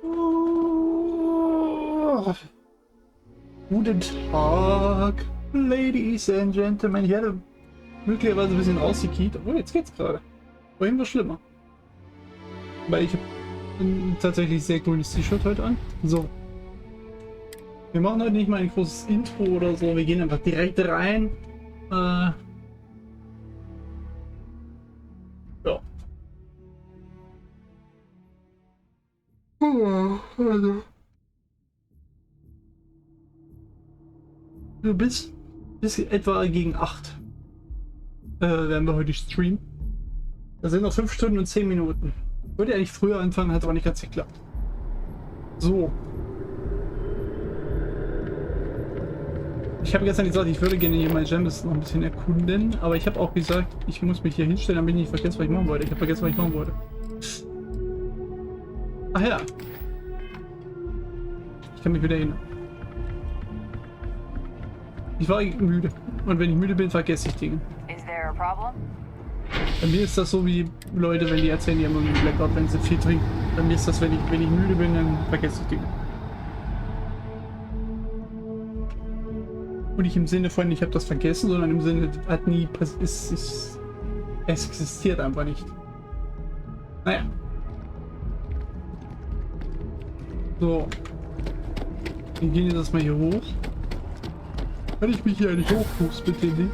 Oh, guten Tag, Ladies and Gentlemen. Ich hätte möglicherweise ein bisschen rausgekiet. Oh, jetzt geht's gerade. Vorhin war schlimmer. Weil ich habe ein tatsächlich sehr cooles T-Shirt heute an. So. Wir machen heute nicht mal ein großes Intro oder so. Wir gehen einfach direkt rein. Ja. Also. Du bist bis etwa gegen 8. Werden wir heute streamen. Das sind noch 5 Stunden und 10 Minuten. Würde eigentlich früher anfangen, hat aber nicht ganz geklappt. So. Ich habe gestern gesagt, ich würde gerne hier mein Gems noch ein bisschen erkunden, aber ich habe auch gesagt, ich muss mich hier hinstellen, damit ich nicht vergesse, was ich machen wollte. Ich habe vergessen, was ich machen wollte. Ach ja. Ich kann mich wieder erinnern. Ich war müde. Und wenn ich müde bin, vergesse ich Dinge. Bei mir ist das so wie Leute, wenn die erzählen, die haben einen Blackout, wenn sie viel trinken. Bei mir ist das, wenn ich müde bin, dann vergesse ich Dinge. Und nicht im Sinne von, ich habe das vergessen, sondern im Sinne, hat nie es existiert einfach nicht. Naja. So. Wir gehen jetzt erstmal hier hoch. Kann ich mich hier nicht hochfuchs, bitte nicht?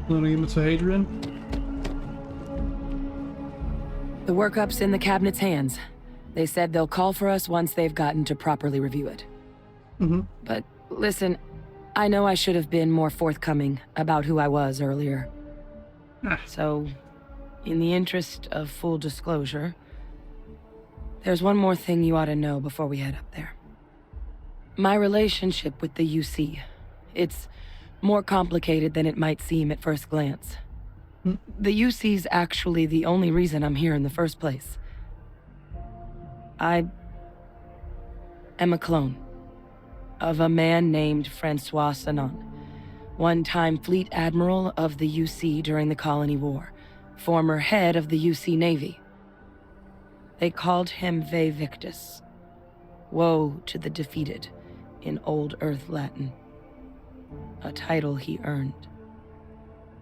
So, dann gehen wir zu Hadrian. The workup's in the cabinet's hands. They said they'll call for us once they've gotten to properly review it. But listen, I know I should have been more forthcoming about who I was earlier. So, in the interest of full disclosure, there's one more thing you ought to know before we head up there. My relationship with the UC, it's more complicated than it might seem at first glance. The UC's actually the only reason I'm here in the first place. I am a clone of a man named Francois Sanon, one-time fleet admiral of the UC during the Colony War, former head of the UC Navy. They called him Ve Victus, woe to the defeated, in Old Earth Latin, a title he earned.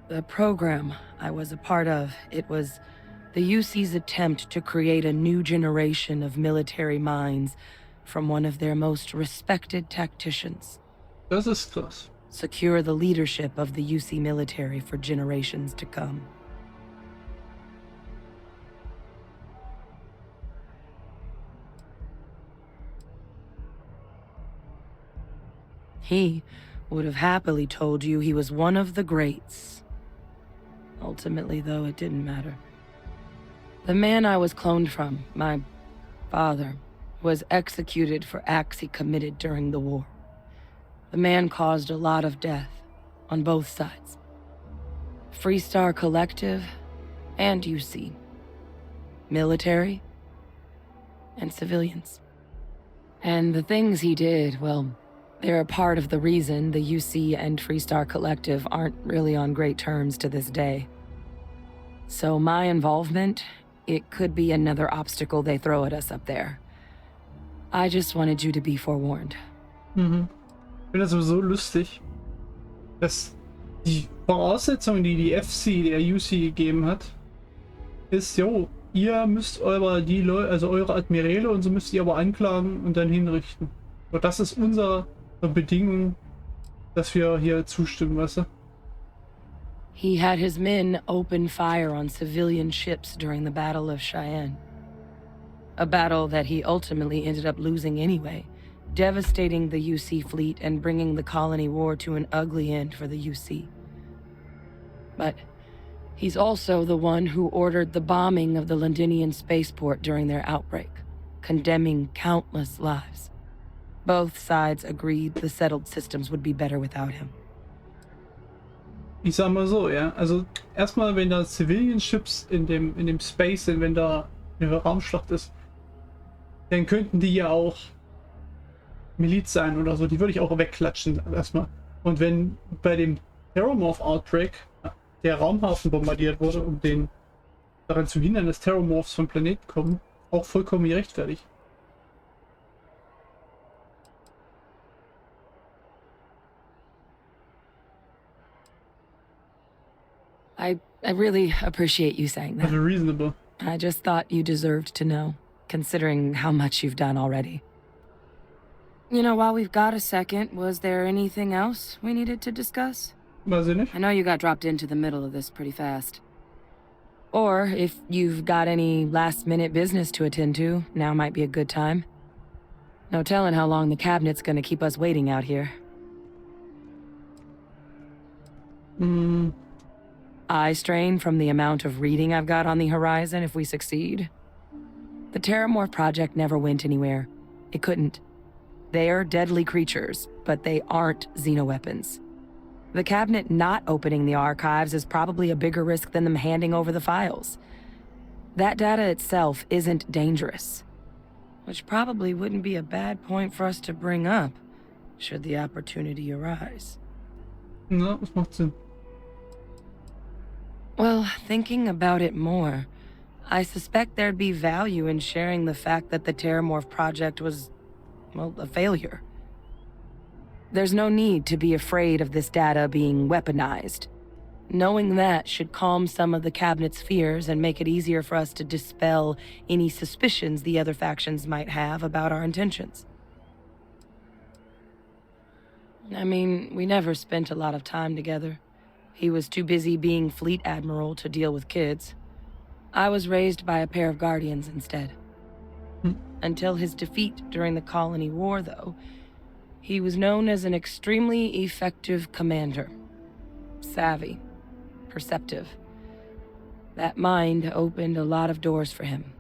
The program I was a part of, it was the UC's attempt to create a new generation of military minds from one of their most respected tacticians. Das ist krass. Secure the leadership of the UC military for generations to come. He would have happily told you he was one of the greats. Ultimately, though, it didn't matter. The man I was cloned from, my father, was executed for acts he committed during the war. The man caused a lot of death, on both sides. Freestar Collective and UC. Military and civilians. And the things he did, well, they're a part of the reason the UC and Freestar Collective aren't really on great terms to this day. So my involvement, it could be another obstacle they throw at us up there. I just wanted you to be forewarned. Ich finde das sowieso lustig, dass die Voraussetzung, die die FC der UC gegeben hat, ist, jo, ihr müsst eure Admiräle und so müsst ihr aber anklagen und dann hinrichten. Und das ist unsere Bedingung, dass wir hier zustimmen, weißt du? He had his men open fire on civilian ships during the Battle of Cheyenne. A battle that he ultimately ended up losing anyway, devastating the UC fleet and bringing the colony war to an ugly end for the UC. But he's also the one who ordered the bombing of the Londinian spaceport during their outbreak, condemning countless lives. Both sides agreed the settled systems would be better without him. Ich sag mal so, ja. Also erstmal, wenn da Civilian Ships in dem Space sind, wenn da eine Raumschlacht ist, dann könnten die ja auch Miliz sein oder so. Die würde ich auch wegklatschen erstmal. Und wenn bei dem Terrormorph Outbreak der Raumhafen bombardiert wurde, um den daran zu hindern, dass Terramorphs vom Planeten kommen, auch vollkommen gerechtfertigt. I really appreciate you saying that. Also reasonable. I just thought you deserved to know, considering how much you've done already. You know, while we've got a second, was there anything else we needed to discuss? Weiß ich nicht. I know you got dropped into the middle of this pretty fast. Or if you've got any last-minute business to attend to, now might be a good time. No telling how long the cabinet's gonna keep us waiting out here. Eye strain from the amount of reading I've got on the horizon if we succeed. The Terramorph project never went anywhere. It couldn't. They're deadly creatures, but they aren't xenoweapons. The cabinet not opening the archives is probably a bigger risk than them handing over the files. That data itself isn't dangerous, which probably wouldn't be a bad point for us to bring up, should the opportunity arise. Na, das macht Sinn. Well, thinking about it more, I suspect there'd be value in sharing the fact that the Terramorph project was, well, a failure. There's no need to be afraid of this data being weaponized. Knowing that should calm some of the cabinet's fears and make it easier for us to dispel any suspicions the other factions might have about our intentions. I mean, we never spent a lot of time together. He was too busy being Fleet Admiral to deal with kids. I was raised by a pair of guardians instead. Until his defeat during the Colony War, though, he was known as an extremely effective commander. Savvy. Perceptive. That mind opened a lot of doors for him.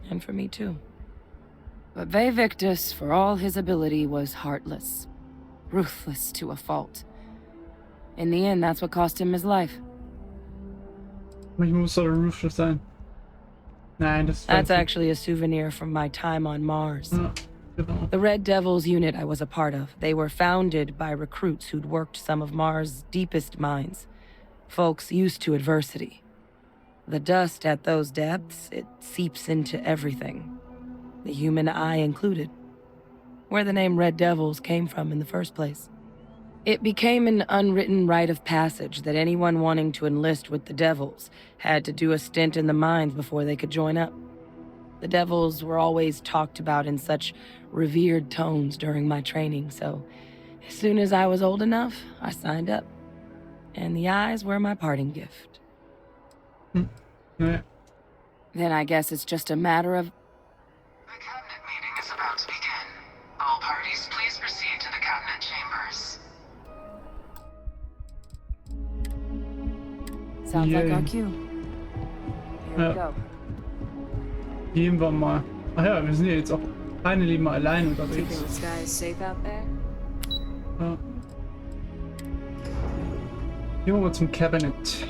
And for me, too. But Ve Victus, for all his ability, was heartless. Ruthless to a fault. In the end, that's what cost him his life. Manchmal muss er ruthless sein. Nein, das ist That's fancy. actually a souvenir from my time on Mars. Ja, genau. The Red Devils unit I was a part of, they were founded by recruits who'd worked some of Mars' deepest mines. Folks used to adversity. The dust at those depths, it seeps into everything. The human eye included. Where the name Red Devils came from in the first place. It became an unwritten rite of passage that anyone wanting to enlist with the Devils had to do a stint in the mines before they could join up. The Devils were always talked about in such revered tones during my training, so as soon as I was old enough, I signed up. And the eyes were my parting gift. Naja. Then I guess it's just a matter of... The cabinet meeting is about to begin. All parties, please proceed to the cabinet chambers. Sounds like Yay. our cue. Here Ja. we go. Gehen wir mal. Ach ja, wir sind ja jetzt auch finally mal allein Do you think unterwegs. the sky is safe out there? Ja. Gehen wir mal zum Cabinet.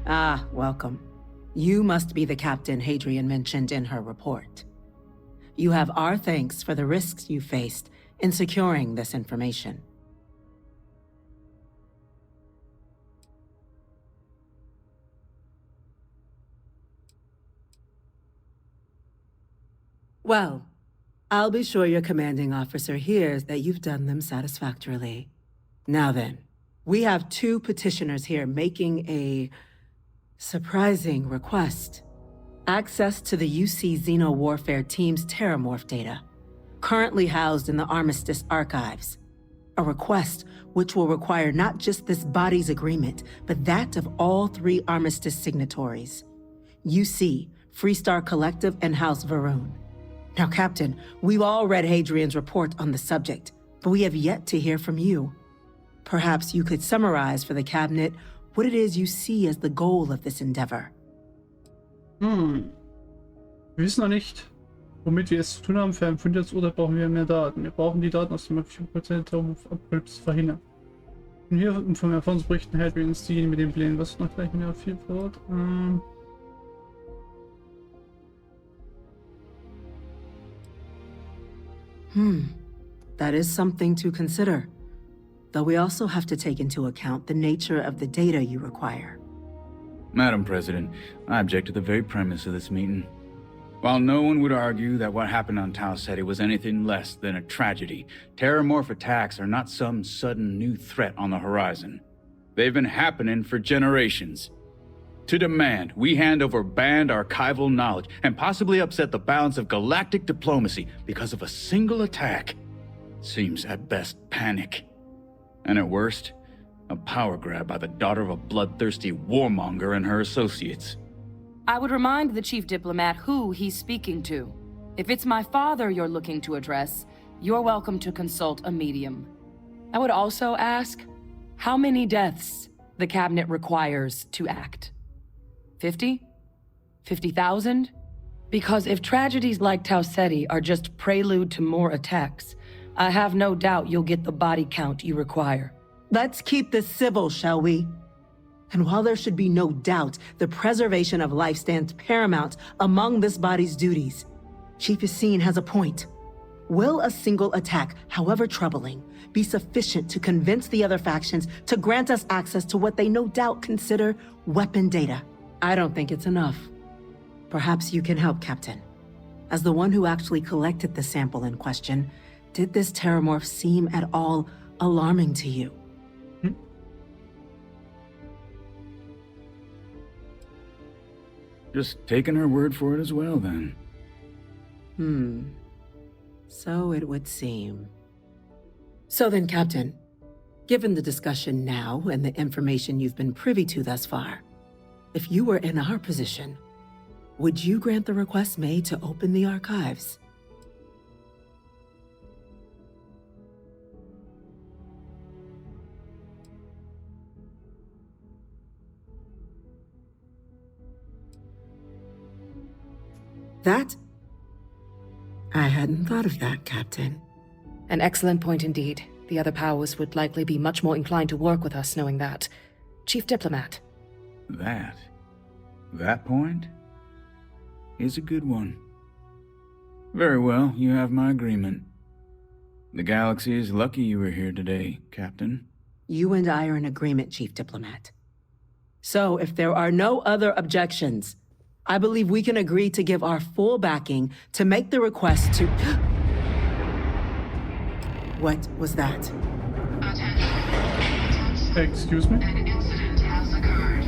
Ah, welcome. You must be the captain Hadrian mentioned in her report. You have our thanks for the risks you faced in securing this information. Well, I'll be sure your commanding officer hears that you've done them satisfactorily. Now then, we have two petitioners here making a surprising request. Access to the UC Xeno Warfare Team's Terramorph data, currently housed in the Armistice archives. A request which will require not just this body's agreement, but that of all three Armistice signatories. UC, Freestar Collective, and House Varun. Now, Captain, we've all read Hadrian's report on the subject, but we have yet to hear from you. Perhaps you could summarize for the Cabinet what it is you see as the goal of this endeavor. Wir wissen noch nicht, womit wir es zu tun haben. Für ein Fundationsurteil brauchen wir mehr Daten. Wir brauchen die Daten aus dem möglichen Prozentierung auf Apokalypse verhindern. Und hier vom Erfahrungsberichten Hadrians die mit den Plänen. Was noch gleich mehr viel fort? That is something to consider. Though we also have to take into account the nature of the data you require. Madam President, I object to the very premise of this meeting. While no one would argue that what happened on Tau Ceti was anything less than a tragedy, terramorph attacks are not some sudden new threat on the horizon. They've been happening for generations. To demand we hand over banned archival knowledge and possibly upset the balance of galactic diplomacy because of a single attack seems at best panic. And at worst, a power grab by the daughter of a bloodthirsty warmonger and her associates. I would remind the chief diplomat who he's speaking to. If it's my father you're looking to address, you're welcome to consult a medium. I would also ask how many deaths the cabinet requires to act. 50? 50,000? Because if tragedies like Tau Ceti are just prelude to more attacks, I have no doubt you'll get the body count you require. Let's keep this civil, shall we? And while there should be no doubt the preservation of life stands paramount among this body's duties, Chief Yassine has a point. Will a single attack, however troubling, be sufficient to convince the other factions to grant us access to what they no doubt consider weapon data? I don't think it's enough. Perhaps you can help, Captain. As the one who actually collected the sample in question, did this terramorph seem at all alarming to you? Just taking her word for it as well, then. So it would seem. So then, Captain, given the discussion now and the information you've been privy to thus far, if you were in our position, would you grant the request made to open the archives? That? I hadn't thought of that, Captain. An excellent point indeed. The other powers would likely be much more inclined to work with us knowing that. Chief Diplomat. That point is a good one. Very well, you have my agreement. The galaxy is lucky you were here today, Captain. You and I are in agreement, Chief Diplomat. So, if there are no other objections, I believe we can agree to give our full backing to make the request to... What was that? Attention. Excuse me? An incident has occurred.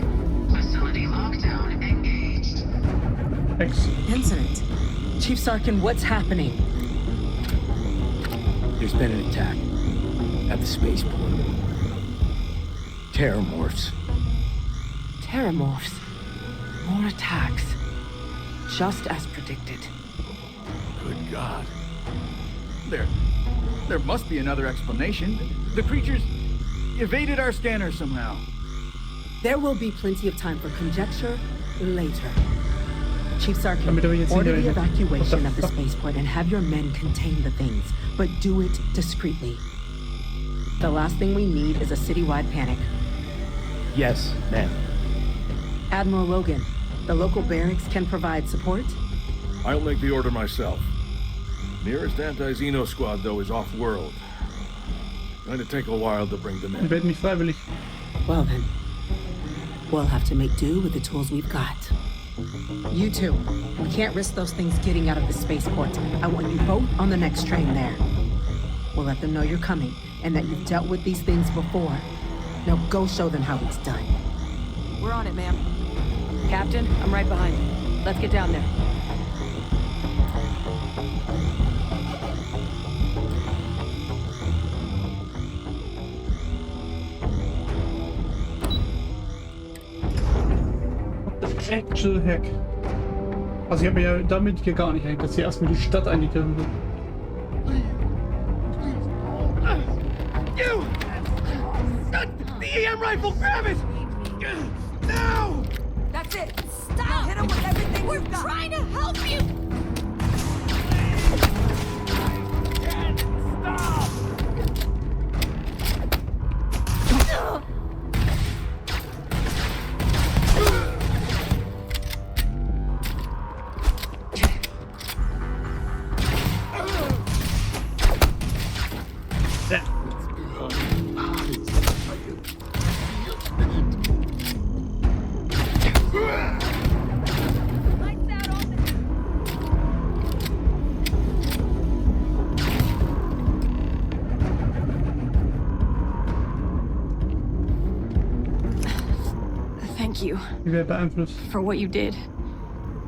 Facility lockdown engaged. Incident? Chief Sarkin, what's happening? There's been an attack at the spaceport. Terramorphs. Terramorphs. More attacks. Just as predicted. Good God. There must be another explanation. The creatures evaded our scanner somehow. There will be plenty of time for conjecture later. Chief Sarkin, Damit aber jetzt order the hinterher. evacuation of the spaceport and have your men contain the things, but do it discreetly. The last thing we need is a citywide panic. Yes, ma'am. Admiral Logan, the local barracks can provide support? I'll make the order myself. Nearest anti-Xeno squad, though, is off-world. Going to take a while to bring them Ich in. werde nicht freiwillig. Well then, we'll have to make do with the tools we've got. You two, we can't risk those things getting out of the spaceport. I want you both on the next train there. We'll let them know you're coming and that you've dealt with these things before. Now go show them how it's done. We're on it, ma'am. Captain, I'm right behind you. Let's get down there. Actual Hack. Also ich habe ja damit hier gar nicht hängt, dass hier erstmal die Stadt eingegriffen wird. You! The EM rifle, grab it! Now! That's it! Stop! Hit him with everything we're trying to help you! thank you Die werd beeinflusst. for what you did.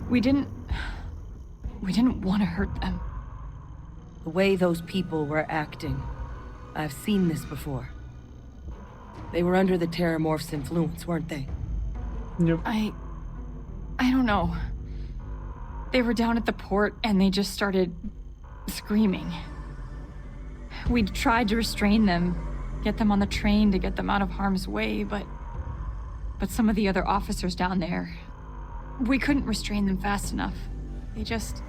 We didn't want to hurt them. The way those people were acting, I've seen this before. They were under the Terramorph's influence, weren't they? Yep. I don't know. They were down at the port and they just started screaming. We tried to restrain them, get them on the train to get them out of harm's way, but some of the other officers down there, we couldn't restrain them fast enough. They just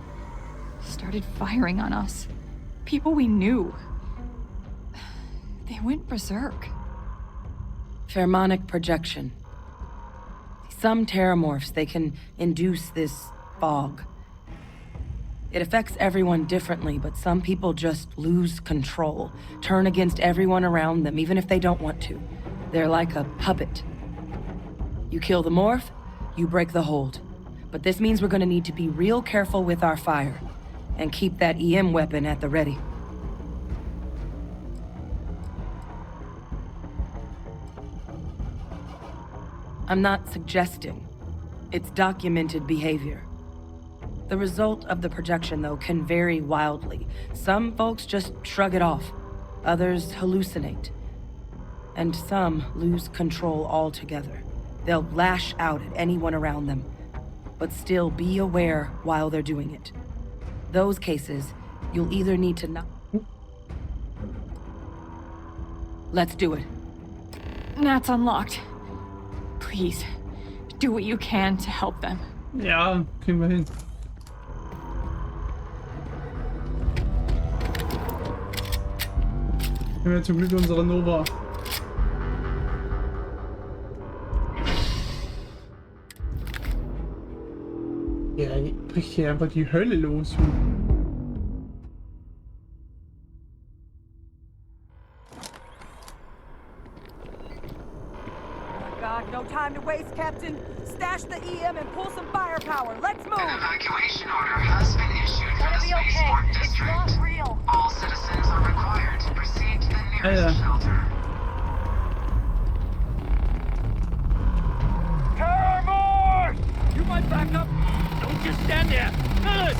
started firing on us. People we knew. They went berserk. Pheromonic projection. Some Terramorphs, they can induce this fog. It affects everyone differently, but some people just lose control, turn against everyone around them, even if they don't want to. They're like a puppet. You kill the morph, you break the hold. But this means we're gonna need to be real careful with our fire, and keep that EM weapon at the ready. I'm not suggesting. It's documented behavior. The result of the projection, though, can vary wildly. Some folks just shrug it off. Others hallucinate. And some lose control altogether. They'll lash out at anyone around them, but still be aware while they're doing it. Those cases, you'll either need to not... Let's do it. That's unlocked. Please, do what you can to help them. Ja, kriegen wir hin. Wir haben ja zum Glück unsere Nova. Ja, bricht hier einfach die Hölle los. God, no time to waste, Captain. Stash the EM and pull some firepower. Let's move. An evacuation order has been issued for the Gonna be okay. spaceport It's district. not real. All citizens are required to proceed to the nearest Alter. shelter. Terramorph! You might back up. Don't just stand there. Good.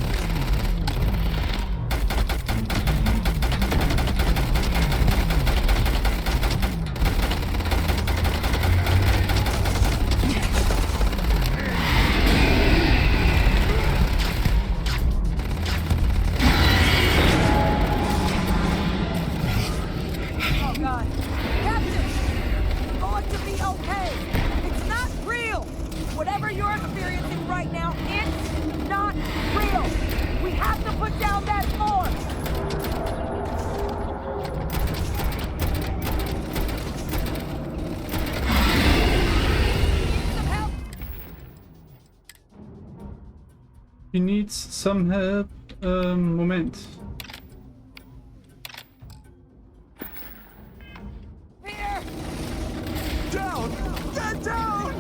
Oh, God. Captain! You're going to be okay. It's not real. Whatever you're experiencing right now, it's not real. We have to put down that force. Some help. He needs some help. Moment. Here. Down! Get down!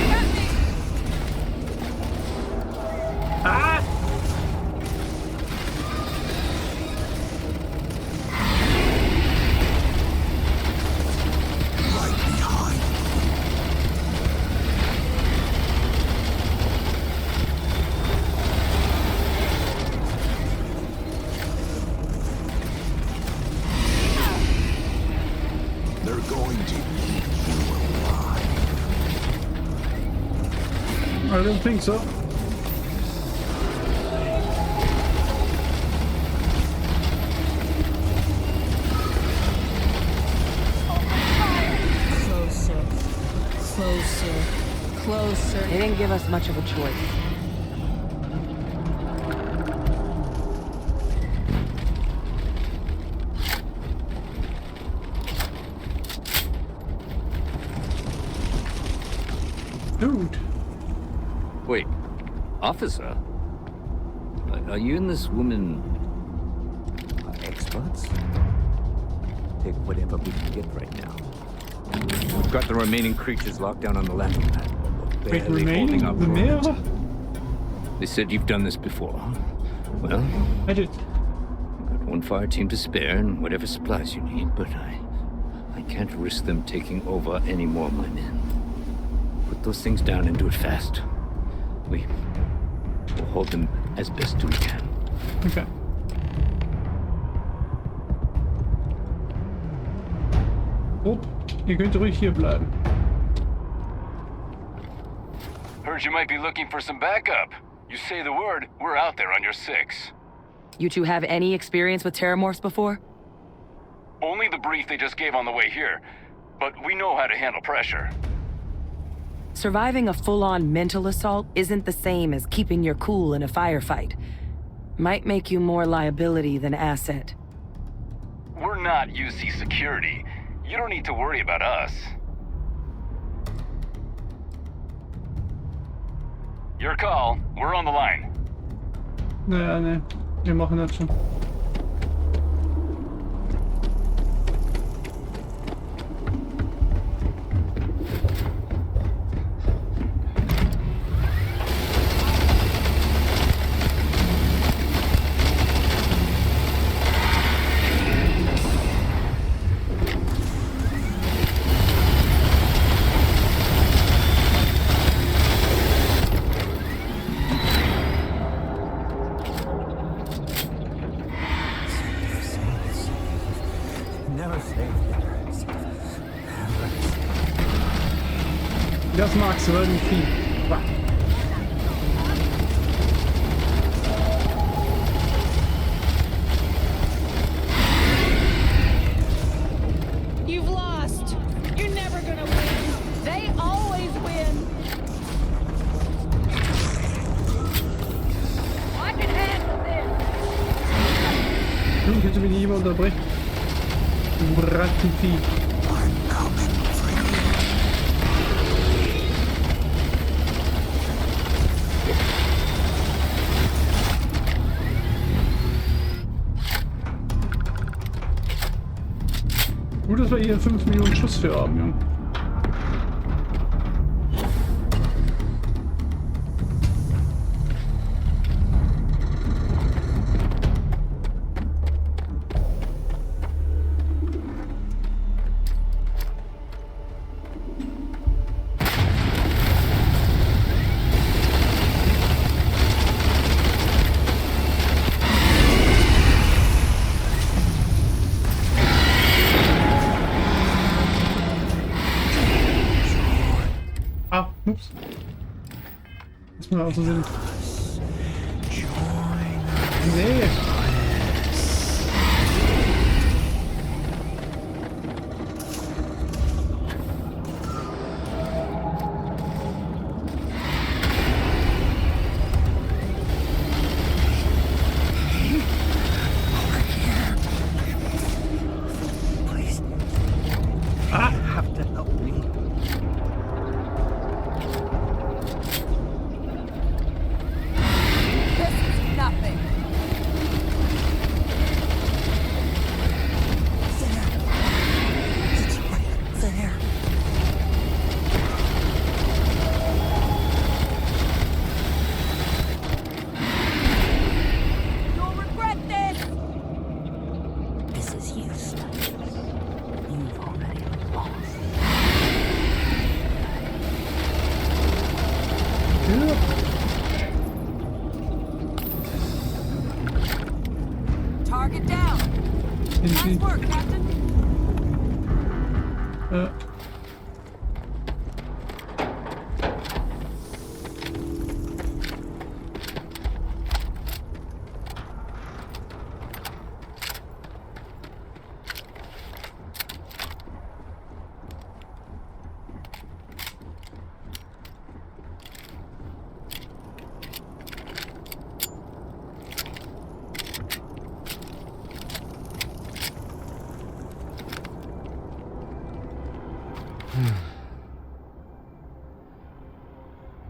Get me. Ah! Right behind. They're going to eat you alive. I don't think so. Closer. Closer. Closer. They didn't give us much of a choice. Dude. Wait, officer? Are you and this woman experts? Take whatever we can get right now. We've got the remaining creatures locked down on the landing pad. We're Wait, barely remaining? holding up The for it. mirror? They said you've done this before. Well, I did. got one fire team to spare and whatever supplies you need, but I can't risk them taking over any more of my men. put those things down and do it fast. We'll hold them as best we can. Okay. Op, je kunt ruhig hier bleiben. Heard you might be looking for some backup. You say the word, we're out there on your 6. You two have any experience with terramorphs before? Only the brief they just gave on the way here, but we know how to handle pressure. Surviving a full-on mental assault isn't the same as keeping your cool in a firefight. Might make you more liability than asset. We're not UC security. You don't need to worry about us. Your call. We're on the line. Naja, ne. Wir machen das schon. Das magst du irgendwie. Bah. You've lost. You're never gonna win. They always win. I can handle this. Nun kannst du mich nicht immer unterbrechen. Du Rattenvieh. Gut, dass wir hier 5 Millionen Schuss für haben, Junge. Ah, ups. Das mal aus dem Sinn. Nee. Target down. Nice work, Captain.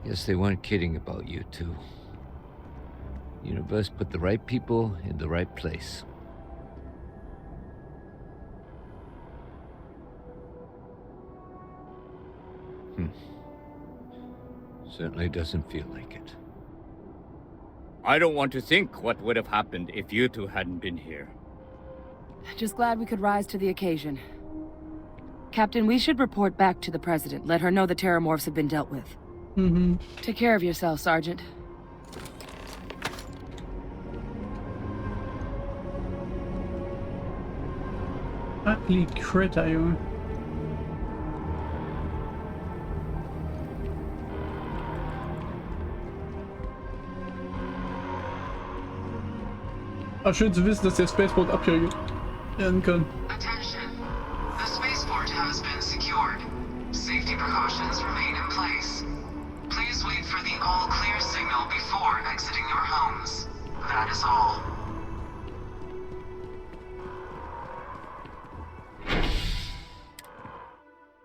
Guess they weren't kidding about you two. Universe put the right people in the right place. Certainly doesn't feel like it. I don't want to think what would have happened if you two hadn't been here. Just glad we could rise to the occasion. Captain, we should report back to the President. Let her know the Terramorphs have been dealt with. Take care of yourself, Sergeant. Ugly critter, Junge. Aber schön zu wissen, dass der Spaceport abhören kann. Attention. The spaceport has been secured. Safety precautions remain in place. Please wait for the all-clear signal before exiting your homes. That is all.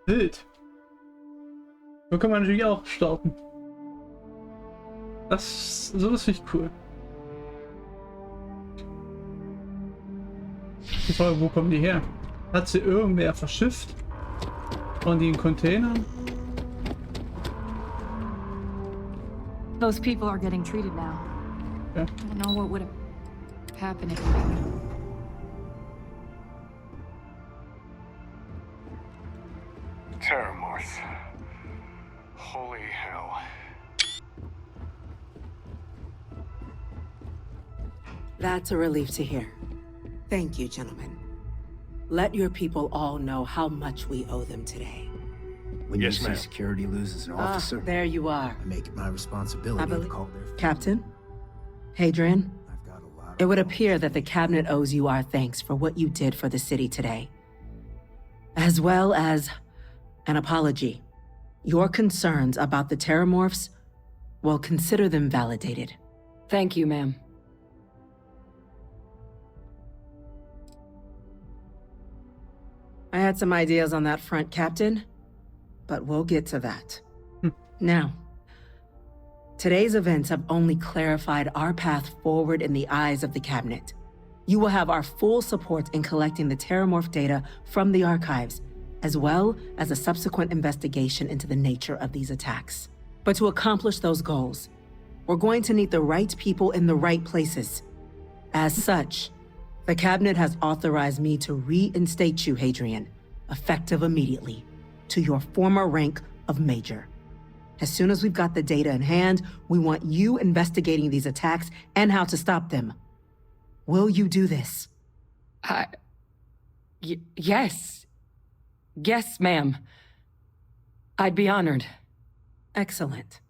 Wild. So kann man natürlich auch starten. Sowas finde ich cool. Die Frage, wo kommen die her? Hat sie irgendwer verschifft? Und die in Containern? Those people are getting treated now. Ja. I don't know what would have happened if... Terramorphs. Holy hell. That's a relief to hear. Thank you, gentlemen. Let your people all know how much we owe them today. When Yes, you see ma'am. security loses an officer, There you are. I make it my responsibility to call their... Captain? Hadrian? I've got a lot It of... would appear that the Cabinet owes you our thanks for what you did for the city today. As well as an apology. Your concerns about the Terramorphs, well, consider them validated. Thank you, ma'am. I had some ideas on that front, Captain, but we'll get to that. Now, today's events have only clarified our path forward in the eyes of the Cabinet. You will have our full support in collecting the Terramorph data from the archives, as well as a subsequent investigation into the nature of these attacks. But to accomplish those goals, we're going to need the right people in the right places. As such, the Cabinet has authorized me to reinstate you, Hadrian, effective immediately, to your former rank of Major. As soon as we've got the data in hand, we want you investigating these attacks and how to stop them. Will you do this? Yes. Yes, ma'am. I'd be honored. Excellent.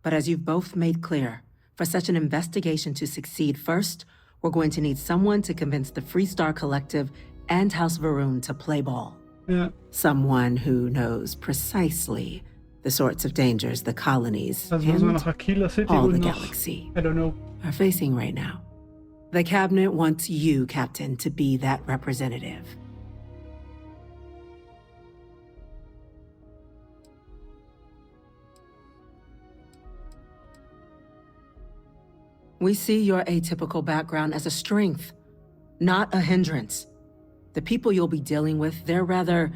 But as you've both made clear, for such an investigation to succeed first, we're going to need someone to convince the Freestar Collective and House Varun to play ball. Ja. Someone who knows precisely the sorts of dangers the colonies Also muss man and nach Aquila City all the und noch, galaxy I don't know. are facing right now. The Cabinet wants you, Captain, to be that representative. We see your atypical background as a strength, not a hindrance. The people you'll be dealing with, they're rather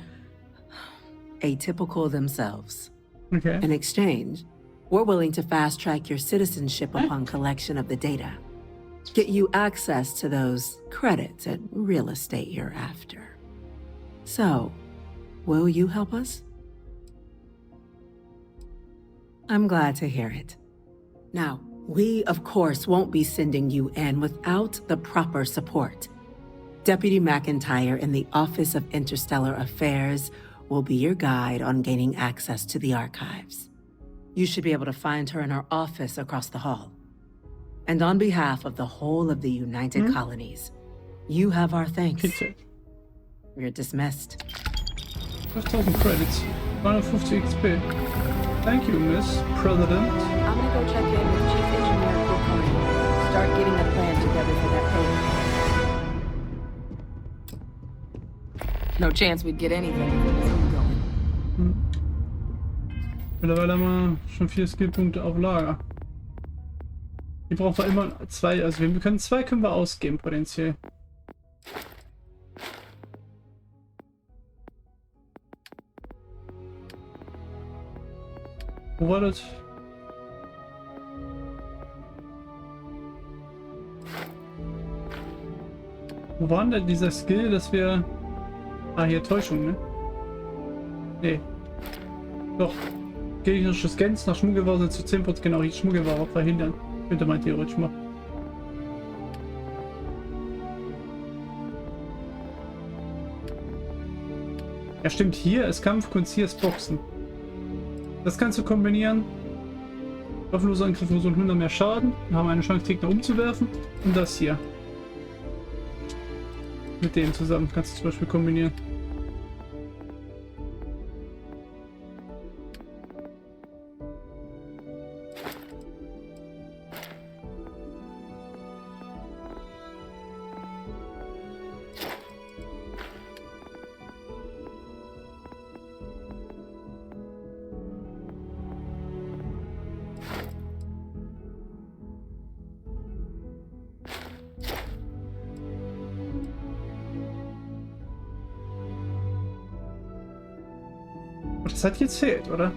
atypical themselves. Okay. In exchange, we're willing to fast-track your citizenship upon collection of the data. Get you access to those credits and real estate you're after. So, will you help us? I'm glad to hear it. Now, we, of course, won't be sending you in without the proper support. Deputy McIntyre in the Office of Interstellar Affairs will be your guide on gaining access to the archives. You should be able to find her in her office across the hall. And on behalf of the whole of the United Colonies, you have our thanks. Pizza. You're dismissed. 5000 credits. 250 XP. Thank you, Miss President. I'm gonna go check in with Chief Engineer Kokoni. Start getting a plan together for that payment. No chance we'd get anything if it was ongoing. Mittlerweile haben wir schon 4 Skillpunkte auf Lager. Die brauchen wir immer 2, also wir können 2 können wir ausgeben potenziell. Wo war das? Wo war denn dieser Skill, dass wir... Ah, hier Täuschung, ne? Nee. Doch. Gegnerische Scans nach Schmuggelware zu 10% genau die Schmuggelware verhindern. Könnte man theoretisch machen. Ja stimmt, hier ist Kampfkunst, hier ist Boxen. Das kannst du kombinieren. Waffenlose Angriffe versuchen 100 mehr Schaden. Wir haben eine Chance, Gegner umzuwerfen. Und das hier. Mit dem zusammen kannst du zum Beispiel kombinieren. Das hat jetzt fehlt, oder?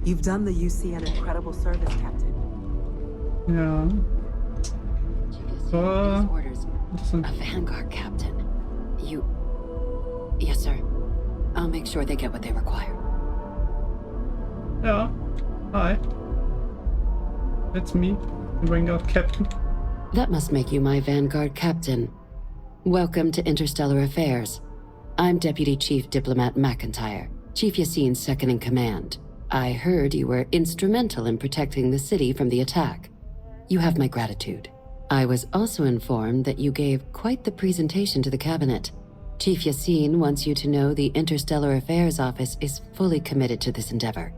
You've done the UC an incredible service, Captain. Ja. Orders. A Vanguard captain. You... Yes, sir. I'll make sure they get what they require. Ja. Hi. That's me, the Vanguard Captain. That must make you my Vanguard captain. Welcome to Interstellar Affairs. I'm Deputy Chief Diplomat McIntyre, Chief Yassine's second in command. I heard you were instrumental in protecting the city from the attack. You have my gratitude. I was also informed that you gave quite the presentation to the cabinet. Chief Yassine wants you to know the Interstellar Affairs Office is fully committed to this endeavor.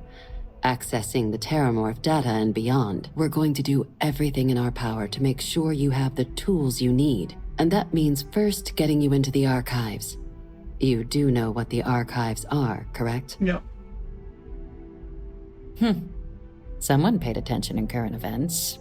Accessing the Terramorph data and beyond, we're going to do everything in our power to make sure you have the tools you need. And that means first getting you into the archives. You do know what the archives are, correct? Yeah. Someone paid attention in current events.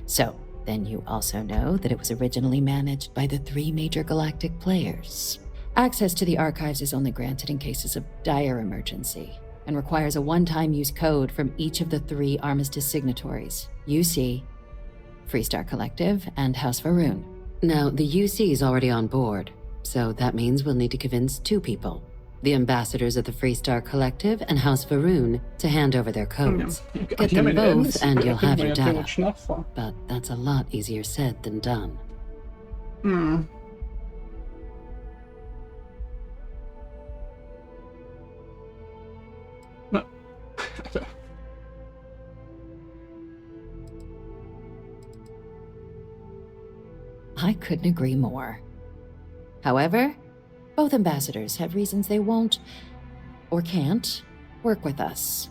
So, then you also know that it was originally managed by the 3 major galactic players. Access to the archives is only granted in cases of dire emergency, and requires a one-time use code from each of the 3 Armistice signatories, UC, Freestar Collective, and House Varun. Now, the UC is already on board, so that means we'll need to convince 2 people. The ambassadors of the Freestar Collective and House Varun to hand over their codes. Get them both and you'll have your data. But that's a lot easier said than done. I couldn't agree more. However, both ambassadors have reasons they won't, or can't, work with us.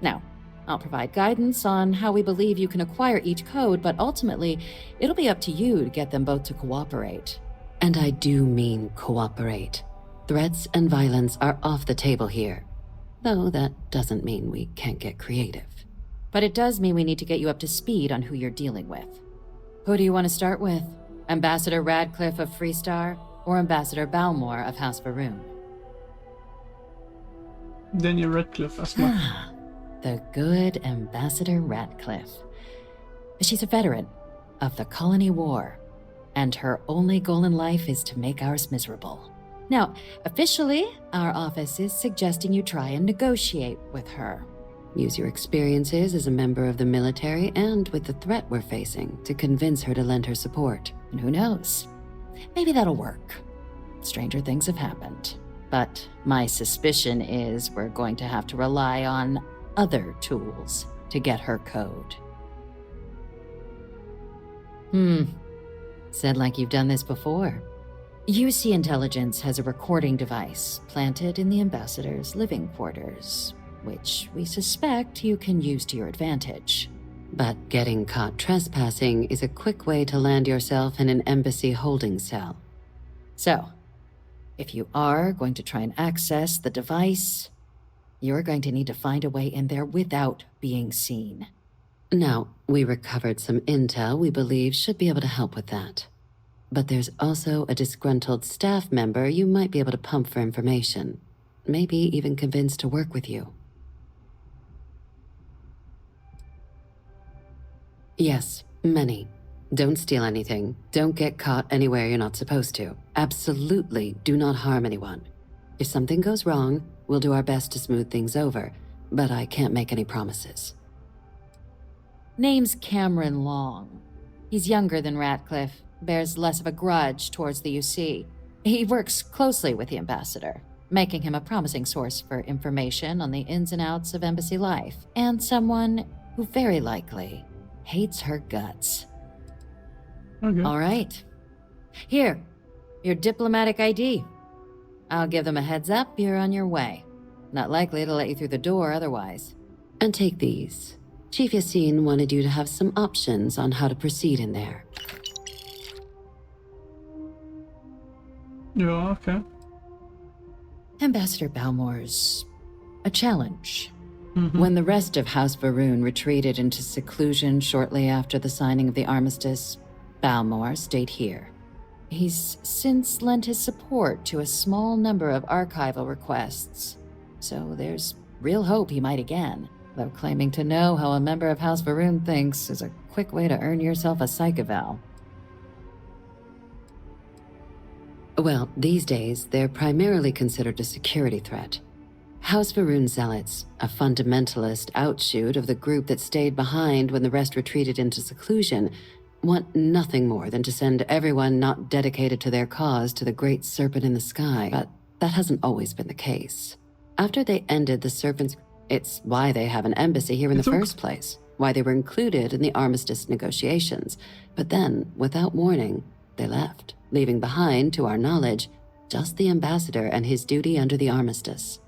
Now, I'll provide guidance on how we believe you can acquire each code, but ultimately, it'll be up to you to get them both to cooperate. And I do mean cooperate. Threats and violence are off the table here. Though that doesn't mean we can't get creative. But it does mean we need to get you up to speed on who you're dealing with. Who do you want to start with? Ambassador Radcliffe of Freestar, or Ambassador Balmore of House Varun? Daniel Radcliffe erstmal. The good Ambassador Radcliffe. She's a veteran of the Colony War, and her only goal in life is to make ours miserable. Now, officially, our office is suggesting you try and negotiate with her. Use your experiences as a member of the military and with the threat we're facing to convince her to lend her support. And who knows? Maybe that'll work. Stranger things have happened. But my suspicion is we're going to have to rely on other tools to get her code. Said like you've done this before. UC Intelligence has a recording device planted in the ambassador's living quarters, which we suspect you can use to your advantage. But getting caught trespassing is a quick way to land yourself in an embassy holding cell. So, if you are going to try and access the device, you're going to need to find a way in there without being seen. Now, we recovered some intel we believe should be able to help with that. But there's also a disgruntled staff member you might be able to pump for information. Maybe even convince to work with you. Yes, many. Don't steal anything. Don't get caught anywhere you're not supposed to. Absolutely do not harm anyone. If something goes wrong, we'll do our best to smooth things over, but I can't make any promises. Name's Cameron Long. He's younger than Ratcliffe, bears less of a grudge towards the UC. He works closely with the ambassador, making him a promising source for information on the ins and outs of embassy life, and someone who very likely hates her guts. Okay. All right. Here, your diplomatic ID. I'll give them a heads up you're on your way. Not likely to let you through the door otherwise. And take these. Chief Yassine wanted you to have some options on how to proceed in there. Yeah, okay. Ambassador Balmore's a challenge. Mm-hmm. When the rest of House Varun retreated into seclusion shortly after the signing of the armistice, Balmore stayed here. He's since lent his support to a small number of archival requests, so there's real hope he might again, though claiming to know how a member of House Varun thinks is a quick way to earn yourself a psych eval. Well, these days, they're primarily considered a security threat. House Varun Zealots, a fundamentalist outshoot of the group that stayed behind when the rest retreated into seclusion, want nothing more than to send everyone not dedicated to their cause to the Great Serpent in the Sky, but that hasn't always been the case. After they ended the Serpent's... It's why they have an embassy here in the first place, why they were included in the armistice negotiations. But then, without warning, they left, leaving behind, to our knowledge, just the ambassador and his duty under the armistice.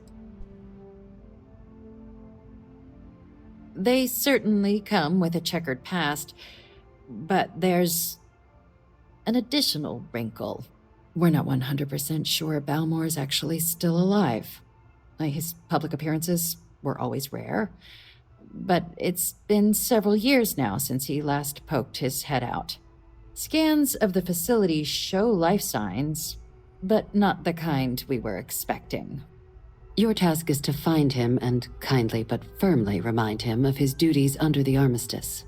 They certainly come with a checkered past, but there's an additional wrinkle. We're not 100% sure Balmore is actually still alive. His public appearances were always rare, but it's been several years now since he last poked his head out. Scans of the facility show life signs, but not the kind we were expecting. Your task is to find him and kindly but firmly remind him of his duties under the armistice.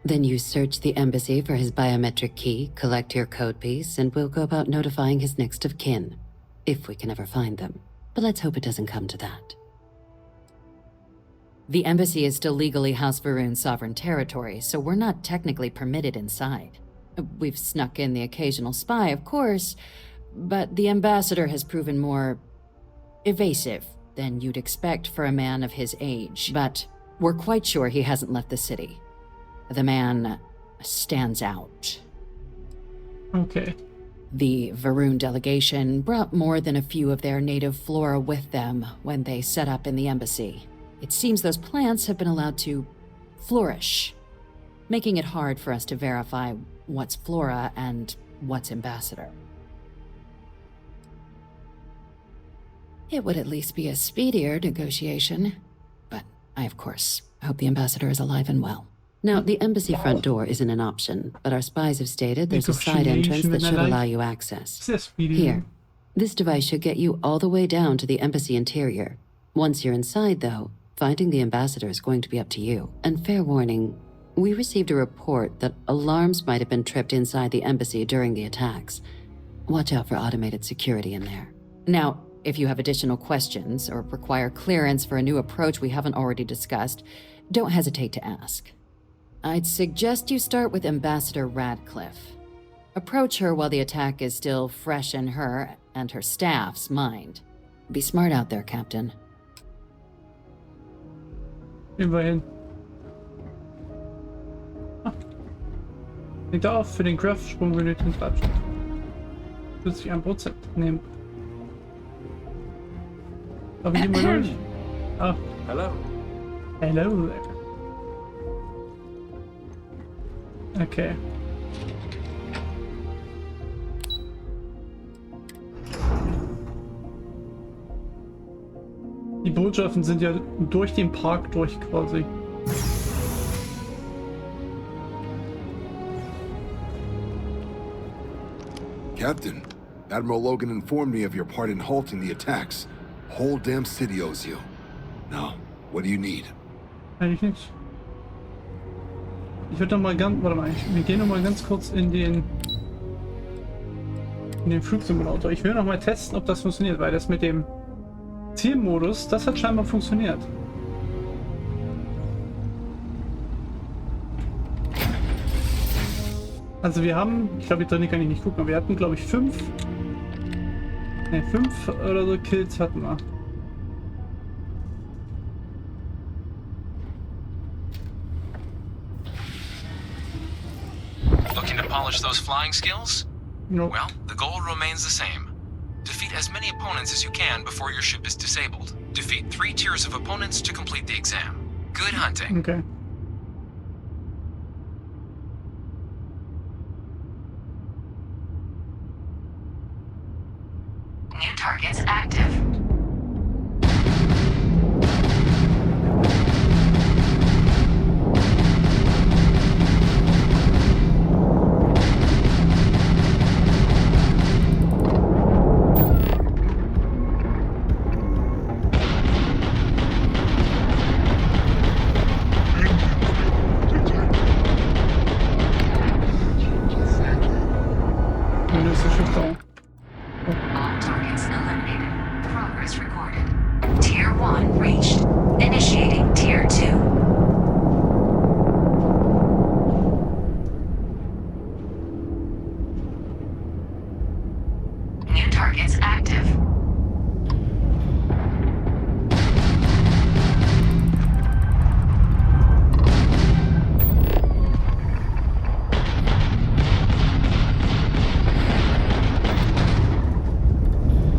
Then you search the embassy for his biometric key, collect your code piece, and we'll go about notifying his next of kin, if we can ever find them. But let's hope it doesn't come to that. The embassy is still legally House Varun's sovereign territory, so we're not technically permitted inside. We've snuck in the occasional spy, of course, but the ambassador has proven more evasive than you'd expect for a man of his age. But we're quite sure he hasn't left the city. The man stands out. Okay. The Varun delegation brought more than a few of their native flora with them when they set up in the embassy. It seems those plants have been allowed to flourish, making it hard for us to verify what's flora and what's ambassador. It would at least be a speedier negotiation, but I, of course, hope the ambassador is alive and well. Now, the embassy front door isn't an option, but our spies have stated there's a side entrance that should allow you access. Here, this device should get you all the way down to the embassy interior. Once you're inside, though, finding the ambassador is going to be up to you. And fair warning, we received a report that alarms might have been tripped inside the embassy during the attacks. Watch out for automated security in there. Now, if you have additional questions or require clearance for a new approach we haven't already discussed, don't hesitate to ask. I'd suggest you start with Ambassador Radcliffe. Approach her while the attack is still fresh in her and her staff's mind. Be smart out there, Captain. Immerhin. Klickt auf für den Craftsprung benötigten Treibstoff. 41% nehmen. Aber hier mal durch. Ah. Hello. Hello there. Okay. Die Botschaften sind ja durch den Park durch quasi. Captain, Admiral Logan informed me of your part in halting the attacks. Whole damn city owes you. Now, what do you need? Eigentlich nichts. Ich würde noch mal ganz, warte mal, wir gehen noch mal ganz kurz in den Flugsimulator. Ich will noch mal testen, ob das funktioniert, weil das mit dem Zielmodus, das hat scheinbar funktioniert. Also wir haben, ich glaube, hier drin kann ich nicht gucken, aber wir hatten, glaube ich, 5 oder so Kills hatten wir. Looking to polish those flying skills? Nope. Well, the goal remains the same. Defeat as many opponents as you can before your ship is disabled. Defeat 3 tiers of opponents to complete the exam. Good hunting. Okay. New targets active. All targets eliminated. Progress recorded. Tier 1 reached. Initiating Tier 2. New targets active.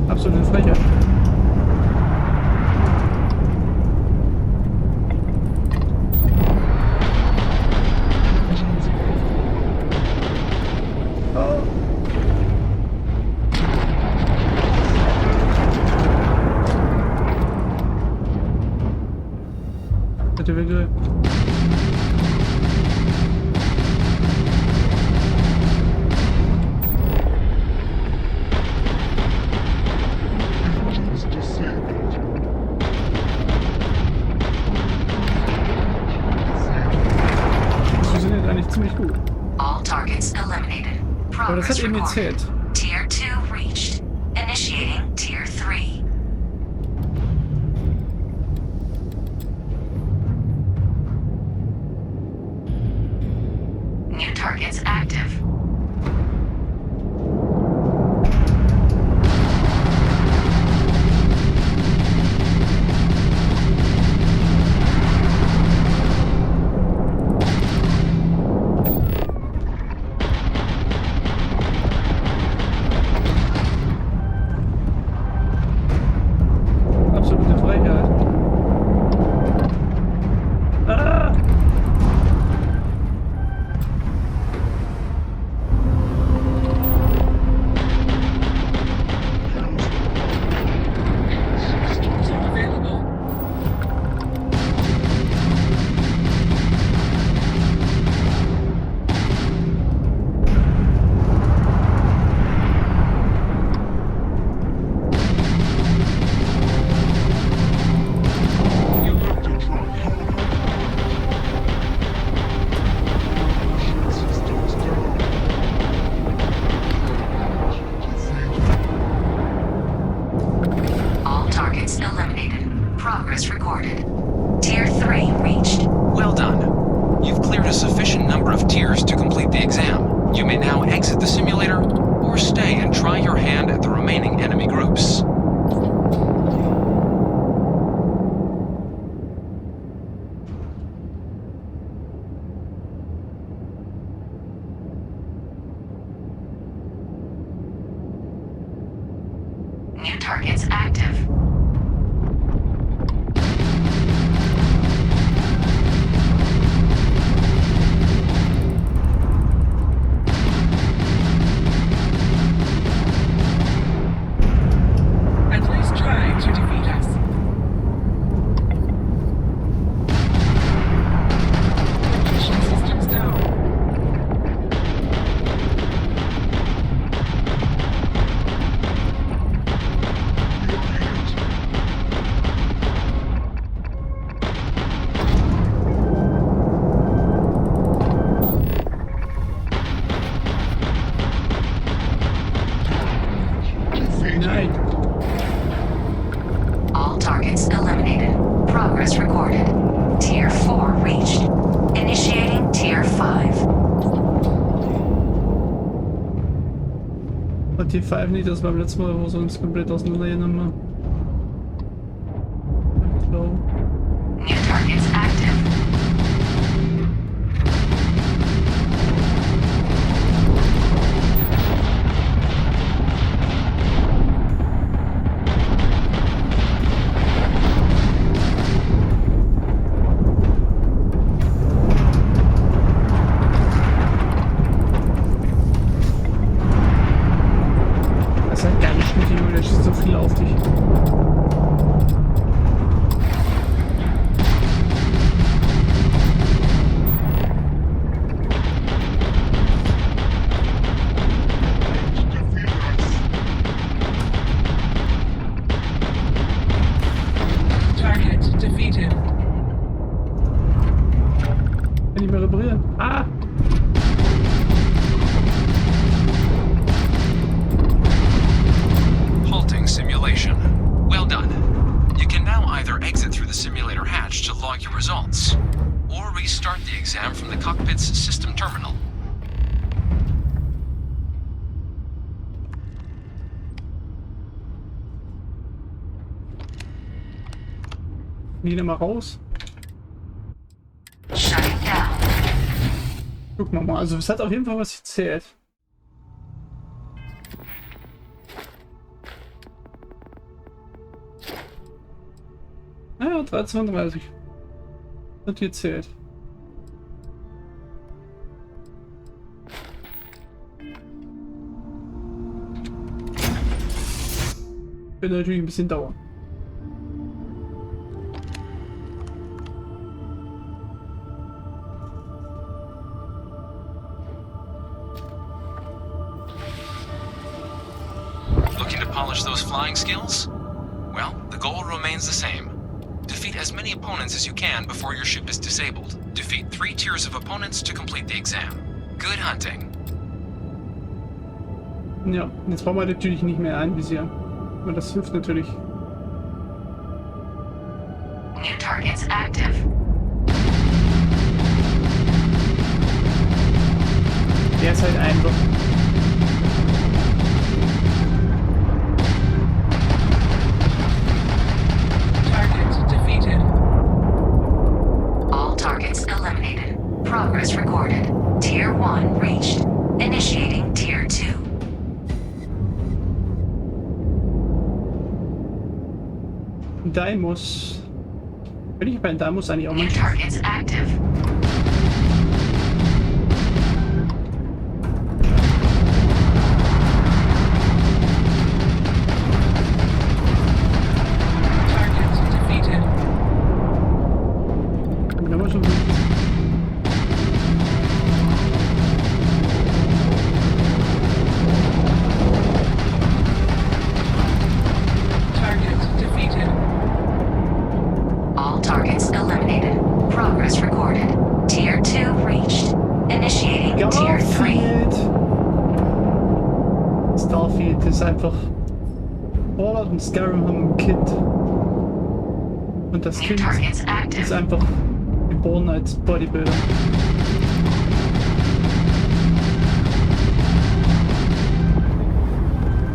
Absolute Frechheit. Oh. Bitte, bitte. Ziemlich gut. All targets eliminated. Aber das hat Progress eben recorded. gezählt. Tier 2 reached. Initiating Tier 3. New targets active. Absolute Frechheit. Ah! All targets eliminated. Progress recorded. Tier 3 reached. Well done. You've cleared a sufficient number of tiers to complete the exam. You may now exit the simulator, or stay and try your hand at the remaining enemy groups. New targets active. targets eliminated. Progress recorded. Tier 4 reached. Initiating Tier 5. Und Tier 5 nicht, das beim letzten Mal, wo sie uns komplett auseinandergenommen haben. So. New targets active. Das ist halt geile Schnitte, Junge, da schießt so viel auf dich. Target defeated. Kann ich mehr reparieren? Ah! Halting simulation. Well done. You can now either exit through the simulator hatch to log your results, or restart the exam from the cockpit's system terminal. Wieder mal raus. Shutting down. Gucken wir mal. Also es hat auf jeden Fall was gezählt. Ja, 13:30. Hat gezählt. Wird natürlich ein bisschen dauern. Looking to polish those flying skills? Well, the goal remains the same. Defeat as many opponents as you can before your ship is disabled. Defeat 3 tiers of opponents to complete the exam. Good hunting. Ja, jetzt brauchen wir natürlich nicht mehr einvisieren. Aber das hilft natürlich. New targets active. Der ist halt einfach. Target defeated. All targets eliminated. Progress recorded. Tier 1 reached. Initiating Tier 2. Daimos. Bin ich bei Daimos eigentlich auch New nicht? targets active. Target defeated. Ja, aber schon. Target defeated. All targets eliminated. Progress recorded. Tier 2 reached. Initiating Tier 3. Starfield ist einfach. Fallout und Skyrim haben ein Kind. Und das New Kind targets active. ist einfach geboren als Bodybuilder.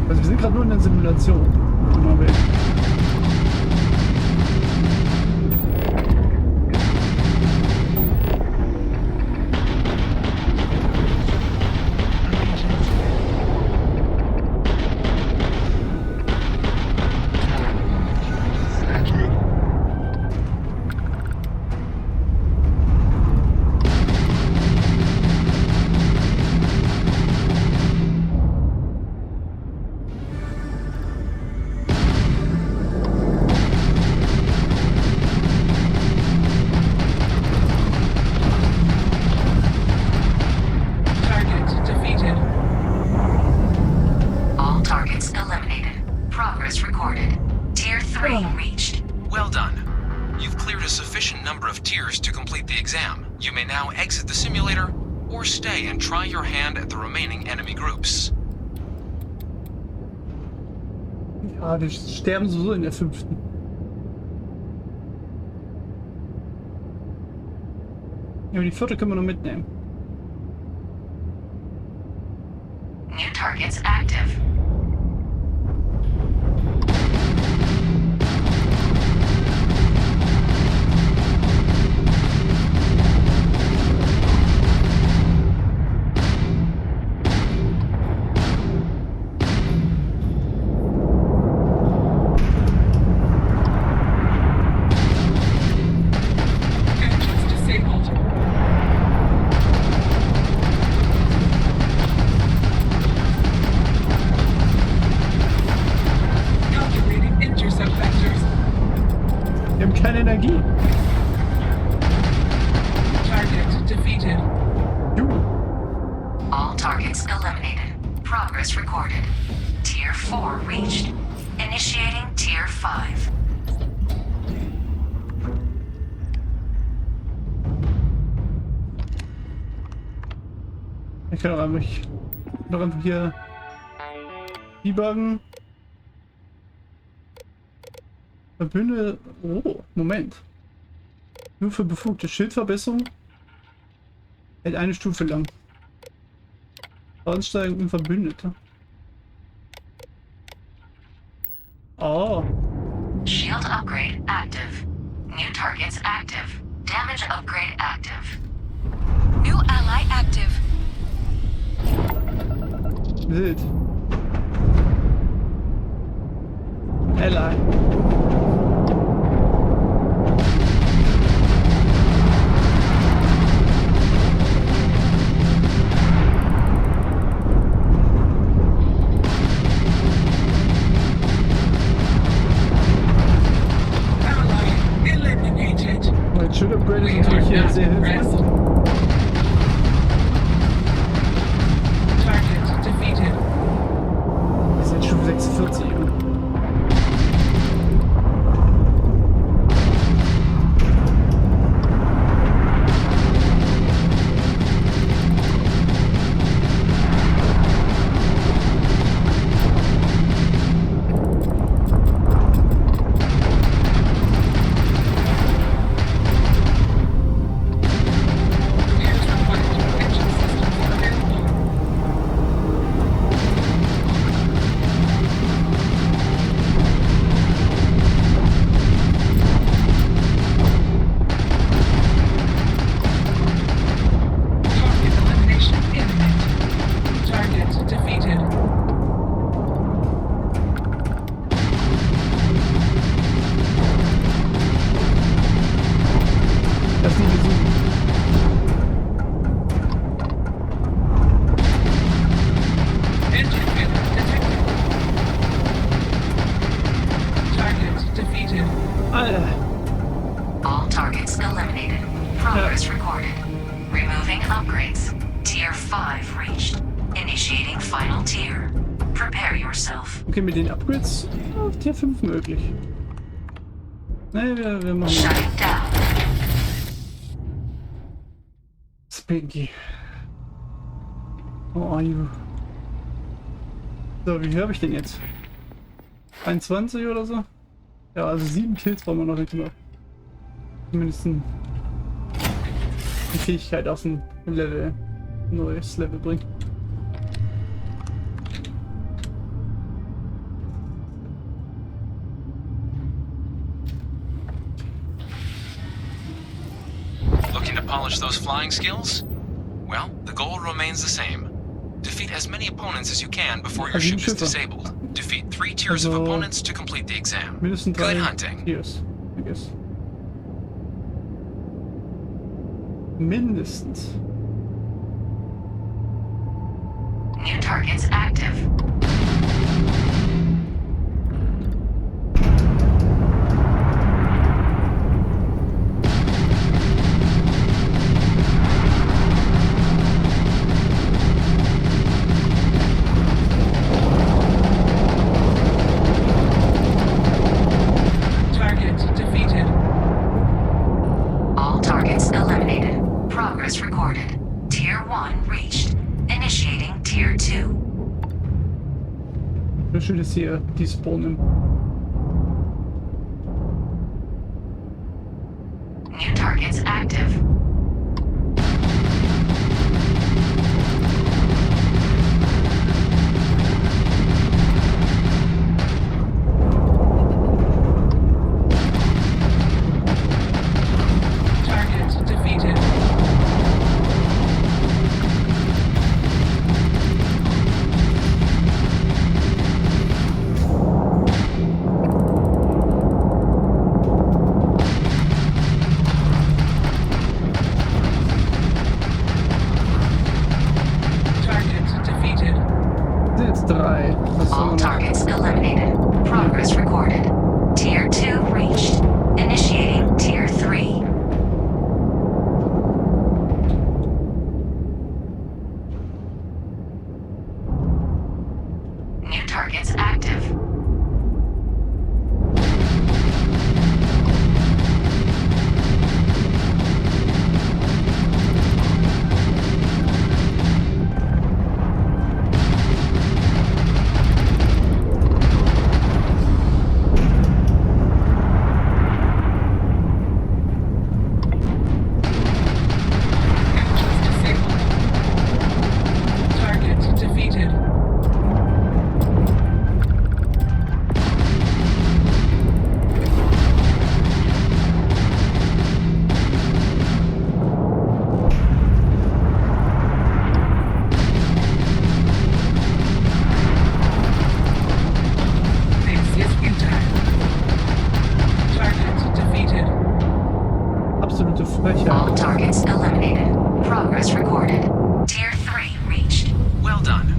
Also wir sind gerade nur in der Simulation. wenn man will. Well done. You've cleared a sufficient number of tiers to complete the exam. You may now exit the simulator, or stay and try your hand at the remaining enemy groups. Ja, wir sterben sowieso in der 5. Ja, aber die vierte können wir noch mitnehmen. New targets active. Engines disabled. Calculating intercept vectors. Wir haben keine Energie. Target defeated. All targets eliminated. Progress recorded. Tier 4 reached. Initiating Tier 5. Ich kann auch einfach hier debuggen. Verbünde. Oh, Moment. Nur für befugte Schildverbesserung. Hält eine Stufe lang. Ansteigen und Verbündete. Oh. Shield upgrade active. New targets active. Damage upgrade active. New ally active. Wild. Ally. Ally eliminated. Mein Shield Upgrade ist We natürlich are hier not sehr hilfreich. impressed. Target defeated. Wir sind Stufe 46. Ja. Repairs required. Engine systems available. Target elimination imminent. Target defeated. Das ist die Vision. Engine failure detected. Target defeated. Alter. All targets eliminated. Progress recorded. Removing upgrades. Tier 5 reached. Initiating final tier. Prepare yourself. Okay, mit den Upgrades auf Tier 5 möglich. Ne, wir machen Shutting down. Spinky. How are you? So, wie viel habe ich denn jetzt? 21 oder so? Ja, also 7 Kills brauchen wir noch nicht mal. Zumindest die Fähigkeit auf ein Level, neues Level bringen. Looking to polish those flying skills? Well, the goal remains the same. Defeat as many opponents as you can before your ship is disabled. Defeat 3 tiers of opponents to complete the exam. Mindestens Good 3 hunting. Tiers, I guess. Mindestens. New targets active. Target defeated. All targets eliminated. Progress recorded. Tier 1 reached. Initiating Tier 2. Schön ist hier die spawnen. New targets active. All targets eliminated. Progress recorded. Tier 3 reached. Well done.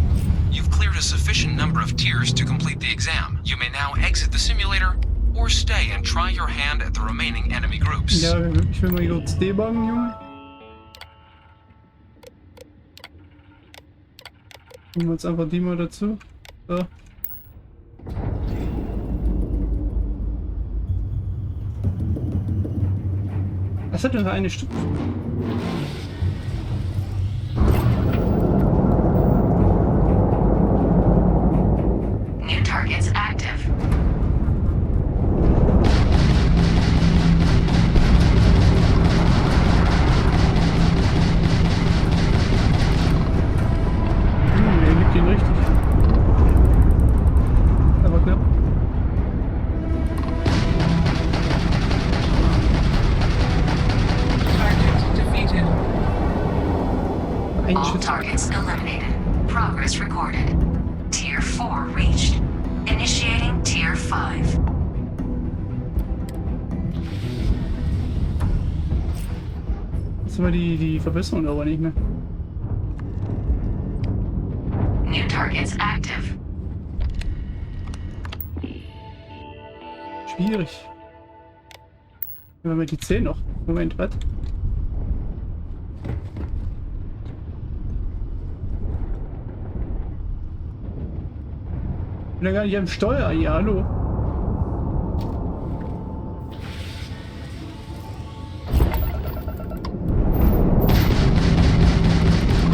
You've cleared a sufficient number of tiers to complete the exam. You may now exit the simulator or stay and try your hand at the remaining enemy groups. Ja, ich will mal kurz debuggen, Junge. Nehmen wir jetzt einfach die mal dazu. So. Das hat nur eine Stufe. New targets active. Er gibt ihn richtig. Aber knapp. All targets eliminated. Progress recorded. Tier 4 reached. Initiating Tier 5. Jetzt haben wir die Verbesserung aber nicht mehr. New targets active. Schwierig. Nehmen wir die 10 noch. Moment, was? Ich bin ja gar nicht am Steuer hier, hallo.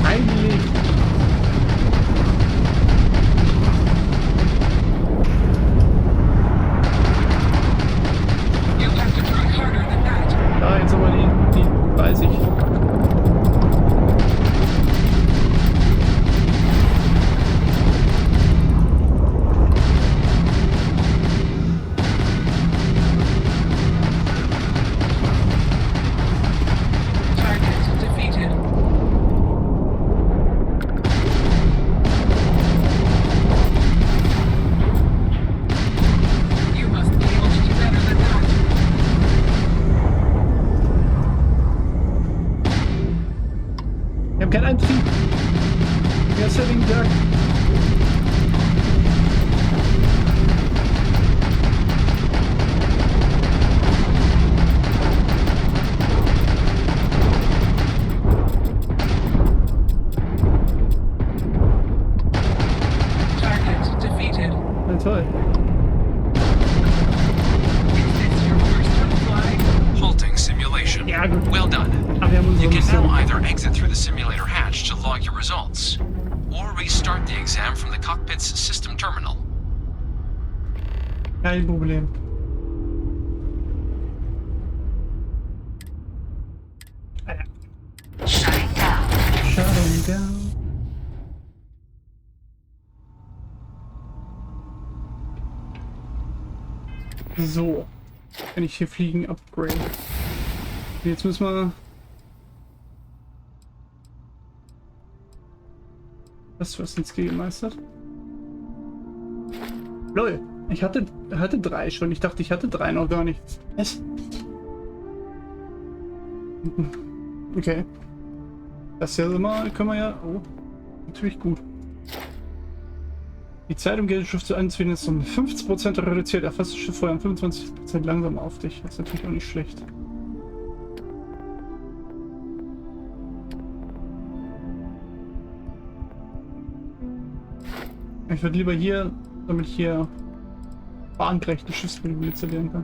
Eigentlich. Ja, jetzt aber die 30. Wir haben keinen Antrieb. Wir sind den Tag. Na toll. Halting simulation. Ja, gut. Well done. Ach, wir haben unsere You can Mission. now either exit through the simulator hatch to log your results, or restart the exam from the cockpit's system terminal. Kein Problem. Alter. Shutting down. Shutting down. So. Kann ich hier fliegen upgrade. Jetzt müssen wir... Was du ins Skill gemeistert? Lol, ich hatte 3 schon. Ich dachte, ich hatte 3 noch gar nicht. Was? Okay. Das ja immer können wir ja... Oh, natürlich gut. Die Zeit, um Geldschiff zu anzuwählen, ist um 50% reduziert. Erfasst das Schiff vorher um 25% langsam auf dich. Das ist natürlich auch nicht schlecht. Ich würde lieber hier, damit ich hier bahngerechte Schiffsbildung installieren kann.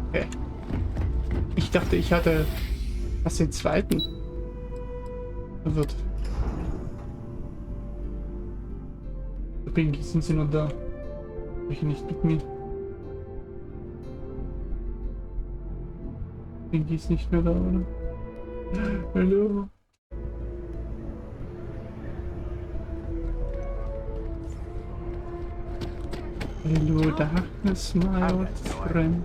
Okay. Ich dachte, ich hatte was den zweiten wird. Übrigens sind sie noch da. Welche nicht mit mir. Die ist nicht mehr da, oder? Hallo. Hello, darkness, my old friend.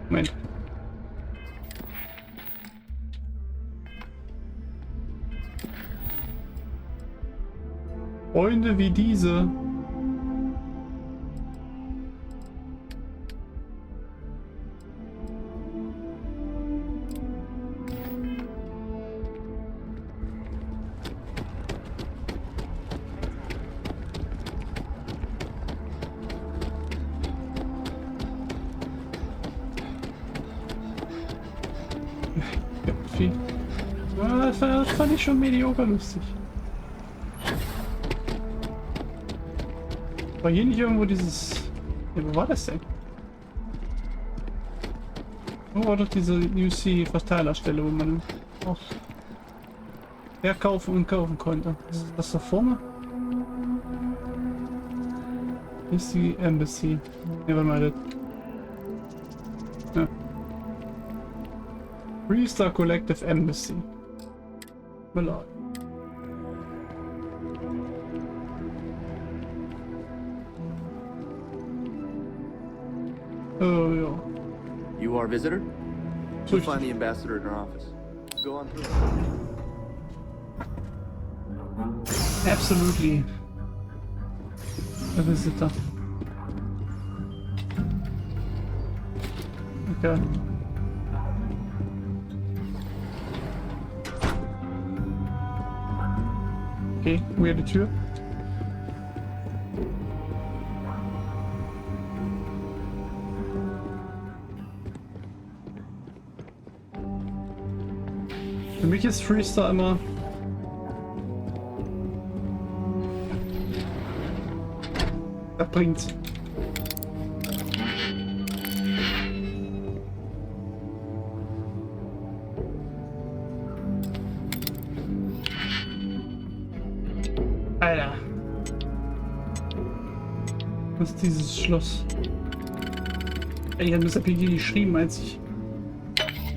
Moment. Freunde wie diese. irgendwie. Ja, das fand ich schon mediocre lustig. War hier nicht irgendwo dieses... Ja, wo war das denn? Wo war doch diese UC-Verteilerstelle, wo man auch verkaufen und kaufen konnte? Ist das da vorne? Hier ist die Embassy. Ne, warte mal. Ja. Freestar Collective Embassy. Mal. Oh, ja. You are a visitor? You'll find the ambassador in her office. Go on through. Absolutely. A visitor. Okay. Okay, weirde Tür. Für mich ist Freestar immer er bringt's. Alter. Was ist dieses Schloss? Ich habe das RPG geschrieben, als ich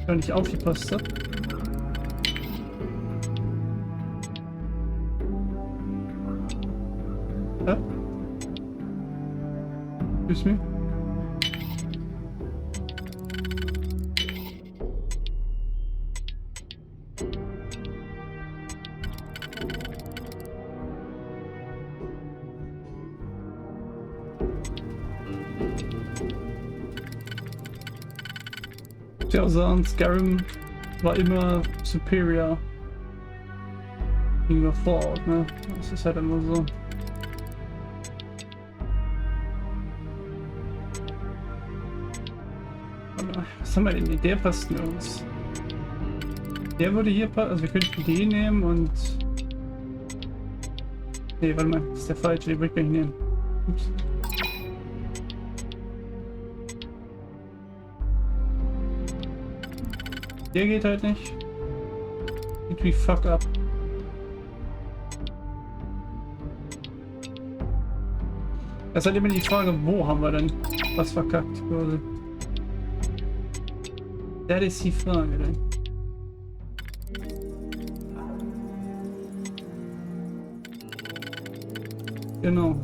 gar nicht aufgepasst habe. Ja? Excuse me. Ja, sagen, Skyrim war immer superior gegenüber Fallout, ne? Das ist halt immer so. Aber was haben wir denn? Der passt nirgends. Der würde hier passen, also wir könnten den nehmen und... Ne, warte mal, das ist der falsche, den würde ich gleich nehmen. Ups. Der geht halt nicht. Geht wie fuck up. Es ist halt immer die Frage, wo haben wir denn was verkackt? Das ist die Frage dann. Genau.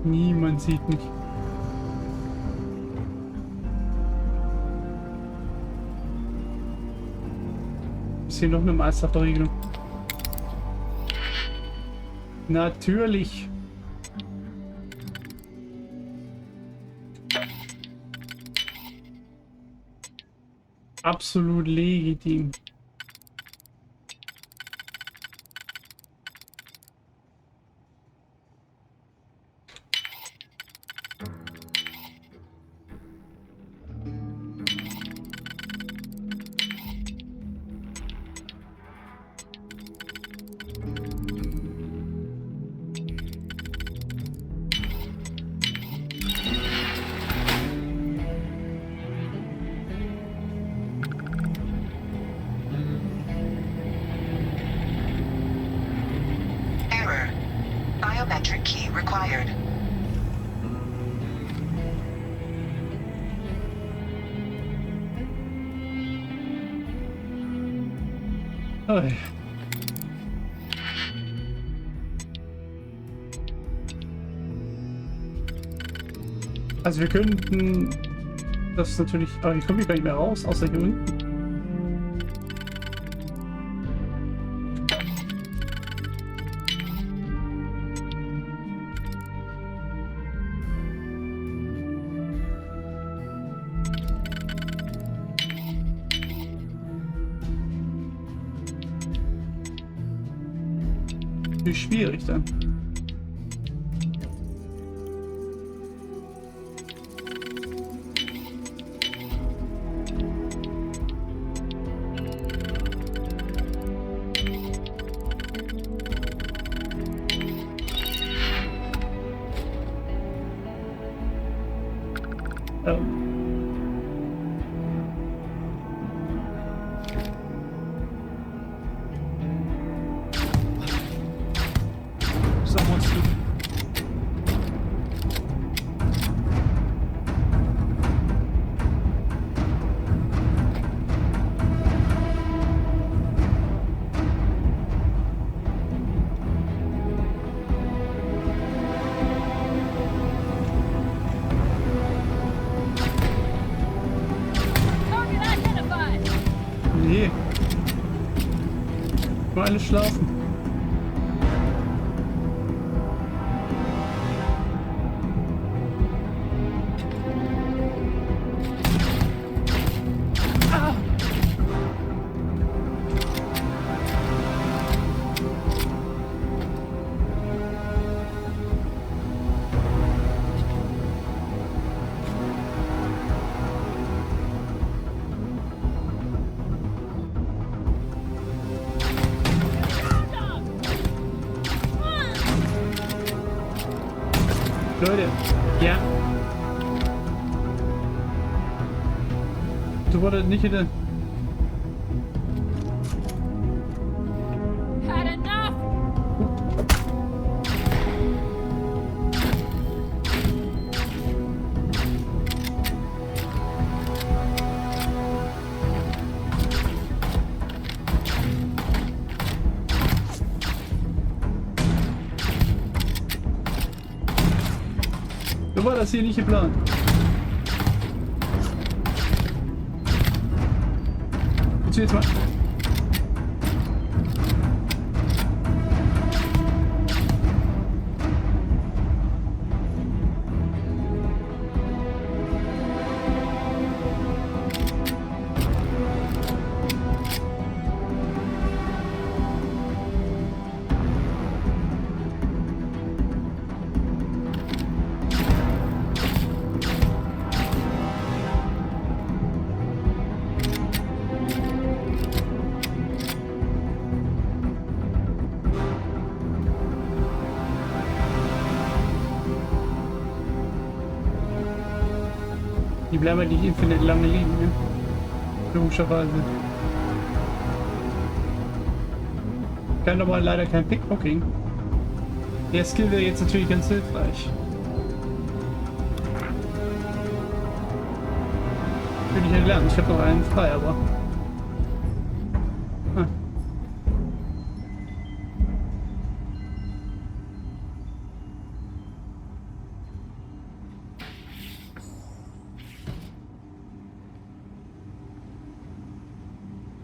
Niemand sieht mich. Ist hier noch eine Meisterverriegelung? Natürlich. Absolut legitim. Error. Biometric key required. Oh. Also wir könnten das natürlich... Aber hier kommen wir gar nicht mehr raus, außer hier unten. Wie schwierig dann. Nee. Nur alle schlafen. Leute, ja. Du wolltest nicht wieder. Had enough. So war das hier nicht geplant. Jetzt mal. Die bleiben halt nicht infinite lange liegen, ne? Logischerweise. Ich kann aber leider kein Pickpocking. Der Skill wäre jetzt natürlich ganz hilfreich. Würde ich nicht lernen. Ich habe noch einen frei, aber... Ah.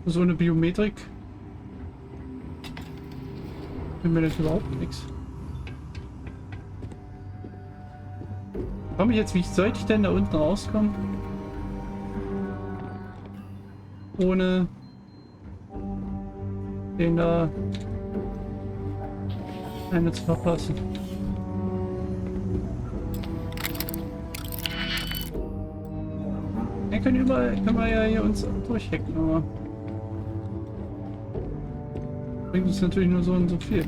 So eine Biometrik. Bin mir das überhaupt nichts. Komme ich jetzt, wie sollte ich denn da unten rauskommen? Ohne den da eine zu verpassen. Wir können wir ja hier uns durchhacken, aber bringt uns natürlich nur so und so viel.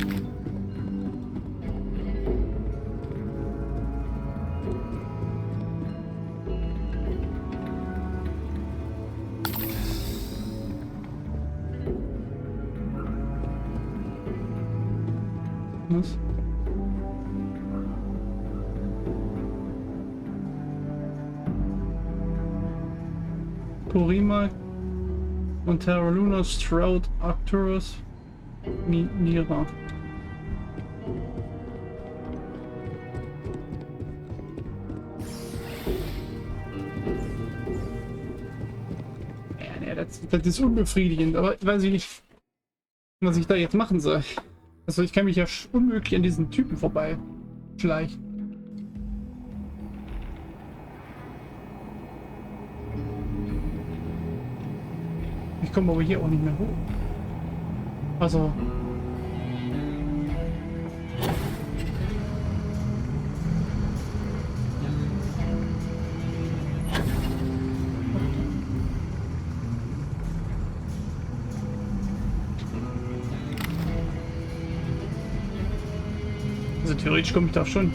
Was? Porima und Terra Luna, Stroud, Arcturus, Nira. das ist unbefriedigend, aber weiß ich nicht, was ich da jetzt machen soll. Also ich kann mich ja unmöglich an diesen Typen vorbei schleichen. Ich komme aber hier auch nicht mehr hoch. Also... Also theoretisch komme ich da schon.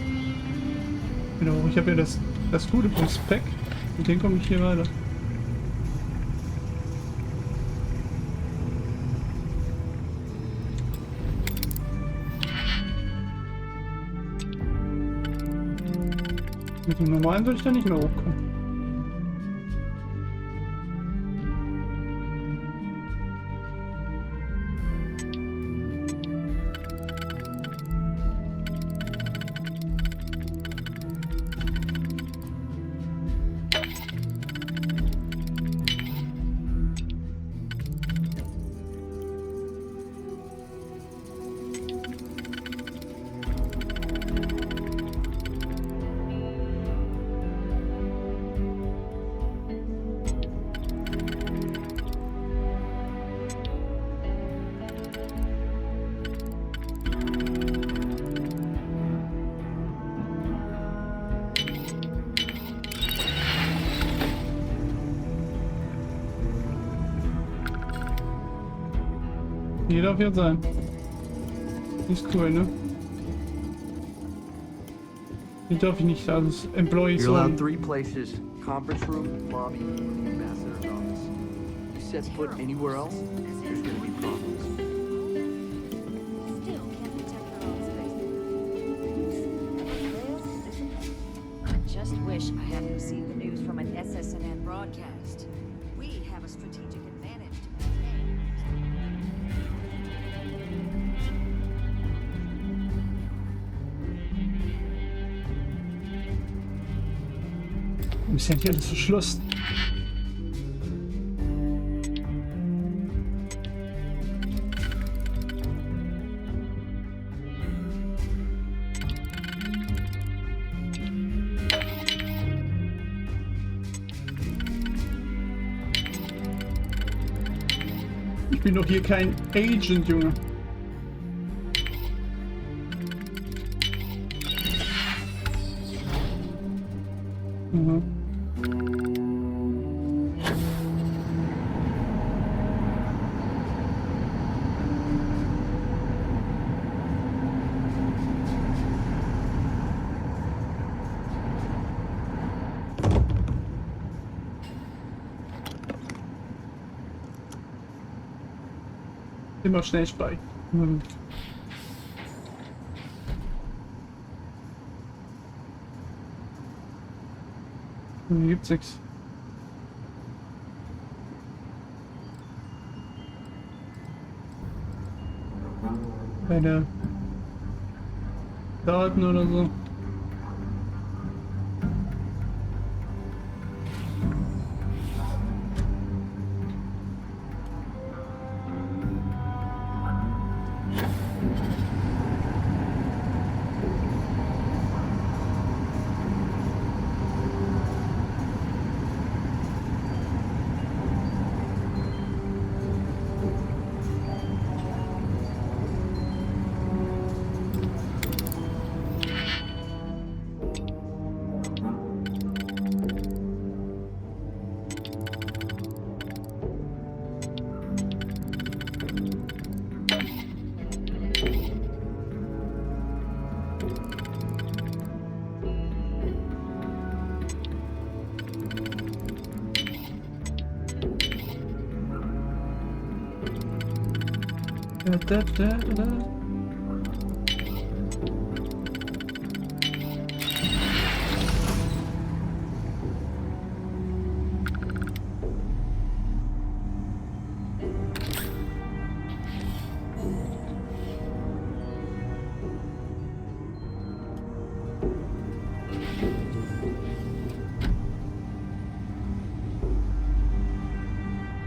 Genau, ich habe ja das gute Pack. Mit dem komme ich hier weiter. Mit dem normalen würde ich da nicht mehr hochkommen. Hier darf jetzt sein. Ist cool, ne? Hier darf ich nicht als Employee You're allowed sein. 3 places: conference room, lobby, and the ambassador's office. You set foot anywhere else, there's gonna be problems. I just wish I hadn't received the news from an SSNN broadcast. We have a strategic advantage to maintain. Ist ja nicht alles verschlossen. Ich bin doch hier kein Agent, Junge. Mhm. Immer schnell speichern. Mhm. Hier gibt's nichts. Keine Daten oder so.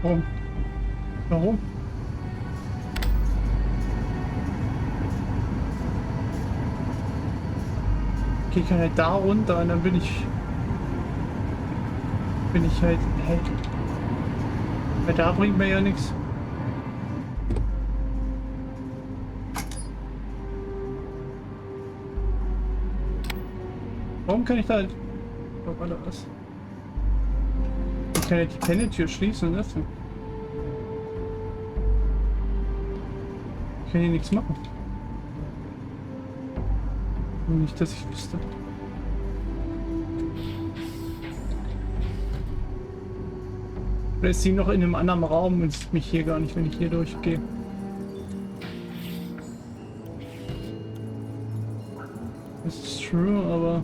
Oh. Warum? Okay, ich kann halt da runter und dann bin ich halt. Hä? Weil da bringt mir ja nichts. Warum kann ich da halt. Oh, warte, was? Ich kann ja die Kennetür schließen und öffnen. Ich kann hier nichts machen. Nicht, dass ich wüsste. Oder ist sie noch in einem anderen Raum und sieht mich hier gar nicht, wenn ich hier durchgehe? Das ist true, aber...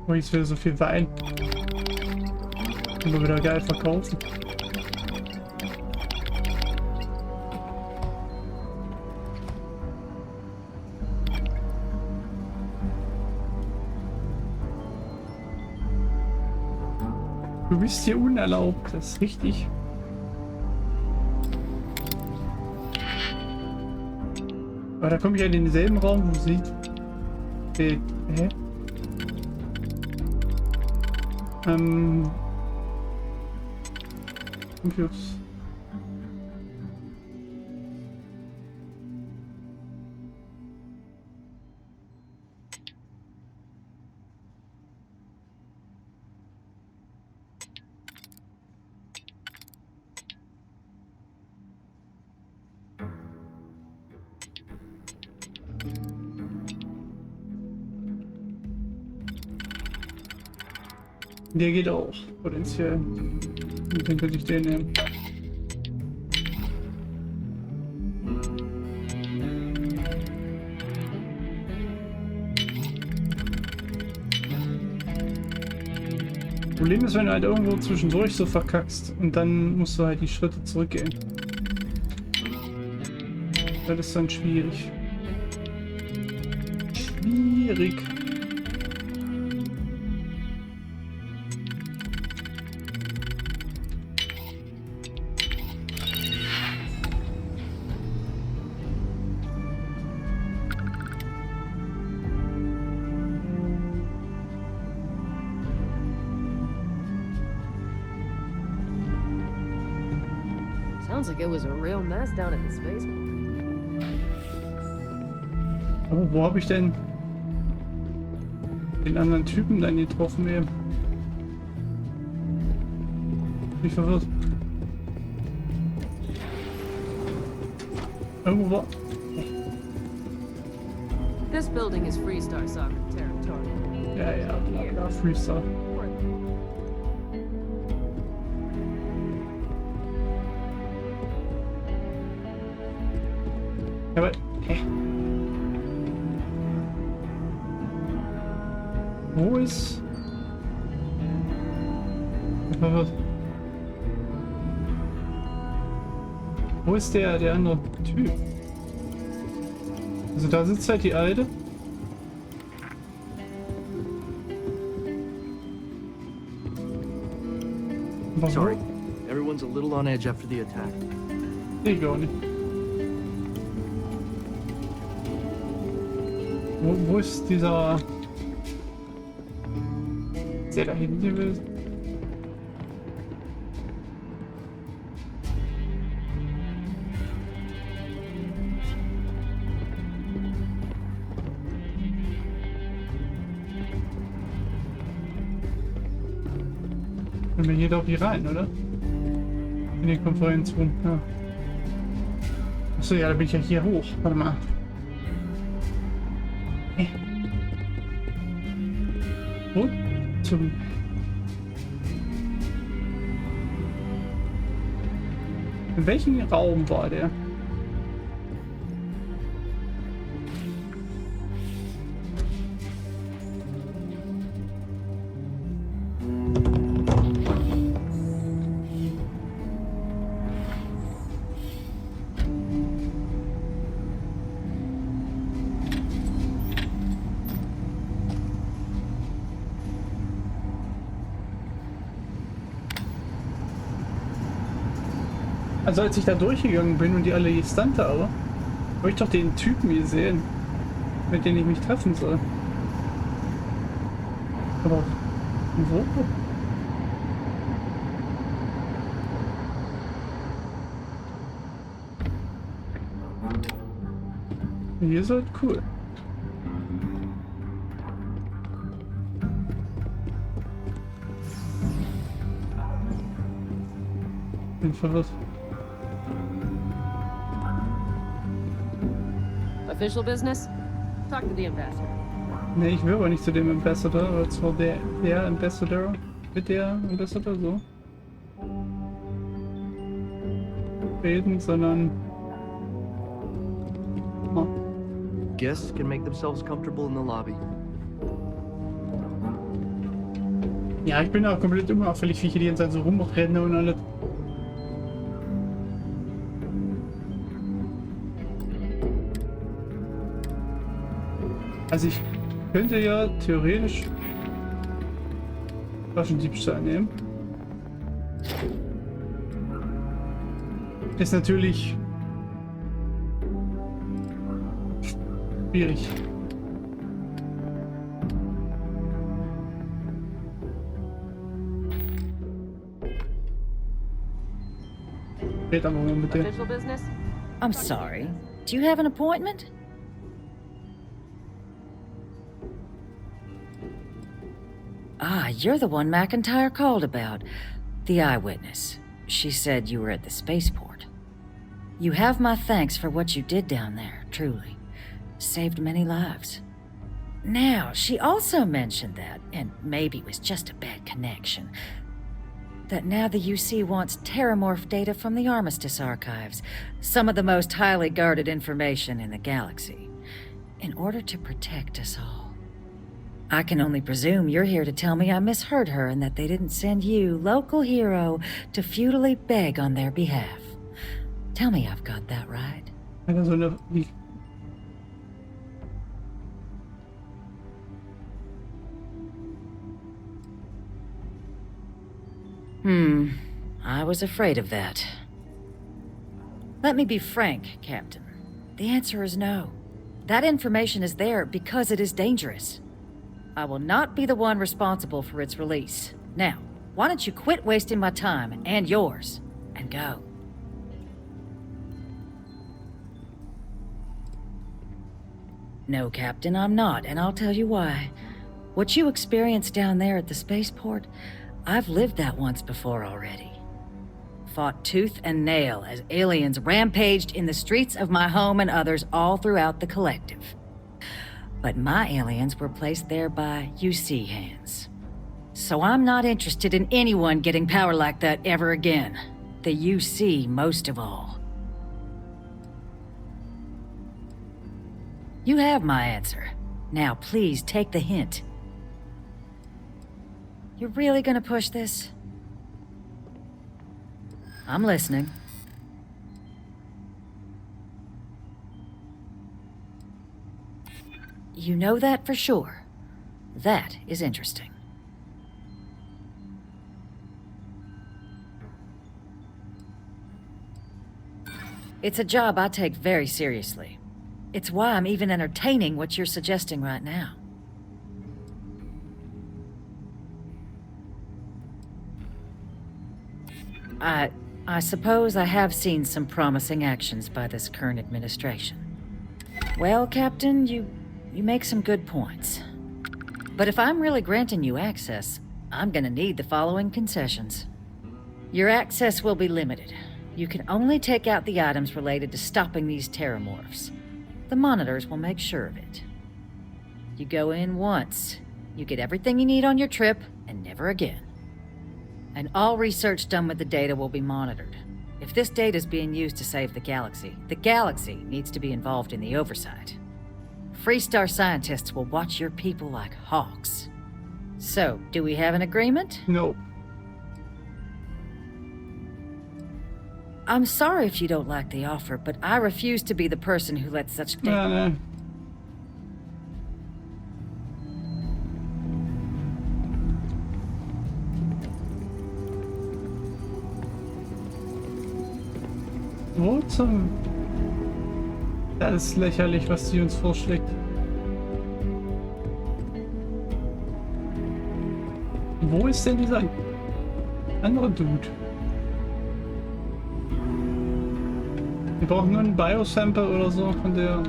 Oh, jetzt will so viel Wein. Immer wieder geil verkaufen. Du bist hier unerlaubt, das ist richtig. Aber da komme ich ja in denselben Raum, wo sie... Hä? Confused. Der geht auch potenziell. Und dann könnte ich den nehmen. Problem ist, wenn du halt irgendwo zwischendurch so verkackst und dann musst du halt die Schritte zurückgehen. Das ist dann schwierig. Schwierig. Sounds like it was a real mess down at the spaceport. Aber wo habe ich denn den anderen Typen dann getroffen eben? Bin ich verwirrt. Irgendwo war... This building is Freestar sovereign territory. Ja, bla bla, Freestar. Aber, hä? Wo ist... Wo ist der andere Typ? Also da sitzt halt die Alte. Sorry, everyone's a little on edge after the attack. Ich gar nicht. Wo ist dieser... Ist der da hinten gewesen? Können wir hier doch hier rein, oder? In den Konferenzraum, ja. Achso, ja, da bin ich ja hier hoch. Warte mal. Wo zum... In welchem Raum war der? Also als ich da durchgegangen bin und die alle gestunt habe ich doch den Typen gesehen, mit dem ich mich treffen soll. Aber wo? Hier ist halt cool. Bin verwirrt. Official business? Talk to the ambassador. Ne, ich will aber nicht zu dem Ambassador, oder zwar der Ambassador, mit der Ambassador so reden, sondern Guests can make themselves comfortable in the lobby. ja, ich bin auch komplett unauffällig, wie ich hier die ganze Zeit so rumrenne und alles. Also ich könnte ja theoretisch Flaschendiebstahl nehmen. Ist natürlich schwierig. Red aber mal mit dir. Official business? I'm sorry. Do you have an appointment? Ah, you're the one McIntyre called about. The eyewitness. She said you were at the spaceport. You have my thanks for what you did down there, truly. Saved many lives. Now, she also mentioned that, and maybe it was just a bad connection, that now the UC wants terramorph data from the Armistice archives, some of the most highly guarded information in the galaxy, in order to protect us all. I can only presume you're here to tell me I misheard her and that they didn't send you, local hero, to futilely beg on their behalf. Tell me I've got that right. I was afraid of that. Let me be frank, Captain. The answer is no. That information is there because it is dangerous. I will not be the one responsible for its release. Now, why don't you quit wasting my time and yours, and go? No, Captain, I'm not, and I'll tell you why. What you experienced down there at the spaceport, I've lived that once before already. Fought tooth and nail as aliens rampaged in the streets of my home and others all throughout the collective. But my aliens were placed there by UC hands. So I'm not interested in anyone getting power like that ever again. The UC most of all. You have my answer. Now please take the hint. You're really gonna push this? I'm listening. You know that for sure. That is interesting. It's a job I take very seriously. It's why I'm even entertaining what you're suggesting right now. I suppose I have seen some promising actions by this current administration. Well, Captain, you make some good points. But if I'm really granting you access, I'm gonna need the following concessions. Your access will be limited. You can only take out the items related to stopping these terramorphs. The monitors will make sure of it. You go in once, you get everything you need on your trip, and never again. And all research done with the data will be monitored. If this data is being used to save the galaxy needs to be involved in the oversight. Freestar scientists will watch your people like hawks. So, do we have an agreement? No. I'm sorry if you don't like the offer, but I refuse to be the person who lets such data... No. Wo zum... Das ist lächerlich, was sie uns vorschlägt. Wo ist denn dieser andere Dude? Wir brauchen nur einen Biosample oder so von der,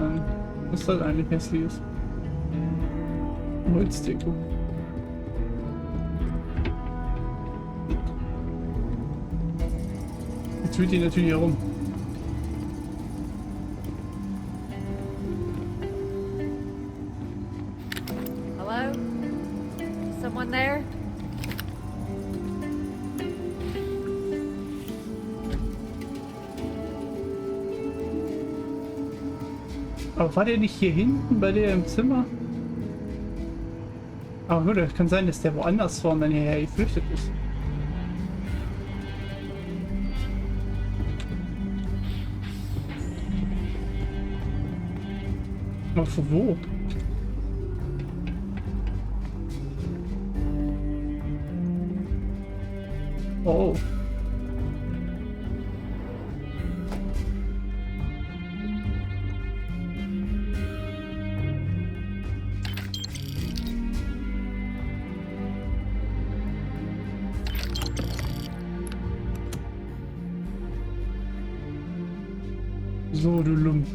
was das eigentlich hässlich ist. Holzdeko. Jetzt wühlt die natürlich herum. Hello? Someone there? Aber war der nicht hier hinten bei der im Zimmer? Aber gut, das kann sein, dass der woanders war und dann hierher geflüchtet ist. Aber von wo? Oh. So, du Lump.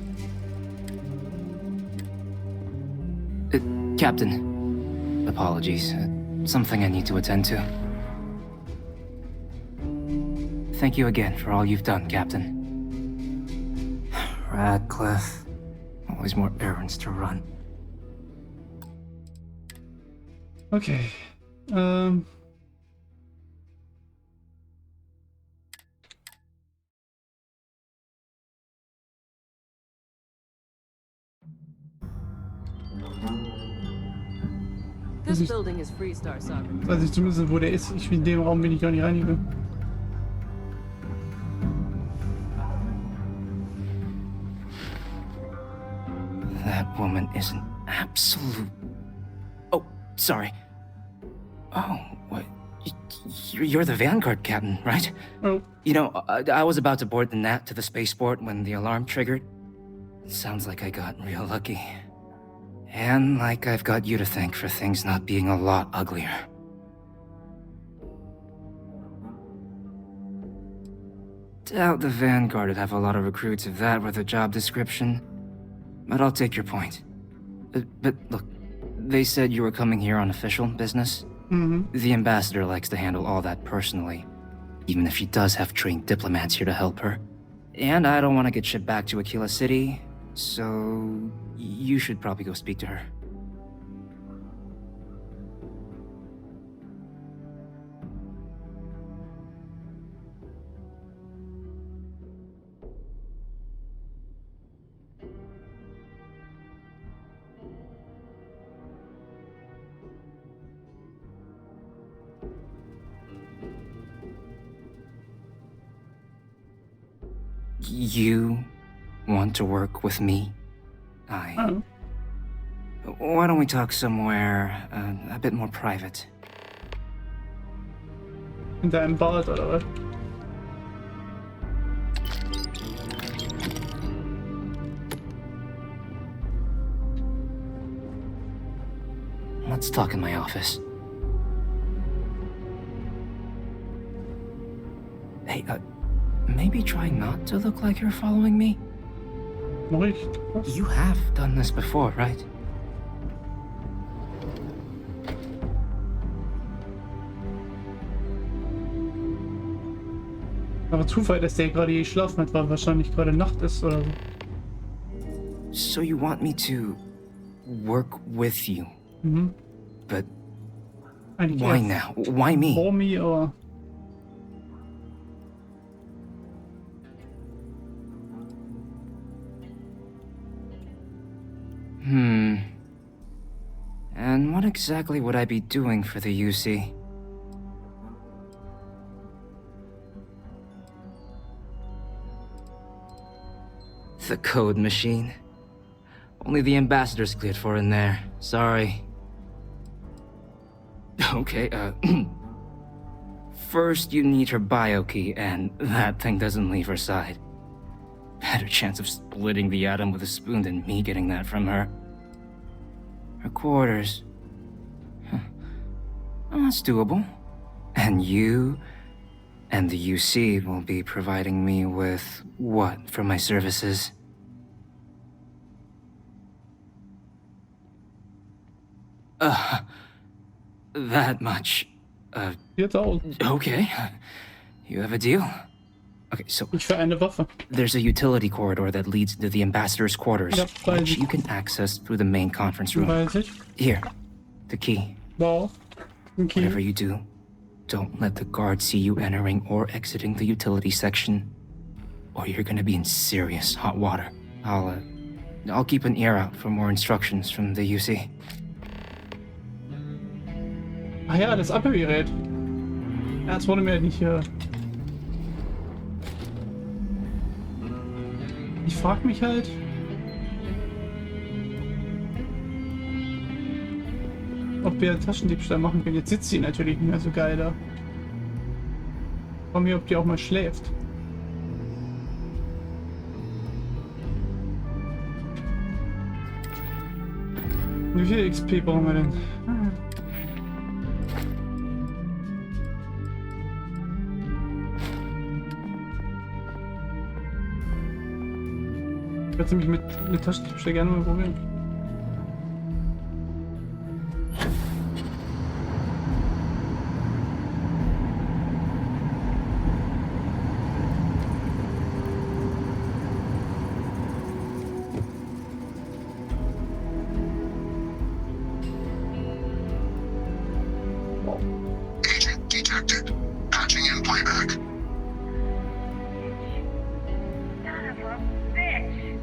Captain, apologies. Something I need to attend to. Thank you again for all you've done, Captain. Radcliffe. Always more errands to run. Okay. This building is Freestar sovereign. Weiß ich zumindest, wo der ist. In dem Raum bin ich gar nicht reingegangen. That woman is an absolute... Oh, sorry. Oh, what? You're the Vanguard captain, right? Oh. You know, I was about to board the Nat to the spaceport when the alarm triggered. Sounds like I got real lucky. And like I've got you to thank for things not being a lot uglier. Doubt the Vanguard would have a lot of recruits if that were the job description. But I'll take your point. But look, they said you were coming here on official business. Mm-hmm. The ambassador likes to handle all that personally, even if she does have trained diplomats here to help her. And I don't want to get shipped back to Aquila City, so you should probably go speak to her. You want to work with me? Oh. Why don't we talk somewhere a bit more private? In deinem Bad oder was? Let's talk in my office. Hey, maybe try not to look like you're following me? You have done this before, right? Aber Zufall, dass der gerade geschlafen hat, weil wahrscheinlich gerade Nacht ist oder so. So you want me to work with you? Mhm. But Eigentlich why eher now? Why me? For me, aber... And what exactly would I be doing for the UC? The code machine. Only the ambassador's cleared for in there. Sorry. Okay, First you need her bio key, and that thing doesn't leave her side. Better chance of splitting the atom with a spoon than me getting that from her. Her quarters. Huh. Well, that's doable. And you and the UC will be providing me with what for my services? That much. 4.000. Okay. You have a deal? Okay, so Ich für eine Waffe. there's a utility corridor that leads into the ambassador's quarters, Ja, weiß which ich. you can access through the main conference room. Weiß ich. Here, the key. Wow. Okay. Whatever you do, don't let the guards see you entering or exiting the utility section, or you're gonna be in serious hot water. I'll keep an ear out for more instructions from the UC. Ah ja, das Abhörgerät. Ja, das wurde mir halt nicht hier. Ich frag mich halt. Ob wir Taschendiebstahl machen können. Jetzt sitzt sie natürlich nicht mehr so geil da. Frag mich, ob die auch mal schläft. Wie viel XP brauchen wir denn? Ich würde mich mit Taschendiebstahl gerne mal probieren. Agent detected. Patching in playback. Son of a bitch!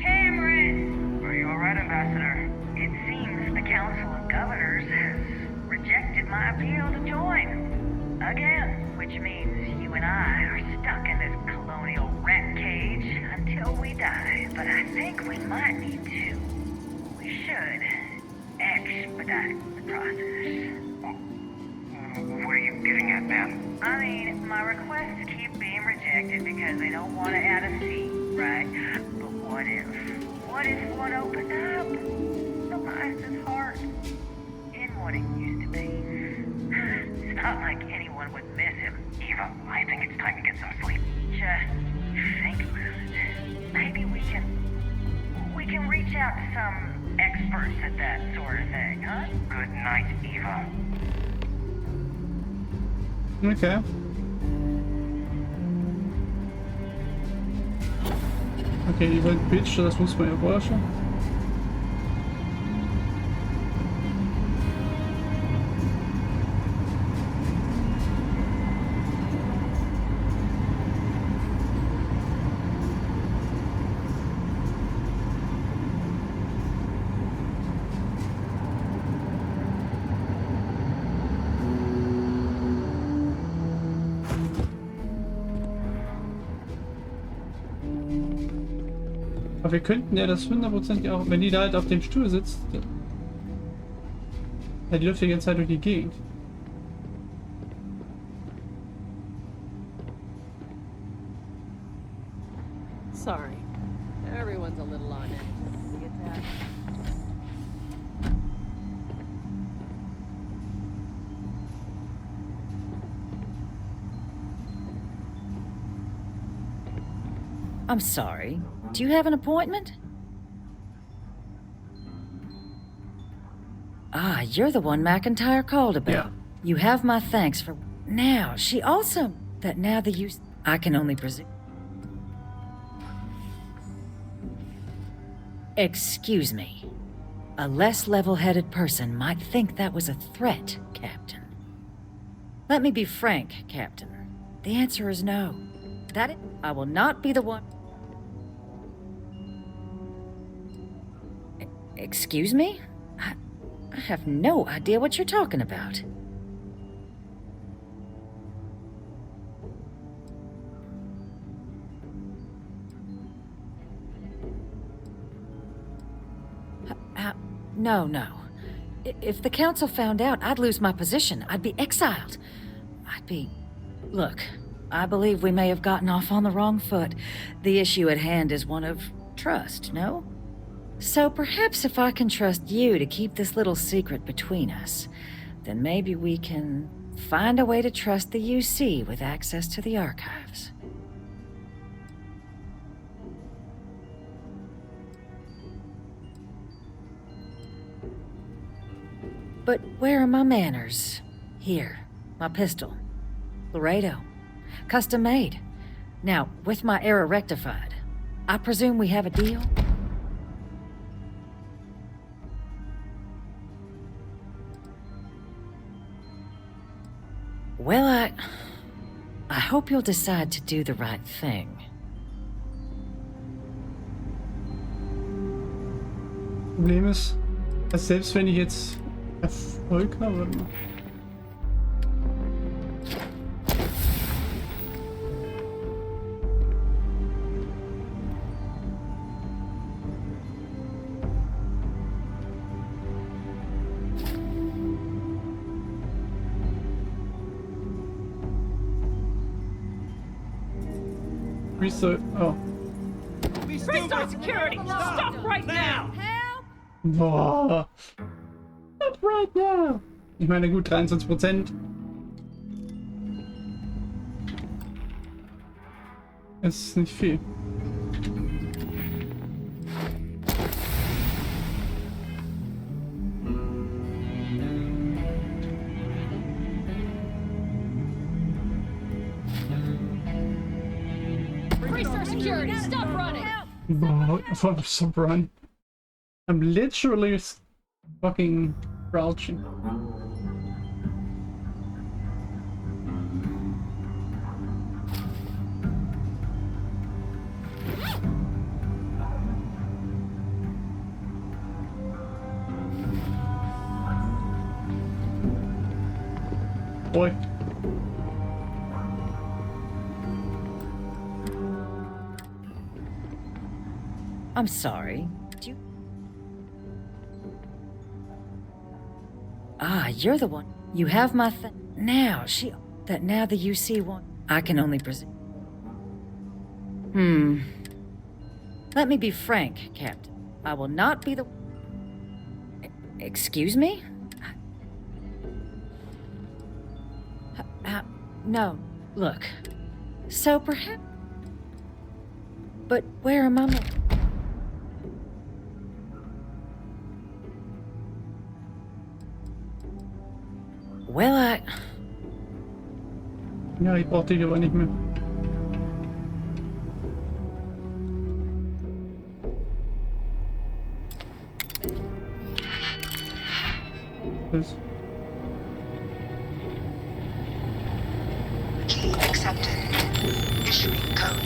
Cameron! Are you alright, Ambassador? It seems the Council of Governors has rejected my appeal to join. Again, which means you and I are stuck in this colonial rat cage until we die. But I think we might need to. We should expedite the process. What are you getting at, ma'am? I mean, my requests keep being rejected because they don't want to add a seat, right? But what if one opened up? The mind's as hard in what it used to be. It's not like anyone would miss him. Eva, I think it's time to get some sleep. Just think about it. Maybe we can reach out to some experts at that sort of thing, huh? Good night, Eva. Okay. Okay, die Bitch, das muss man ja vorher schon. Aber wir könnten ja das 100% auch, wenn die da halt auf dem Stuhl sitzt. Ja, die läuft ja die ganze Zeit durch die Gegend. Sorry. Everyone's a little on edge. We get that. I'm sorry. Do you have an appointment? Ah, you're the one McIntyre called about. Yeah. You have my thanks for... Now, she also... That now the use... I can only presume... Excuse me. A less level-headed person might think that was a threat, Captain. Let me be frank, Captain. The answer is no. I will not be the one... Excuse me? I have no idea what you're talking about. No. If the council found out, I'd lose my position. I'd be exiled. Look, I believe we may have gotten off on the wrong foot. The issue at hand is one of trust, no? So perhaps if I can trust you to keep this little secret between us, then maybe we can find a way to trust the UC with access to the archives. But where are my manners? Here, my pistol. Laredo. Custom made. Now, with my error rectified, I presume we have a deal? Well, I hope you'll decide to do the right thing. Problem ist, dass selbst wenn ich jetzt Erfolg habe, warte mal. Restart. Oh. Restart security! Stop right now! Boah. Not right now. Ich meine, gut, 23%. Es ist nicht viel. Restart security! Stop running! Boah, stop run. I'm literally fucking crouching. Boy. I'm sorry. Do you... Ah, you're the one. You have my thing. Now, that now the UC one. I can only presume. Let me be frank, Captain. I will not be the... Excuse me? No. Look. So perhaps... But where am I? Well, Ja, ich brauch dich aber nicht mehr. Was? Key accepted. Issuing code.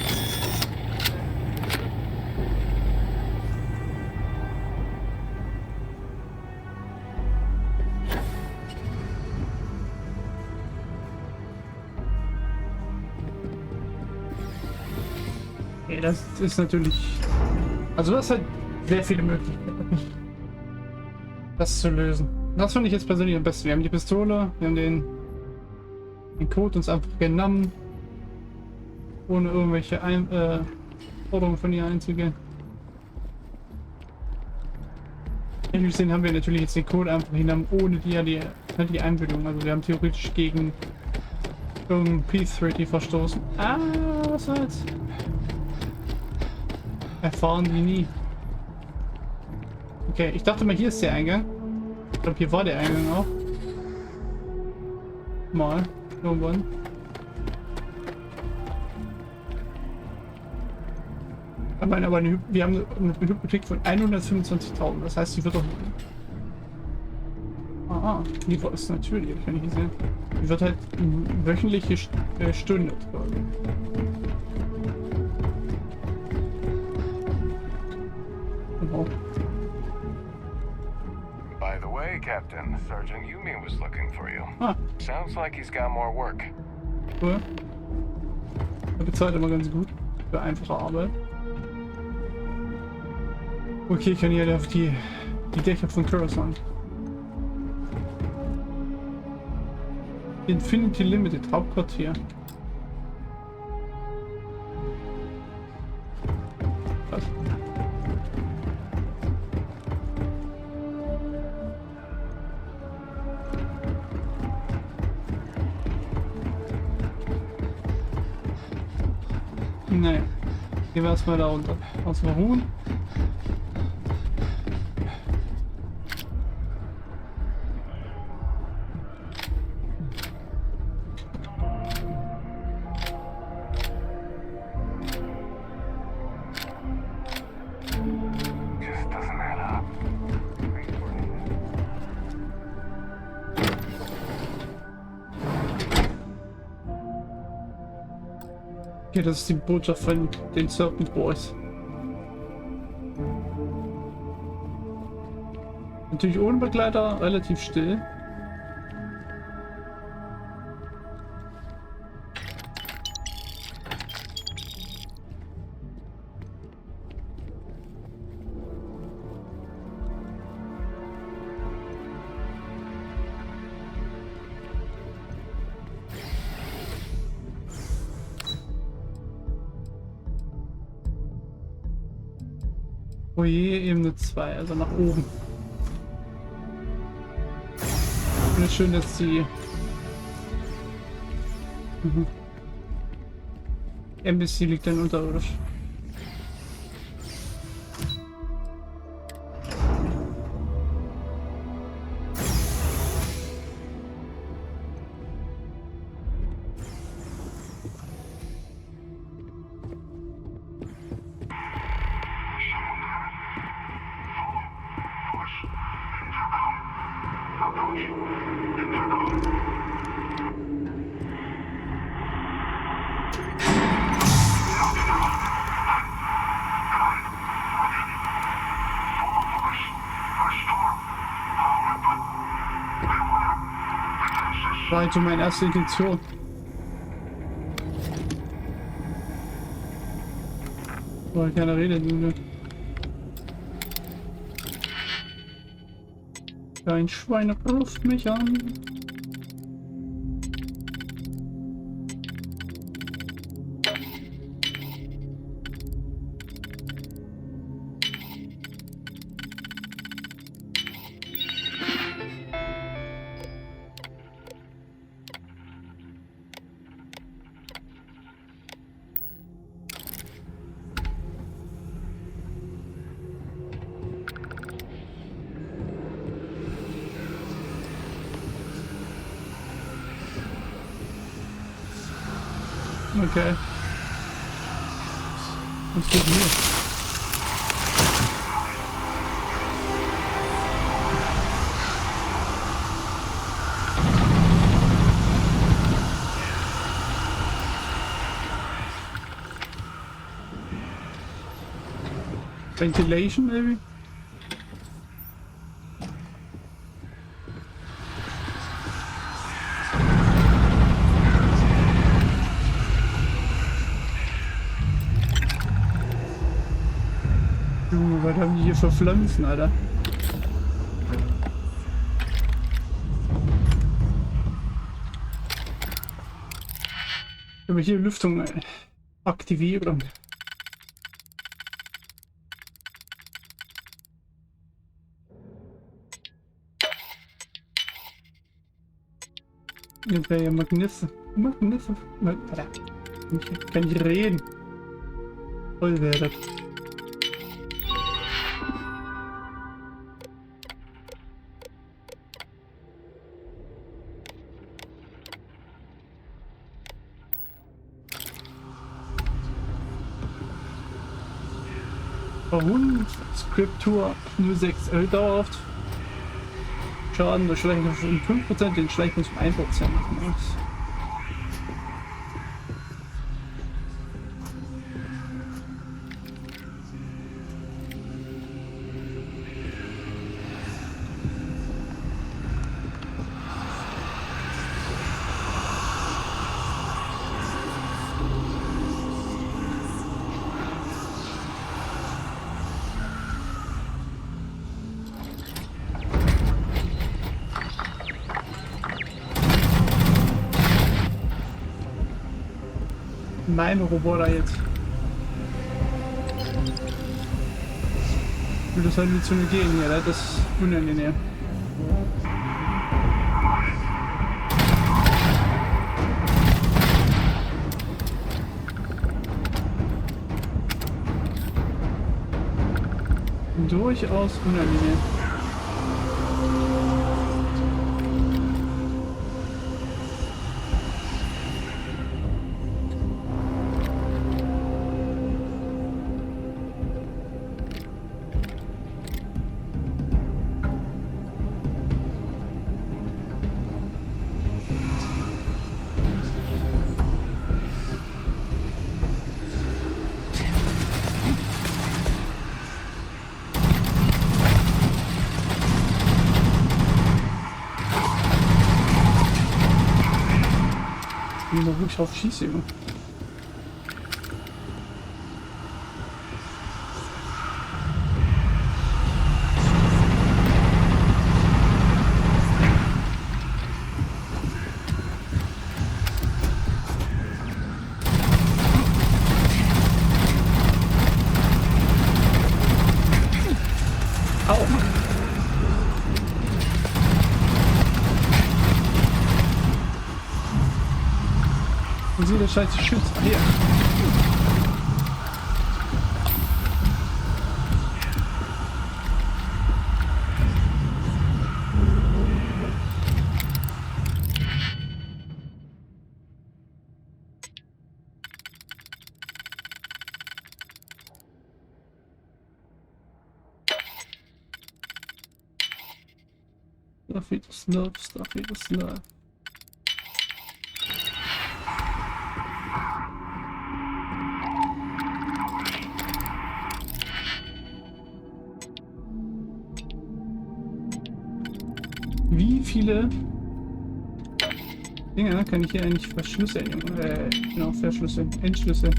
Okay, das ist natürlich... Also das hat sehr viele Möglichkeiten, das zu lösen. Das finde ich jetzt persönlich am besten. Wir haben die Pistole, wir haben den Code uns einfach genommen, ohne irgendwelche Forderungen von ihr einzugehen. Technisch gesehen haben wir natürlich jetzt den Code einfach hingenommen, ohne die Einbildung. Also wir haben theoretisch gegen irgendein P30 verstoßen. Ah, was soll's? Erfahren die nie. Okay, ich dachte mal, hier ist der Eingang. Ich glaube, hier war der Eingang auch. Mal. Irgendwann. Aber wir haben eine Hypothek von 125.000. Das heißt, die wird doch... Die ist natürlich, kann ich nicht sehen. Die wird halt wöchentliche Stunde tragen. Genau. By the way, Captain, Sergeant Yumi was looking for you. Sounds like he's got more work. Cool. Er bezahlt immer ganz gut für einfache Arbeit. Okay, ich kann hier auf die Dächer von Coruscant. Infinity Limited, Hauptquartier. Naja. Gehen wir erstmal da runter. Erstmal ruhen. Okay, das ist die Botschaft von den Serpent Boys. Natürlich ohne Begleiter, relativ still. Foyer Ebene 2, also nach oben. Ich finde es schön, dass die Embassy liegt dann unterirdisch. War halt so meine erste Intention. Weil keiner redet. Ein Schwein ruft mich an. Okay. Was geht hier? Ventilation, maybe? Junge, was haben die hier für Pflanzen, Alter? Können wir hier Lüftung aktivieren? Das wäre ja magnifisch. Alter. Ich kann nicht reden. Voll wäre das. Warum? Scriptur 06 erhöht dauerhaft Schaden durch Schwächen von 5%, den Schwächen um 1%. Meine Roboter jetzt. Ich will das halt nicht zu mir gehen, ja, das ist unangenehm. durchaus unangenehm. Ich bin noch wirklich auf Schieße, Junge. Wo ist der scheiße Schütz? Ah, hier. Starfield Time. Wie viele Dinger kann ich hier eigentlich verschlüsseln, Junge? Genau, verschlüsseln, entschlüsseln.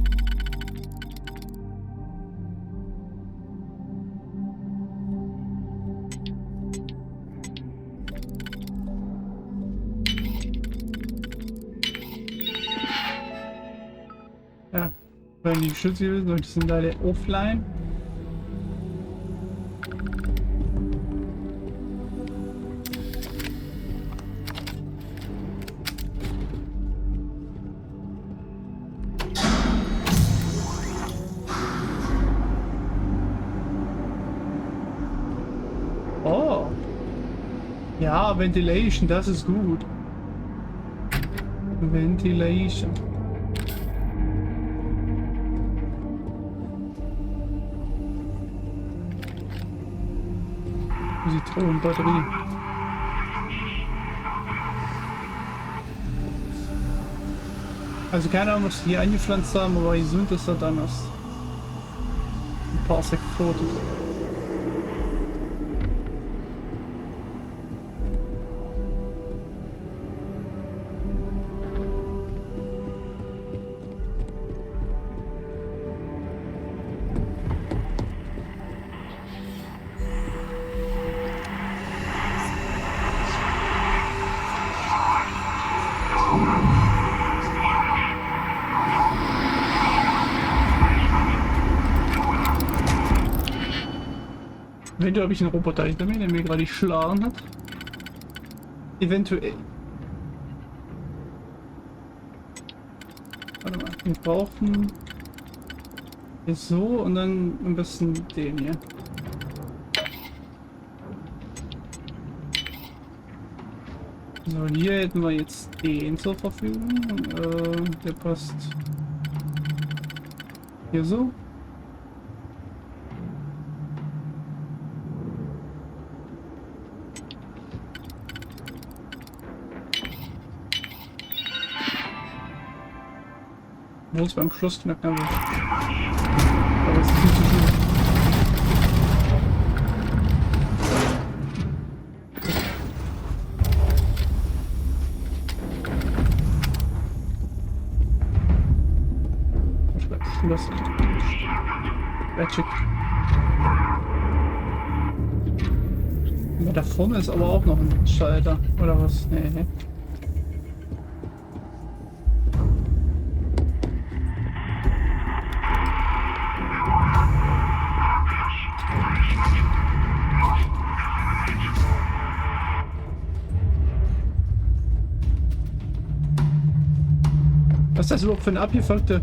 Ja, weil die Geschütze sind leider offline. Oh. Ja, Ventilation, das ist gut. Ventilation. Zitronenbatterie. Also keine Ahnung, was sie hier eingepflanzt haben, aber gesund ist das dann aus ein paar Sektoren. Eventuell habe ich einen Roboter hinter mir, der mir gerade geschlagen hat. Eventuell. Warte mal, wir brauchen hier so und dann am besten den hier. So, hier hätten wir jetzt den zur Verfügung. Der passt hier so. Wo es beim Schluss knacken wird. Aber es ist nicht so gut. Das Magic. Aber da vorne ist aber auch noch ein Schalter, oder was? Nee. Was ist das überhaupt für eine abgefuckte?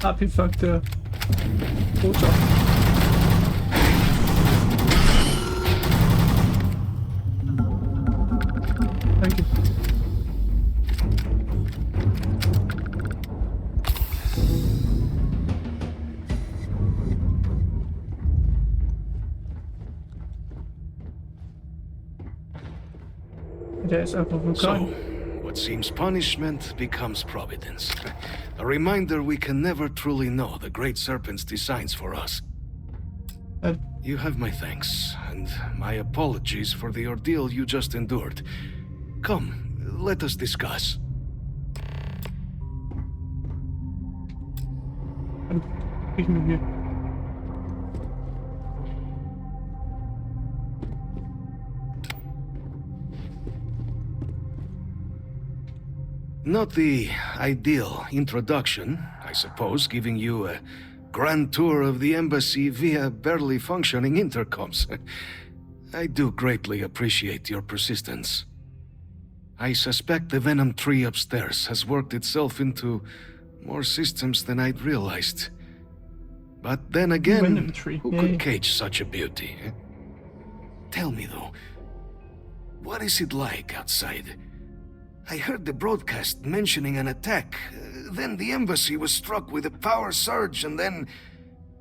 abgefuckte Botschaft. Danke. Der ist einfach Vulkan. So, what seems punishment becomes providence. A reminder we can never truly know the Great Serpent's designs for us. You have my thanks, and my apologies for the ordeal you just endured. Come, let us discuss. Ich mit mir. Not the ideal introduction, I suppose, giving you a grand tour of the embassy via barely functioning intercoms. I do greatly appreciate your persistence. I suspect the Venom tree upstairs has worked itself into more systems than I'd realized. But then again, who could cage such a beauty? Tell me though, what is it like outside? I heard the broadcast mentioning an attack. Then the embassy was struck with a power surge and then...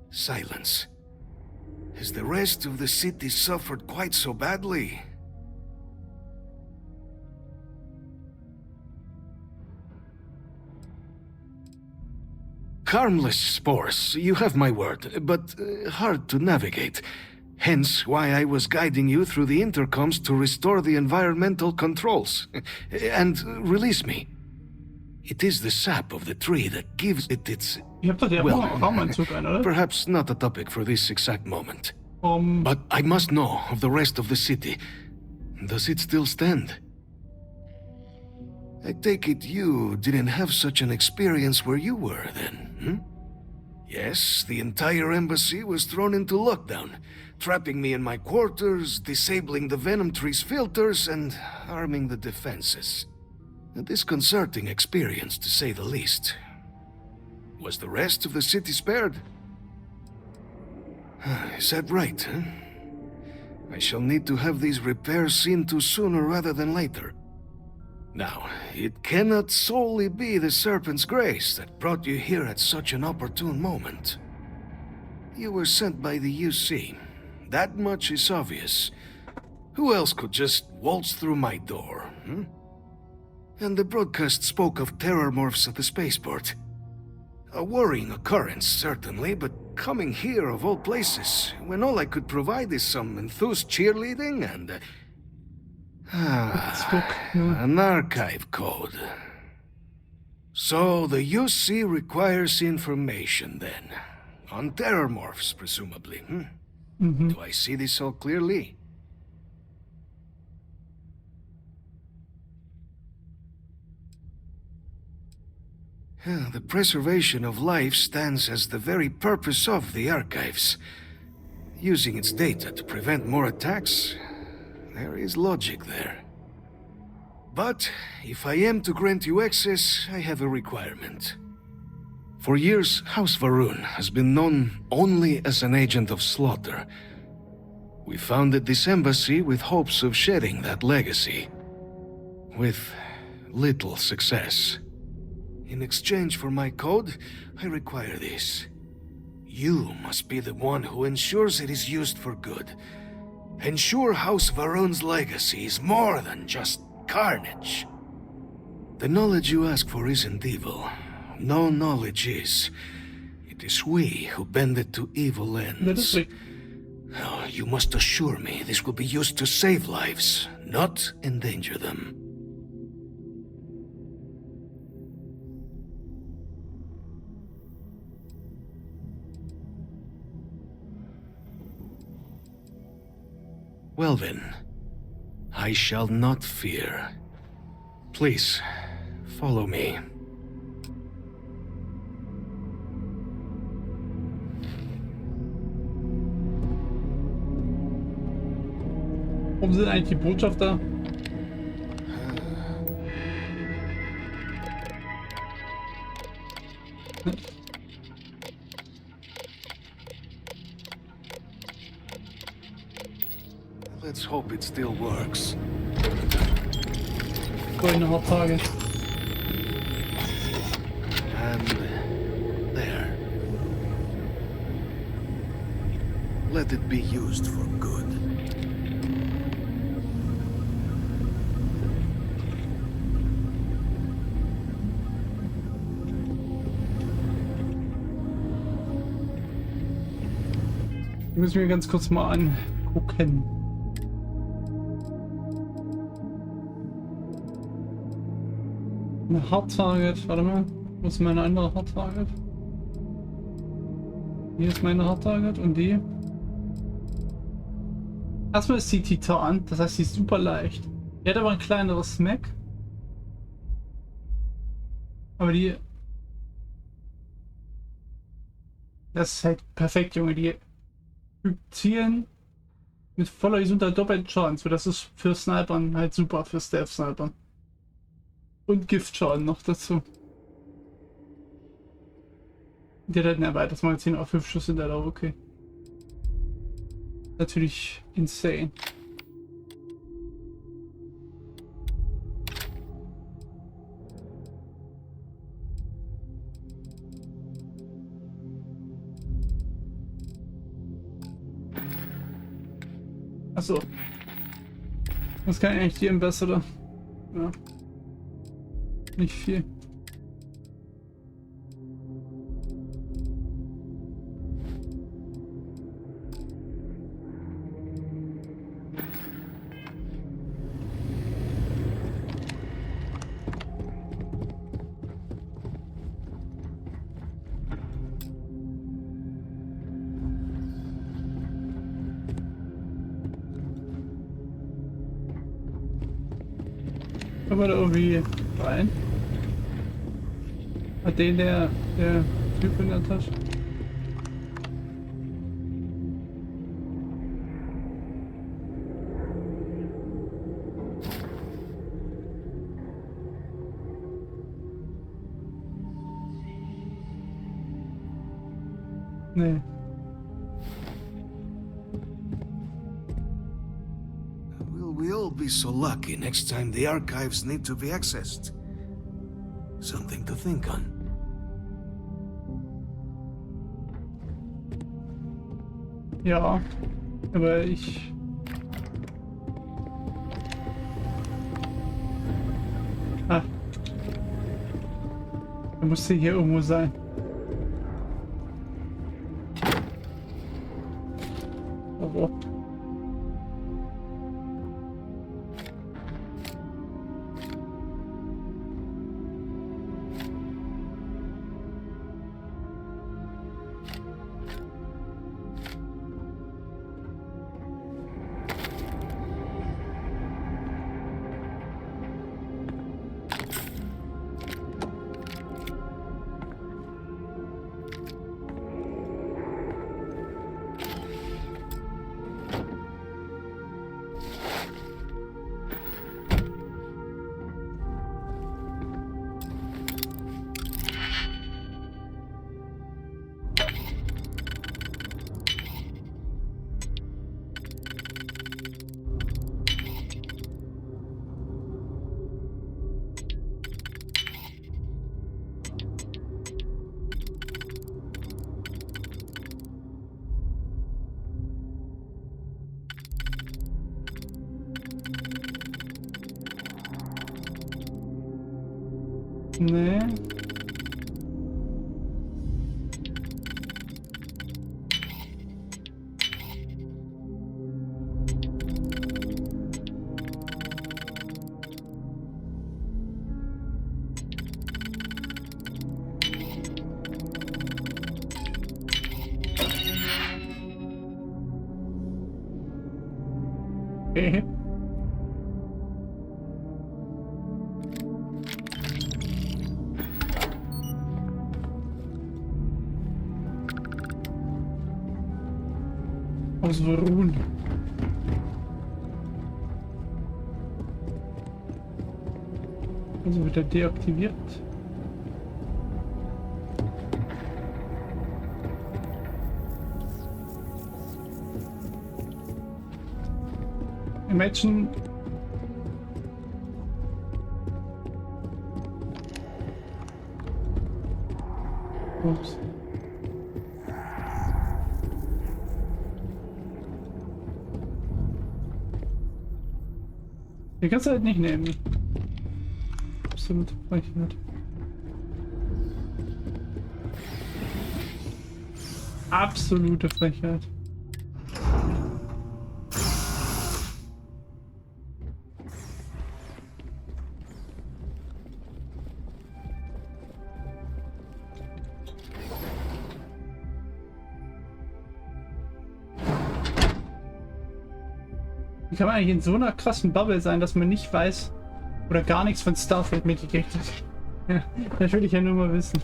silence. Has the rest of the city suffered quite so badly? Harmless spores, you have my word, but hard to navigate. Hence why I was guiding you through the intercoms to restore the environmental controls. And release me. It is the sap of the tree that gives it its... Perhaps not a topic for this exact moment. But I must know of the rest of the city. Does it still stand? I take it you didn't have such an experience where you were then, hmm? Yes, the entire embassy was thrown into lockdown, trapping me in my quarters, disabling the Venom tree's filters, and arming the defenses. A disconcerting experience, to say the least. Was the rest of the city spared? Is that right, huh? I shall need to have these repairs seen to sooner rather than later. Now, it cannot solely be the Serpent's grace that brought you here at such an opportune moment. You were sent by the UC. That much is obvious. Who else could just waltz through my door, hmm? And the broadcast spoke of terror morphs at the spaceport. A worrying occurrence, certainly, but coming here of all places, when all I could provide is some enthused cheerleading and... an archive code. So the UC requires information, then. On terror morphs, presumably, hmm? Do I see this all clearly? The preservation of life stands as the very purpose of the archives. Using its data to prevent more attacks, there is logic there. But if I am to grant you access, I have a requirement. For years, House Varun has been known only as an agent of slaughter. We founded this embassy with hopes of shedding that legacy. With little success. In exchange for my code, I require this. You must be the one who ensures it is used for good. Ensure House Varun's legacy is more than just carnage. The knowledge you ask for isn't evil. No knowledge is. It is we who bend it to evil ends. Oh, you must assure me this will be used to save lives, not endanger them. Well then, I shall not fear. Please, follow me. Warum sind eigentlich die Botschafter? Let's hope it still works. Going to hot target. And there. Let it be used for good. Müssen wir ganz kurz mal angucken. Eine Hard Target, warte mal. Wo ist meine andere Hard Target? Hier ist meine Hard Target und die. Erstmal ist sie Titan, das heißt, sie ist super leicht. Die hat aber ein kleineres Smack. Aber die. Das ist halt perfekt, Junge. Die zielen mit voller Gesundheit doppelten Schaden. So, das ist für Snipern halt super, für Stealth-Snipern. Und Giftschaden noch dazu. Der hat ein erweitertes Magazin auf 5 Schuss in der Dauer, okay. Natürlich insane. Achso. Was kann eigentlich die bessere? Ja. Nicht viel. Kann man da irgendwie rein? Hat den der Typ in der Tasche? Nee. Will we all be so lucky next time the archives need to be accessed? Something to think on. Ja, aber ich... Ah. Er musste hier irgendwo sein. Oh. Nee. Ausruhen. Also wird er deaktiviert. Imagine. Ups. Die kannst du halt nicht nehmen. Absolut Frechheit. Absolute Frechheit. Wie kann man eigentlich in so einer krassen Bubble sein, dass man nicht weiß oder gar nichts von Starfield mitgekriegt hat? Ja, das will ich ja nur mal wissen.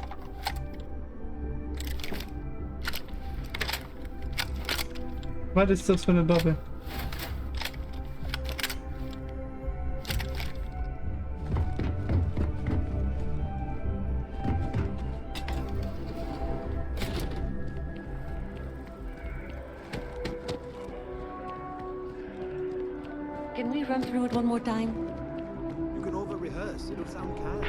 Was ist das für eine Bubble? Can we run through it one more time? You can over-rehearse. It'll sound calm.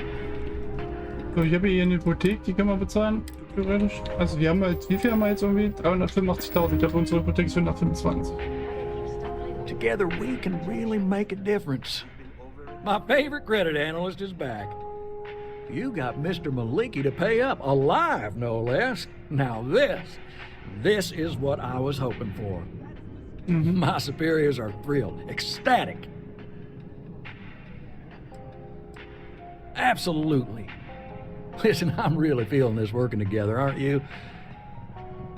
So, ich habe hier eine Hypothek, die können wir bezahlen. Theoretisch. Also wir haben jetzt, wie viel haben wir jetzt irgendwie? 385.000. Ich habe unsere Hypothek ist 125. Together we can really make a difference. My favorite credit analyst is back. You got Mr. Maliki to pay up, alive no less. Now this is what I was hoping for. My superiors are thrilled, ecstatic. Absolutely. Listen, I'm really feeling this working together, aren't you?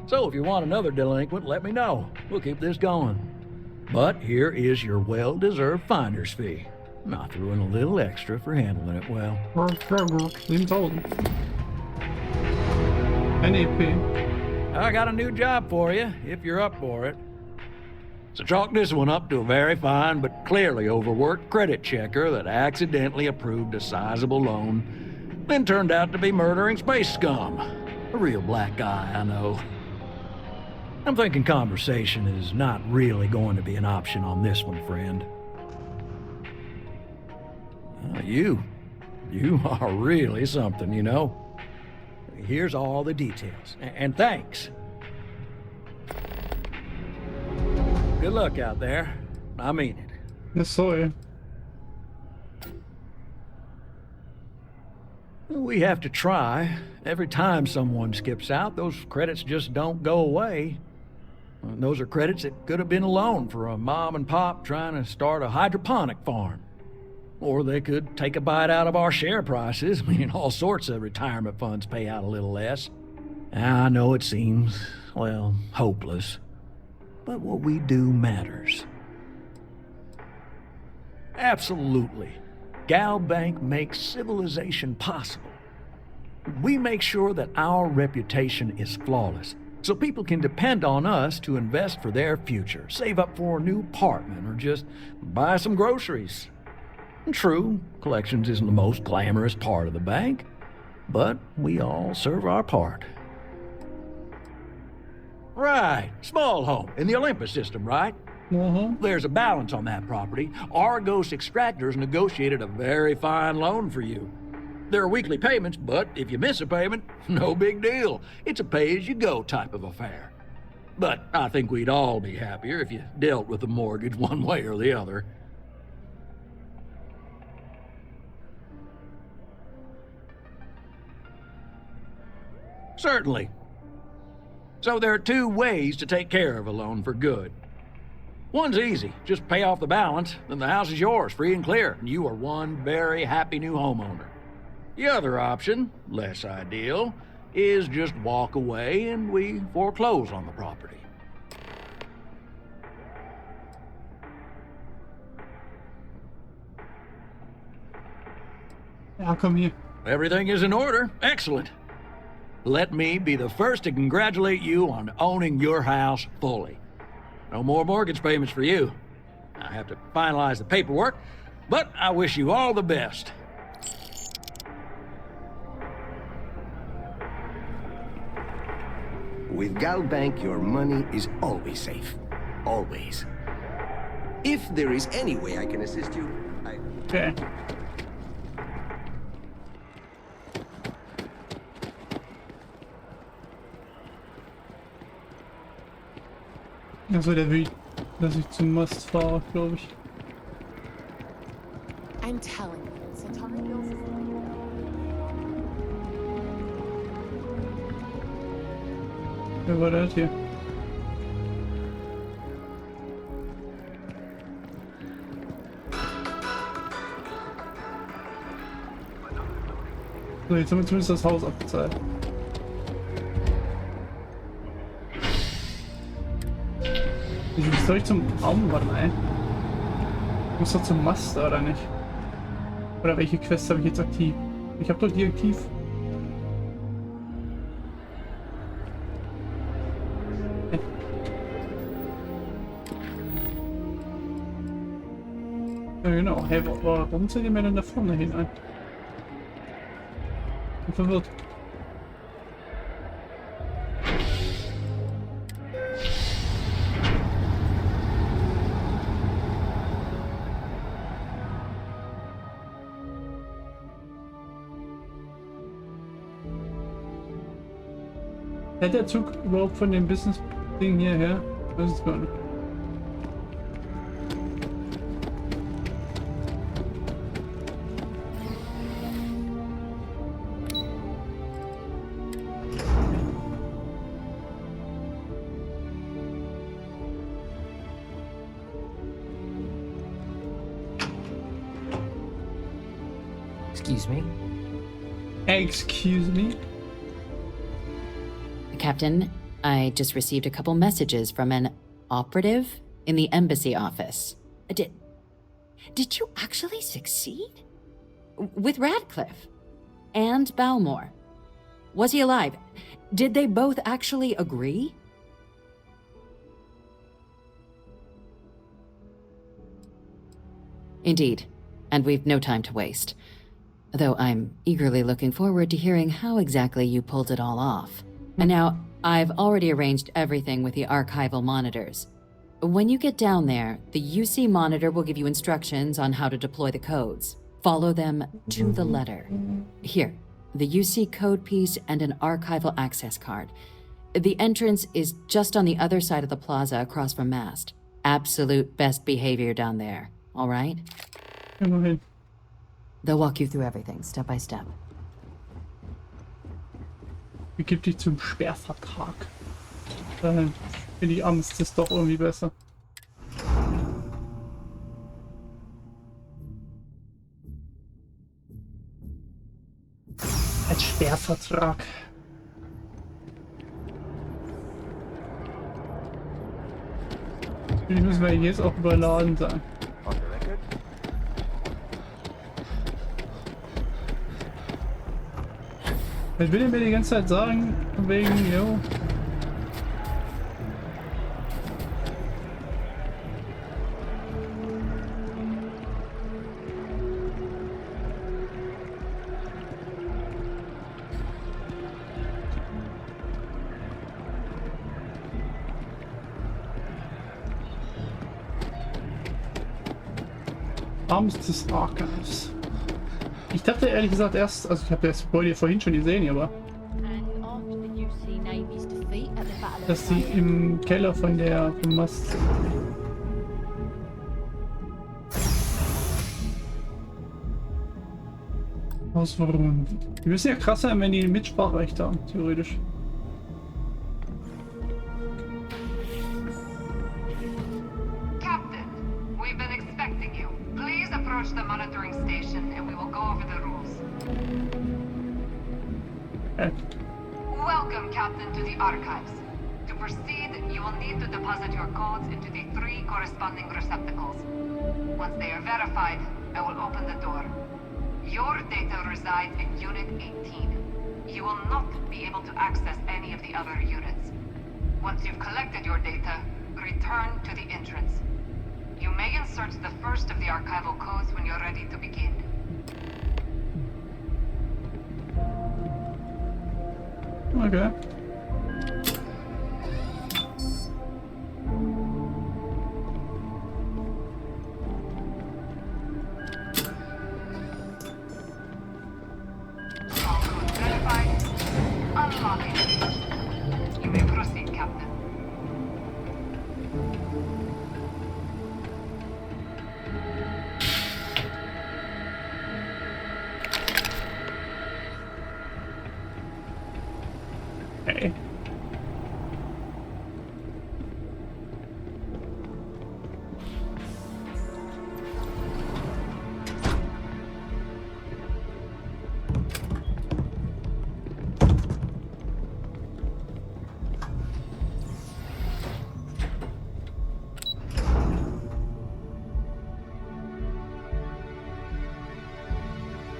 So if you want another delinquent, let me know. We'll keep this going. But here is your well-deserved finder's fee. I threw in a little extra for handling it well. 7.000. NAP. I got a new job for you, if you're up for it. So chalk this one up to a very fine but clearly overworked credit checker that accidentally approved a sizable loan, then turned out to be murdering space scum. A real black guy, I know. I'm thinking conversation is not really going to be an option on this one, friend. You are really something, you know. Here's all the details, and thanks. Good luck out there. I mean it. Yes, sorry. We have to try. Every time someone skips out, those credits just don't go away. Those are credits that could have been a loan for a mom and pop trying to start a hydroponic farm. Or they could take a bite out of our share prices. I mean, all sorts of retirement funds pay out a little less. I know it seems, well, hopeless. But what we do matters. Absolutely. Gal Bank makes civilization possible. We make sure that our reputation is flawless, so people can depend on us to invest for their future, save up for a new apartment, or just buy some groceries. True, collections isn't the most glamorous part of the bank, but we all serve our part. Right, small home in the Olympus system, right? There's a balance on that property. Argos Extractors negotiated a very fine loan for you. There are weekly payments, but if you miss a payment, no big deal. It's a pay-as-you-go type of affair. But I think we'd all be happier if you dealt with the mortgage one way or the other. Certainly. So there are two ways to take care of a loan for good. One's easy. Just pay off the balance, then the house is yours, free and clear, and you are one very happy new homeowner. The other option, less ideal, is just walk away and we foreclose on the property. How come you? Everything is in order. Excellent. Let me be the first to congratulate you on owning your house fully. No more mortgage payments for you. I have to finalize the paperwork, but I wish you all the best. With Gal Bank, your money is always safe. Always. If there is any way I can assist you, Okay. Also der will, dass ich zum Mast fahre, glaube ich. I'm telling you, Starfield is... Wer war das hier? So, jetzt haben wir zumindest das Haus abgezahlt. Wie soll ich zum Raum? Warte mal, ey. Ich muss doch zum Master, oder nicht? Oder welche Quests habe ich jetzt aktiv? Ich habe doch die aktiv. Ja genau, hey, warum seid ihr mir denn da vorne hinein? Ich bin verwirrt. Hält der Zug überhaupt von dem Business-Ding hierher? Ich weiß es gar nicht. Excuse me? Excuse me? Captain, I just received a couple messages from an operative in the embassy office. Did you actually succeed? With Radcliffe and Balmore. Was he alive? Did they both actually agree? Indeed, and we've no time to waste. Though I'm eagerly looking forward to hearing how exactly you pulled it all off. And now, I've already arranged everything with the archival monitors. When you get down there, the UC monitor will give you instructions on how to deploy the codes. Follow them to the letter. Here, the UC code piece and an archival access card. The entrance is just on the other side of the plaza across from Mast. Absolute best behavior down there, all right? Immerhin. They'll walk you through everything, step by step. Begib dich zum Sperrvertrag. Dann für die Angst ist doch irgendwie besser. Als Sperrvertrag. Natürlich müssen wir jetzt auch überladen sein. Ich will mir die ganze Zeit sagen, von wegen, yo. Abends des Archives. Ich dachte ehrlich gesagt erst, also ich habe das Spoiler vorhin schon gesehen, aber dass sie im Keller vom Mast sind. Auswarum? Die müssen ja krass sein, wenn die Mitspracherecht haben, theoretisch. Captain, we've been expecting you. Please approach the monitoring station and we will go over the rules. Welcome, Captain, to the archives. To proceed, you will need to deposit your codes into the 3 corresponding receptacles. Once they are verified, I will open the door. Your data resides in Unit 18. You will not be able to access any of the other units. Once you've collected your data, return to the entrance. You may insert the first of the archival codes when you're ready to begin. Okay.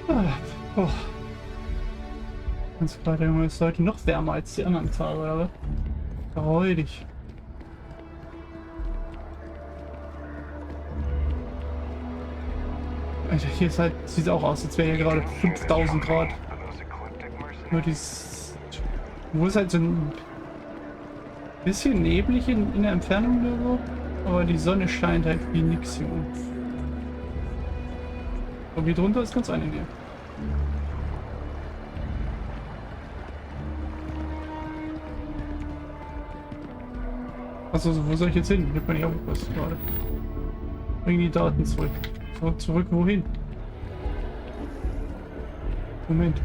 Oh. Ganz klar, Junge, ist heute noch wärmer als die anderen Tage, oder was? Freudig. Alter, hier ist halt, sieht auch aus, als wäre hier gerade 5000 Grad. Nur dieses, wo ist halt so ein bisschen neblig in der Entfernung oder so, aber die Sonne scheint halt wie nix, Junge. Und wie drunter ist ganz angenehm. Achso, wo soll ich jetzt hin? Ich hab gar nicht aufgepasst gerade. Bring die Daten zurück. Zurück wohin? Moment.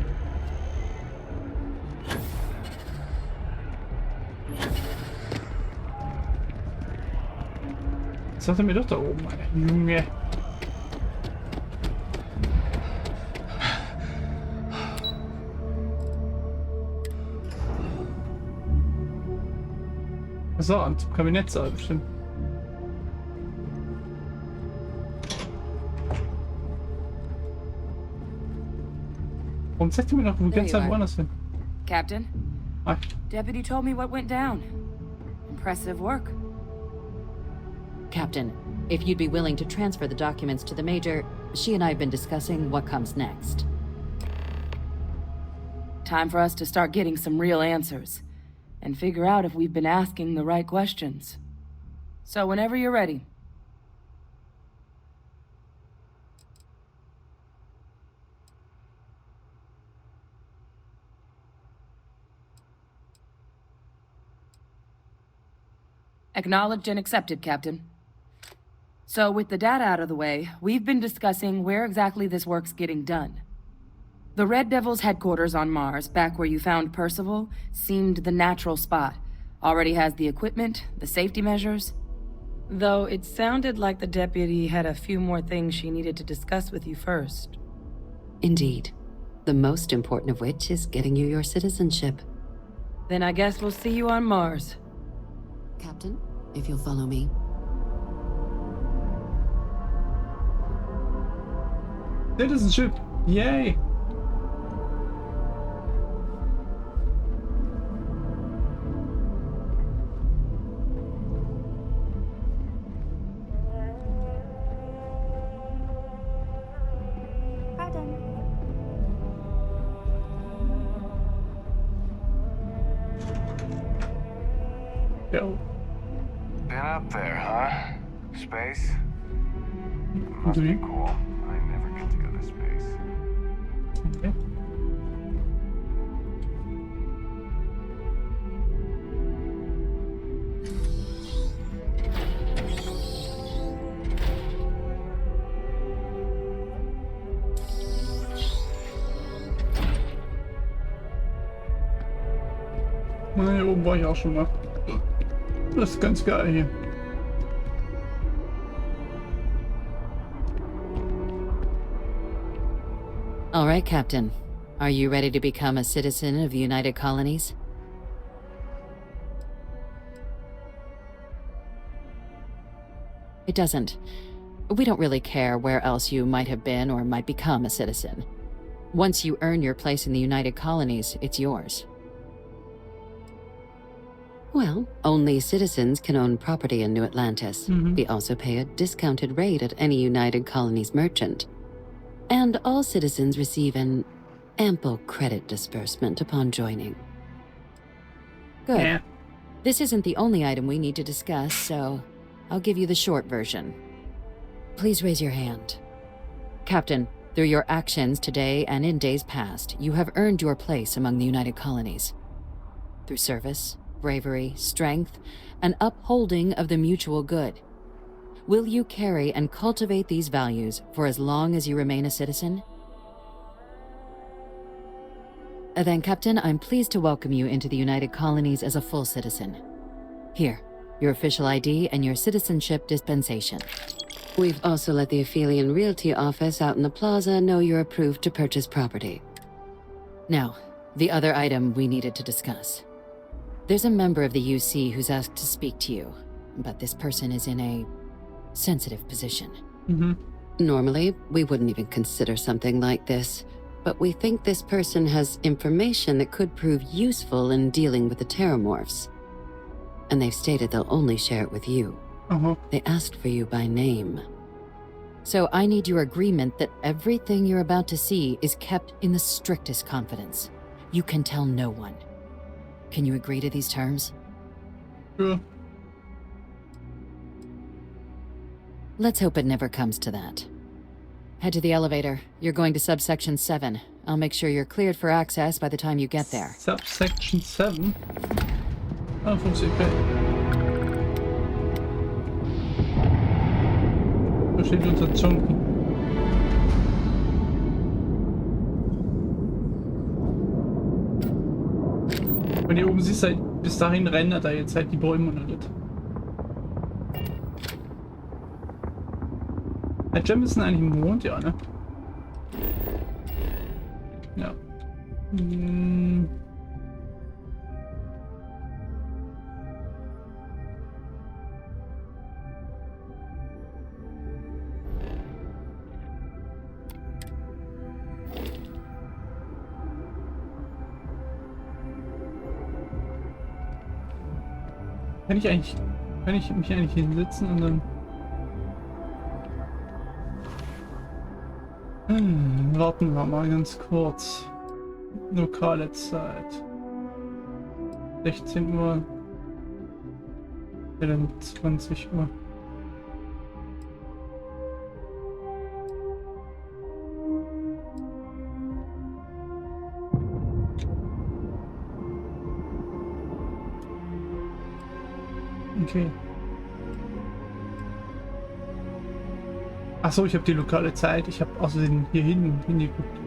Das sagt er mir doch da oben, Alter. Junge. So, am Kabinettssaal bestimmt. Warum zeigt ihr mir noch die ganze Zeit woanders hin? Captain? Hi. Deputy told me what went down. Impressive work. Captain, if you'd be willing to transfer the documents to the Major, she and I have been discussing what comes next. Time for us to start getting some real answers. And figure out if we've been asking the right questions. So whenever you're ready. Acknowledged and accepted, Captain. So with the data out of the way, we've been discussing where exactly this work's getting done. The Red Devil's headquarters on Mars, back where you found Percival, seemed the natural spot. Already has the equipment, the safety measures. Though it sounded like the deputy had a few more things she needed to discuss with you first. Indeed. The most important of which is getting you your citizenship. Then I guess we'll see you on Mars. Captain, if you'll follow me. Citizenship! Yay! Yo. Been up there, huh? Space? Must Mhm. be cool. I never get to go to space. Okay. Na, hier oben war ich auch schon mal. Das ist ganz geil hier. All right, Captain. Are you ready to become a citizen of the United Colonies? It doesn't. We don't really care where else you might have been or might become a citizen. Once you earn your place in the United Colonies, it's yours. Well, only citizens can own property in New Atlantis. We also pay a discounted rate at any United Colonies merchant. And all citizens receive an ample credit disbursement upon joining. Good. Yeah. This isn't the only item we need to discuss, so I'll give you the short version. Please raise your hand. Captain, through your actions today and in days past, you have earned your place among the United Colonies. Through service, bravery, strength, and upholding of the mutual good. Will you carry and cultivate these values for as long as you remain a citizen? Then, Captain, I'm pleased to welcome you into the United Colonies as a full citizen. Here, your official ID and your citizenship dispensation. We've also let the Aphelion Realty office out in the plaza know you're approved to purchase property. Now, the other item we needed to discuss. There's a member of the UC who's asked to speak to you, but this person is in a sensitive position. Normally, we wouldn't even consider something like this, but we think this person has information that could prove useful in dealing with the Terramorphs. And they've stated they'll only share it with you. They asked for you by name. So I need your agreement that everything you're about to see is kept in the strictest confidence. You can tell no one. Can you agree to these terms? Sure. Let's hope it never comes to that. Head to the elevator. You're going to subsection 7. I'll make sure you're cleared for access by the time you get there. Subsection 7? Ah, funktioniert. Da steht unser Junkie. Wenn ihr oben siehst, bis dahin rendert er jetzt halt die Bäume noch nicht. Der Gem ist eigentlich im Mond, ja, ne? Ja. Kann ich mich eigentlich hinsetzen und dann... warten wir mal ganz kurz. Lokale Zeit. 16 Uhr. Ja, dann 20 Uhr. Okay. Achso, ich habe die lokale Zeit. Ich habe außerdem hier hingeguckt.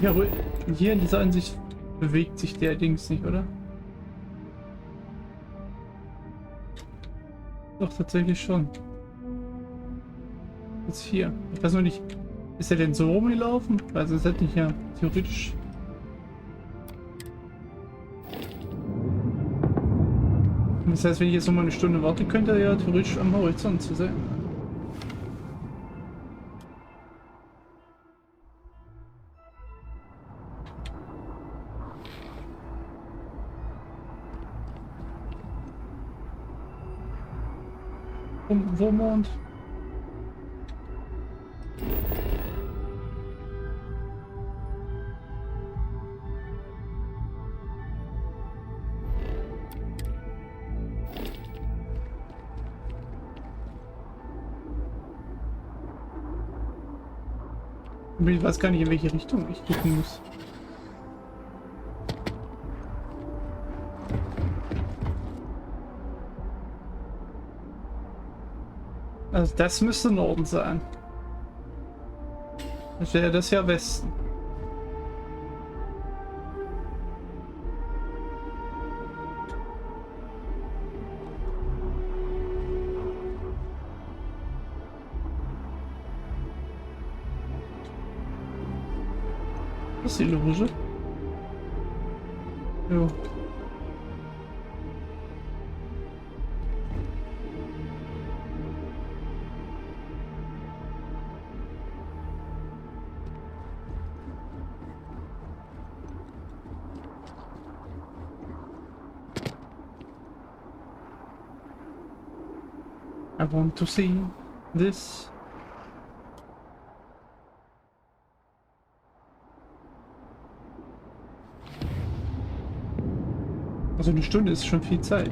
Ja, aber hier in dieser Ansicht bewegt sich der Dings nicht, oder? Doch, tatsächlich schon. Jetzt hier. Ich weiß nur nicht, ist er denn so rumgelaufen? Weil sonst hätte ich ja theoretisch... Das heißt, wenn ich jetzt noch mal eine Stunde warte, könnte er ja theoretisch am Horizont zu sein. Wo Mond? Ich weiß gar nicht, in welche Richtung ich gucken muss. Also das müsste Norden sein. Das wäre das ja Westen. Das ist die Loge. Jo. I want to see this. Also eine Stunde ist schon viel Zeit.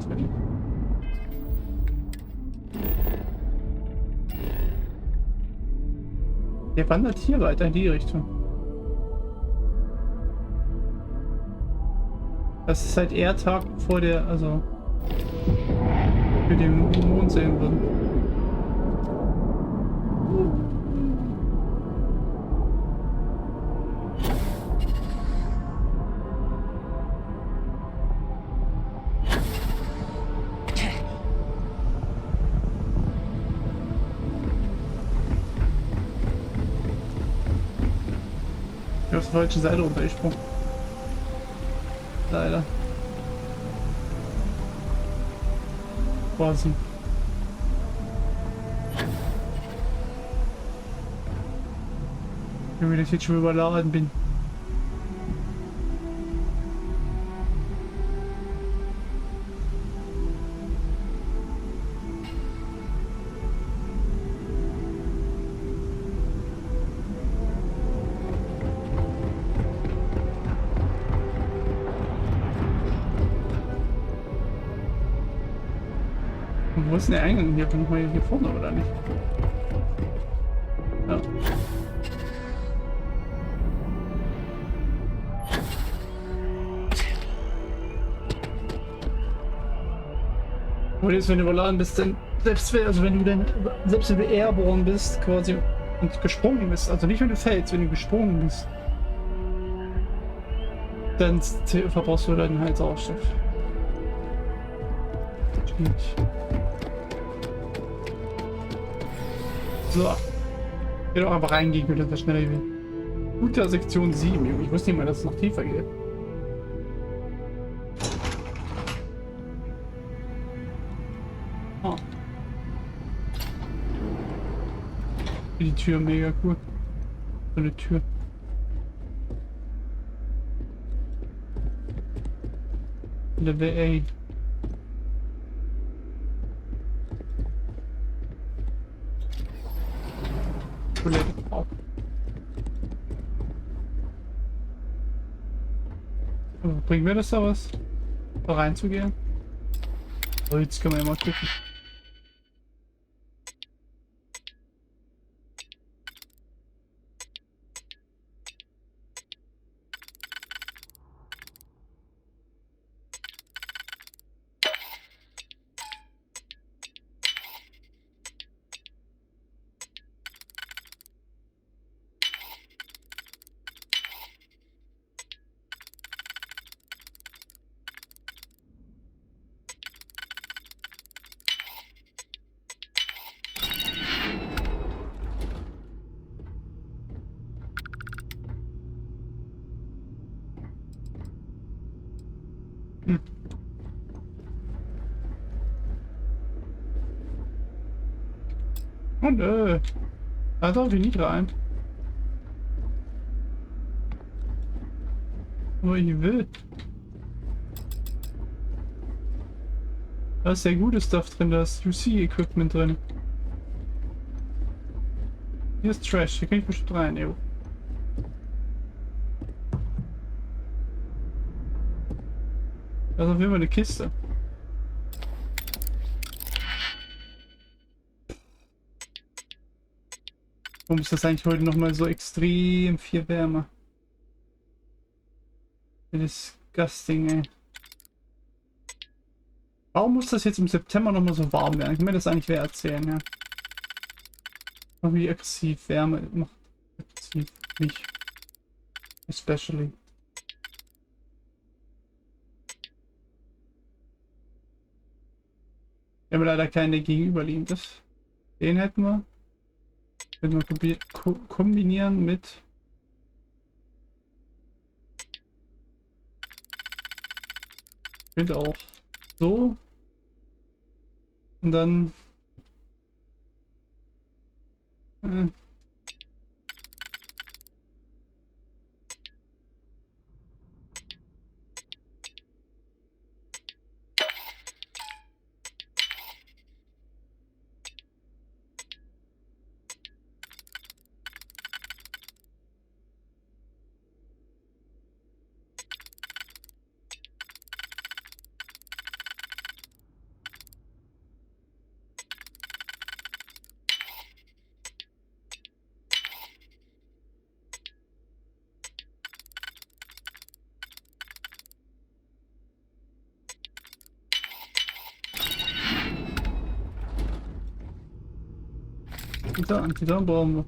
Der wandert hier weiter in die Richtung. Das ist halt eher Tag vor der, also für den Mond sehen würden. Ich bin auf der falschen Seite runtergesprungen. Leider. Quasi. Wenn ich jetzt schon überladen bin. Und wo ist denn der Eingang hier? Bin ich mal hier vorne oder nicht? Ja. Und jetzt, wenn du überladen bist, dann selbst wenn du airborne bist quasi und gesprungen bist, also nicht wenn du fällst, wenn du gesprungen bist, dann verbrauchst du dann halt Sauerstoff. Schwierig. So. Ich hätte auch einfach reingehen können, dass er schneller will. Guter Sektion 7, Junge. Ich wusste nicht mal, dass es noch tiefer geht. Oh. Die Tür mega cool. So eine Tür. Level 8. Toilette. Oh. Bringt mir das da was? Da reinzugehen? So, jetzt können wir ja mal gucken. Hm. Oh nö. Da darf ich nicht rein. Aber ich will. Da ist sehr gutes Stuff drin, da ist UC-Equipment drin. Hier ist Trash, hier kann ich bestimmt rein, jo. Da ist auf jeden Fall eine Kiste. Warum ist das eigentlich heute nochmal so extrem viel wärmer? Disgusting, ey. Warum muss das jetzt im September nochmal so warm werden? Ich kann mir das eigentlich wer erzählen, ja. Wie aggressiv Wärme macht. Aggressiv mich. Especially. Wir haben leider keinen, der gegenüberliegend ist. Den hätten wir. Können wir kombinieren mit. Und auch so. Und dann. Titan brauchen wir.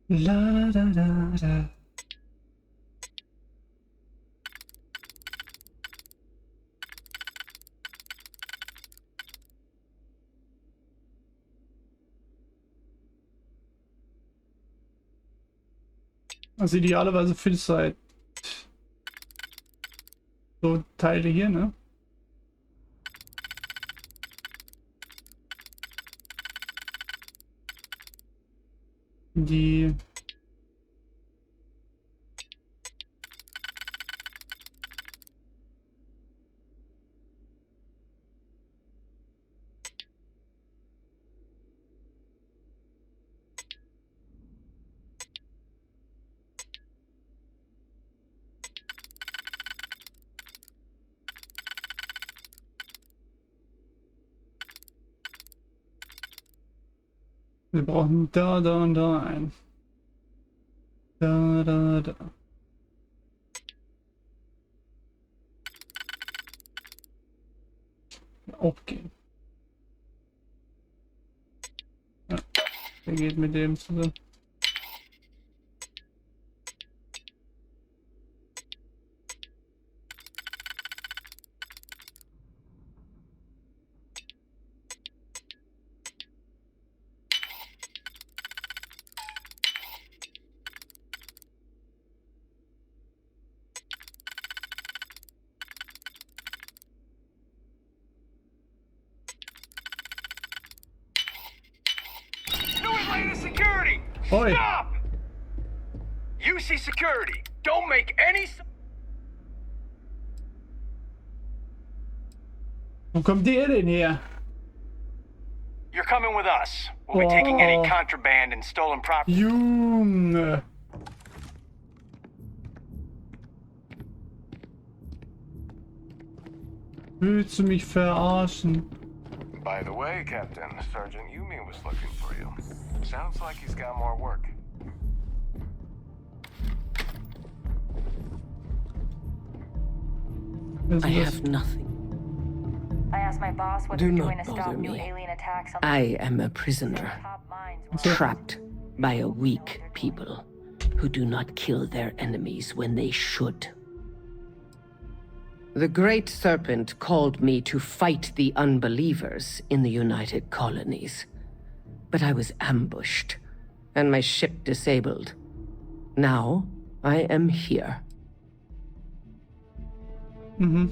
La da da da. Also idealerweise für halt so Teile hier, ne? Die wir brauchen da und da ein. Da. Auch gehen. Ja, der geht mit dem zusammen. Security! Oi. Stop! You see security. Don't make any... Wo kommt der denn her? You're coming with us. We'll be taking any contraband and stolen property. Junge. Willst du mich verarschen? By the way, Captain, Sergeant Yumi was looking for you. Sounds like he's got more work. I have nothing. I asked my boss what Do they're not doing to stop bother new me. alien attacks on I am a prisoner, trapped by a weak people who do not kill their enemies when they should. The Great Serpent called me to fight the unbelievers in the United Colonies. But I was ambushed, and my ship disabled. Now, I am here. Mhm.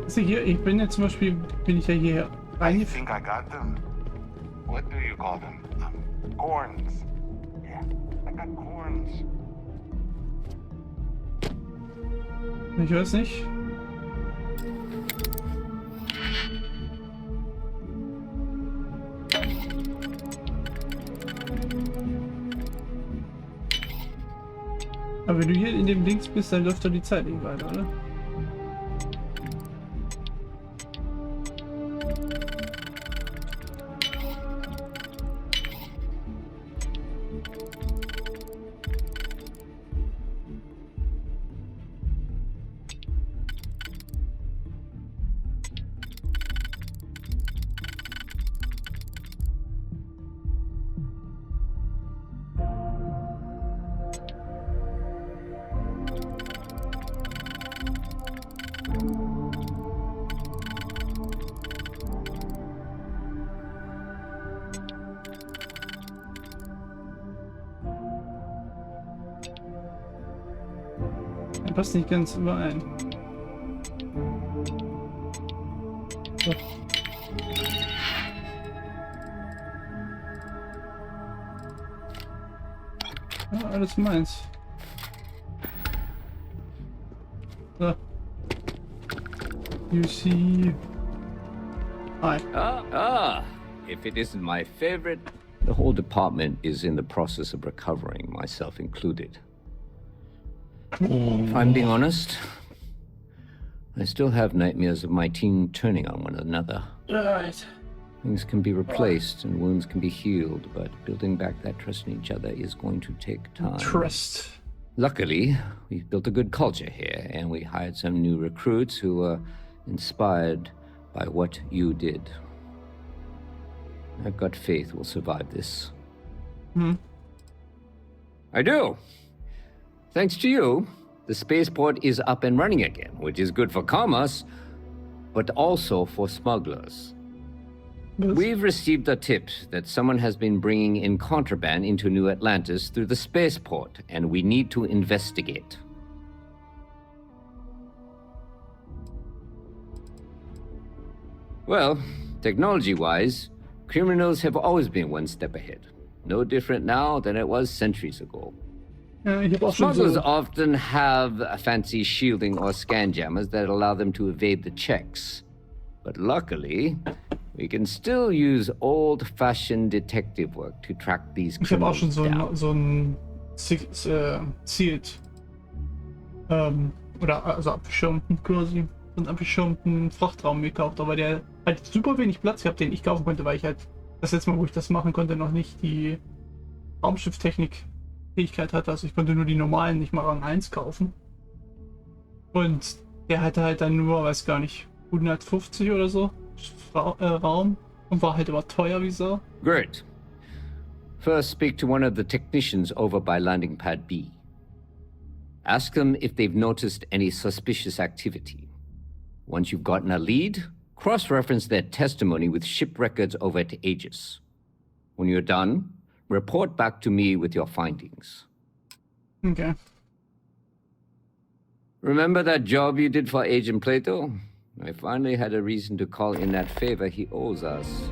Also hier, ich bin jetzt zum Beispiel, bin ich ja hier I think I got them. What do you call them? Corns. Yeah, I got corns. Ich weiß nicht. Aber wenn du hier in dem Dings bist, dann läuft doch die Zeit nicht weiter, oder? Passt nicht ganz überein. So. Ja, alles meins. So. You see. Hi. If it isn't my favorite, the whole department is in the process of recovering, myself included. If I'm being honest, I still have nightmares of my team turning on one another. Right. Things can be replaced and wounds can be healed, but building back that trust in each other is going to take time. Trust. Luckily, we've built a good culture here, and we hired some new recruits who were inspired by what you did. I've got faith we'll survive this. I do. Thanks to you, the spaceport is up and running again, which is good for commerce, but also for smugglers. We've received a tip that someone has been bringing in contraband into New Atlantis through the spaceport, and we need to investigate. Well, technology-wise, criminals have always been one step ahead. No different now than it was centuries ago. Smugglers often have a fancy shielding or scan jammers that allow them to evade the checks. But luckily, we can still use old-fashioned detective work to track these Ich habe auch criminals schon down. so ein Sealed oder also abgeschirmten quasi, so einen abgeschirmten Frachtraum gekauft, aber der hat super wenig Platz gehabt, den ich kaufen konnte, weil ich halt das letzte Mal, wo ich das machen konnte, noch nicht die Raumschifftechnik-Fähigkeit hatte. Also ich konnte nur die normalen, nicht mal Rang 1 kaufen. Und der hatte halt dann nur, weiß gar nicht, 150 oder so Raum und war halt immer teuer wie Sau. Great. First, speak to one of the technicians over by landing pad B. Ask them if they've noticed any suspicious activity. Once you've gotten a lead, cross-reference their testimony with ship records over at Aegis. When you're done, report back to me with your findings. Okay. Remember that job you did for Agent Plato? I finally had a reason to call in that favor he owes us.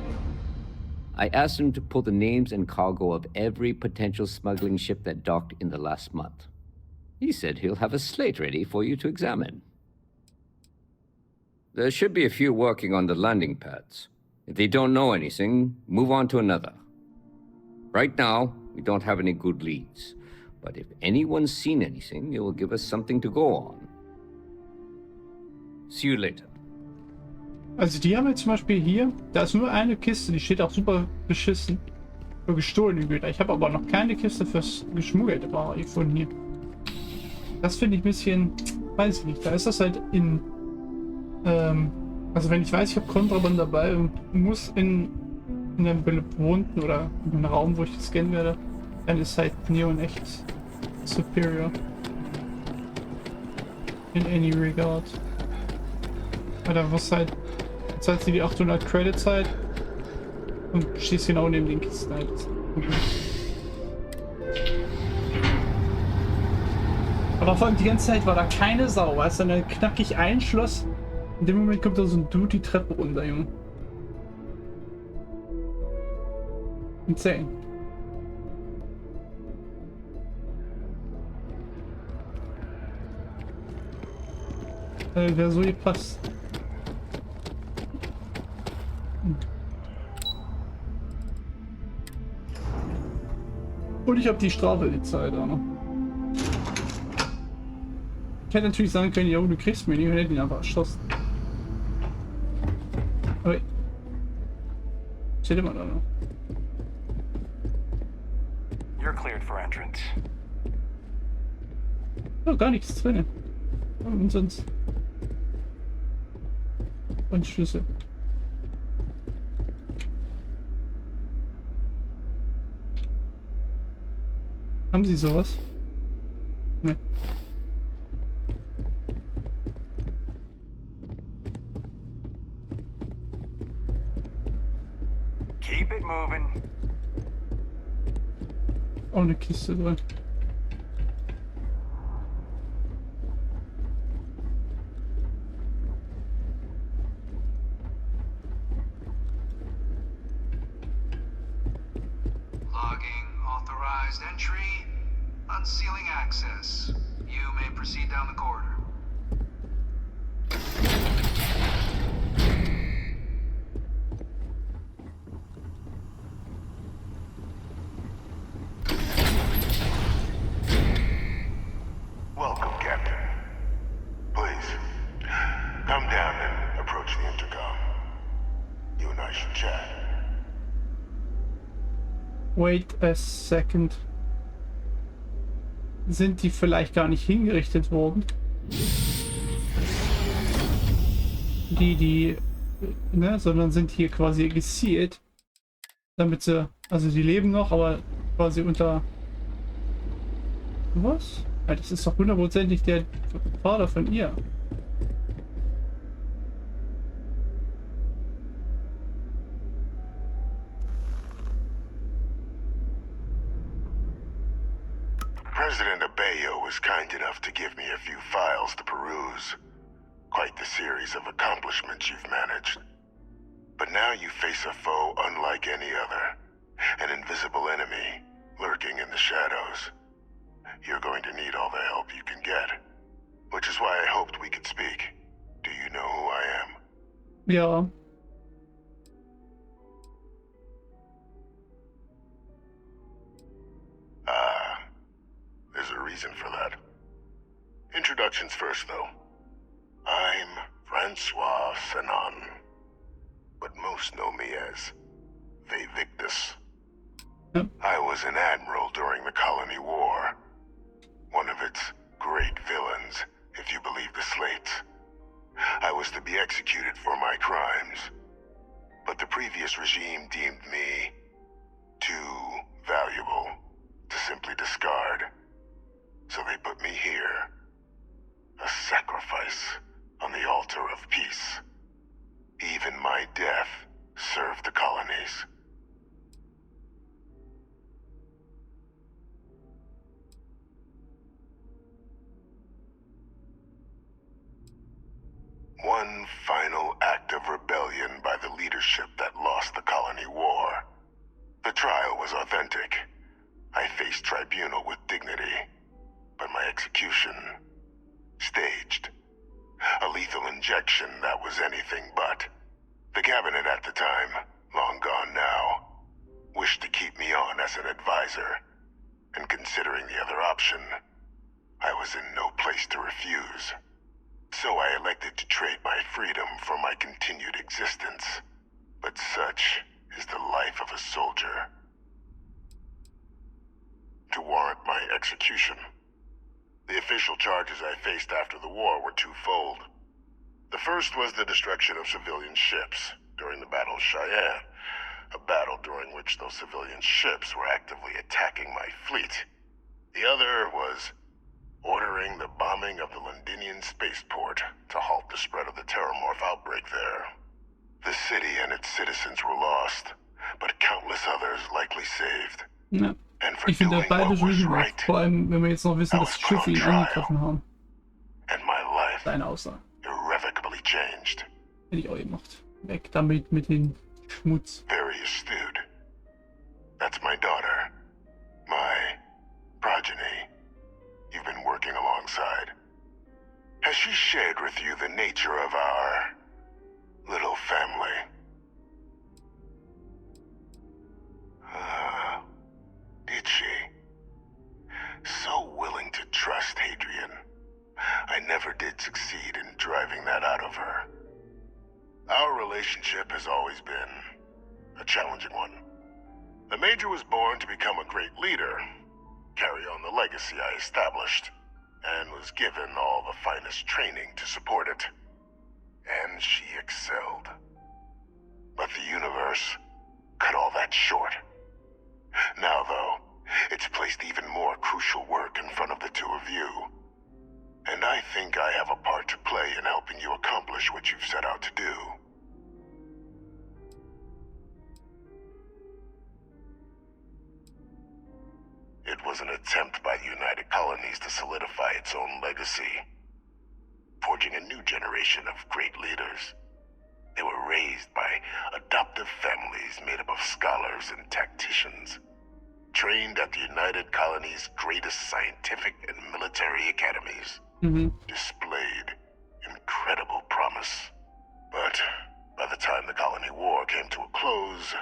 I asked him to pull the names and cargo of every potential smuggling ship that docked in the last month. He said he'll have a slate ready for you to examine. There should be a few working on the landing pads. If they don't know anything, move on to another. Right now, we don't have any good leads. But if anyone's seen anything, it will give us something to go on. See you later. Also die haben jetzt zum Beispiel hier, da ist nur eine Kiste, die steht auch super beschissen für gestohlene Güter. Ich habe aber noch keine Kiste fürs geschmuggelte Ware gefunden hier. Das finde ich ein bisschen, weiß ich nicht, da ist das halt in, also wenn ich weiß, ich habe Kontraband dabei und muss in einem bewohnten oder in einem Raum, wo ich gescannt werde, dann ist halt Neon echt superior. In any regard. Weil da was halt, zahlst du die 800 Credits halt und stehst genau neben den Kisten halt. Aber vor allem die ganze Zeit war da keine Sau, weißt du, dann knack ich ein Schloss. In dem Moment kommt da so ein Dude die Treppe runter, Junge. Insane. Wäre so gepasst. Und ich habe die Strafe gezahlt auch noch. Ich hätte natürlich sagen können, jo, du kriegst mich nicht, und hätte ihn einfach erschossen. Aber steht immer da noch. You're cleared for entrance. Oh, gar nichts drin. Und sonst. Und Schlüssel. Haben Sie sowas? Ne. Keep it moving. Auch eine Kiste drin. Logging authorized entry. Unsealing access. You may proceed down the corridor. Wait a second. Sind die vielleicht gar nicht hingerichtet worden? Die, ne, sondern sind hier quasi gesealt. Damit sie, also die leben noch, aber quasi unter... Was? Ja, das ist doch hundertprozentig der Vater von ihr. President Abeyo was kind enough to give me a few files to peruse. Quite the series of accomplishments you've managed. But now you face a foe unlike any other. An invisible enemy, lurking in the shadows. You're going to need all the help you can get. Which is why I hoped we could speak. Do you know who I am? Ja. There's a reason for that. Introductions first, though. I'm Francois Sanon, but most know me as Vivictus. I was an admiral during the Colony War. One of its great villains, if you believe the slates. I was to be executed for my crimes, but the previous regime deemed me too valuable to simply discard. So they put me here. A sacrifice on the altar of peace. Even my death served the colonies. One final act of rebellion by the leadership that lost the colony war. The trial was authentic. I faced tribunal with dignity. But my execution, staged. A lethal injection that was anything but. The cabinet at the time, long gone now, wished to keep me on as an advisor. And considering the other option, I was in no place to refuse. So I elected to trade my freedom for my continued existence. But such is the life of a soldier. To warrant my execution, the official charges I faced after the war were twofold. The first was the destruction of civilian ships during the Battle of Cheyenne, a battle during which those civilian ships were actively attacking my fleet. The other was ordering the bombing of the Londinian spaceport to halt the spread of the Terramorph outbreak there. The city and its citizens were lost, but countless others likely saved. Ja. Ich finde beide Regeln right. Vor allem, wenn wir jetzt noch wissen, dass Schiffe ihn angegriffen haben. Seine Aussage. Irrevocably changed. Hätte ich auch gemacht. Weg damit mit dem Schmutz. Very astute. That's my daughter. My progeny. You've been working alongside. Has she shared with you the nature of our little family? Did she? So willing to trust Hadrian. I never did succeed in driving that out of her. Our relationship has always been a challenging one. The Major was born to become a great leader, carry on the legacy I established, and was given all the finest training to support it. And she excelled. But the universe cut all that short. Now, though, it's placed even more crucial work in front of the two of you. And I think I have a part to play in helping you accomplish what you've set out to do. It was an attempt by the United Colonies to solidify its own legacy, forging a new generation of great leaders. They were raised by adoptive families made up of scholars and tacticians, trained at the United Colonies' greatest scientific and military academies, displayed incredible promise. But by the time the Colony War came to a close,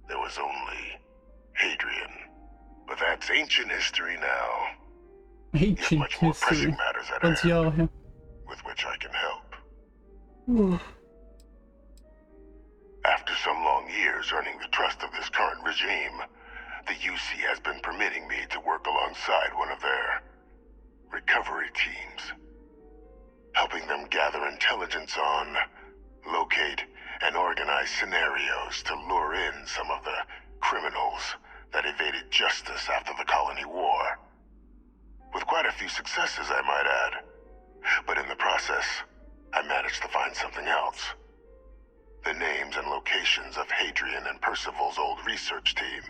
there was only Hadrian. But that's ancient history now. Ancient much more pressing matters at hand, with which I can help. After some long years years earning the trust of this current regime, the UC has been permitting me to work alongside one of their recovery teams, helping them gather intelligence on, locate, and organize scenarios to lure in some of the criminals that evaded justice after the Colony War. With quite a few successes, I might add. But in the process, I managed to find something else. The names and locations of Hadrian and Percival's old research team.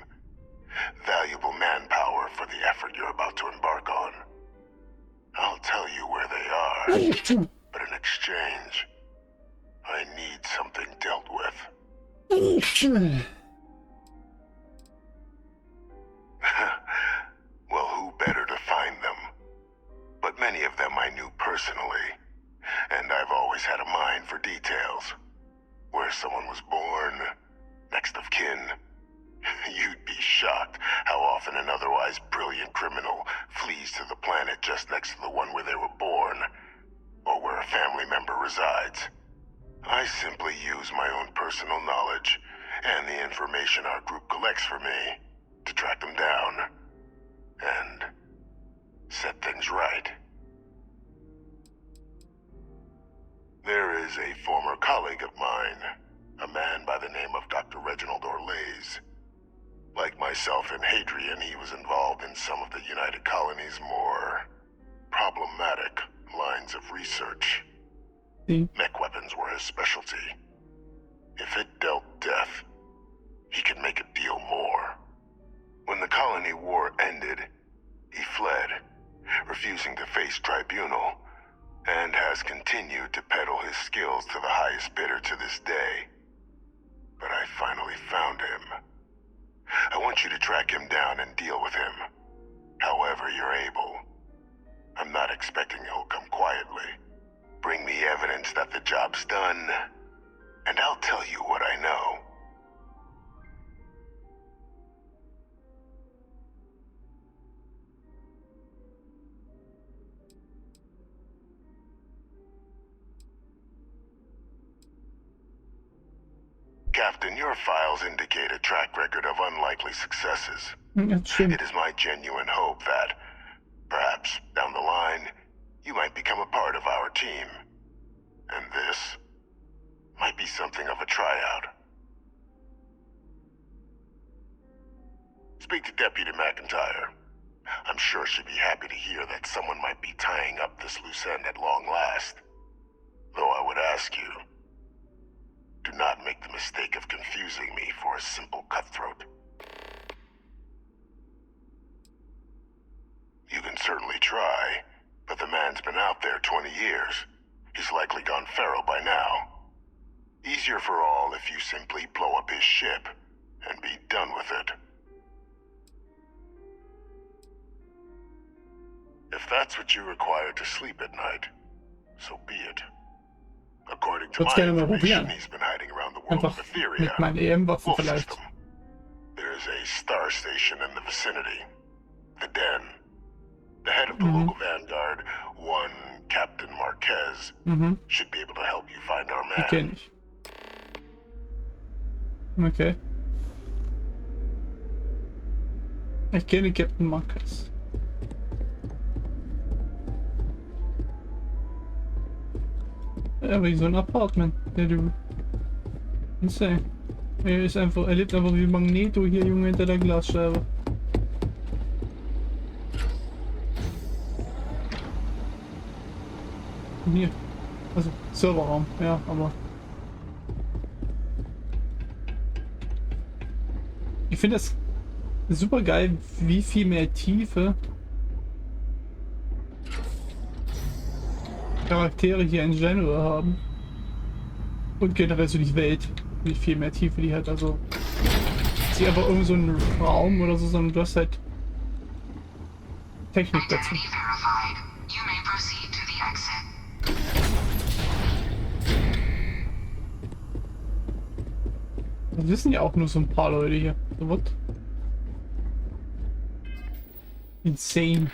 Valuable manpower for the effort you're about to embark on. I'll tell you where they are, but in exchange, I need something dealt with. Well, who better to find them? But many of them I knew personally, and I've always had a mind for details. Where someone was born, next of kin. You'd be shocked how often an otherwise brilliant criminal flees to the planet just next to the one where they were born, or where a family member resides. I simply use my own personal knowledge and the information our group collects for me to track them down and set things right. There is a former colleague of mine, a man by the name of Dr. Reginald Orlaise. Like myself and Hadrian, he was involved in some of the United Colony's more problematic lines of research. Mech weapons were his specialty. If it dealt death, he could make a deal more. When the Colony War ended, he fled, refusing to face tribunal, and has continued to peddle his skills to the highest bidder to this day. But I finally found him. I want you to track him down and deal with him, however you're able. I'm not expecting he'll come quietly. Bring me evidence that the job's done, and I'll tell you what I know. Captain, your files indicate a track record of unlikely successes. It is my genuine hope that, perhaps down the line, you might become a part of our team. And this might be something of a tryout. Speak to Deputy McIntyre. I'm sure she'd be happy to hear that someone might be tying up this loose end at long last. Though I would ask you, do not make the mistake of confusing me for a simple cutthroat. You can certainly try, but the man's been out there 20 years. He's likely gone feral by now. Easier for all if you simply blow up his ship and be done with it. If that's what you require to sleep at night, so be it. According to my information, he's been hiding around the world of Etheria. Wolf system. There is a star station in the vicinity. The Den. The head of the local vanguard, one Captain Marquez, should be able to help you find our man. Kenn ich. Okay. Ich kenne Captain Marquez. Ja, wie so ein Apartment, der du. Insane. Er lebt einfach wie Magneto hier, Junge, hinter der Glasscheibe. Und hier. Also, Serverraum, ja, aber. Ich finde das super geil, wie viel mehr Tiefe Charaktere hier in General haben. Und generell so die Welt, wie viel mehr Tiefe die hat. Also, sie aber irgend so ein Raum oder so, sondern du hast halt Technik dazu. Das wissen ja auch nur so ein paar Leute hier. So what? Insane.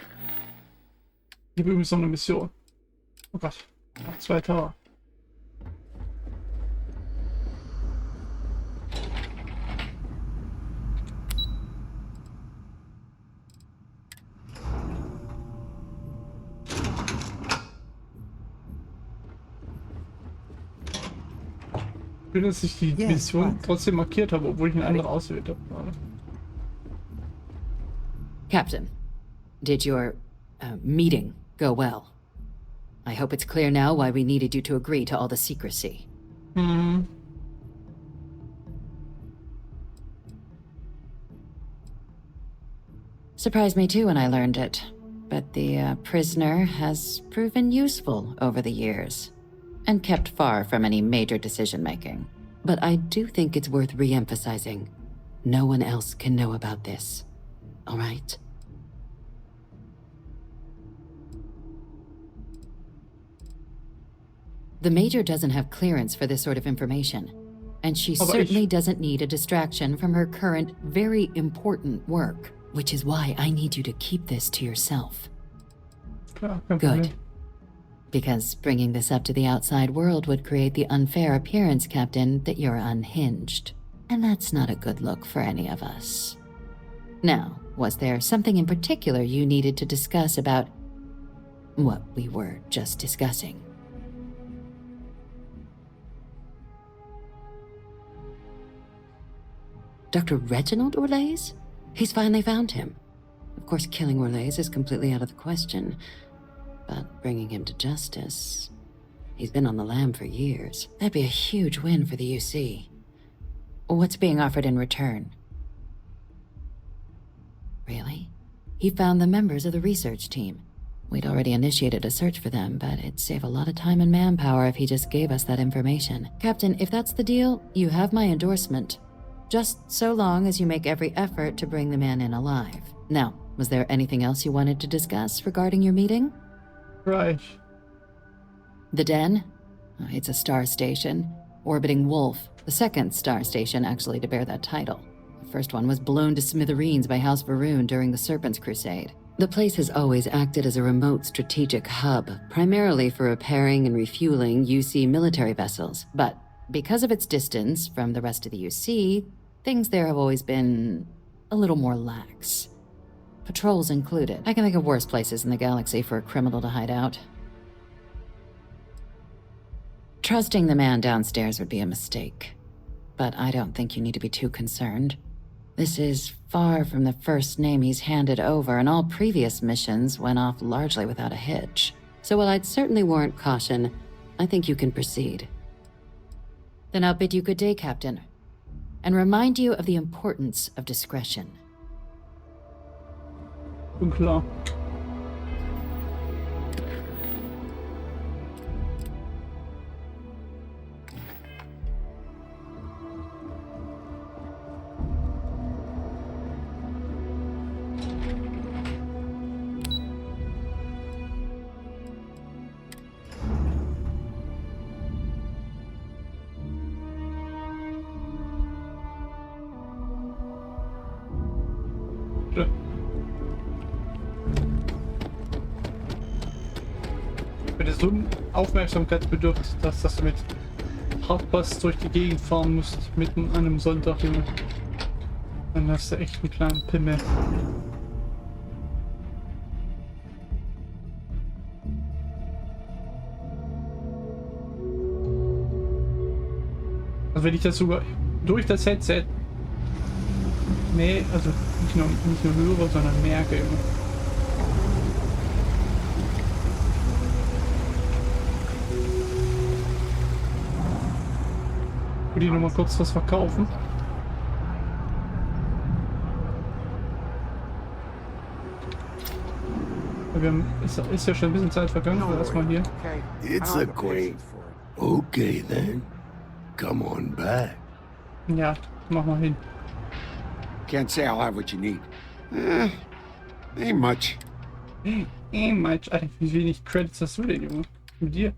Ich habe übrigens noch eine Mission. Oh Gott. 2 Tower. Schön, dass ich die Mission trotzdem markiert habe, obwohl ich eine andere ausgewählt habe. Captain, did your meeting go well? I hope it's clear now why we needed you to agree to all the secrecy. Surprised me too when I learned it, but the prisoner has proven useful over the years, and kept far from any major decision-making. But I do think it's worth re-emphasizing. No one else can know about this, all right? The Major doesn't have clearance for this sort of information, and she certainly doesn't need a distraction from her current, very important work, which is why I need you to keep this to yourself. Good. Because bringing this up to the outside world would create the unfair appearance, Captain, that you're unhinged. And that's not a good look for any of us. Now, was there something in particular you needed to discuss about what we were just discussing? Dr. Reginald Orlaise? He's finally found him. Of course, killing Orlaise is completely out of the question, but bringing him to justice... He's been on the lam for years. That'd be a huge win for the UC. What's being offered in return? Really? He found the members of the research team. We'd already initiated a search for them, but it'd save a lot of time and manpower if he just gave us that information. Captain, if that's the deal, you have my endorsement. Just so long as you make every effort to bring the man in alive. Now, was there anything else you wanted to discuss regarding your meeting? Right. The Den? It's a star station. Orbiting Wolf, the second star station actually to bear that title. The first one was blown to smithereens by House Varun during the Serpent's Crusade. The place has always acted as a remote strategic hub, primarily for repairing and refueling UC military vessels. But because of its distance from the rest of the UC, things there have always been a little more lax. Patrols included. I can think of worse places in the galaxy for a criminal to hide out. Trusting the man downstairs would be a mistake, but I don't think you need to be too concerned. This is far from the first name he's handed over, and all previous missions went off largely without a hitch. So while I'd certainly warrant caution, I think you can proceed. Then I'll bid you good day, Captain, and remind you of the importance of discretion. Klar. Wenn du so aufmerksamkeitsbedürftig, dass du mit Hardpass durch die Gegend fahren musst, mitten an einem Sonntag, Junge, dann hast du echt einen kleinen Pimmel. Also wenn ich das sogar durch das Headset, nee, also nicht nur höre, sondern merke immer. Ich will die noch mal kurz was verkaufen. Wir haben, ist ja schon ein bisschen Zeit vergangen, aber erstmal hier. It's a queen. Okay then. Come on back. Ja, mach mal hin. Can't say I'll have what you need. Ain't much. Ain't much. Alter, wie wenig Credits hast du denn, Junge? Mit dir?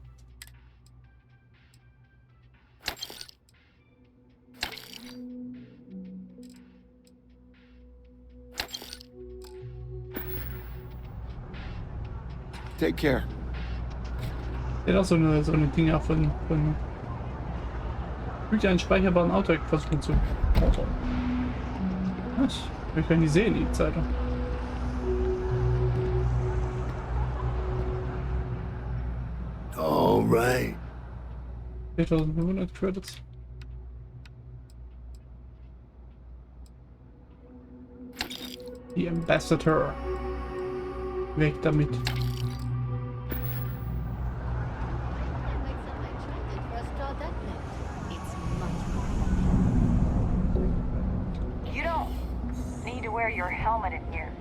Take care. Der hat auch so eine Dinger von fügt einen speicherbaren Auto versuchen zu. Was? Ich kann die sehen, die Zeitung. 'Alright. 4500 Credits. Die Ambassador. Weg damit. You don't need to wear your helmet in here.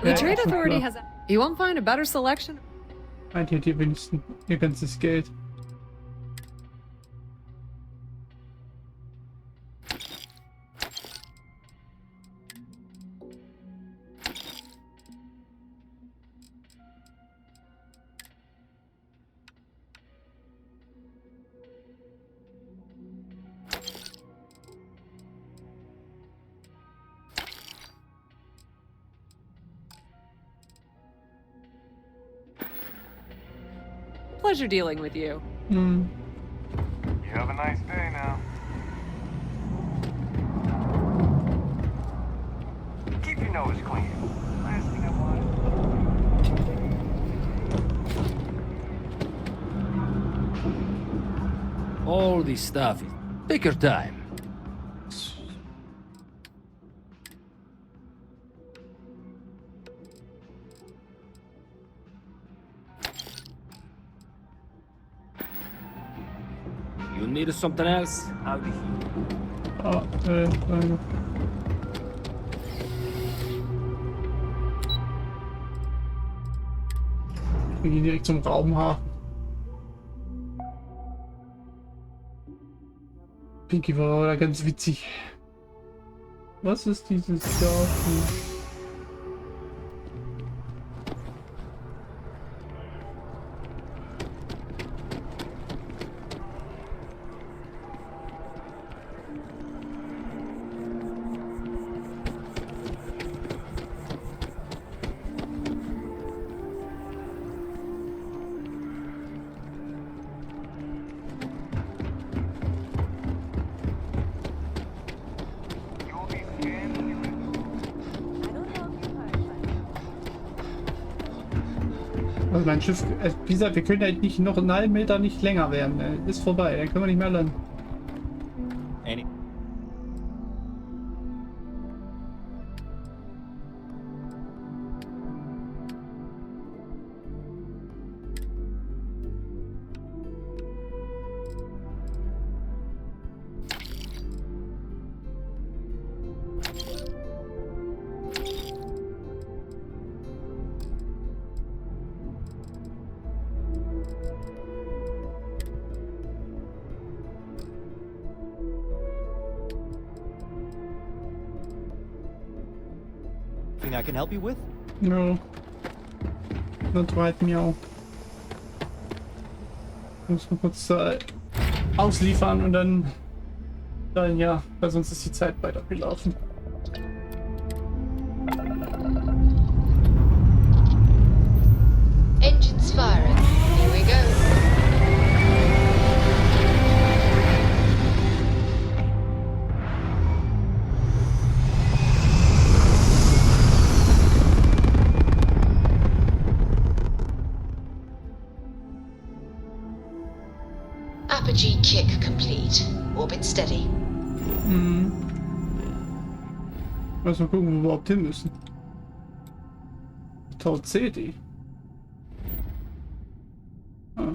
The Trade Authority has. You won't find a better selection. Meint ihr wenigstens ihr ganzes Geld? Pleasure dealing with you. You have a nice day now. Keep your nose clean. Last thing I want. All this stuff. Take your time. You need something else? I'll be here. Ah, wir gehen direkt zum Raumhafen. Pinky war da ganz witzig. Was ist dieses Starfield? Also mein Schiff, wie gesagt, wir können halt nicht noch einen halben Meter nicht länger werden. Ist vorbei, dann können wir nicht mehr landen. Anything I can help you with? No. Not right now. Muss mal kurz ausliefern und dann ja, weil sonst ist die Zeit weitergelaufen. Engines firing. Here we go. Apogee kick complete. Orbit steady. Lass mal gucken, wo wir überhaupt hin müssen. Tau CD. Ah.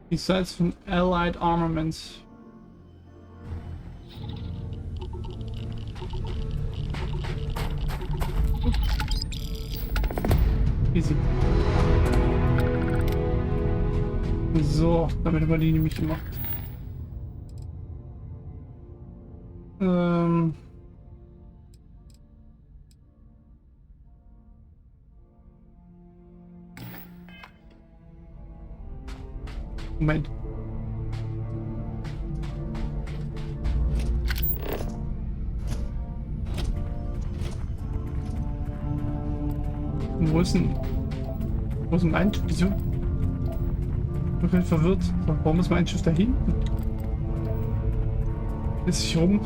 Besides from Allied armaments. Easy. So, damit haben wir die nämlich gemacht. Moment. Wo ist denn mein Schiff? Wieso? Ich bin verwirrt. So, warum ist mein Schiff da hinten? Ist ich rum?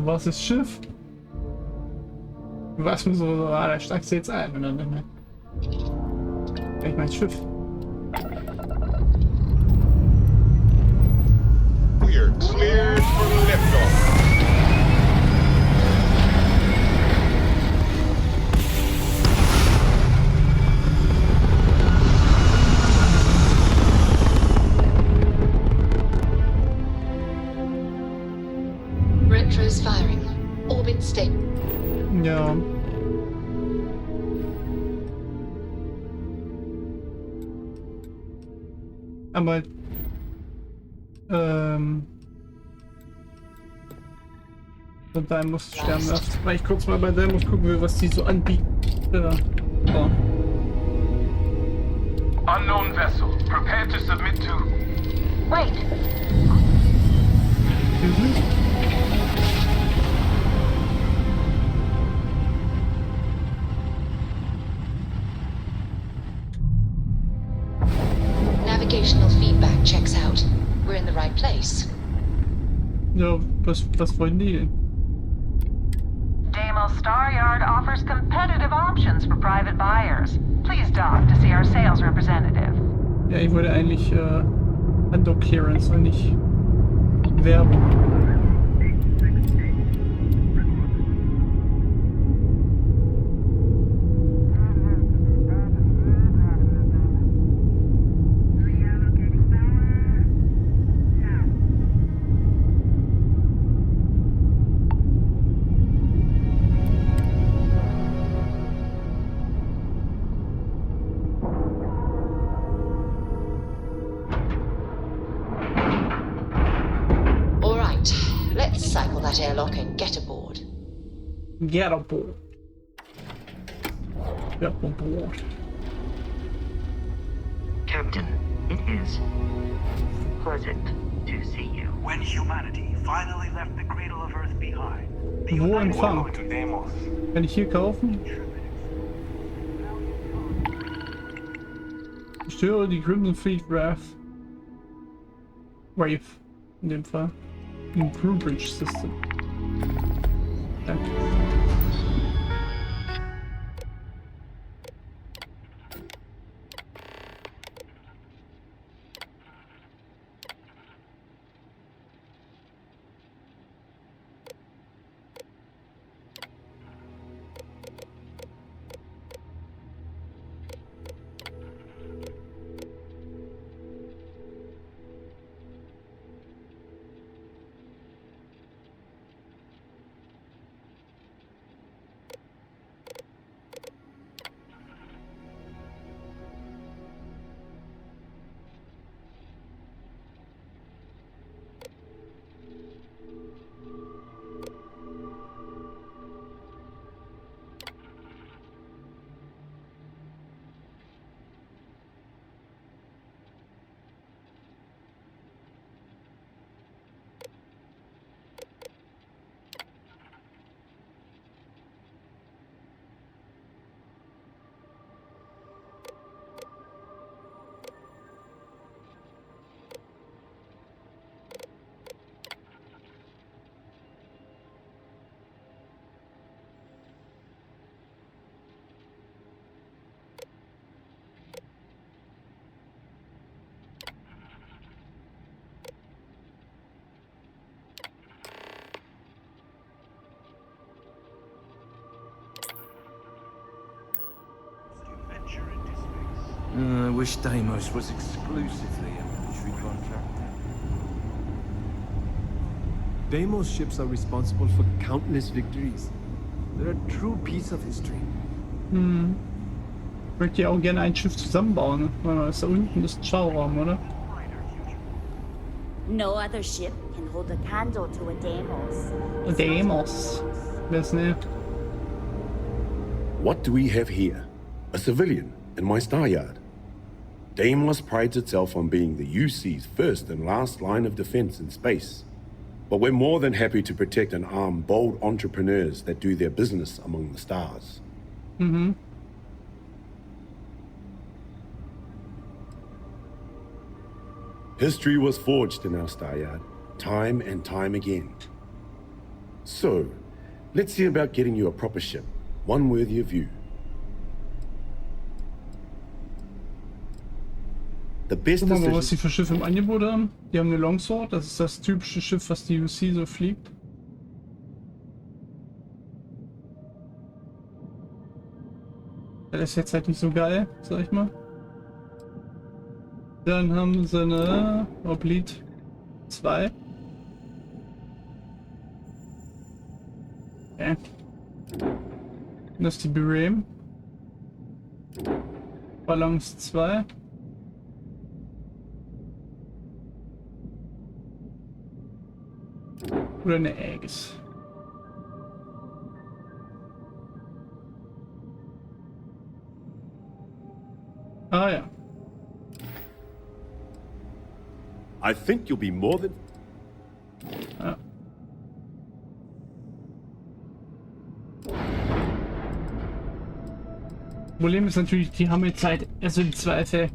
Was ist Schiff? Was mir so, da steigst du jetzt ein und dann ich mein Schiff. We're cleared for liftoff. Retro's firing. Orbit stable. Ja. Aber bei muss sterben lassen. Weil ich kurz mal bei der muss gucken, was die so anbieten. Ja. So. Unknown vessel. Prepare to submit to. Wait. Navigational feedback checks out. We're in the right place. Ja, was wollen die denn? Deimos Star Yard offers competitive options for private buyers. Please dock to see our sales representative. Ja, ich wollte eigentlich Undock Clearance und nicht Werbung. Airlock and get aboard. Get aboard. Get aboard. Captain, it is pleasant to see you. When humanity finally left the cradle of Earth behind, Wo empfangen? Kann ich hier kaufen? Störe die Crimson Fleet Wrath. Wave. In dem Fall. Im Crew Bridge System. Danke. I wish Deimos was exclusively a military contractor. Deimos ships are responsible for countless victories. They're a true piece of history. Hm. Ich möchte ja auch gerne ein Schiff zusammenbauen, ne? Weil das da unten ist ein Schauraum, oder? No other ship can hold a candle to a Deimos. Deimos. Wer ist ne? What do we have here? A civilian in my star yard. Deimos prides itself on being the UC's first and last line of defense in space. But we're more than happy to protect and arm bold entrepreneurs that do their business among the stars. Mhm. History was forged in our star yard, time and time again. So, let's see about getting you a proper ship, one worthy of you. The best Gucken wir mal, decision... was die für Schiffe im Angebot haben. Die haben eine Longsword, das ist das typische Schiff, was die UC so fliegt. Das ist jetzt halt nicht so geil, sag ich mal. Dann haben sie eine Oblite 2. Okay. Und das ist die Berame. Balance 2. Oder eine Aegis. Ah ja. I think you'll be more than... Ja. Problem ist natürlich, die haben jetzt halt, also im Zweifel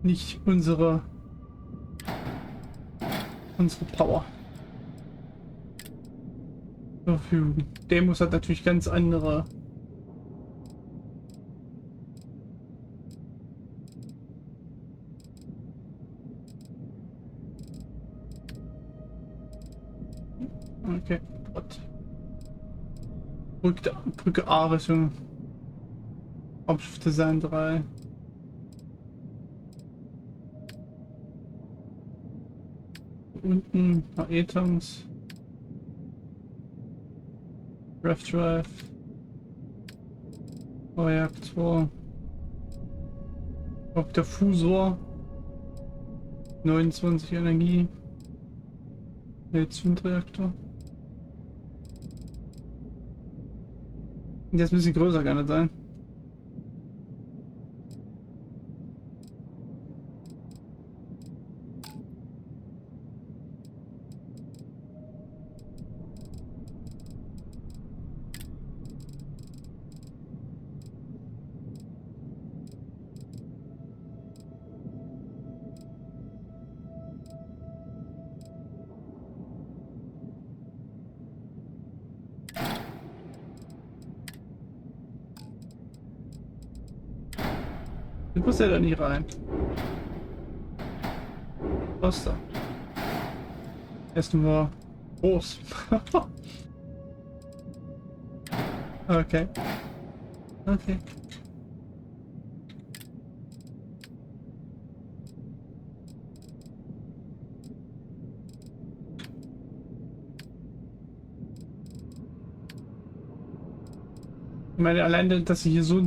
nicht unsere Power verfügen. Demos hat natürlich ganz andere okay. Brücke A Richtung Hauptschiff-Design 3. Unten AE-Tanks. Draft Drive. Reaktor. Opterfusor. 29 Energie. Zündreaktor. Der ist ein bisschen größer, kann das sein? Du musst ja da nicht rein. Was da? Erst nur groß. Okay. Okay. Ich meine, alleine, dass ich hier so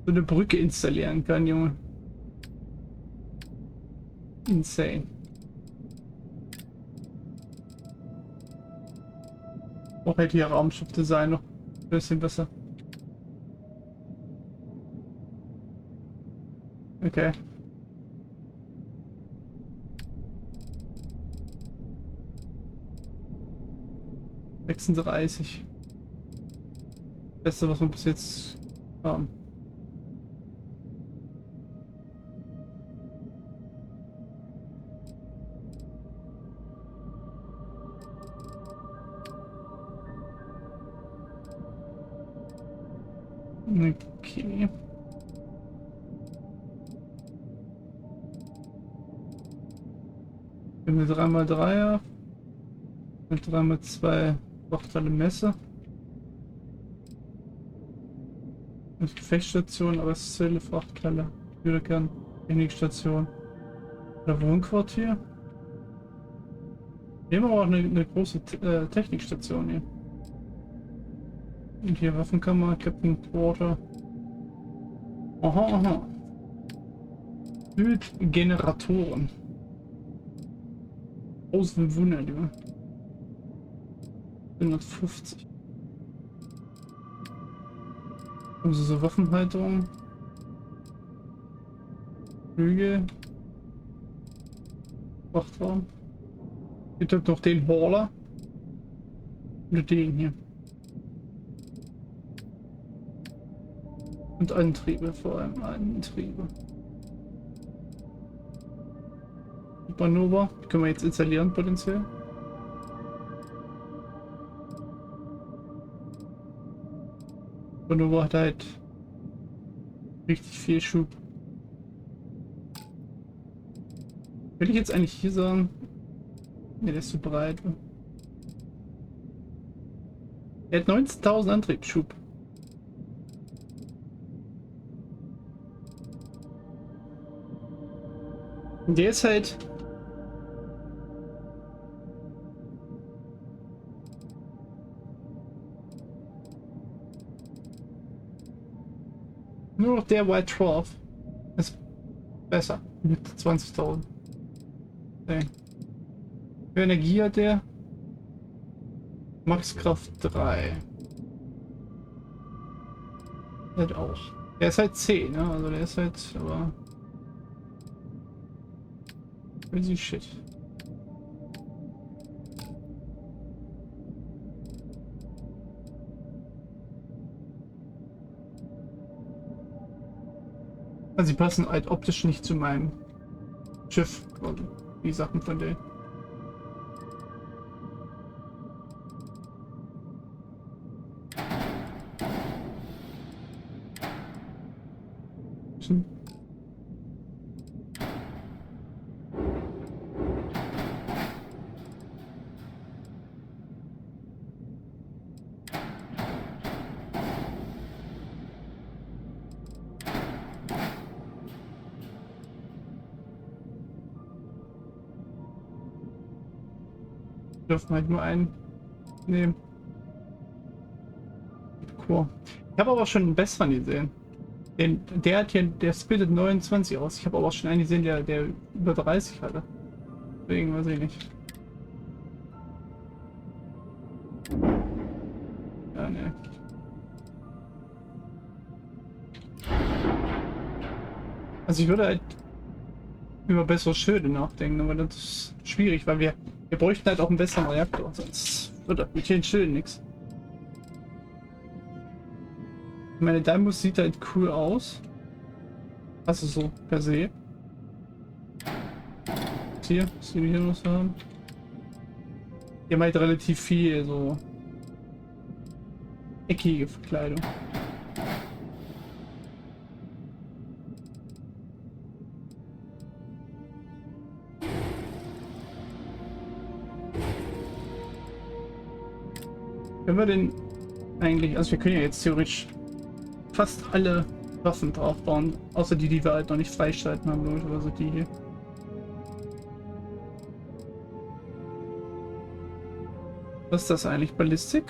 eine Brücke installieren kann, Junge. Insane. Auch halt hier Raumschiff-Design noch ein bisschen besser. Okay. $36. Beste, was wir bis jetzt haben. Okay. Wenn wir 3x3er mit 3x2 Wachtalle Messe. Gefechtsstation, aber es ist Zelle, Frachthalle, Hurrikan, Technikstation oder Wohnquartier. Hier haben wir auch eine große Technikstation hier. Und hier Waffenkammer, Captain Quarter. Aha, aha. Generatoren. 1500, ja. 150. Also so Waffenhalterung. Flügel. Wachtraum. Gibt es noch den Hauler. Und den hier. Und Antriebe, vor allem Antriebe. Supernova, die können wir jetzt installieren potenziell. Supernova hat halt richtig viel Schub. Will ich jetzt eigentlich hier sagen? Ne, der ist zu breit. Er hat 19.000 Antriebsschub. Der ist halt nur noch der White Dwarf ist besser mit 20.000. Okay. Für Energie hat der Maxkraft 3. Halt auch. Der ist halt 10, ne? Also der ist halt aber crazy shit. Also sie passen halt optisch nicht zu meinem Schiff, also die Sachen von der. Dürfen halt nur einen nehmen. Cool. Ich habe aber schon einen besseren gesehen. Der hat hier, der splittet 29 aus. Ich habe aber auch schon einen gesehen, der über 30 hatte. Deswegen weiß ich nicht. Ja, ne. Also ich würde halt über bessere Schilde nachdenken, aber das ist schwierig, weil wir bräuchten halt auch einen besseren Reaktor, sonst wird das mit den Schilden nichts. Meine Dimus sieht halt cool aus. Also so per se. Hier, was wir hier noch so haben. Die haben halt relativ viel so eckige Verkleidung. Können wir denn eigentlich, also wir können ja jetzt theoretisch fast alle Waffen drauf bauen, außer die wir halt noch nicht freischalten haben, oder so die hier. Was ist das eigentlich? Ballistik?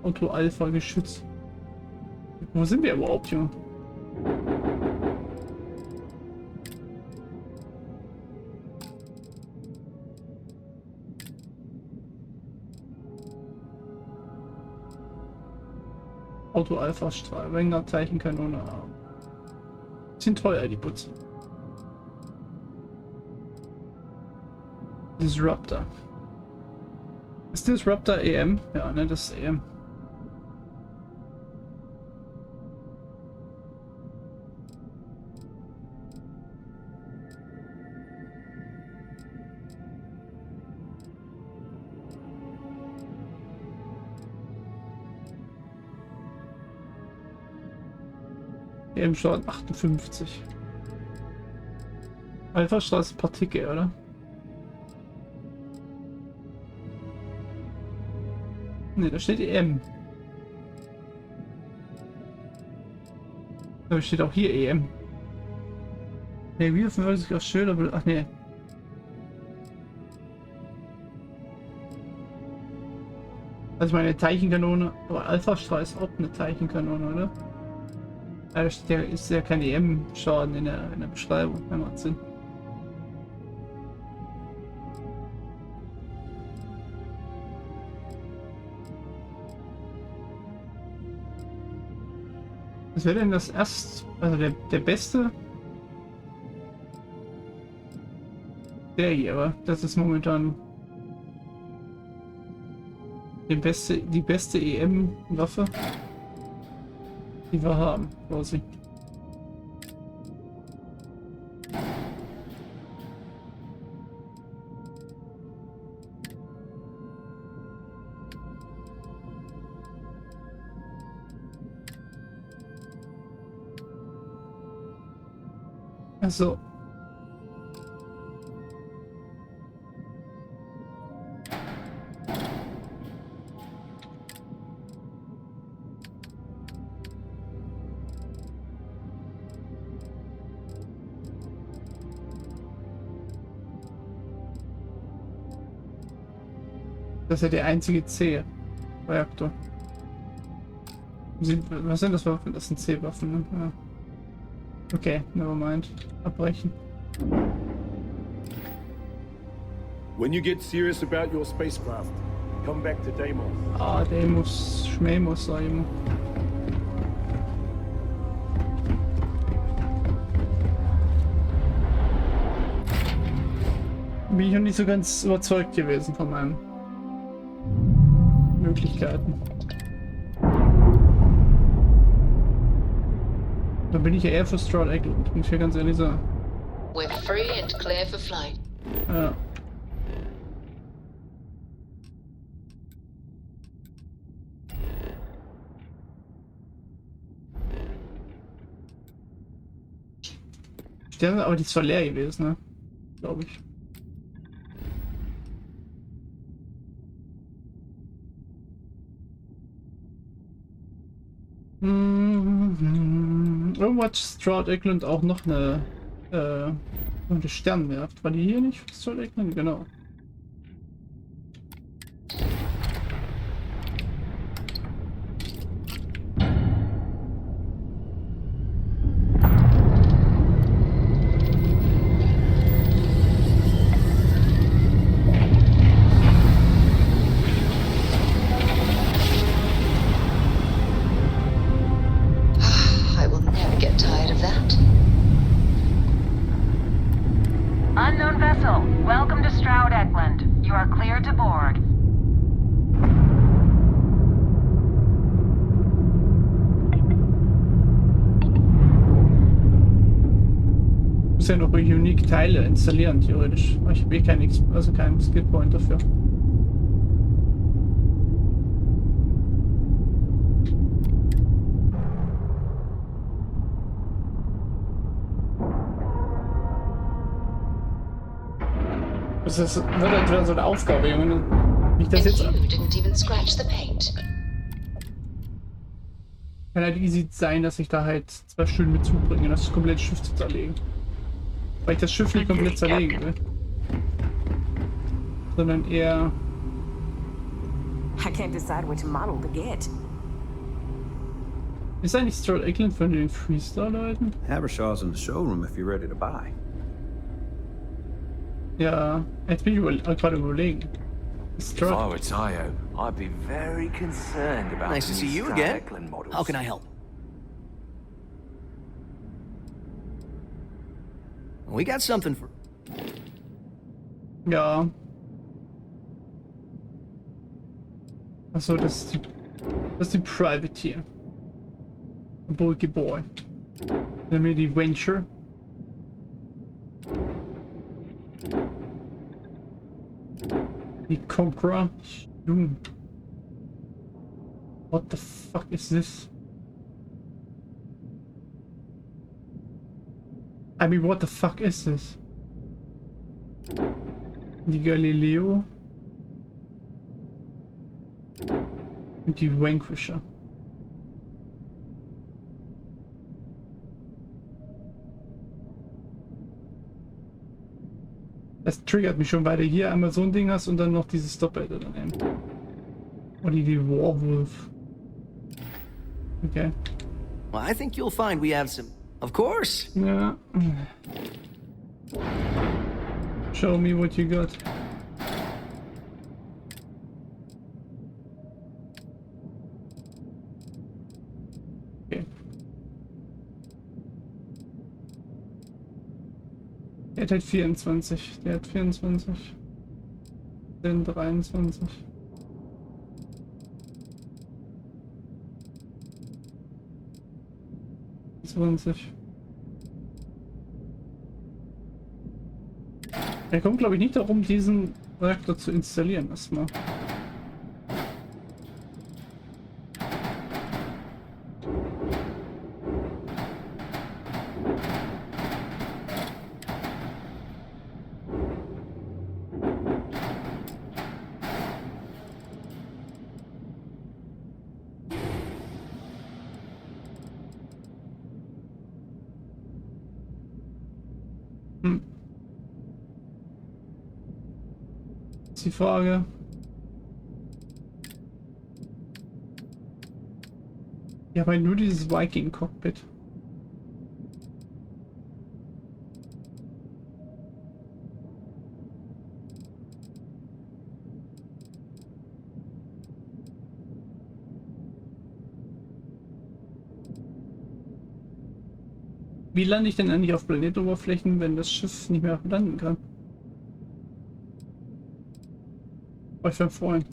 Auto-Alpha geschützt. Wo sind wir überhaupt, Junge? Auto-Alpha-Strahl, Wenger, Zeichenkanone. Sind teuer, die Putze. Disruptor. Ist Disruptor EM? Ja, ne, das ist EM. EM-Strahl 58. Alpha-Strahl ist Partikel, oder? Ne, da steht EM. Da steht auch hier EM. Ne, wieder verwirrt sich auch schön, aber. Ach ne. Also meine Teilchenkanone, aber Alpha-Strahl ist auch eine Teilchenkanone, oder? Da ist ja kein EM-Schaden in der Beschreibung, wenn macht Sinn. Was wäre denn das also der beste? Der hier, aber das ist momentan die beste EM-Waffe, die wir haben, quasi. Also. Das ist ja der einzige C-Reaktor. Was sind das Waffen? Das sind C-Waffen, ne? Ja. Okay, nevermind. Abbrechen. When you get serious about your spacecraft, come back to Deimos. Ah, Deimos, Schmemos, sag ich immer. Bin ich noch nicht so ganz überzeugt gewesen von meinen Möglichkeiten. Da bin ich ja eher für Stroud Eggland, muss ich ja ganz ehrlich sagen. We're free and clear for flight. Ja. Sterne, aber die ist zwar leer gewesen, ne? Glaube ich. Irgendwo hat Stroud Eggland auch noch eine Sternwerft. War die hier nicht? Stroud Eggland? Genau. Unknown vessel, welcome to Stroud Eggland. You are clear to board. Ich muss ja noch unique Teile installieren, theoretisch. Ich habe eh keinen Skillpoint dafür. Das wird entweder so eine Aufgabe, Junge. Wie ich das jetzt. Kann halt easy sein, dass ich da halt 2 Stunden mit zubringe, das komplette Schiff zu zerlegen. Weil ich das Schiff nicht komplett zerlegen will. Sondern eher. I can't decide which model to get. Ist eigentlich Stroud Eggland von den Freestar-Leuten? Habershaw's in the showroom if you're ready to buy. Ja, jetzt bin ich gerade überlegen. If I were Tayo, I'd be very concerned about nice to see you again. How can I help? We got something for... Ja. Achso, das ist die Privateer. Bulky Boy. Dann haben wir die Venture. Die Conqueror. What the fuck is this? I mean, what the fuck is this? Die Galileo. Und die Vanquisher. Das triggert mich schon, weil du hier einmal so ein Ding hast und dann noch dieses Doppelte daneben. Oder die Warwolf. Okay. Well, I think you'll find we have some... Of course. Ja. Show me what you got. Okay. Der hat 24. Der hat 24. Den 23. 20. Er kommt, glaube ich, nicht darum, diesen Reaktor zu installieren erstmal. Die Frage. Ja, aber nur dieses Viking-Cockpit. Wie lande ich denn eigentlich auf Planetoberflächen, wenn das Schiff nicht mehr landen kann? Euch empfohlen.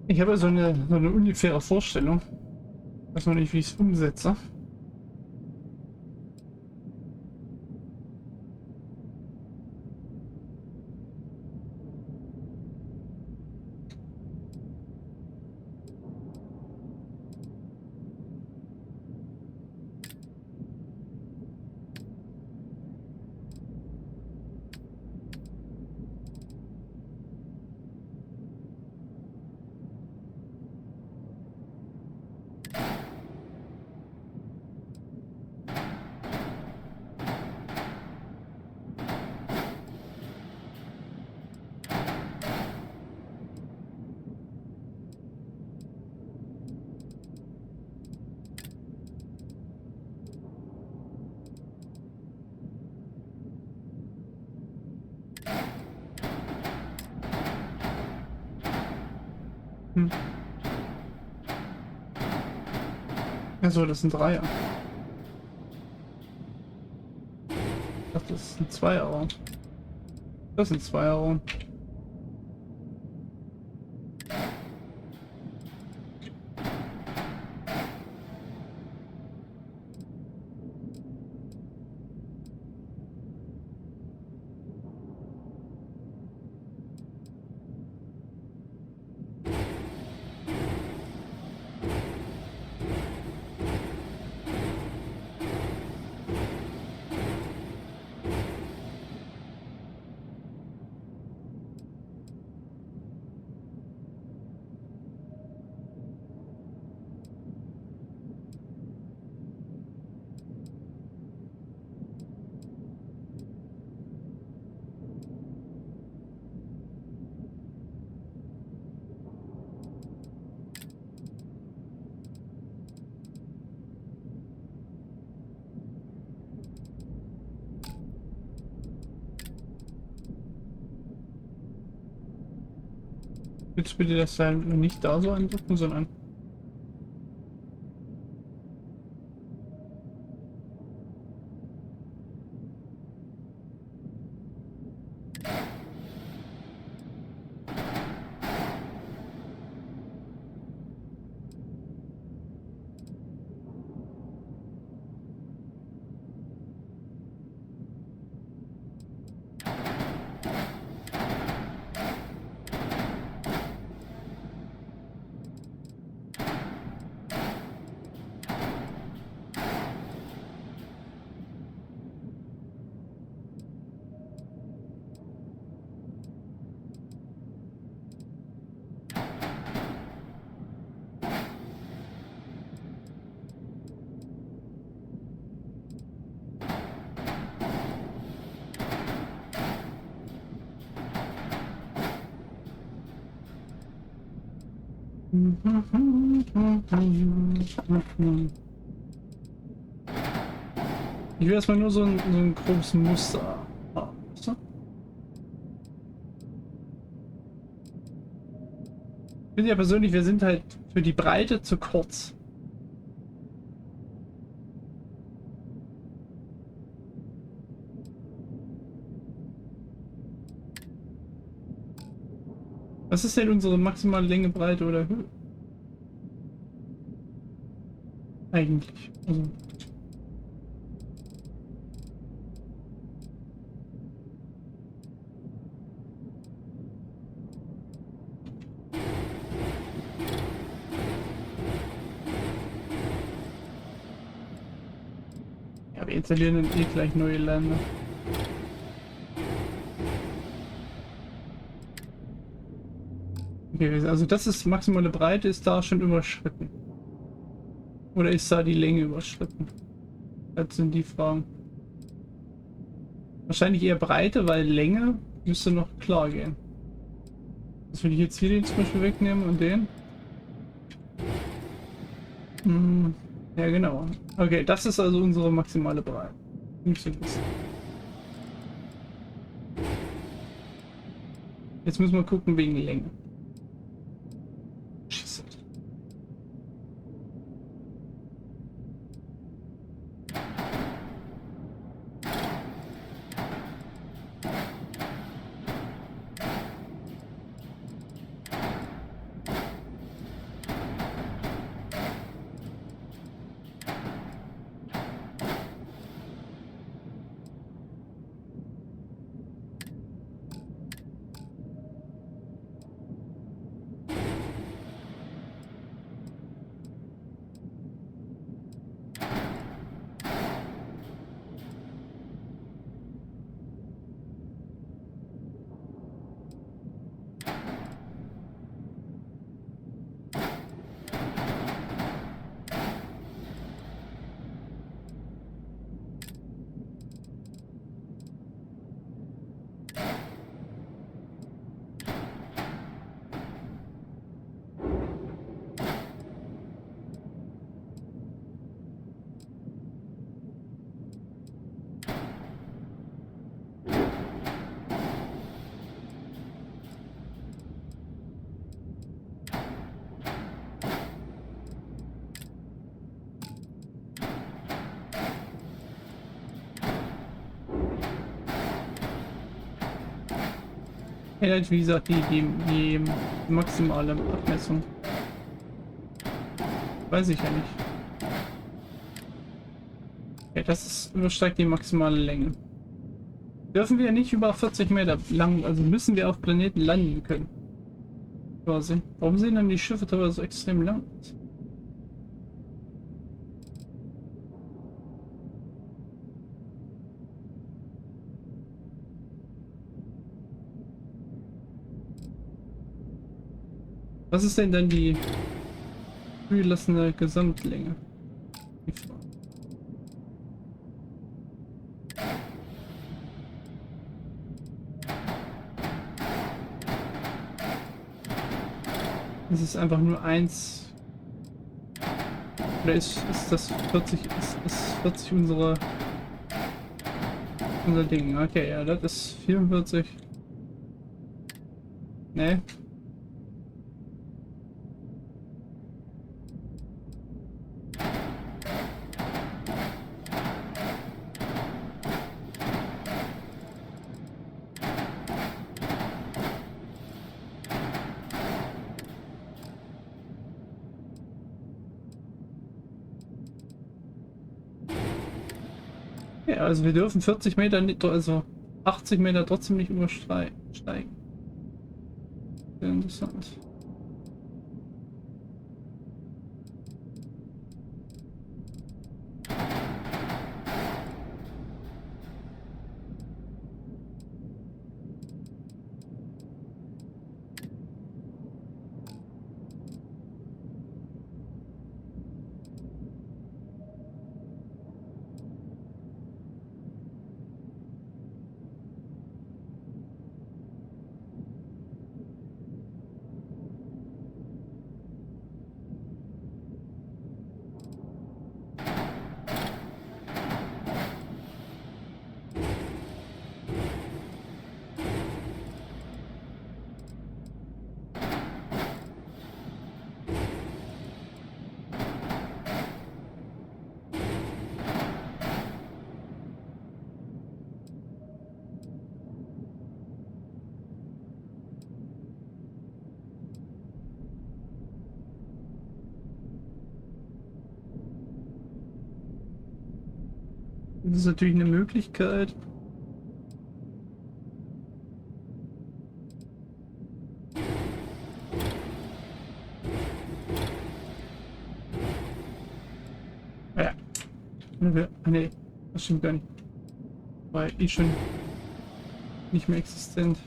Ich habe so eine ungefähre Vorstellung. Ich weiß noch nicht, wie ich es umsetze. Also das sind Dreier. Ich dachte, das ist ein Zweierraum. Das ist ein Zweierraum. Jetzt bitte das dann nicht da so eindrücken, sondern. Ich will erstmal nur so ein grobes Muster haben. So. Ich finde ja persönlich, wir sind halt für die Breite zu kurz. Was ist denn unsere maximale Länge, Breite oder Höhe? Eigentlich. Also. Ja, wir installieren dann eh gleich neue Länder. Okay, also das ist maximale Breite, ist da schon überschritten. Oder ist da die Länge überschritten? Das sind die Fragen. Wahrscheinlich eher Breite, weil Länge müsste noch klar gehen. Das will ich jetzt hier den zum Beispiel wegnehmen und den. Ja, genau. Okay, das ist also unsere maximale Breite. Jetzt müssen wir gucken wegen Länge. Scheiße. Ja, wie gesagt, die maximale Abmessung. Weiß ich ja nicht. Okay, das ist, übersteigt die maximale Länge. Dürfen wir nicht über 40 Meter lang, also müssen wir auf Planeten landen können. Quasi. Warum sehen dann die Schiffe teilweise so extrem lang aus? Was ist denn dann die zugelassene Gesamtlänge? Die Frage. Es ist einfach nur eins. Oder ist das 40? Ist 40 unser Ding? Okay, ja, das ist 44. Ne? Ja, also wir dürfen 40 Meter, nicht, also 80 Meter trotzdem nicht übersteigen. Sehr interessant. Das ist natürlich eine Möglichkeit. Ja. Nee, das stimmt gar nicht. War eh schon nicht mehr existent.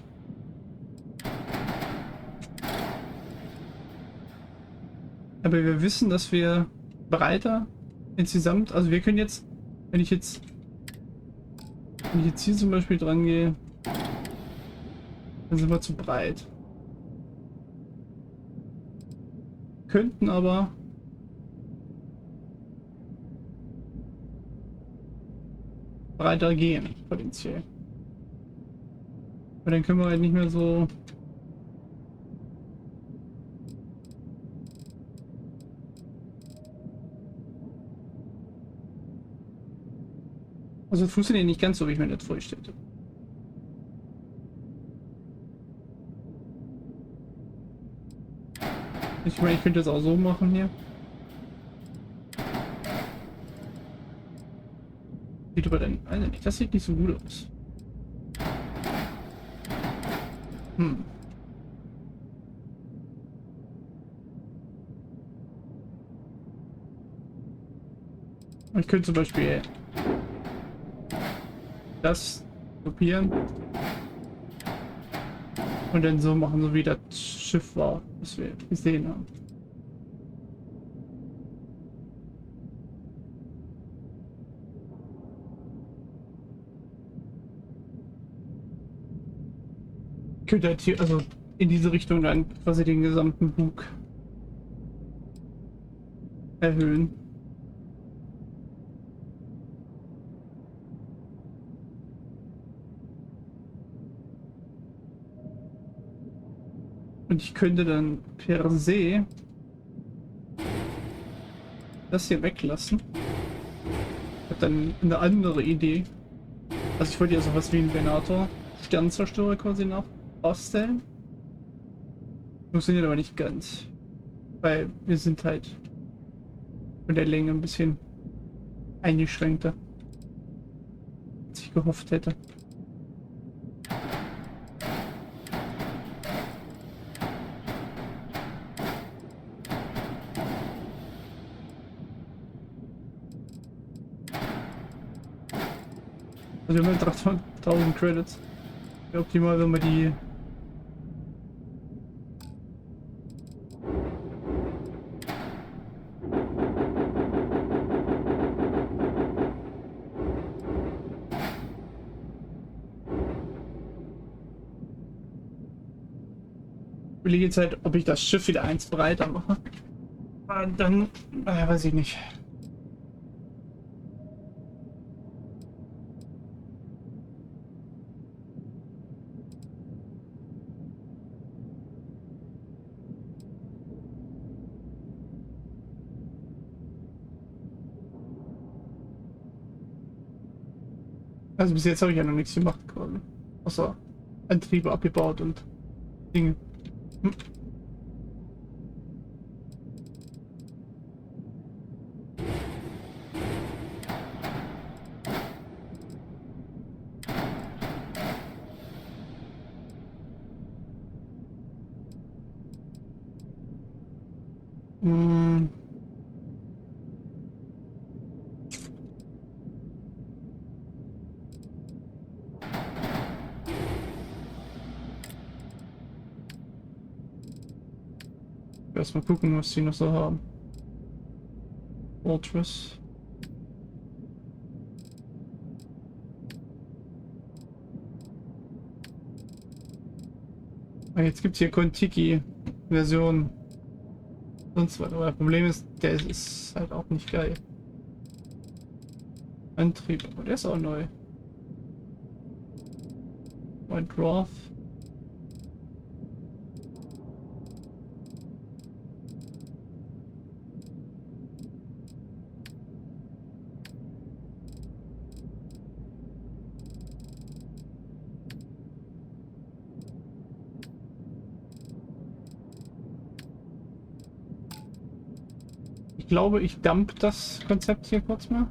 Aber wir wissen, dass wir breiter insgesamt, also wir können jetzt, wenn ich jetzt hier zum Beispiel dran gehe, dann sind wir zu breit. Könnten aber breiter gehen, potenziell. Aber dann können wir halt nicht mehr so... Also es funktioniert nicht ganz so, wie ich mir das vorstellte. Ich meine, ich könnte das auch so machen hier. Sieht aber dann... Also nicht, das sieht nicht so gut aus. Ich könnte zum Beispiel das kopieren und dann so machen, so wie das Schiff war, was wir gesehen haben. Ich könnte halt hier, also in diese Richtung dann quasi den gesamten Bug erhöhen. Und ich könnte dann per se das hier weglassen. Ich habe dann eine andere Idee. Also ich wollte ja sowas wie einen Venator Sternzerstörer quasi nachbasteln. Funktioniert aber nicht ganz. Weil wir sind halt von der Länge ein bisschen eingeschränkter, als ich gehofft hätte. Also wir haben 1000 Credits. Wäre optimal, wenn wir die Ich überlege jetzt halt, ob ich das Schiff wieder eins breiter mache. Dann, weiß ich nicht. Also bis jetzt habe ich ja noch nichts gemacht quasi. Außer Antriebe abgebaut und Dinge. Hm. Erstmal gucken, was die noch so haben. Fortress. Ah, jetzt gibt es hier Kontiki-Version. Sonst was. Aber das Problem ist, der ist halt auch nicht geil. Antrieb, aber der ist auch neu. White Dwarf. Ich glaube, ich dump das Konzept hier kurz mal.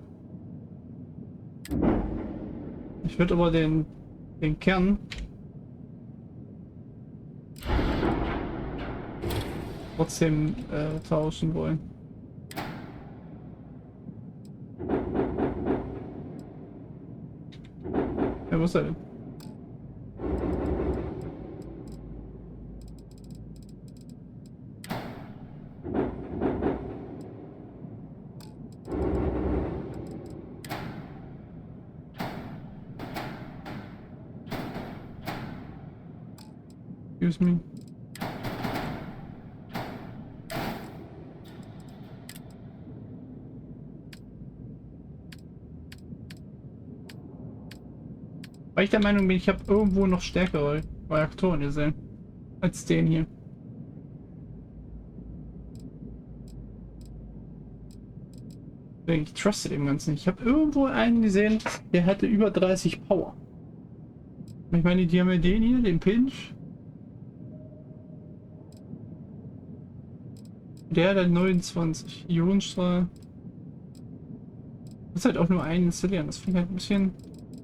Ich würde aber den Kern trotzdem tauschen wollen. Ja, wo ist er denn? Excuse me. Weil ich der Meinung bin, ich habe irgendwo noch stärkere Reaktoren gesehen als den hier. Ich truste dem Ganzen nicht. Ich habe irgendwo einen gesehen, der hatte über 30 Power. Ich meine, die haben ja den hier, den Pinch. Der hat 29 Ionenstrahl. Das ist halt auch nur ein installieren. Das finde ich halt ein bisschen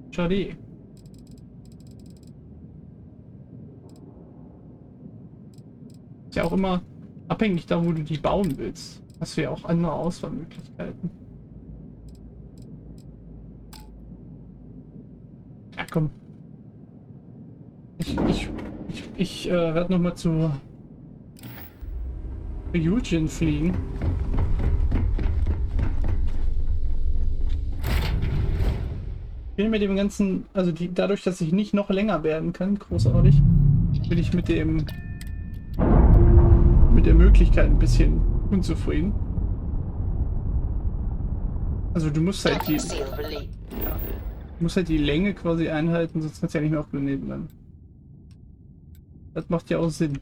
schade. Ist ja auch immer abhängig da, wo du die bauen willst. Hast du ja auch andere Auswahlmöglichkeiten. Ja, komm. Ich werde nochmal zu Eugene fliegen. Ich bin mit dem ganzen, also dadurch, dass ich nicht noch länger werden kann, großartig, bin ich mit der Möglichkeit ein bisschen unzufrieden. Also du musst halt die Länge quasi einhalten, sonst kannst du ja nicht mehr auf Planeten landen. Das macht ja auch Sinn.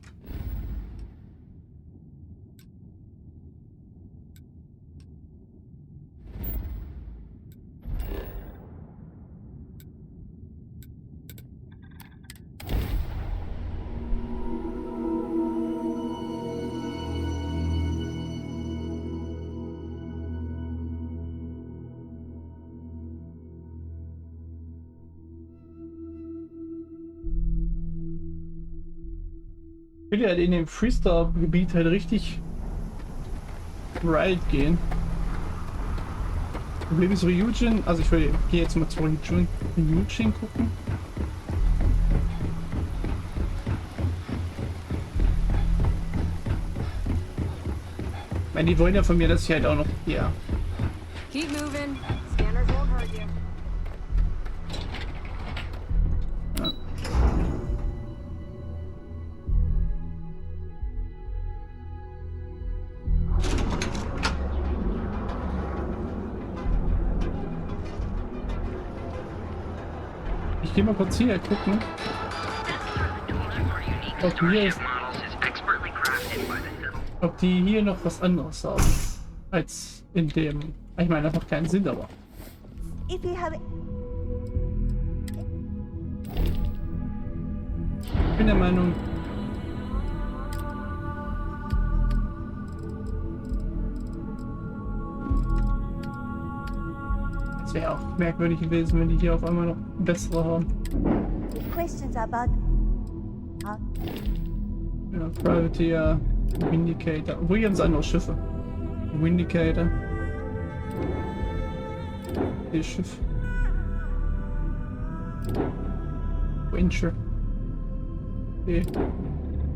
Ich will ja in dem Freestar-Gebiet halt richtig wild gehen. Problem ist Ryujin, also ich gehe jetzt mal zu Ryujin gucken. Ich meine, die wollen ja von mir, dass ich halt auch noch, ja. Keep moving. Scanners won't hurt you. Ich gehe mal kurz hier gucken. Ob die hier noch was anderes haben als in dem. Ich meine, das macht keinen Sinn, aber. Ich bin der Meinung. Es wäre auch merkwürdig gewesen, wenn die hier auf einmal noch bessere haben. Questions about Ja, Private, ja. Vindicator. Obwohl, hier haben sie andere Schiffe. Vindicator. Hier Schiff. Wincher. Okay.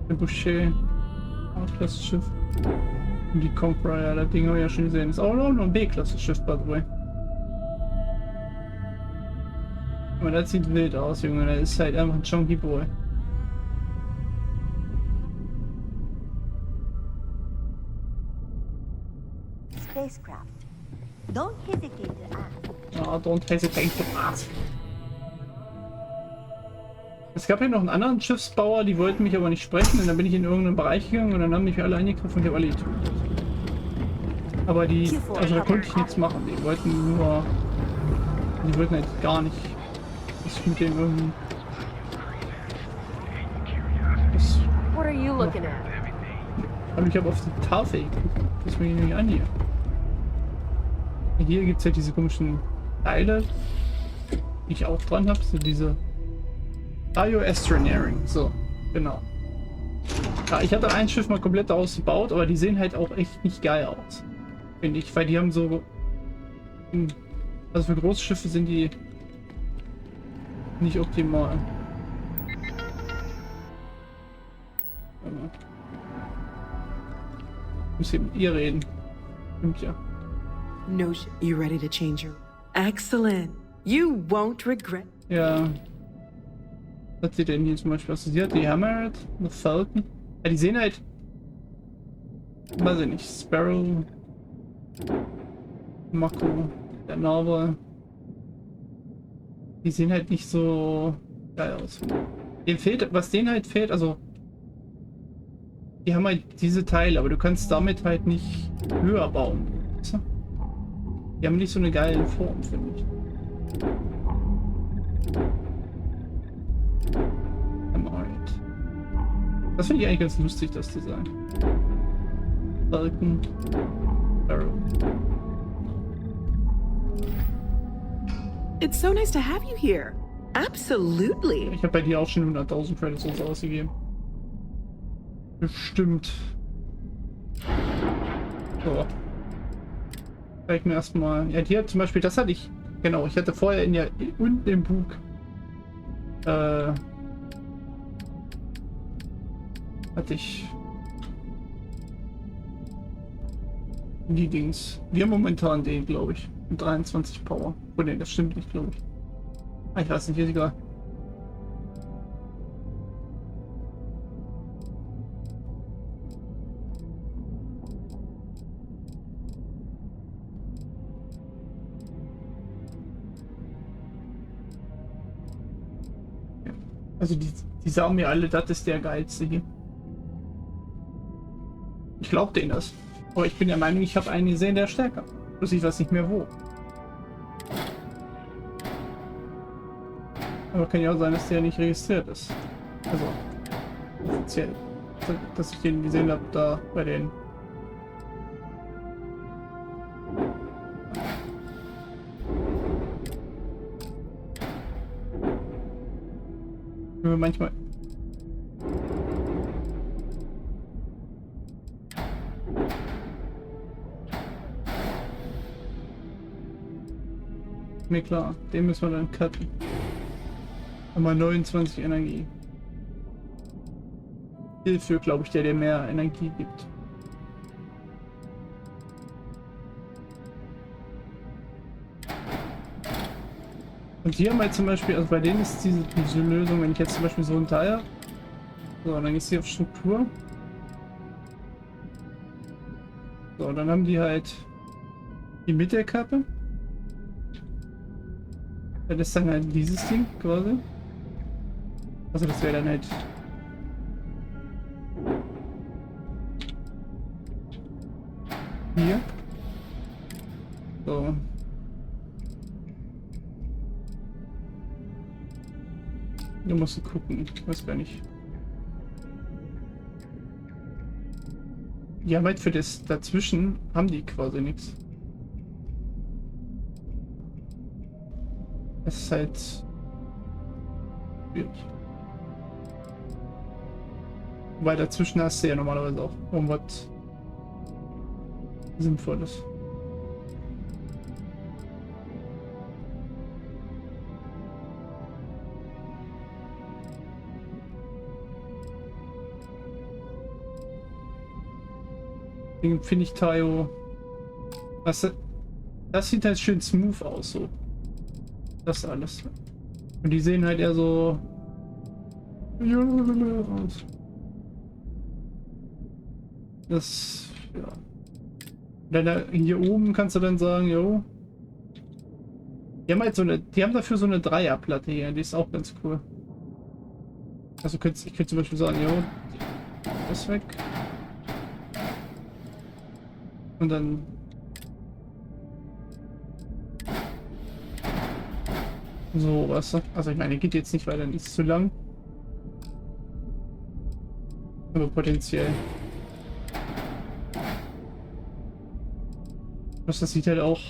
Der Boucher. A-Klasse-Schiff. Und die Conqueror, ja, das Ding habe ich ja schon gesehen. Ist auch noch ein B-Klasse-Schiff, by the way. Aber das sieht wild aus, Junge. Das ist halt einfach ein Chunky Boy. Spacecraft. Don't hesitate to ask. Ah, don't hesitate to ask. Es gab ja noch einen anderen Schiffsbauer, die wollten mich aber nicht sprechen und dann bin ich in irgendeinen Bereich gegangen und dann haben mich alle eingegriffen und ich habe alle getötet. Aber die, also da konnte ich nichts machen, die wollten halt gar nicht, dass ich mit denen irgendwie... What are you looking at? Aber ich habe auf die Tafel geguckt, das mir nicht an hier. Hier gibt es halt diese komischen Teile, die ich auch dran habe, so diese Bioastronering, so, genau. Ja, ich hatte ein Schiff mal komplett ausgebaut, aber die sehen halt auch echt nicht geil aus, finde ich, weil die haben so, also für große Schiffe sind die nicht optimal. Ich muss hier mit ihr reden. Stimmt ja. No, you ready to change your... Excellent. You won't regret... Ja. Was sieht denn hier zum Beispiel aus? Sie hat die Hammered, eine Falcon. Ja, die sehen halt... Weiß ich nicht. Sparrow. Mako. Der Narwhal. Die sehen halt nicht so geil aus. Dem fehlt, was denen halt fehlt, also... Die haben halt diese Teile, aber du kannst damit halt nicht höher bauen. Weißt du? Die haben nicht so eine geile Form, finde ich. Das finde ich eigentlich ganz lustig, das Design. Falcon. Arrow. It's so nice to have you here. Absolutely. Ich habe bei dir auch schon 100.000 Credits und so ausgegeben. Bestimmt. So. Zeig mir erstmal. Ja, hier zum Beispiel, das hatte ich. Genau, ich hatte vorher unten im Buch. Hatte ich. Die Dings. Wir haben momentan den, glaube ich. Mit 23 Power. Oh ne, das stimmt nicht, glaube ich. Ich weiß nicht, ist egal. Also die sagen mir alle, das ist der geilste hier. Ich glaube denen das. Aber ich bin der Meinung, ich habe einen gesehen, der ist stärker. Bloß ich weiß nicht mehr wo. Aber kann ja auch sein, dass der nicht registriert ist. Also offiziell. Dass ich den gesehen habe da bei den. Manchmal. Mir klar, den müssen wir dann cutten. Aber 29 Energie. Hierfür glaube ich, der mehr Energie gibt. Und hier haben wir zum Beispiel, also bei denen ist diese Lösung, wenn ich jetzt zum Beispiel so ein Teil habe. So, dann ist sie auf Struktur. So, dann haben die halt die Mittelkappe. Das ist dann halt dieses Ding quasi. Also das wäre dann halt hier. So. Da musst du gucken, ich weiß gar nicht. Ja, weit für das dazwischen haben die quasi nichts. Das ist halt... Wobei dazwischen hast du ja normalerweise auch irgendwas Sinnvolles. Deswegen finde ich Tayo. Das sieht halt schön smooth aus, so. Das alles. Und die sehen halt eher so aus. Das, ja. Dann da, hier oben kannst du dann sagen, jo. Die haben halt so eine, die haben dafür so eine Dreierplatte hier, die ist auch ganz cool. Also ich könnte zum Beispiel sagen, jo, das weg. Und dann so, weißt du? Also ich meine, geht jetzt nicht, weil dann ist es zu lang. Aber potenziell. Das sieht halt auch.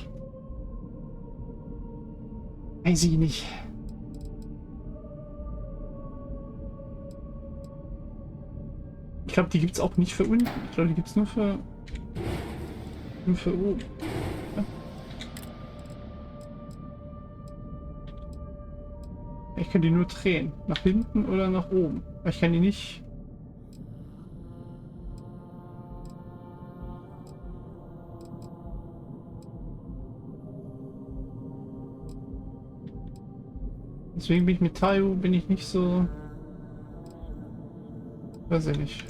Weiß ich nicht. Ich glaube, die gibt es auch nicht für unten. Ich glaube, die gibt es nur für oben. Ja. Ich kann die nur drehen. Nach hinten oder nach oben. Aber ich kann die nicht. Deswegen bin ich mit Tayo nicht so. Weiß ich nicht.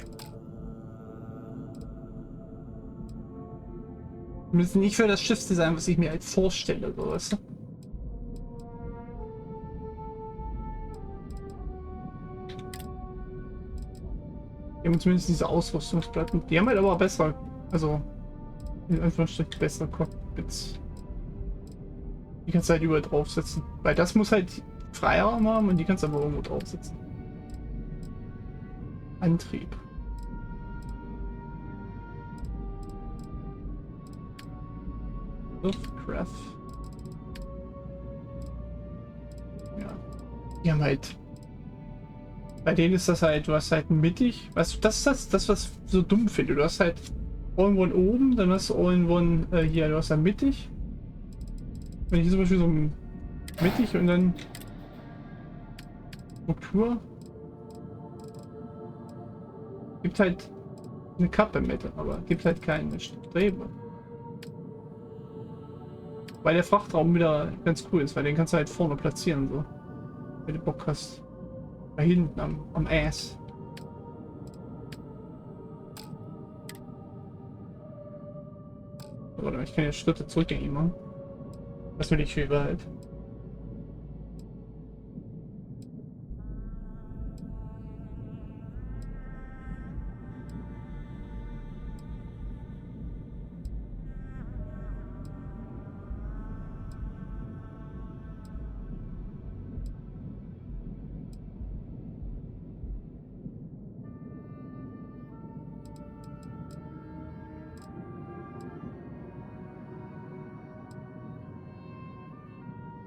Zumindest nicht für das Schiffsdesign, was ich mir halt vorstelle, so, weißt du? Die haben zumindest diese Ausrüstungsplatten. Die haben halt aber besser, also in Anführungsstrichen bessere Cockpits. Die kannst du halt überall draufsetzen. Weil das muss halt Freiraum haben und die kannst du aber irgendwo draufsetzen. Antrieb. Craft. Ja. Die haben halt. Bei denen ist das halt, du hast halt mittig. Weißt du, das ist das, was ich so dumm finde. Du hast halt irgendwo oben, dann hast du irgendwo hier, du hast dann mittig. Wenn ich hier zum Beispiel so mittig und dann Struktur. Gibt halt eine Kappe mit, aber gibt halt keine Strebe. Weil der Frachtraum wieder ganz cool ist, weil den kannst du halt vorne platzieren, so. Wenn du Bock hast. Da hinten am Ass. Warte mal, ich kann jetzt Schritte zurückgehen machen. Das will ich für überall.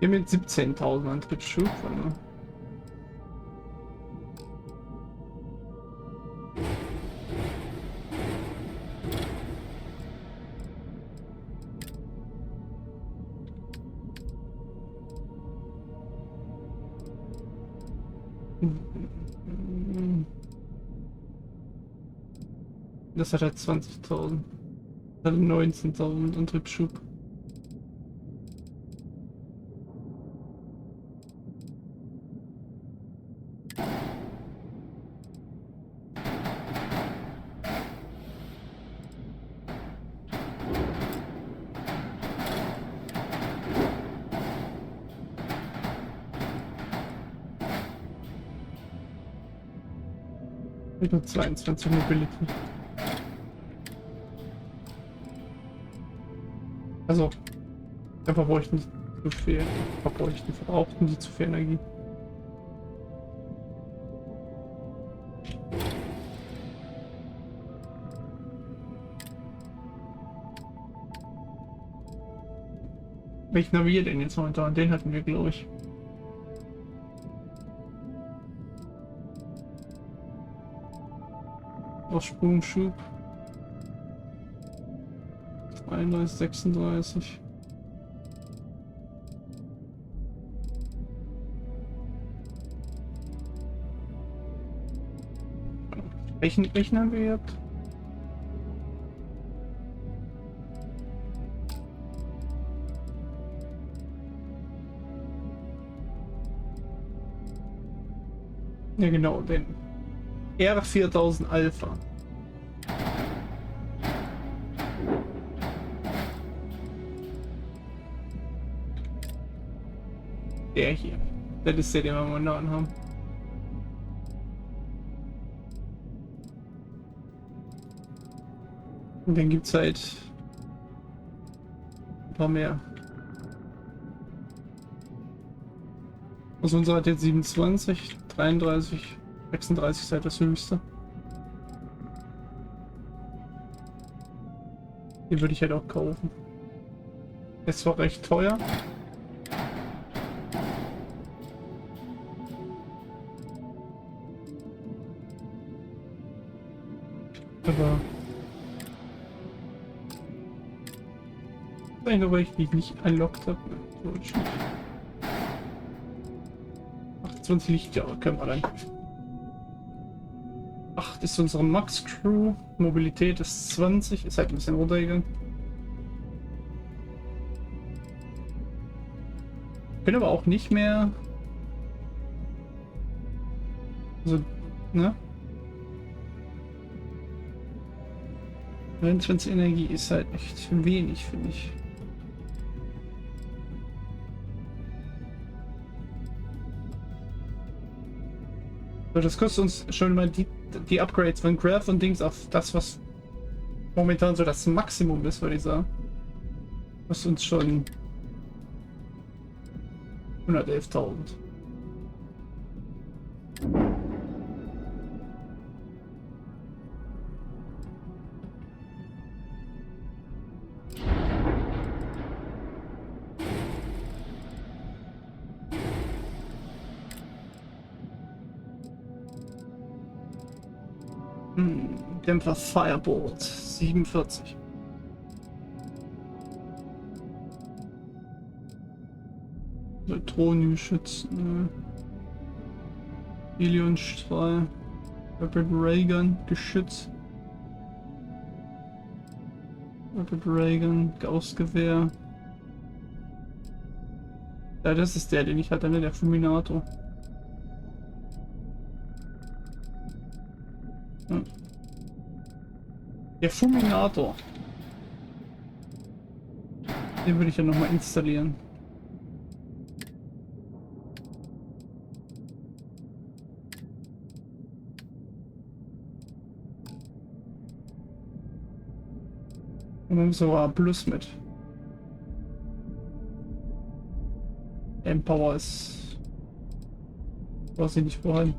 Hier mit 17.000 Antriebsschub. Das hat halt 20.000. Das hat 19.000 Antriebsschub. Nur 22 Mobility. Also, dann verbrauchten die zu viel. Verbrauchten die zu viel Energie. Welchen haben wir denn jetzt momentan? Den hatten wir, glaube ich. Sprungschub. 32, 36. Welchen haben wir gehabt? Ja genau, den R4000 Alpha. Der hier. Das ist der, den wir momentan haben. Und dann gibt es halt ein paar mehr. Also unser hat jetzt 27, 33, 36 ist halt das höchste. Den würde ich halt auch kaufen. Ist zwar recht teuer. Aber eigentlich, weil ich die nicht unlocked habe. 28 Lichtjahre können wir dann. 8 ist unsere Max Crew. Mobilität ist 20. Ist halt ein bisschen runtergegangen. Können aber auch nicht mehr. Also, ne? 29 Energie ist halt echt wenig, finde ich. So, das kostet uns schon mal die Upgrades von Graph und Dings auf das, was momentan so das Maximum ist, würde ich sagen. Kostet uns schon 111.000. Dämpfer Firebolt 47. Neutronenschützen. Ionenstrahl. Rapid Raygun Geschütz. Rapid Raygun Gaussgewehr. Ja, das ist der, den ich hatte, ne? Der Fulminator. Hm. Der Fulminator. Den würde ich ja nochmal installieren. Und dann so ein Plus mit. Empower ist quasi nicht vorhanden.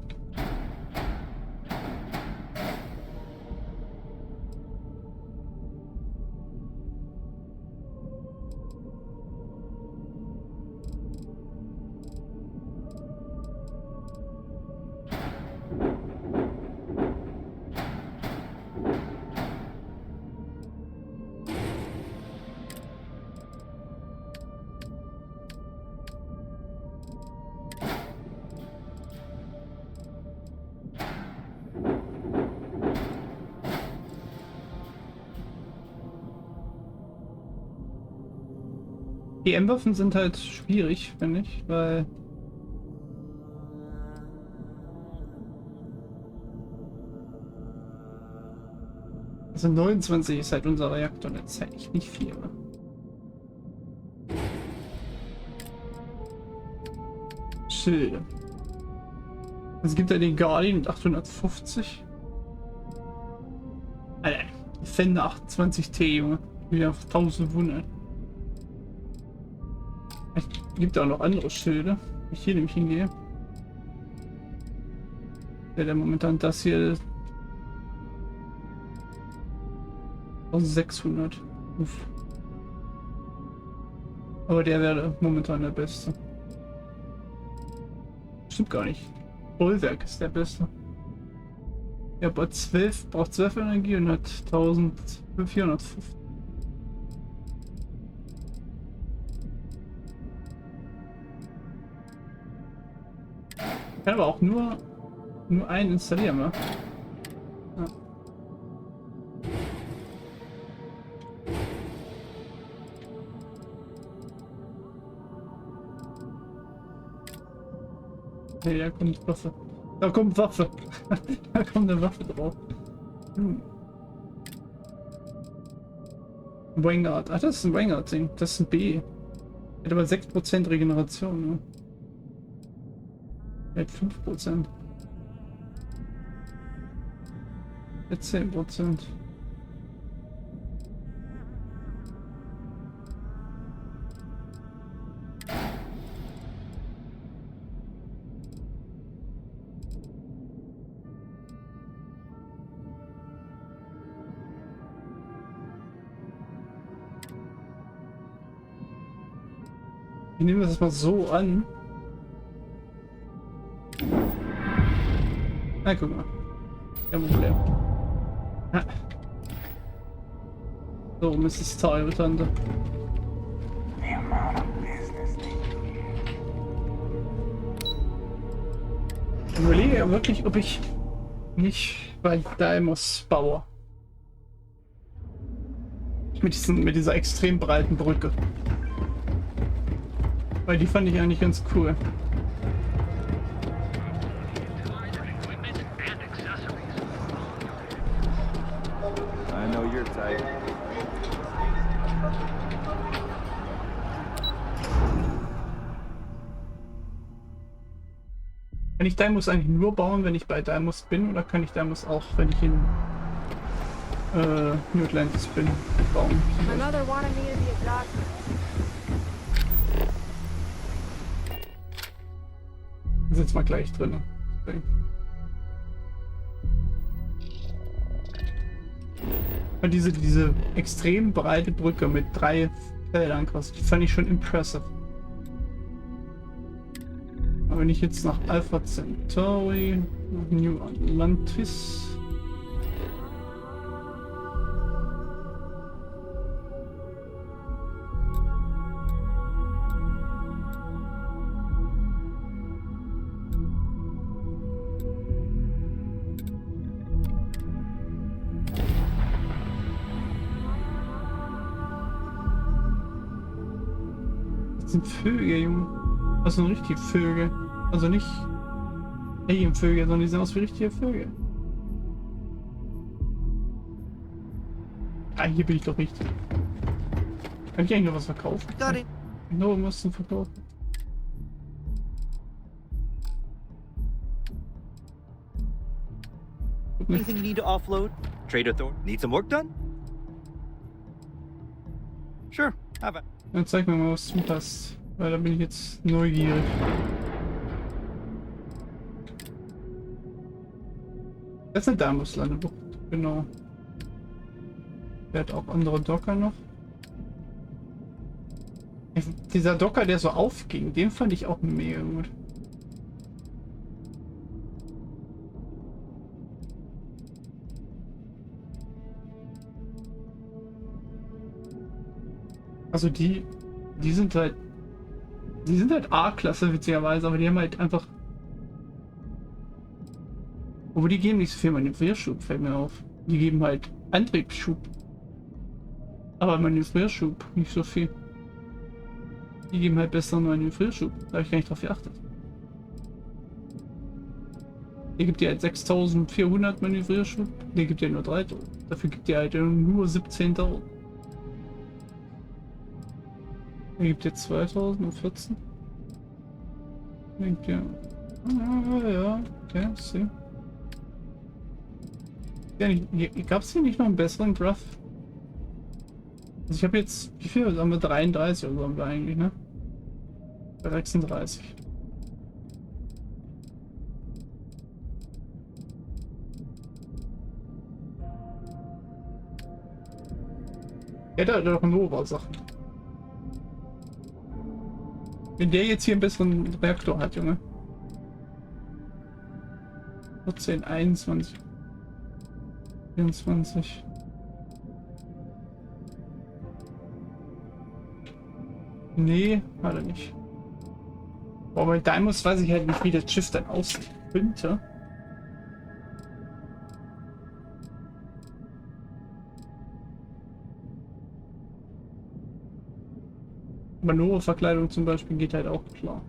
Die M-Waffen sind halt schwierig, finde ich, weil also 29 ist halt unser Reaktor, das ist halt echt nicht viel. Ne? Schilde. Es gibt ja den Guardian mit 850. Alter, Defender 28T, Junge. Wieder auf 1100. Es gibt auch noch andere Schilde, wenn ich hier nämlich hingehe. Der momentan das hier 1600. Uff. Aber der wäre momentan der beste. Stimmt gar nicht. Bollwerk ist der beste. Ja, aber 12 braucht 12 Energie und hat 1450. Ich kann aber auch nur einen installieren, wa? Ja. Hey, da kommt Waffe. Da kommt Waffe. Da kommt eine Waffe drauf. Vanguard. Ach, das ist ein Vanguard-Ding. Das ist ein B. Hat aber 6% Regeneration, ne? Er hat 5%. Jetzt 10%. Ich nehme das mal so an. Na, guck mal. Kein Problem. Ha. So, Mrs. Tante. Ich überlege ja wirklich, ob ich nicht bei Daimos baue. Mit dieser extrem breiten Brücke. Weil die fand ich eigentlich ganz cool. I know your type. Kann ich Daimos eigentlich nur bauen, wenn ich bei Daimos bin, oder kann ich Daimos auch, wenn ich in New Atlantis bin, bauen? Another wanted me to be a doctor. Das ist jetzt mal gleich drin. Okay. Und diese extrem breite Brücke mit 3 Feldern kostet, die fand ich schon impressive. Aber wenn ich jetzt nach Alpha Centauri, nach New Atlantis. Das sind Vögel, Junge. Das sind richtige Vögel. Also nicht Alien-Vögel, sondern die sehen aus wie richtige Vögel. Ah, hier bin ich doch richtig. Kann ich eigentlich noch was verkaufen? Nur was zum Verkaufen. Anything you need to offload? Trade authority? Need some work done? Sure, have it. Dann zeig mir mal, was du hast. Weil da bin ich jetzt neugierig. Das ist eine Damuslandebucht, genau. Der hat auch andere Docker noch. Dieser Docker, der so aufging, den fand ich auch mega gut. Also die sind halt A-Klasse witzigerweise, aber die haben halt einfach. Obwohl die geben nicht so viel Manövrierschub, fällt mir auf. Die geben halt Antriebsschub. Aber Manövrierschub nicht so viel. Die geben halt besseren Manövrierschub. Da habe ich gar nicht drauf geachtet. Hier gibt ihr halt 6400 Manövrierschub. Der gibt ja nur 3000. Dafür gibt ihr halt nur 17.000. Er gibt jetzt 2014. Er gibt ja. Ah, ja, okay, see. Ja, gab es hier nicht noch einen besseren Graph? Also ich habe jetzt. Wie viel haben wir? 33 oder so haben wir eigentlich, ne? 36. Ja, da hat er doch Nova-Sachen. Wenn der jetzt hier einen besseren Reaktor hat, Junge. 14, 21. 24. Nee, hat er nicht. Boah, bei Deimos weiß ich halt nicht, wie das Schiff dann aussehen könnte. Manöververkleidung zum Beispiel geht halt auch klar.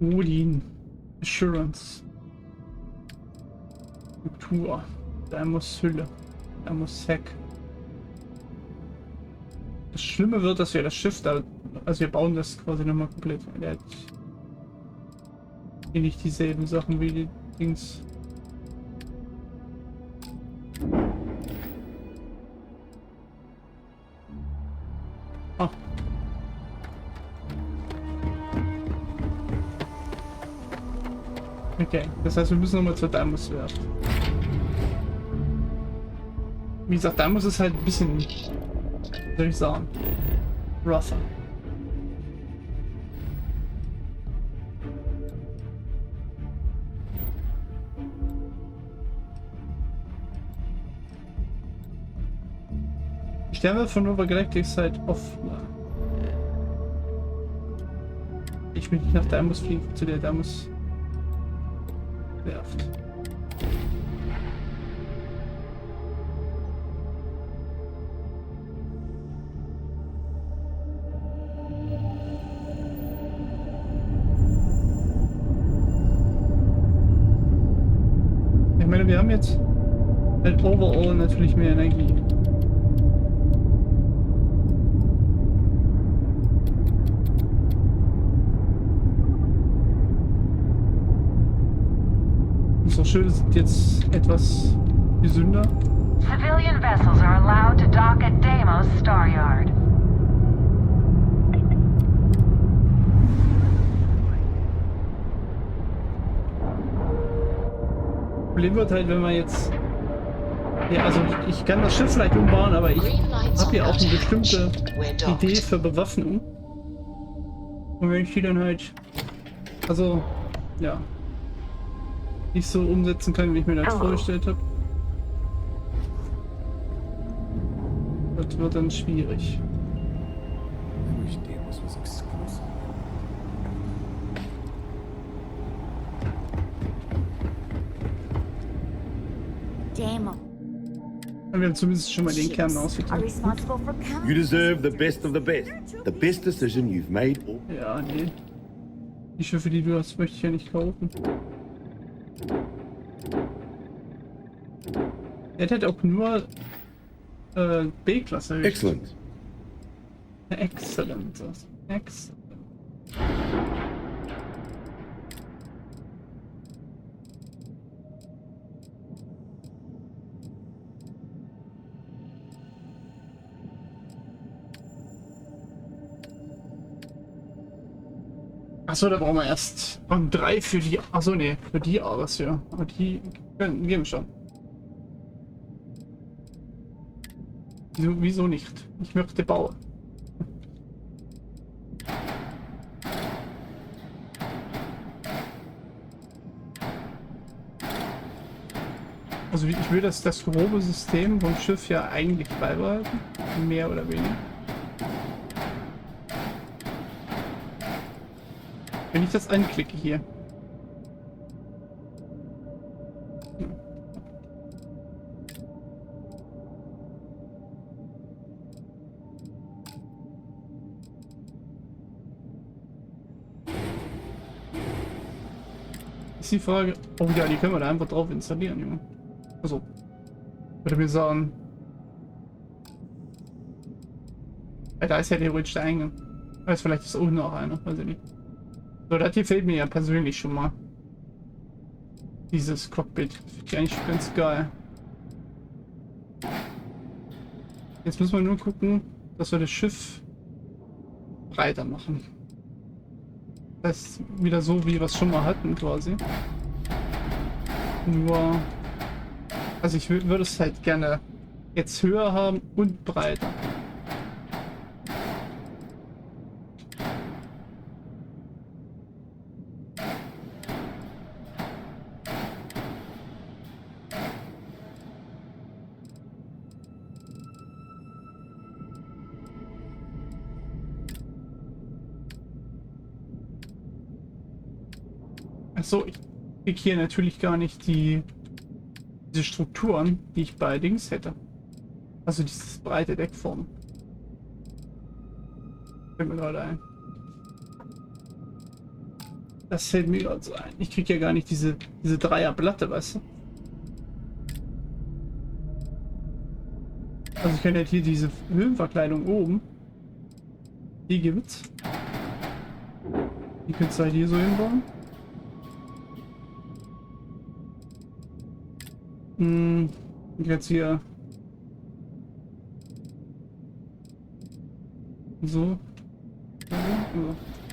Odin. Assurance. Struktur. Da muss Hülle. Da muss Heck. Das Schlimme wird, dass wir das Schiff da... Also wir bauen das quasi nochmal komplett. Der hat hier nicht dieselben Sachen wie die Dings. Ah. Okay, das heißt, wir müssen nochmal zur Damuswerft. Wie gesagt, Damus ist halt ein bisschen, wie soll ich sagen, rougher. Die Sterne von Nova Galactic ist halt offen. Ich will nicht nach Damus fliegen, zu der Damus Werft. Ich meine, wir haben jetzt halt overall natürlich mehr Energie. So schön sind jetzt etwas gesünder. Civilian vessels are allowed to dock at Deimos Star Yard. Problem wird halt, wenn man jetzt... Ja, also ich kann das Schiff vielleicht umbauen, aber ich habe hier auch eine bestimmte Idee für Bewaffnung. Und wenn ich die dann halt... Also, ja... nicht so umsetzen kann, wie ich mir das vorgestellt habe. Das wird dann schwierig. Demo. Wir haben zumindest schon mal den Kern ausgetauscht. You deserve the best of the best. The best decision you've made. Ja, nee. Die Schiffe, die du hast, möchte ich ja nicht kaufen. Er hat auch nur B-Klasse. Excellent. Excellent. Excellent. Achso, da brauchen wir erst 3 für die. Achso, nee, für die Ares, ja. Aber die geben schon. Wieso nicht? Ich möchte bauen. Also ich will das grobe System vom Schiff ja eigentlich beibehalten. Mehr oder weniger. Wenn ich das anklicke hier. Ist die Frage... Oh ja, die können wir da einfach drauf installieren, Junge. Also, würde mir sagen... Ja, da ist ja theoretisch der Eingang. Weiß vielleicht ist unten noch einer, weiß ich nicht. So, das hier fehlt mir ja persönlich schon mal. Dieses Cockpit. Finde ich eigentlich ganz geil. Jetzt müssen wir nur gucken, dass wir das Schiff breiter machen. Das ist wieder so, wie wir es schon mal hatten quasi. Nur, also ich würde es halt gerne jetzt höher haben und breiter. Achso, ich kriege hier natürlich gar nicht diese Strukturen, die ich bei Dings hätte. Also dieses breite Deck vorne. Fällt mir gerade ein. Das fällt mir gerade so ein. Ich kriege ja gar nicht diese Dreierplatte, weißt du? Also ich kann halt hier diese Höhenverkleidung oben. Die gibt's. Die könntest du halt hier so hinbauen. Jetzt hier so.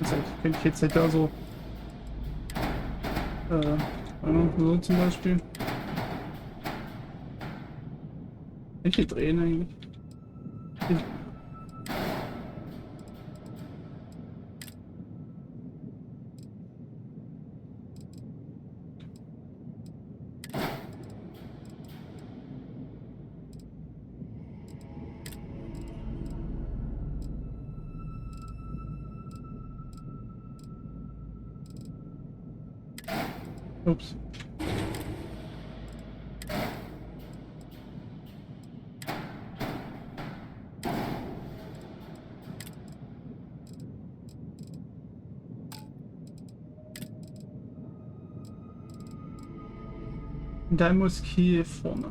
Also, könnte ich jetzt halt da so so zum Beispiel. Welche drehen eigentlich? Ups. Da muss hier vorne.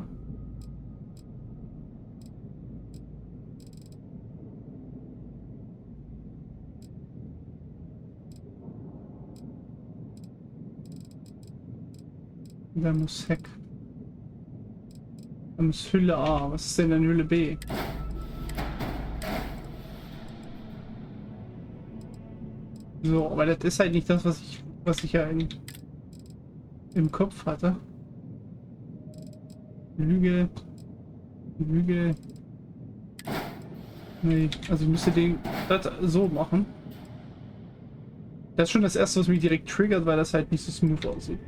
Da muss Heck. Da muss Hülle A. Was ist denn dann Hülle B? So, aber das ist halt nicht das, was ich ja im Kopf hatte. Lüge. Lüge. Nee, also ich müsste das so machen. Das ist schon das erste, was mich direkt triggert, weil das halt nicht so smooth aussieht.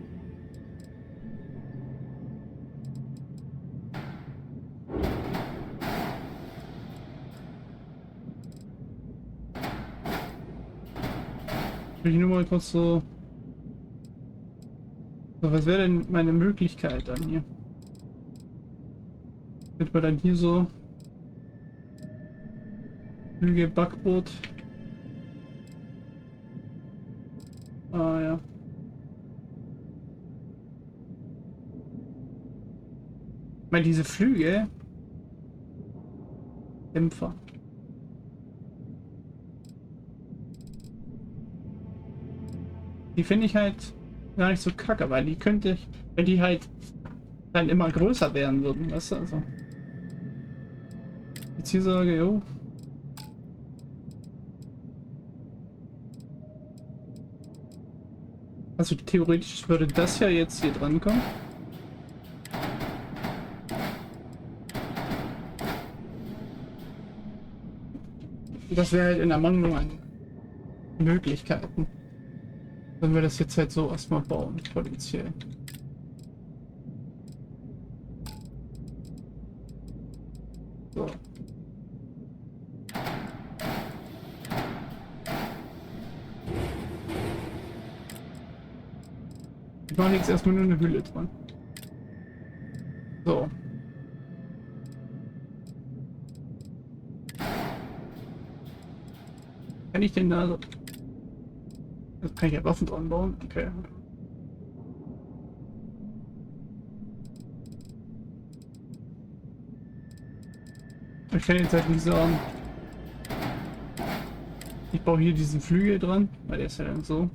Ich nur mal kurz so. So, was wäre denn meine Möglichkeit dann hier? Könnte man dann hier so Lüge Backbrot. Ah ja. Ich meine, diese Flüge. Dämpfer. Die finde ich halt gar nicht so kacke, weil die könnte ich, wenn die halt dann immer größer werden würden, weißt du, also. Jetzt hier sage, jo. Also theoretisch würde das ja jetzt hier dran kommen. Das wäre halt in der Mangelung an Möglichkeiten. Wenn wir das jetzt halt so erstmal bauen, potenziell. So. Ich mache jetzt erstmal nur eine Hülle dran. So. Kann ich denn da so... Jetzt kann ich ja Waffen dran bauen. Okay. Ich kann jetzt halt nicht sagen, ich baue hier diesen Flügel dran, weil der ist ja dann so.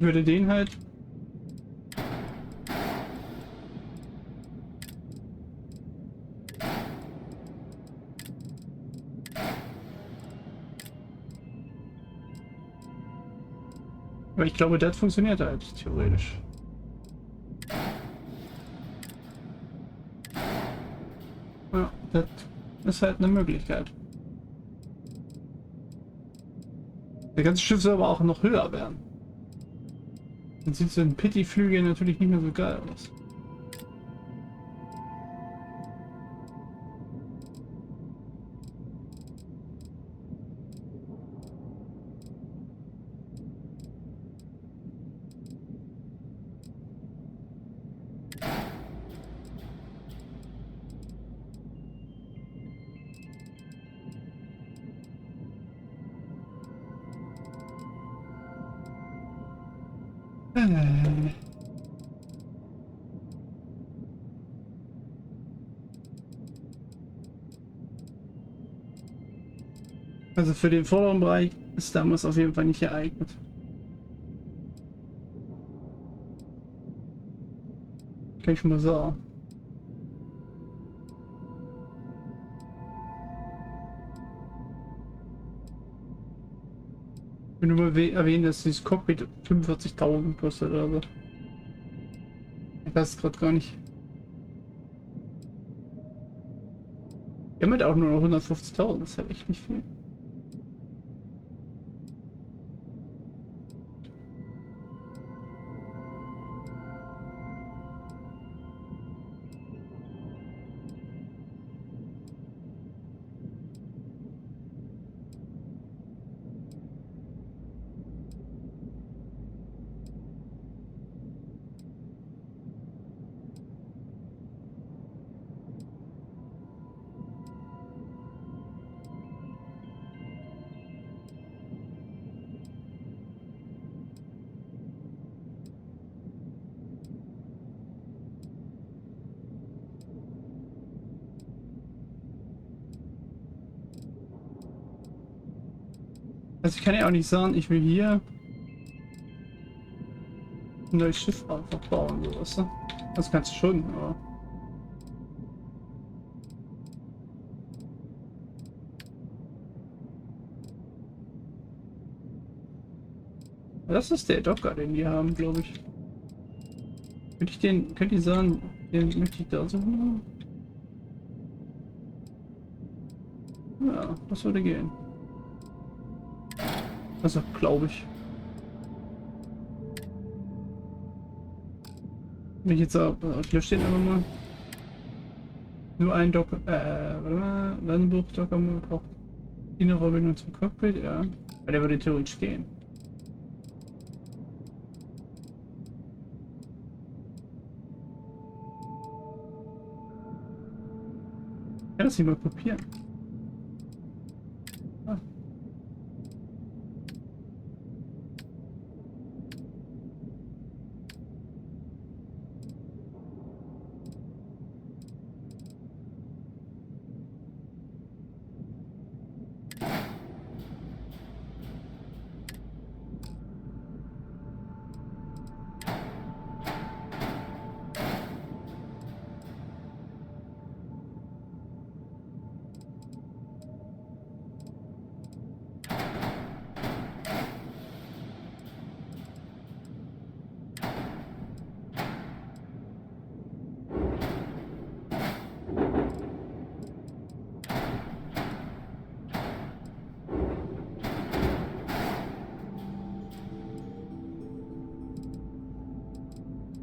würde den halt. Aber ich glaube, das funktioniert halt theoretisch. Ja, das ist halt eine Möglichkeit. Der ganze Schiff soll aber auch noch höher werden. Dann sieht so ein Pity-Flügel natürlich nicht mehr so geil aus. Also für den vorderen Bereich ist damals auf jeden Fall nicht geeignet. Kann ich schon mal sagen. Ich will nur mal erwähnen, dass dieses Cockpit 45.000 kostet oder so. Ich weiß es gerade gar nicht. Wir haben halt auch nur noch 150.000, das ist halt echt nicht viel. Also ich kann ja auch nicht sagen, ich will hier ein neues Schiff einfach bauen, so, weißt du? Das kannst du schon, aber... Das ist der Docker, den die haben, glaube ich. Könnte ich sagen, den möchte ich da so machen? Ja, das würde gehen. Also, glaube ich. Wenn ich jetzt auch, hier steht einfach mal. Nur ein Docker, warte mal, Landbuch-Docker braucht innere Verbindung zum Cockpit, ja. Weil der würde theoretisch gehen. Ich kann das hier mal kopieren. Ah.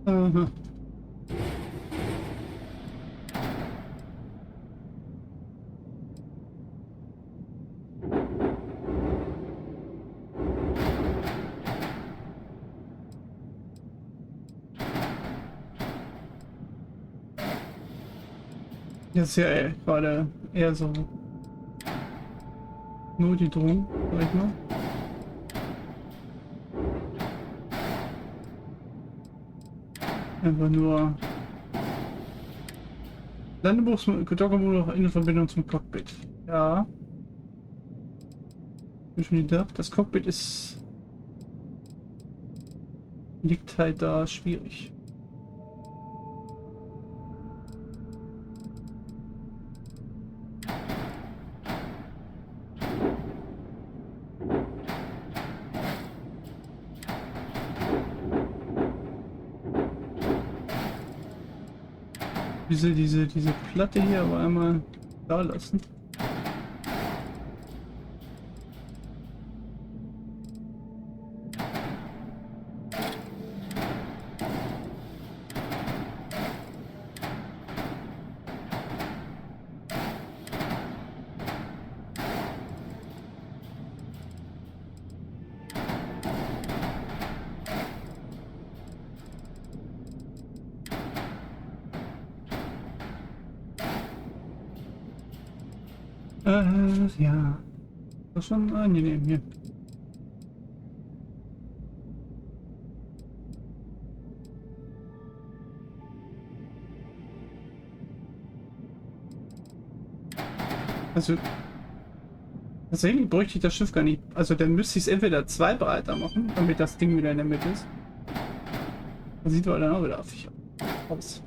Aha. Das ist ja gerade eher so Notdruck, sag ich mal. Einfach nur Landeboots-Dockermodul in Verbindung zum Cockpit. Ja. Ich bin schon gedacht, das Cockpit ist liegt halt da schwierig. Diese Platte hier aber einmal da lassen. Ja. Das ist schon angenehm hier. Also, tatsächlich bräuchte ich das Schiff gar nicht. Also, dann müsste ich es entweder 2 breiter machen, damit das Ding wieder in der Mitte ist. Das sieht aber dann auch wieder affig aus.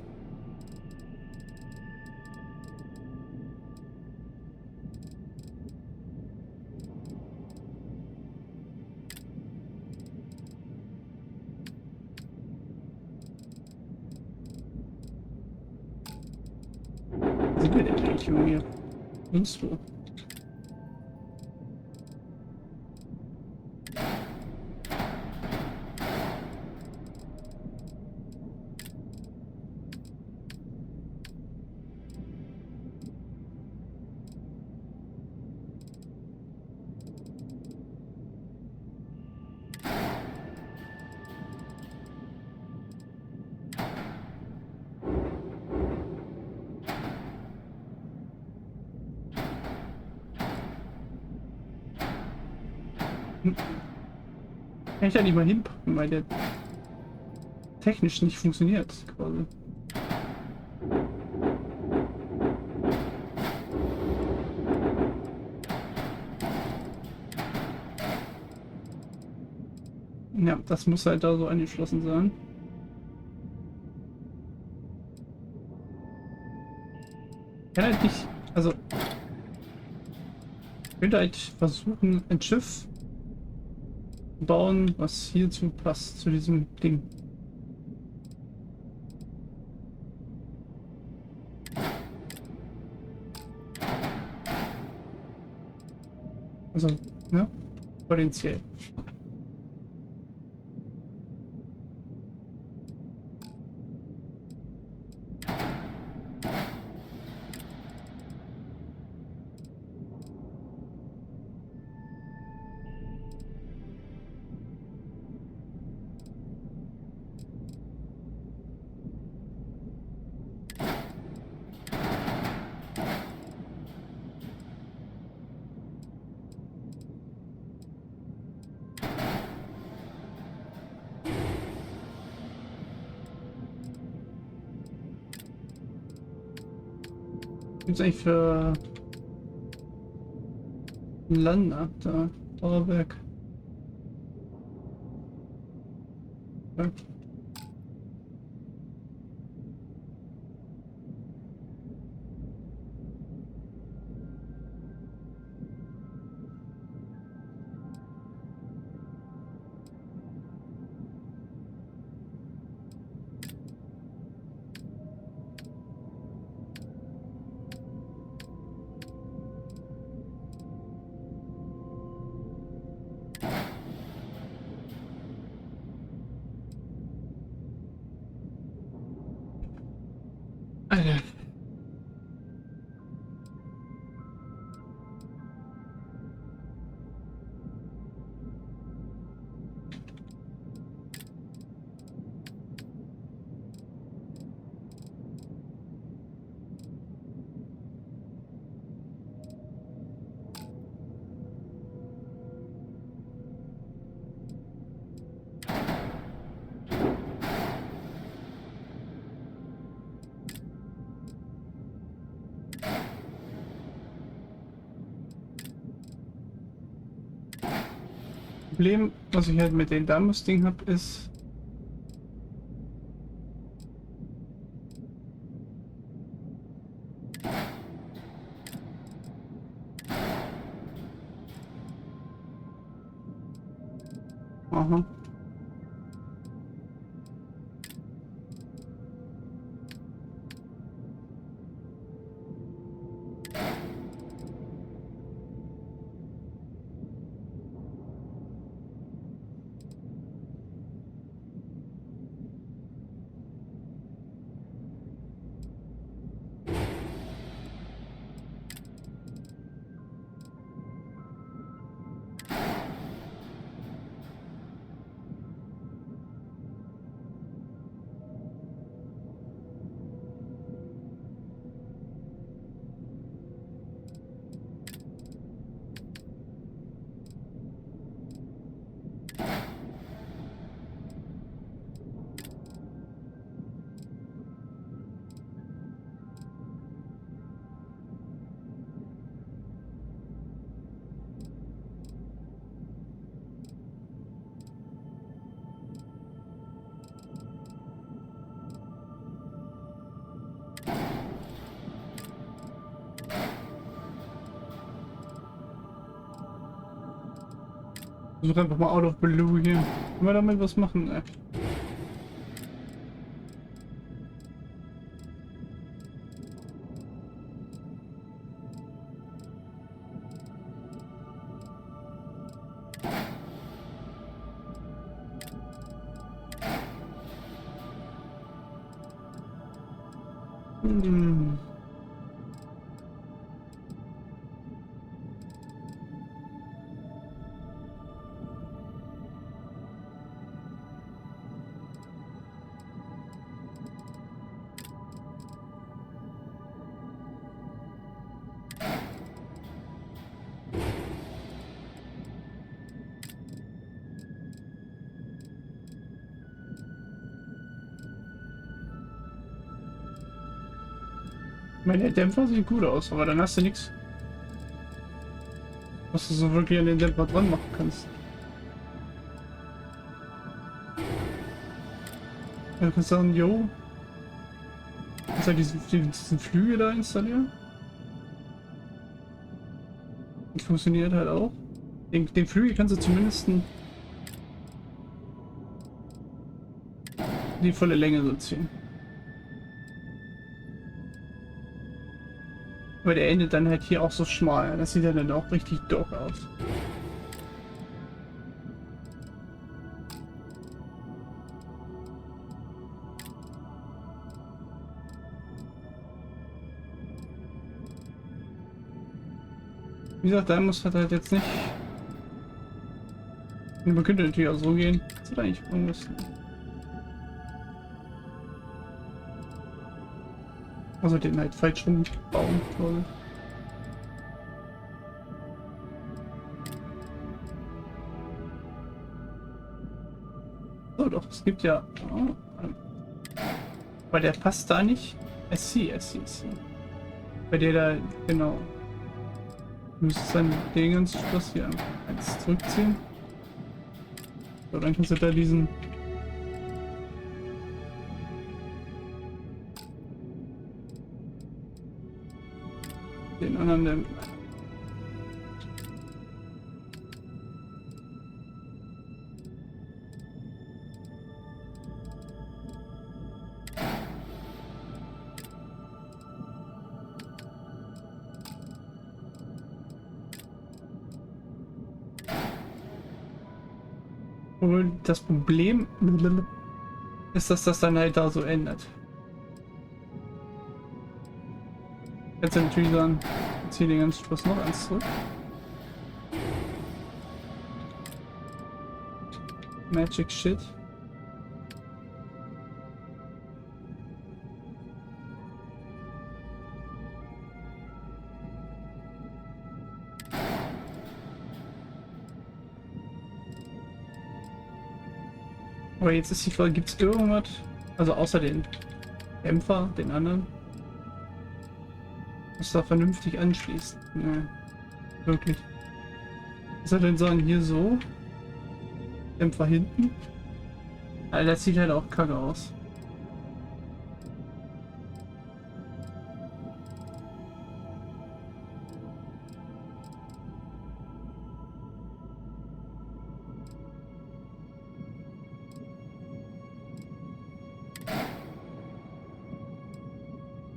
Sind wir denn eigentlich hier? Sonst wo? Kann ich ja nicht mal hinpacken, weil der technisch nicht funktioniert, quasi. Ja, das muss halt da so angeschlossen sein. Ich kann halt nicht, also ich würde halt versuchen, ein Schiff bauen, was hierzu passt, zu diesem Ding. Also, ne? Potenziell. Gibt's eigentlich für ein Lander da? Dauerwerk. Ja. Alter. Problem, was ich halt mit dem Damus-Ding habe, ist, Aha. Versuch einfach mal out of blue hier. Können wir damit was machen? Hm. Ich meine, der Dämpfer sieht gut aus, aber dann hast du nichts, was du so wirklich an den Dämpfer dran machen kannst. Ja, du kannst sagen, yo, kannst halt diesen Flügel da installieren. Das funktioniert halt auch. Den Flügel kannst du zumindest die volle Länge so ziehen. Aber der endet dann halt hier auch so schmal. Das sieht ja dann auch richtig doof aus. Wie gesagt, da muss halt jetzt nicht. Man könnte natürlich auch so gehen. Das ist eigentlich irgendwas. Also den halt falsch rumbauen, glaube ich. So doch, es gibt ja. Oh, aber der passt da nicht. I see. Bei der da, genau. Du müsstest dann den ganzen Schluss hier eins zurückziehen. So, dann kannst du da diesen. Den anderen. Und das Problem ist, dass das dann halt da so ändert. Jetzt natürlich sagen, ich ziehe den ganzen Spaß noch eins zurück. Magic Shit. Aber jetzt ist die Frage, gibt es irgendwas, also außer den Dämpfer, den anderen, was da vernünftig anschließt? Ne, wirklich. Was soll denn sagen, hier so? Dämpfer hinten? Alter, das sieht halt auch kacke aus.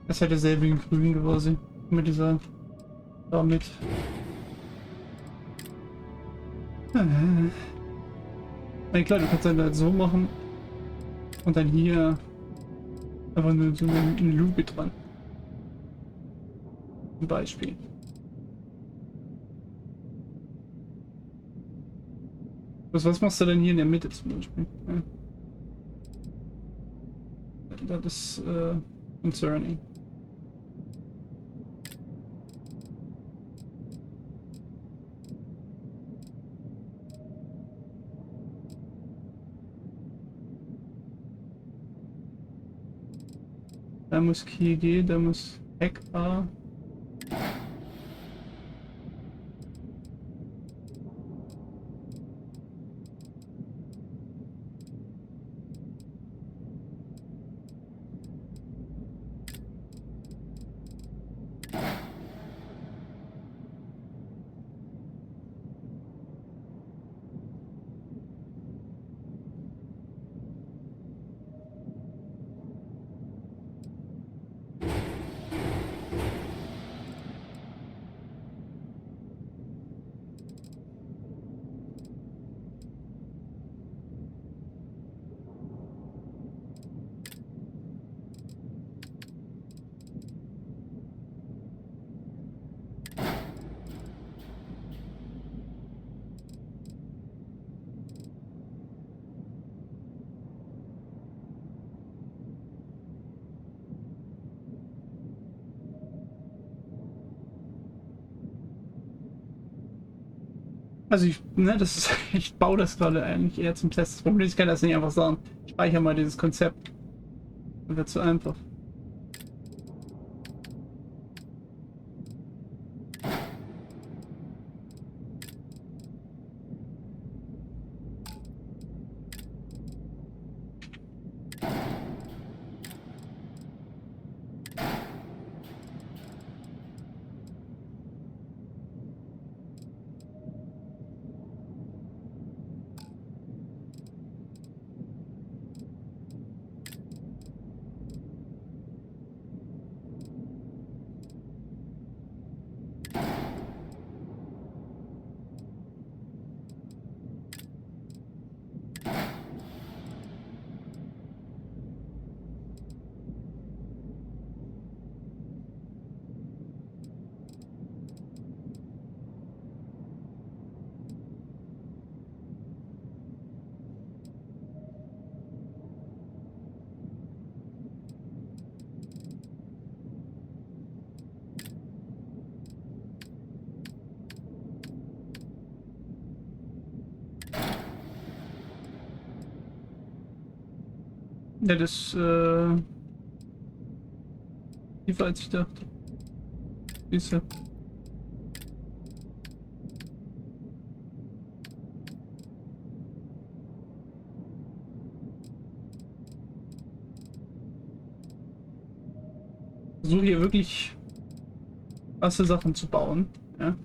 Das ist halt derselbe in Grün quasi. Mit dieser. Damit. Ja, klar, du kannst dann halt so machen. Und dann hier. Einfach nur so eine Lupe dran. Ein Beispiel. Was machst du denn hier in der Mitte zum Beispiel? Ja. Das ist concerning. Da muss Key gehen, da muss Hack A. Also ich baue das gerade eigentlich eher zum Test. Das Problem ist, ich kann das nicht einfach sagen. Ich speichere mal dieses Konzept. Das wird zu einfach. Ja, das tiefer als ich dachte. Siehst du? Versuche hier wirklich krasse Sachen zu bauen. Ja.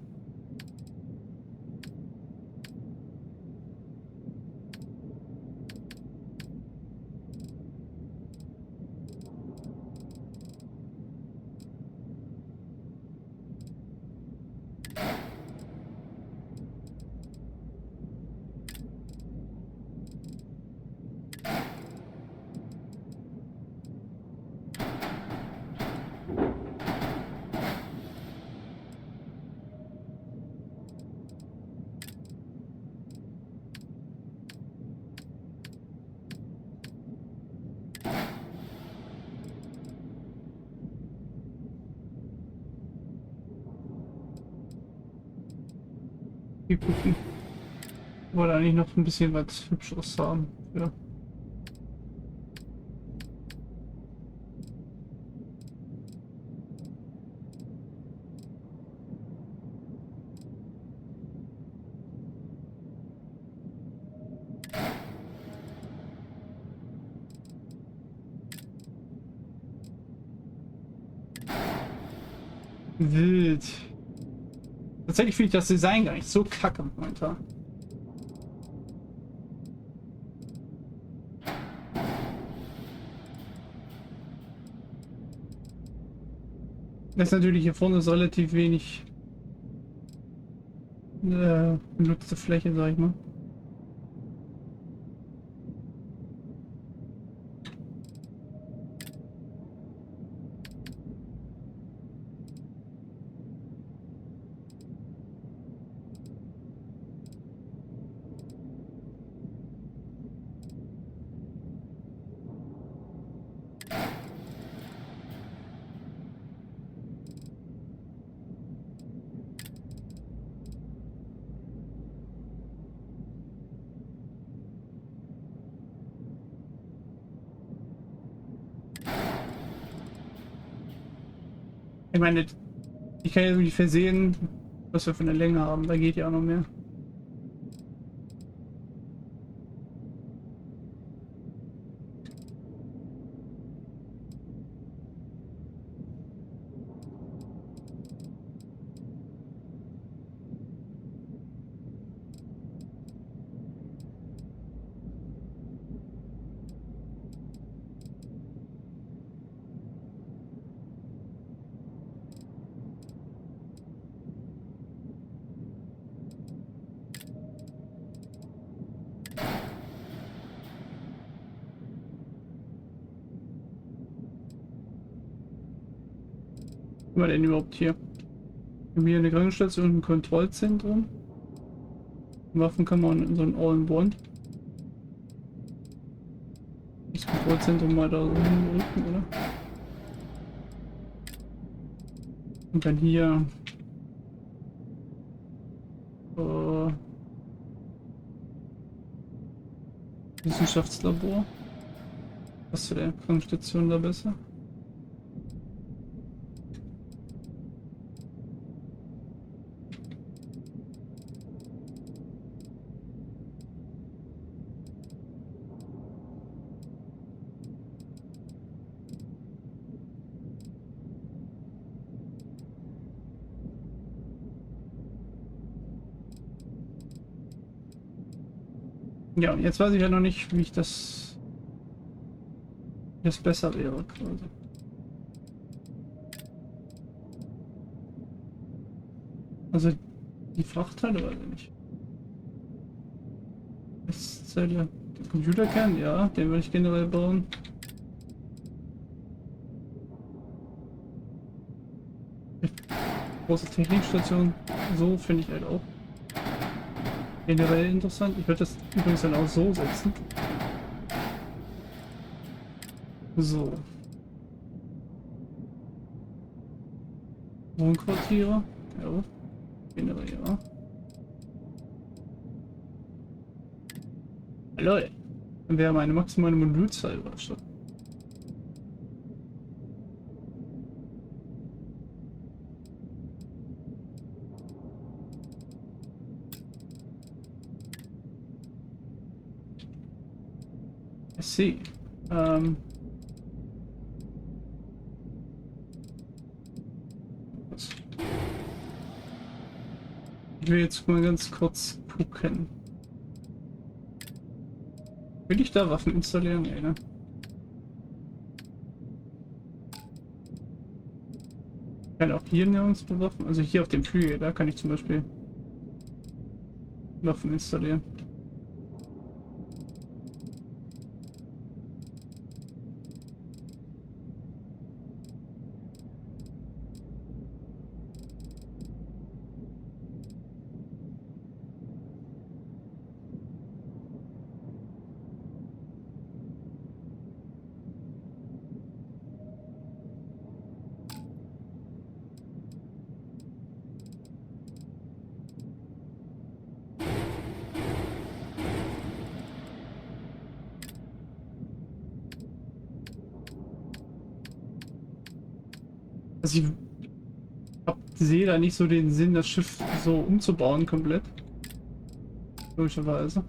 Hier gucken. Ich wollte eigentlich noch ein bisschen was Hübscheres haben. Ja. Wild. Tatsächlich finde ich das Design gar nicht so kacke momentan. Das ist natürlich hier vorne ist relativ wenig benutzte Fläche, sag ich mal. Ich meine, ich kann ja irgendwie versehen, was wir für eine Länge haben. Da geht ja auch noch mehr. Was haben wir denn überhaupt hier? Wir haben hier eine Krankenstation und ein Kontrollzentrum. Waffenkammer und so ein All-in-One. Das Kontrollzentrum mal da so hinrücken, oder? Und dann hier Wissenschaftslabor. Was für der Krankenstation da besser? Ja, jetzt weiß ich ja noch nicht, wie das besser wäre, quasi. Also die Frachtteile weiß ich nicht. Zelle. Den Computerkern, ja, den würde ich generell bauen. Große Technikstation, so finde ich halt auch generell interessant. Ich würde das übrigens dann auch so setzen. So. Wohnquartiere, ja, generell ja. Hallo, dann wäre meine maximale Modulzahl überstanden. I see. Ich will jetzt mal ganz kurz gucken. Will ich da Waffen installieren? Ey, ne? Ich kann auch hier nirgends Waffen. Also hier auf dem Flügel, da kann ich zum Beispiel Waffen installieren. Also ich sehe da nicht so den Sinn, das Schiff so umzubauen komplett. Logischerweise.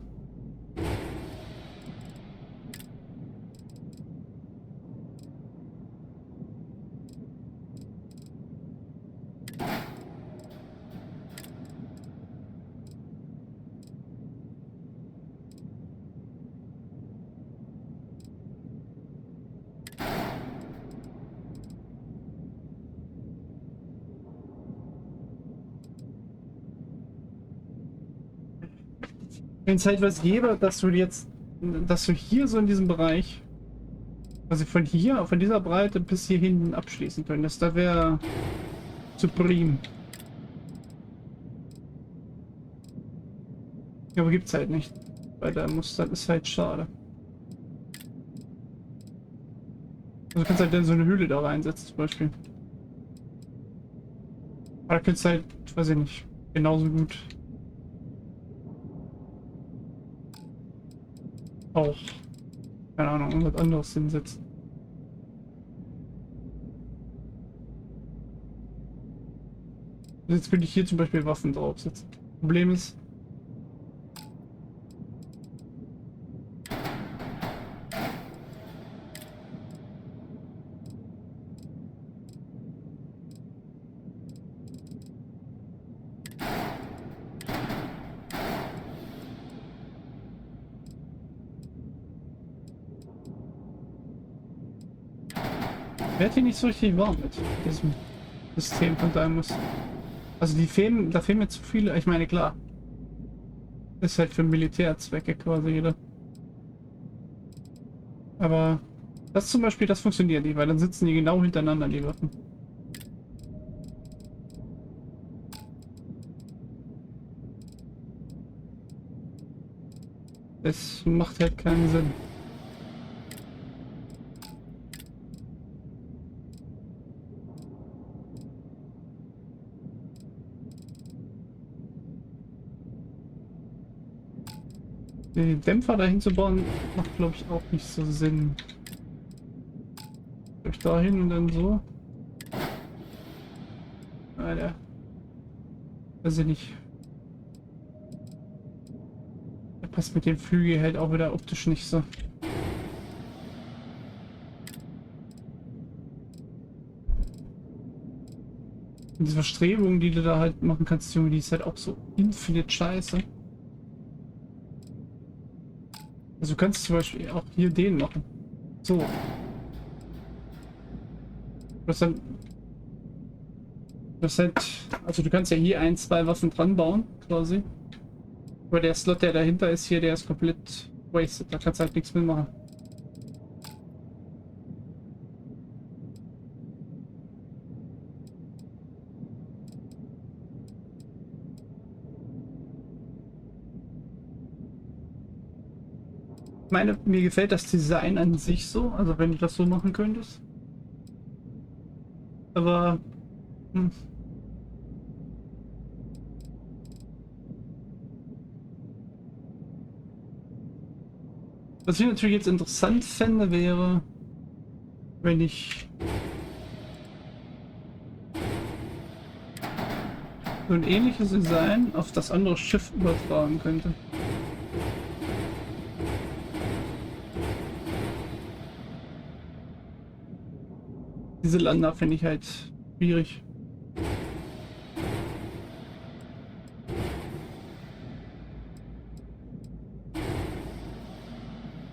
Wenn es halt was gäbe, dass du hier so in diesem Bereich, also von hier, von dieser Breite bis hier hinten abschließen könntest, da wäre supreme. Aber gibt's halt nicht. Weil da muss, das ist halt schade. Also du kannst halt dann so eine Höhle da reinsetzen zum Beispiel. Aber da könntest du halt, weiß ich nicht, genauso gut auch, keine Ahnung, irgendwas anderes hinsetzen. Jetzt könnte ich hier zum Beispiel Waffen draufsetzen. Problem ist, ich werde hier nicht so richtig warm mit diesem System von Daimos. Also da fehlen mir zu viele. Ich meine, klar. Ist halt für Militärzwecke quasi jeder. Aber das zum Beispiel, das funktioniert nicht, weil dann sitzen die genau hintereinander, die Waffen. Es macht halt keinen Sinn. Die Dämpfer dahin zu bauen, macht glaube ich auch nicht so Sinn. Durch dahin und dann so. Alter. Weiß ich nicht. Der passt mit dem Flügel halt auch wieder optisch nicht so. Und diese Verstrebung, die du da halt machen kannst, Junge, die ist halt auch so infinite scheiße. Also du kannst zum Beispiel auch hier den machen. So. Das dann. Das halt. Also du kannst ja hier 1, 2 Waffen dran bauen, quasi. Aber der Slot, der dahinter ist hier, der ist komplett wasted. Da kannst du halt nichts mehr machen. Ich meine, mir gefällt das Design an sich so, also wenn du das so machen könntest. Aber was ich natürlich jetzt interessant fände, wäre, wenn ich so ein ähnliches Design auf das andere Schiff übertragen könnte. Diese Lander finde ich halt schwierig.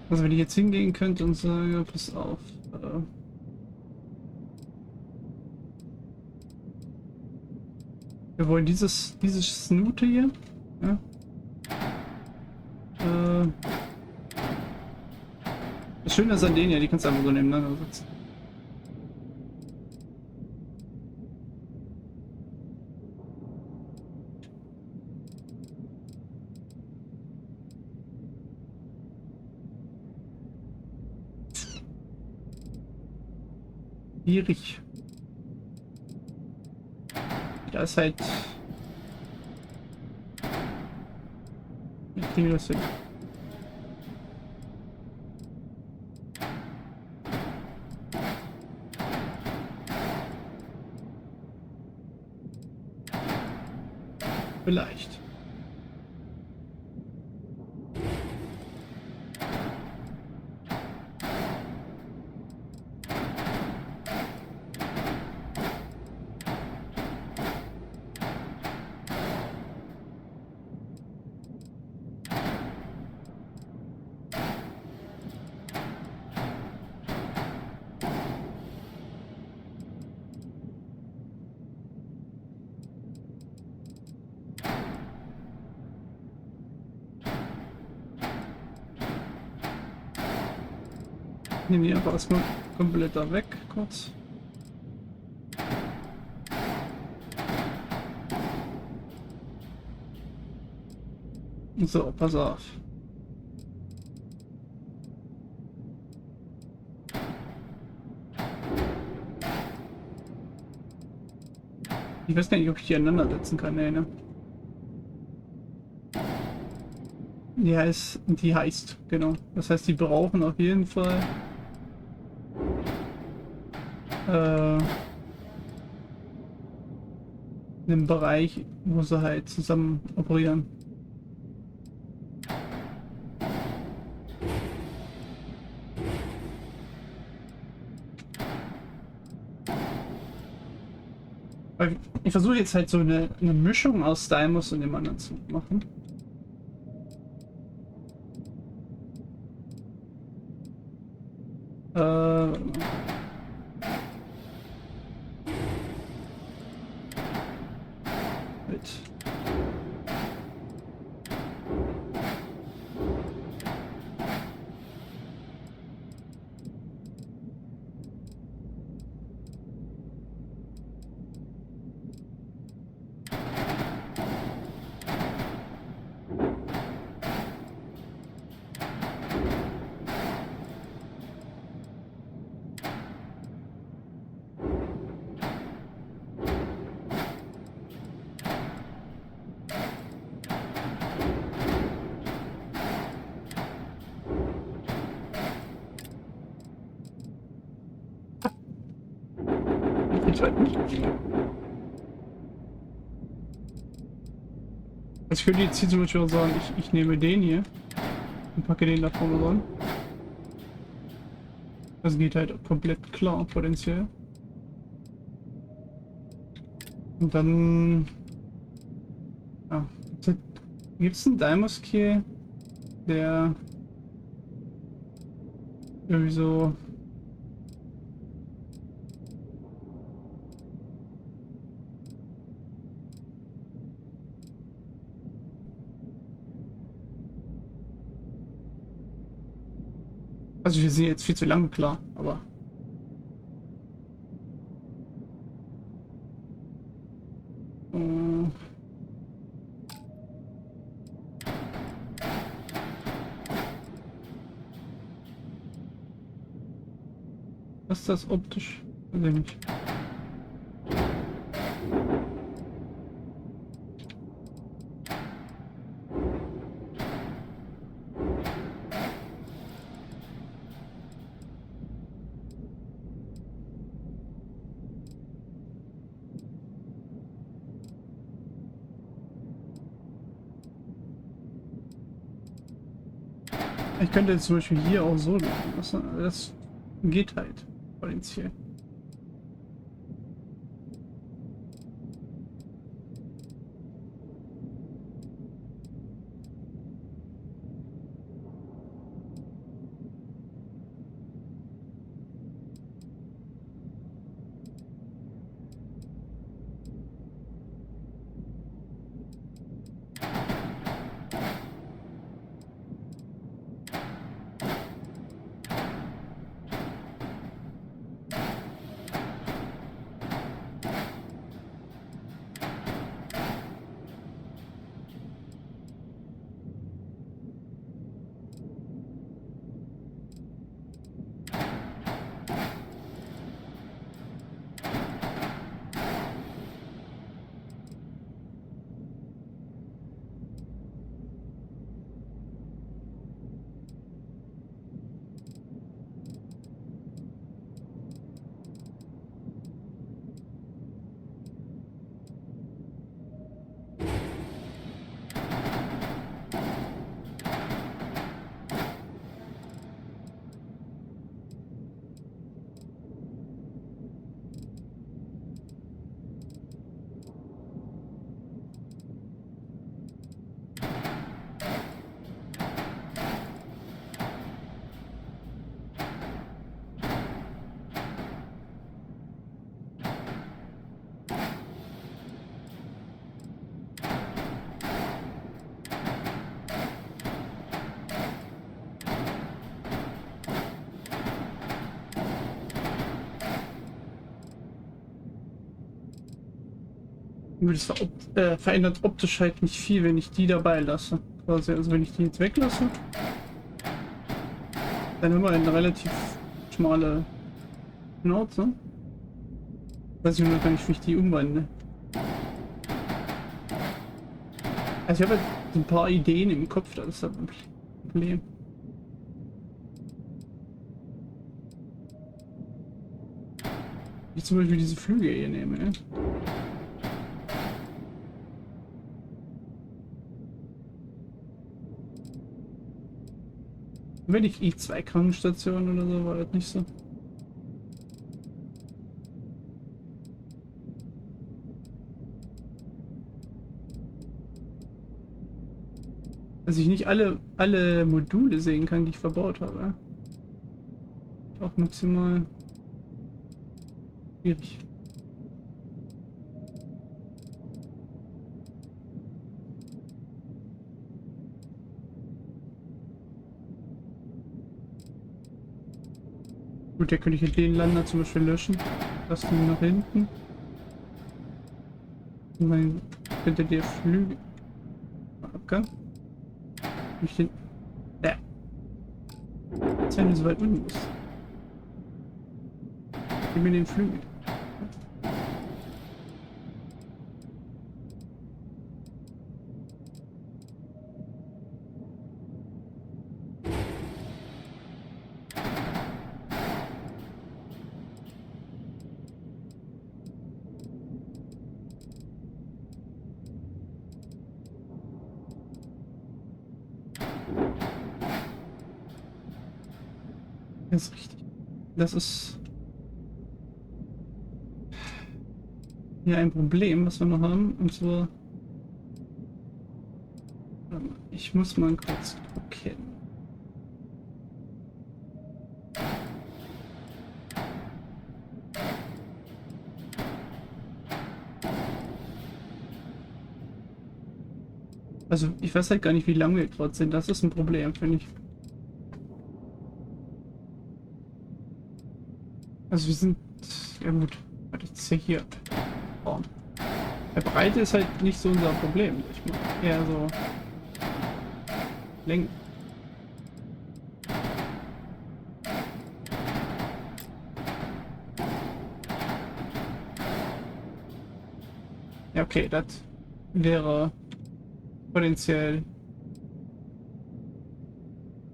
Also wenn ich jetzt hingehen könnte und sage, pass auf. Wir wollen dieses Snoote hier. Ja. Das Schöne ist an denen ja, die kannst du einfach so nebeneinander setzen. Schwierig. Da ist halt. Ich kriege das hin. Vielleicht. nehme die einfach erstmal komplett da weg, kurz. So, pass auf. Ich weiß gar nicht, ob ich die aneinander setzen kann, ne? Die heißt, genau. Das heißt, die brauchen auf jeden Fall einen Bereich, wo sie halt zusammen operieren. Ich versuche jetzt halt so eine Mischung aus Stylus und dem anderen zu machen. Mit. Also ich könnte jetzt hier zum Beispiel auch sagen, ich nehme den hier und packe den da vorne ran. Das geht halt komplett klar, potenziell. Und dann... Ah, gibt es einen Dimos Key, der irgendwie so... Also wir sind jetzt viel zu lang, klar, aber... Was ist das optisch? Weiß ich nicht. Ich könnte jetzt zum Beispiel hier auch so machen. Das geht halt potenziell. Das verändert optisch halt nicht viel, wenn ich die dabei lasse. Quasi, also wenn ich die jetzt weglasse, dann haben wir eine relativ schmale Schnauze. Weiß ich nur gar nicht, wie ich die umwandle. Also ich habe halt ein paar Ideen im Kopf, das ist das Problem. Wie zum Beispiel diese Flüge hier nehme, ne? Wenn ich I2 Krankenstationen oder so, war das nicht so. Dass ich nicht alle Module sehen kann, die ich verbaut habe. Auch maximal schwierig. Gut, der könnte ich den Lander zum Beispiel löschen. Das Ding nach hinten. Und dann könnte der Flügel. Abgang. Ich den. Ja. Jetzt wenn du so weit unten bist. Gib mir den Flügel. Das ist richtig. Das ist hier ein Problem, was wir noch haben. Und zwar, ich muss mal kurz gucken. Also ich weiß halt gar nicht, wie lange wir gerade sind. Das ist ein Problem, finde ich. Also wir sind, ja gut, was ist ja hier? Oh. Der Breite ist halt nicht so unser Problem. Ich mache eher so Längen. Ja, okay, das wäre potenziell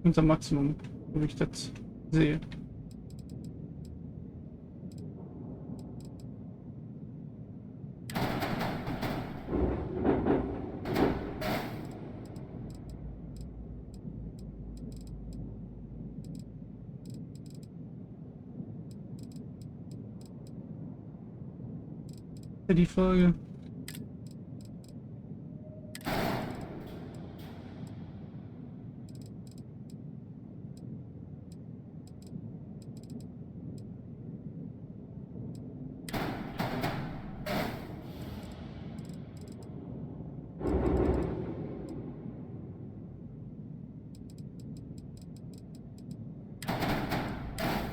unser Maximum, wo ich das sehe. Die Frage.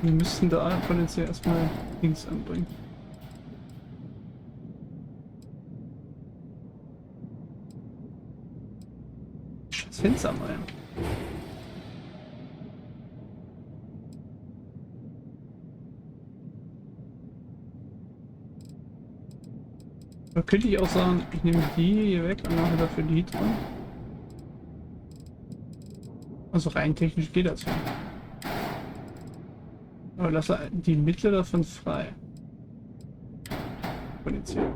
Wir müssten da potenziell erstmal links anbringen. Fenster mal. Da könnte ich auch sagen, ich nehme die hier weg und mache dafür die dran. Also rein technisch geht das ja. Aber lasse die Mitte davon frei. Potenziell.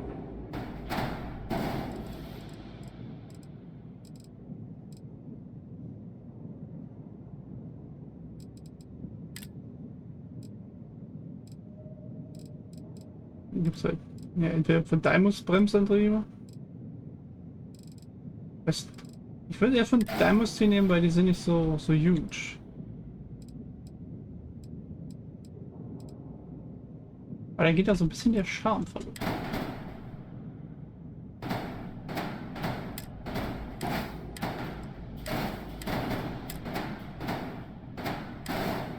Gibt's halt ja entweder von Daimos Bremsantriebe. Ich würde eher von Daimos die nehmen, weil die sind nicht so huge. Aber dann geht da so ein bisschen der Charme verloren.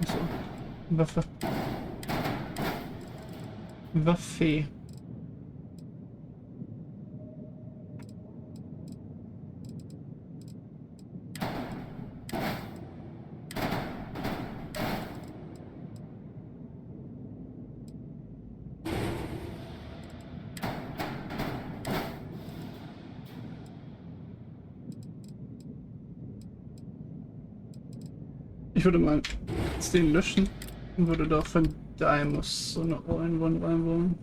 So, Waffe. Waffe. Ich würde mal jetzt den löschen und würde da von Deimos so eine Einwand reinbauen.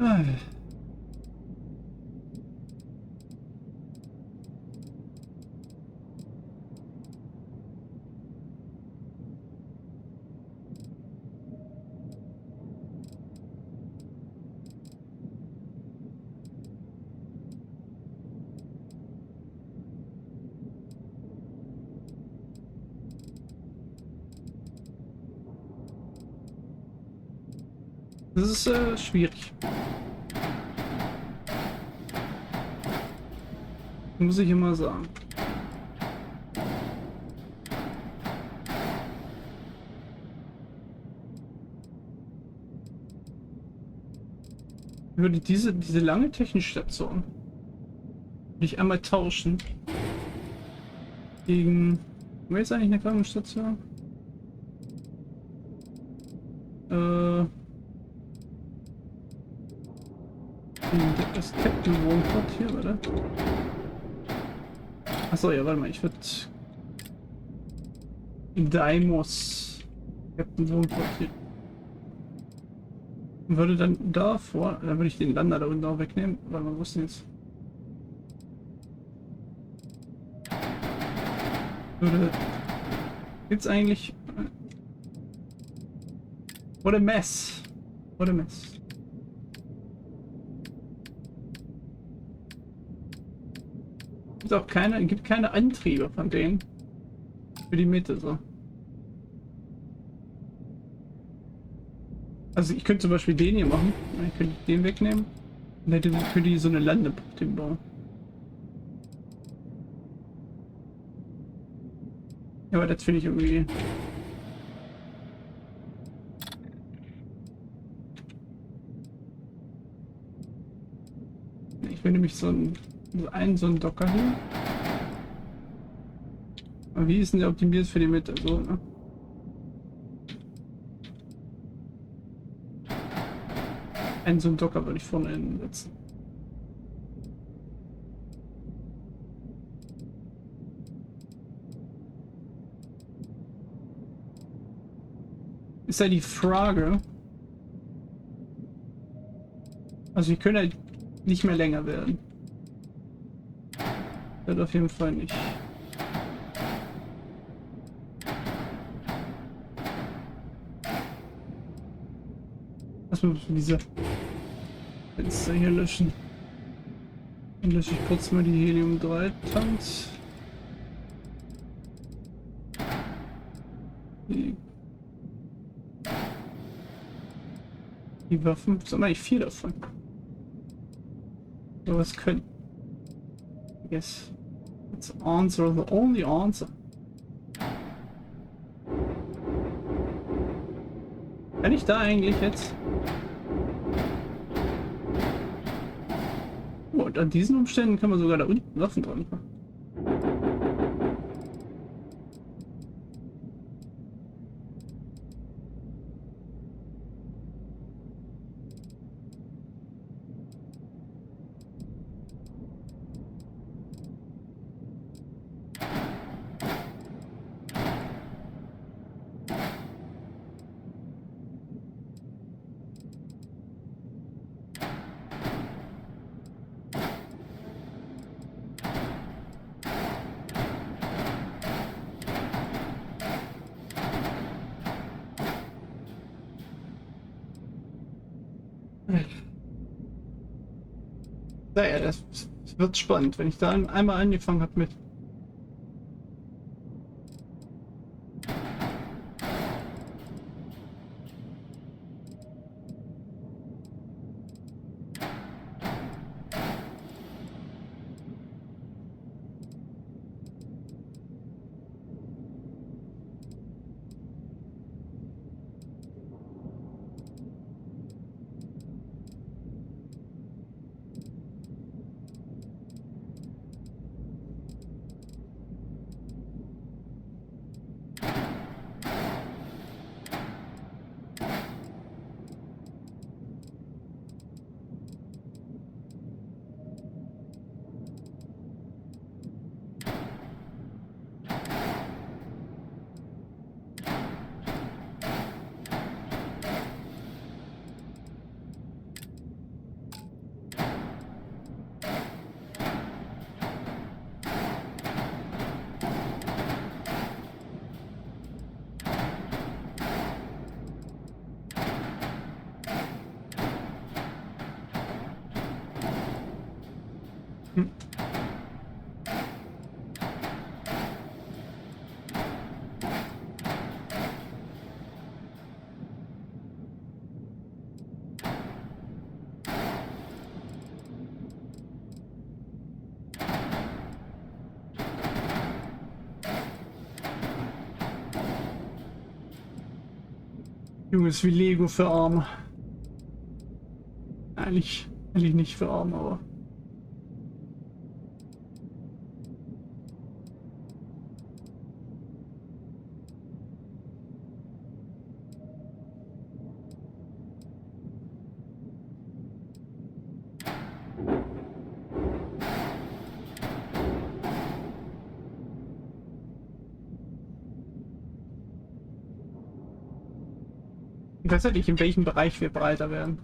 Ah. Das ist schwierig. Muss ich immer sagen. Ich würde diese lange Technikstation würde ich einmal tauschen gegen. Wo ist eigentlich eine Krankenstation? Das Captain Wohnport hier, oder? Achso, ja, warte mal, ich würde Deimos Captain Wohnport hier. Und würde dann davor, dann würde ich den Lander da unten auch wegnehmen, weil man wusste jetzt. Würde jetzt eigentlich. What a mess. What a mess. Gibt keine Antriebe von denen für die Mitte so. Also ich könnte zum Beispiel den hier machen. Ich könnte den wegnehmen und hätte für die so eine Landebucht bauen. Ja, aber das finde ich irgendwie. Ich will nämlich so einen Docker hier. Aber wie ist denn der optimiert für die Mitte? So, ne? So einen Docker würde ich vorne hinsetzen. Ist ja die Frage. Also wir können halt nicht mehr länger werden. Wird auf jeden Fall nicht. Lass mal diese Fenster hier löschen. Dann lösche ich kurz mal die Helium-3-Tanks. Die Waffen, was haben eigentlich 4 davon? So was können. Yes. It's answer, the only answer. Kann ich da eigentlich jetzt? Oh, und an diesen Umständen kann man sogar da unten Waffen dran machen. Naja, das wird spannend, wenn ich da einmal angefangen habe mit. Junges wie Lego für Arme. Eigentlich nicht für Arme, aber. Ich weiß ja nicht, in welchem Bereich wir breiter werden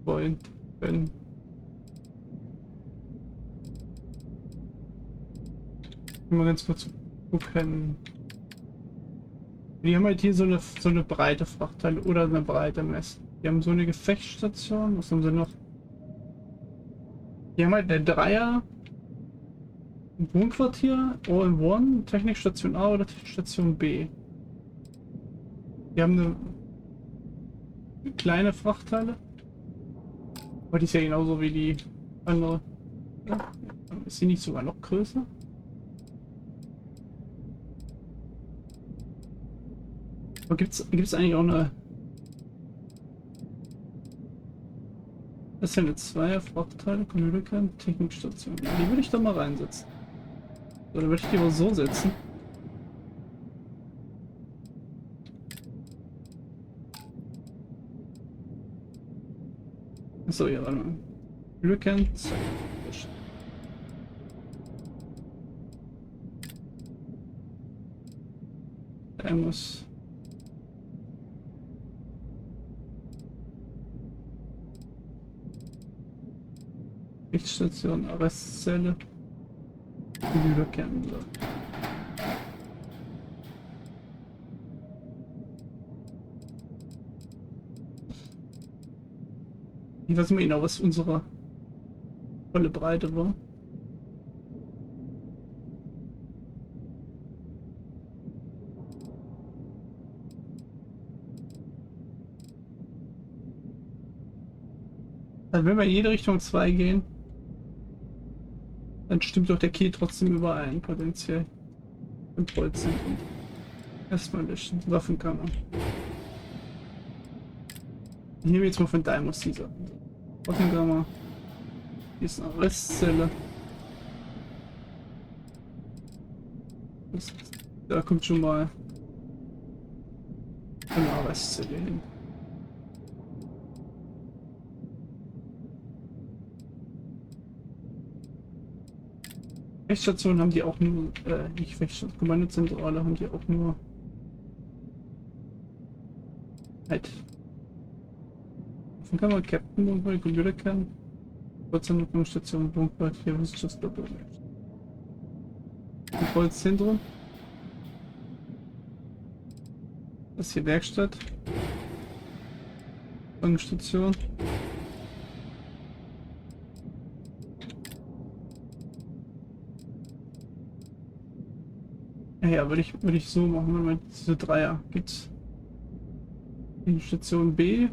wollen können. Mal ganz kurz gucken. Die haben halt hier so eine breite Frachtteile oder eine breite Mess. Die haben so eine Gefechtsstation. Was haben sie noch? Die haben halt eine Dreier. Ein Wohnquartier, All-in-One, Technikstation A oder Technikstation B. Die haben eine kleine Frachtteile. Aber die ist ja genauso wie die andere. Ja, ist sie nicht sogar noch größer? Aber gibt's eigentlich auch eine... Das sind jetzt zwei Frachtteile, Communican, Technikstation. Die würde ich da mal reinsetzen. Oder würde ich die aber so setzen? Achso, ja, warte mal. Communicant. Er muss... Station, Arrestzelle. Computerkern. Ich weiß nicht genau, was unsere volle Breite war. Also wenn wir in jede Richtung 2 gehen, dann stimmt doch der Kiel trotzdem überein, potenziell. Kontrollzentrum. Erstmal löschen. Waffenkammer. Ich nehme jetzt mal von Daimos diese Waffenkammer. Hier ist eine Arrestzelle. Da kommt schon mal eine Arrestzelle hin. Gefechtsstation haben die auch nur, nicht Gefechtsstation, Kommandozentrale haben die auch nur halt. Dann kann man Captain und mal Computerkern, Station, Bunker, hier Wissenschaftslabor. Kontrollzentrum. Das ist hier Werkstatt. Station. Ja, würde ich so machen, wenn man diese Dreier gibt's. In Station B.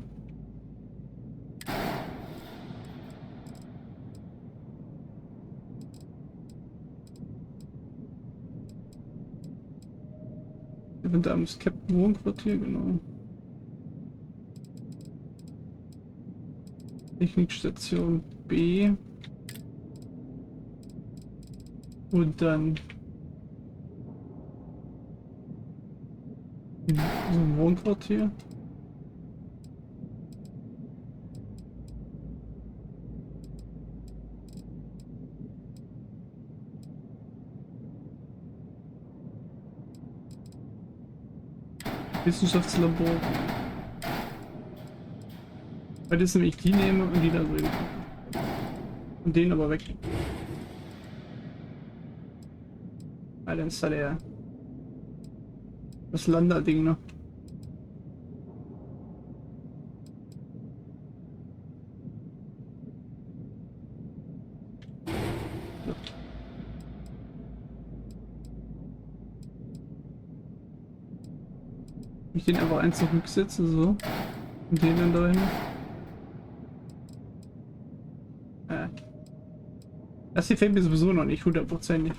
Da muss Captain Wohnquartier, genau. Technikstation B. Und dann so ein Wohnquartier. Wissenschaftslabor. Weil das nämlich die nehme und die da drin. Und den aber weg. Alter, ist da der. Das Landerding noch. Ich den einfach eins zurücksetze, so. Und den dann dahin. Das hier fällt mir sowieso noch nicht 100%.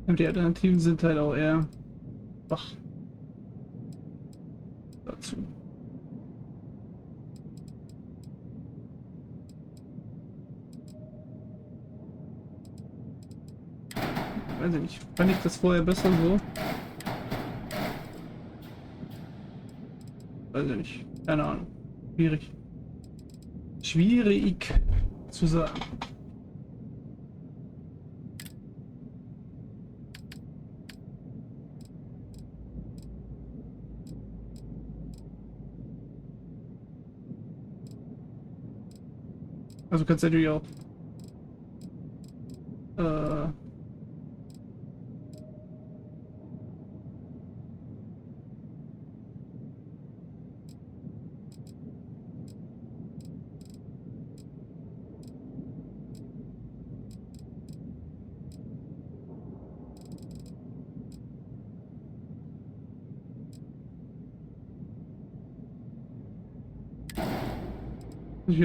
Und die Alternativen sind halt auch eher schwach dazu. Weiß ich nicht. Fand ich das vorher besser so? Weiß ich nicht. Keine Ahnung. Schwierig. Schwierig zu sagen. Also kannst du natürlich auch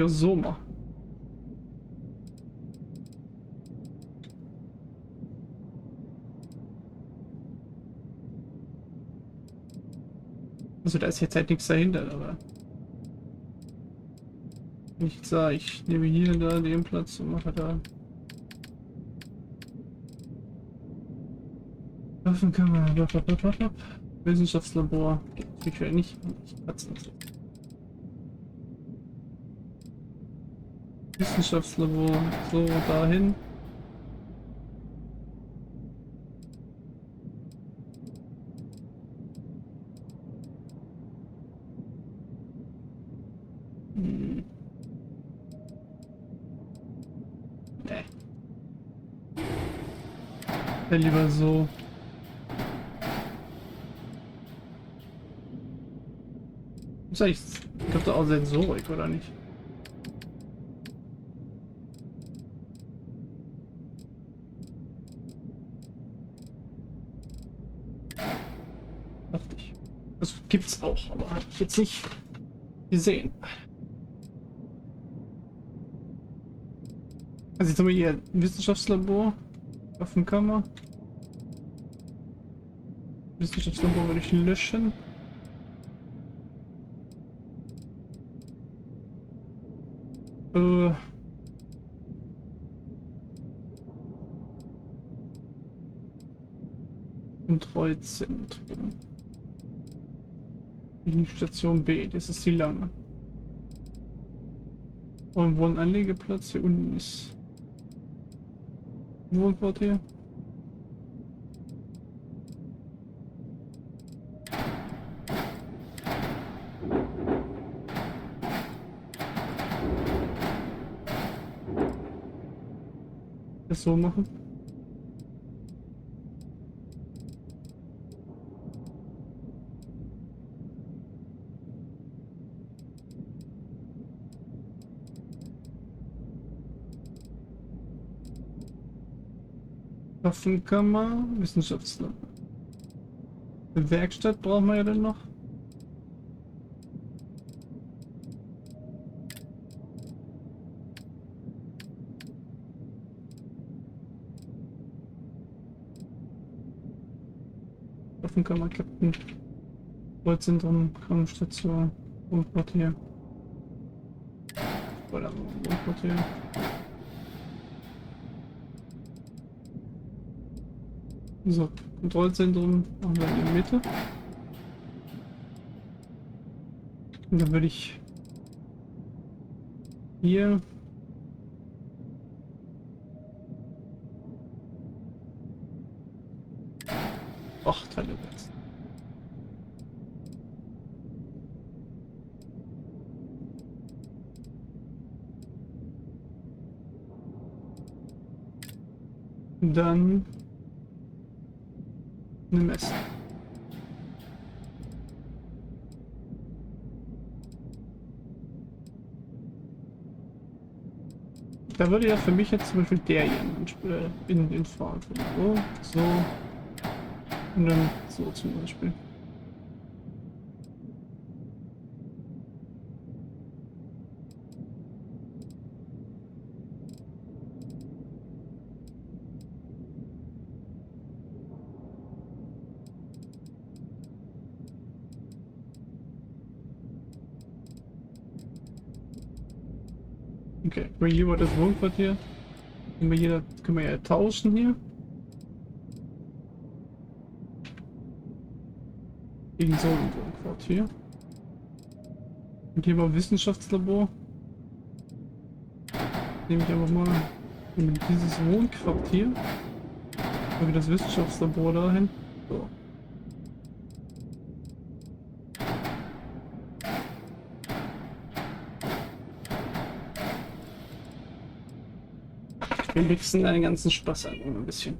so machen. Also da ist jetzt halt nichts dahinter, aber ich sage, ich nehme hier da den Platz und mache da Waffenkammer, Wissenschaftslabor, geht natürlich nicht. Wissenschaftslabor, so dahin. Ja, lieber so. Ich glaube da auch Sensorik, oder nicht? Dachte ich. Das gibt's auch, aber habe ich jetzt nicht gesehen. Also jetzt haben wir hier ein Wissenschaftslabor, Waffenkammer. Wissenschaftslabor würde ich löschen. Kontrollzentrum. Station B, das ist die lange. Und wo ein Anlegeplatz hier unten ist. Wohnquartier. Das so machen. Waffenkammer, Wissenschaftslabor. Eine Werkstatt brauchen wir ja dann noch. Waffenkammer, Captain. Wollzentrum, Krankenstation, Wohnquartier. Oder Wohnquartier. So, Kontrollzentrum machen wir in der Mitte. Und dann würde ich hier Teile setzen. Dann Eine Messe. Da würde ja für mich jetzt zum Beispiel der hier in Farbe. So, so und dann so zum Beispiel. Okay, hier war das Wohnquartier. Können wir ja tauschen hier. Gegen so ein Wohnquartier. Und hier war Wissenschaftslabor. Nehme ich einfach mal dieses Wohnquartier. Und das Wissenschaftslabor dahin. So. Wir mixen den ganzen Spaß einfach ein bisschen.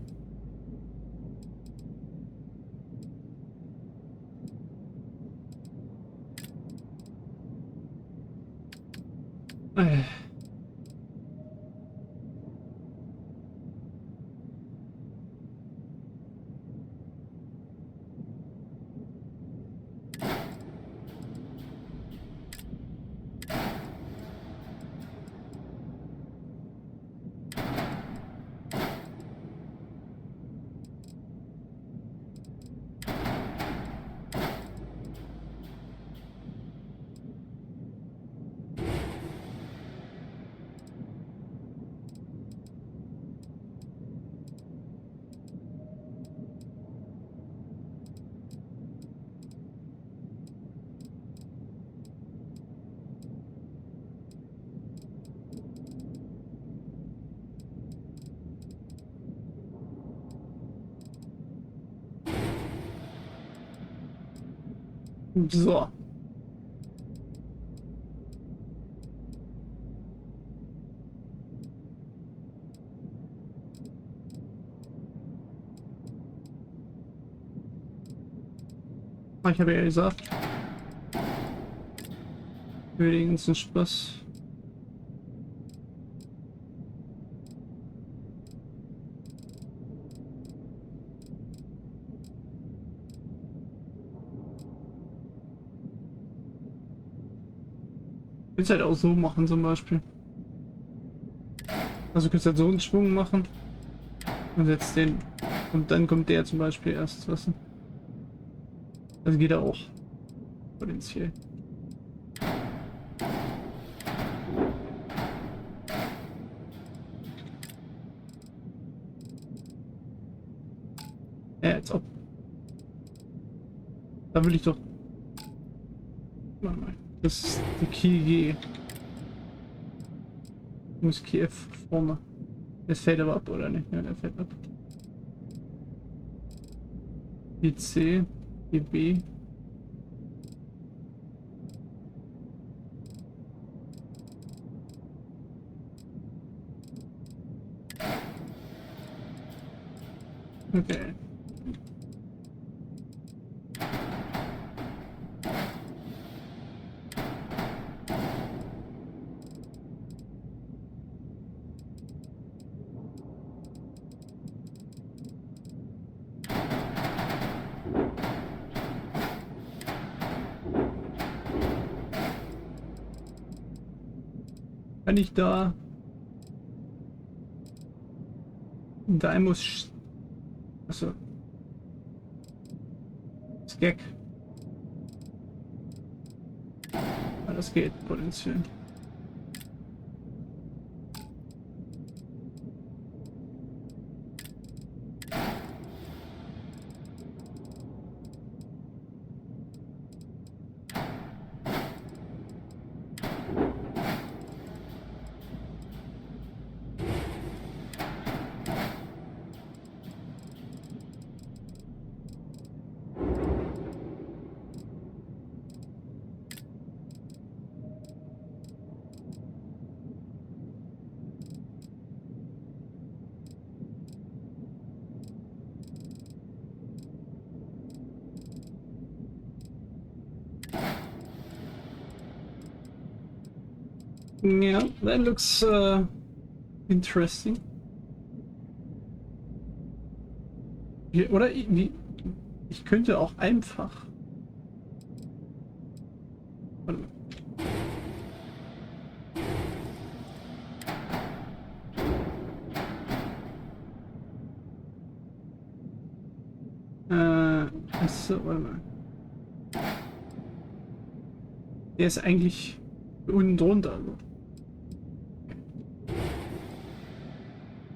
So. Ich habe ja gesagt, für den ganzen Spaß. Ich halt auch so machen zum Beispiel. Also du kannst halt so einen Schwung machen und jetzt den und dann kommt der zum Beispiel erst, was? Also geht er auch potenziell. Ja, als ob. Da will ich doch. Warte mal. Das ist die Kiew. Muss Kiew vorne. Das fällt aber ab, oder nicht? Ja, der fällt ab. Die C, die B. Okay. Kann ich da... Da muss... Achso. Das Gag. Ah, das geht potenziell. Yeah, that looks interesting. Oder ich könnte auch einfach. Warte mal. Achso, warte mal. Der ist eigentlich unten drunter. Also.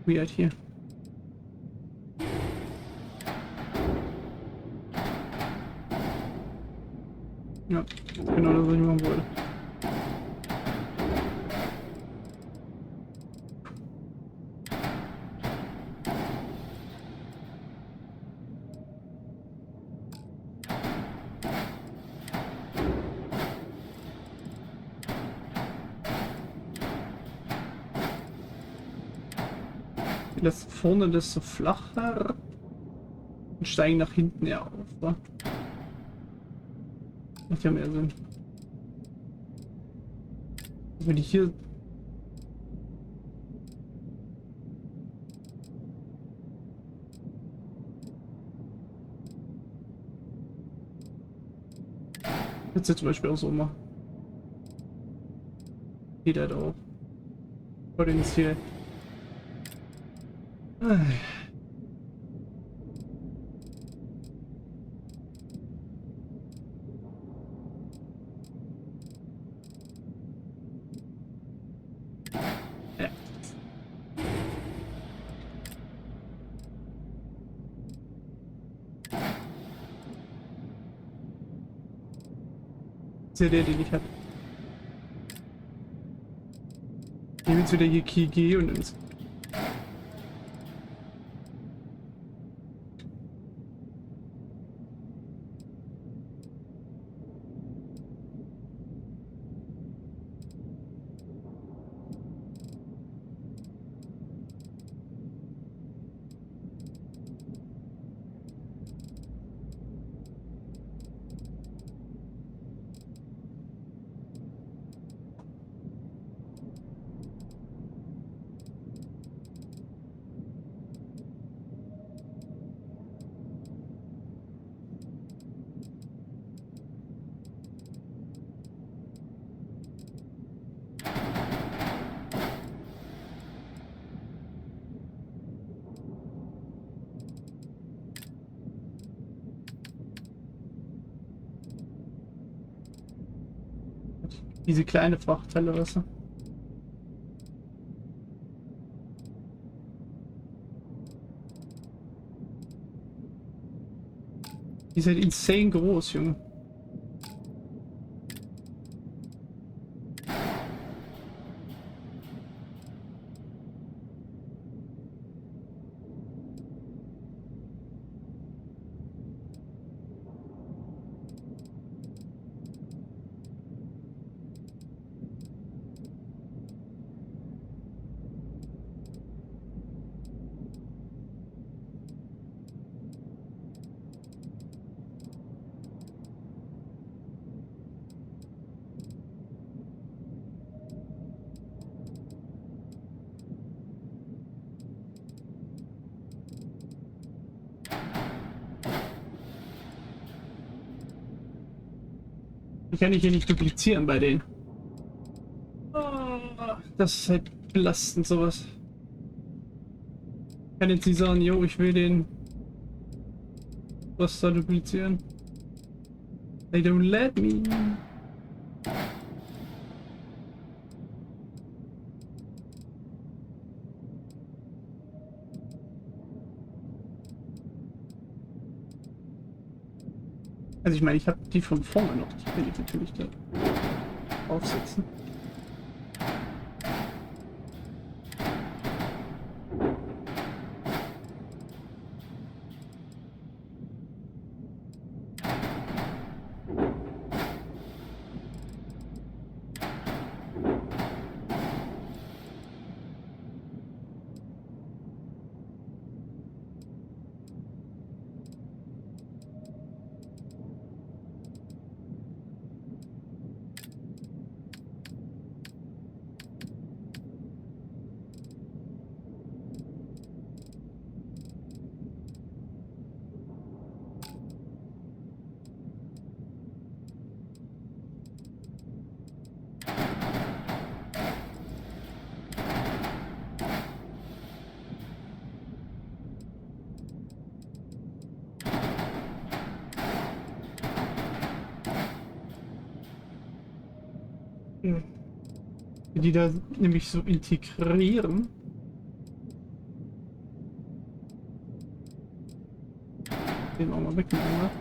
Weird hier. Ja, genau das, was ich machen wollte. Wir lassen vorne das so flacher und steigen nach hinten ja auf. Wa? Macht ja mehr Sinn. Wenn ich hier jetzt zum Beispiel auch so machen. Geht halt auch. Oder ins Ziel. Ja. Ist ja der, den ich habe. Ich nehme jetzt wieder hier KG und ins. Diese kleine Frachtteile, weißt du? Die ist halt insane groß, Junge. Die kann ich hier nicht duplizieren bei denen. Oh, das ist halt belastend, sowas. Ich kann jetzt nicht sagen, yo, ich will den was da duplizieren. They don't let me. Also ich meine, ich habe die von vorne noch. Die will ich natürlich da aufsetzen. Die da nämlich so integrieren. Den auch mal wegnehmen, oder?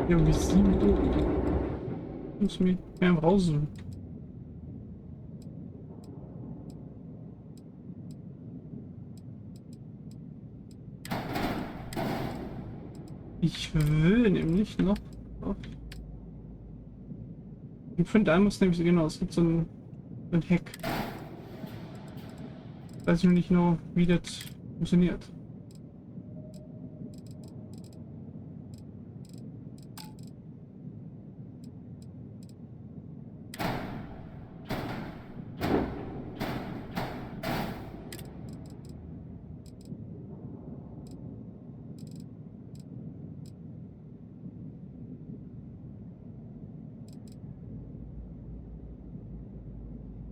Irgendwie 7 Uhr. Muss mich mehr rauszoomen. Ich will nämlich noch. Ich finde, da muss nämlich genau, es gibt so ein Hack. Weiß ich nur nicht nur, wie das funktioniert.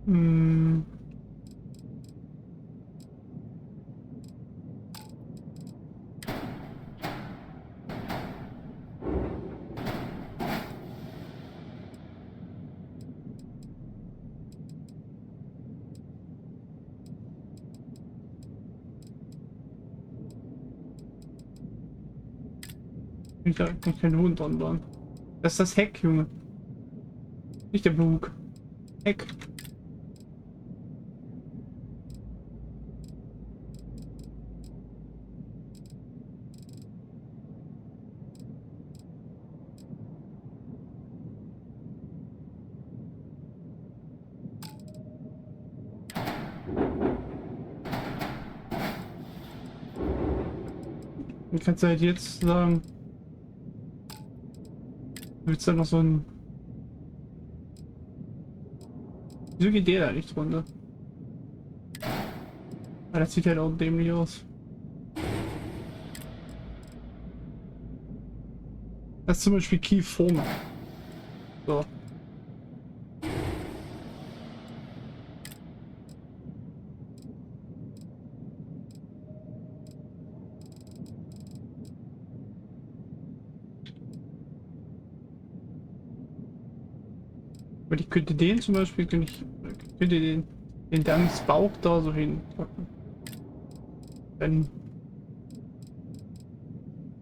Hm. Ich kann keinen Hund dran bauen. Das ist das Heck, Junge. Nicht der Bug. Heck. Du kannst halt jetzt sagen, du willst dann noch so ein... Wieso geht der da nicht runter? Ah, das sieht halt auch dämlich aus. Das ist zum Beispiel Keyform. So. Aber ich könnte den zum Beispiel, könnte den Dams Bauch da so hinpacken. Dann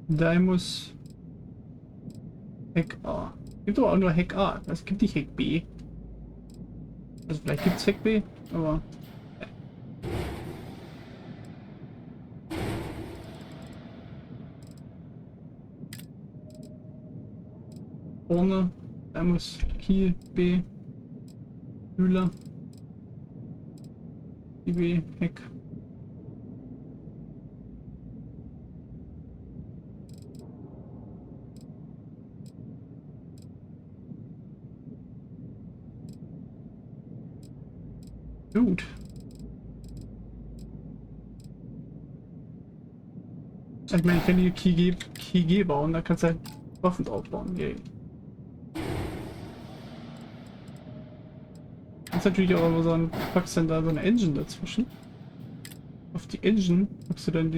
da muss Heck A. Gibt aber auch nur Heck A. Es gibt nicht Heck B. Also vielleicht gibt es Heck B, aber vorne, da muss Kiel B, Hühler, B, Heck. Gut. Ich meine, ich kann hier Key G bauen, da kannst du halt Waffen drauf bauen. Yay. Kannst natürlich auch immer sagen, packst dann da so eine Engine dazwischen. Auf die Engine packst du dann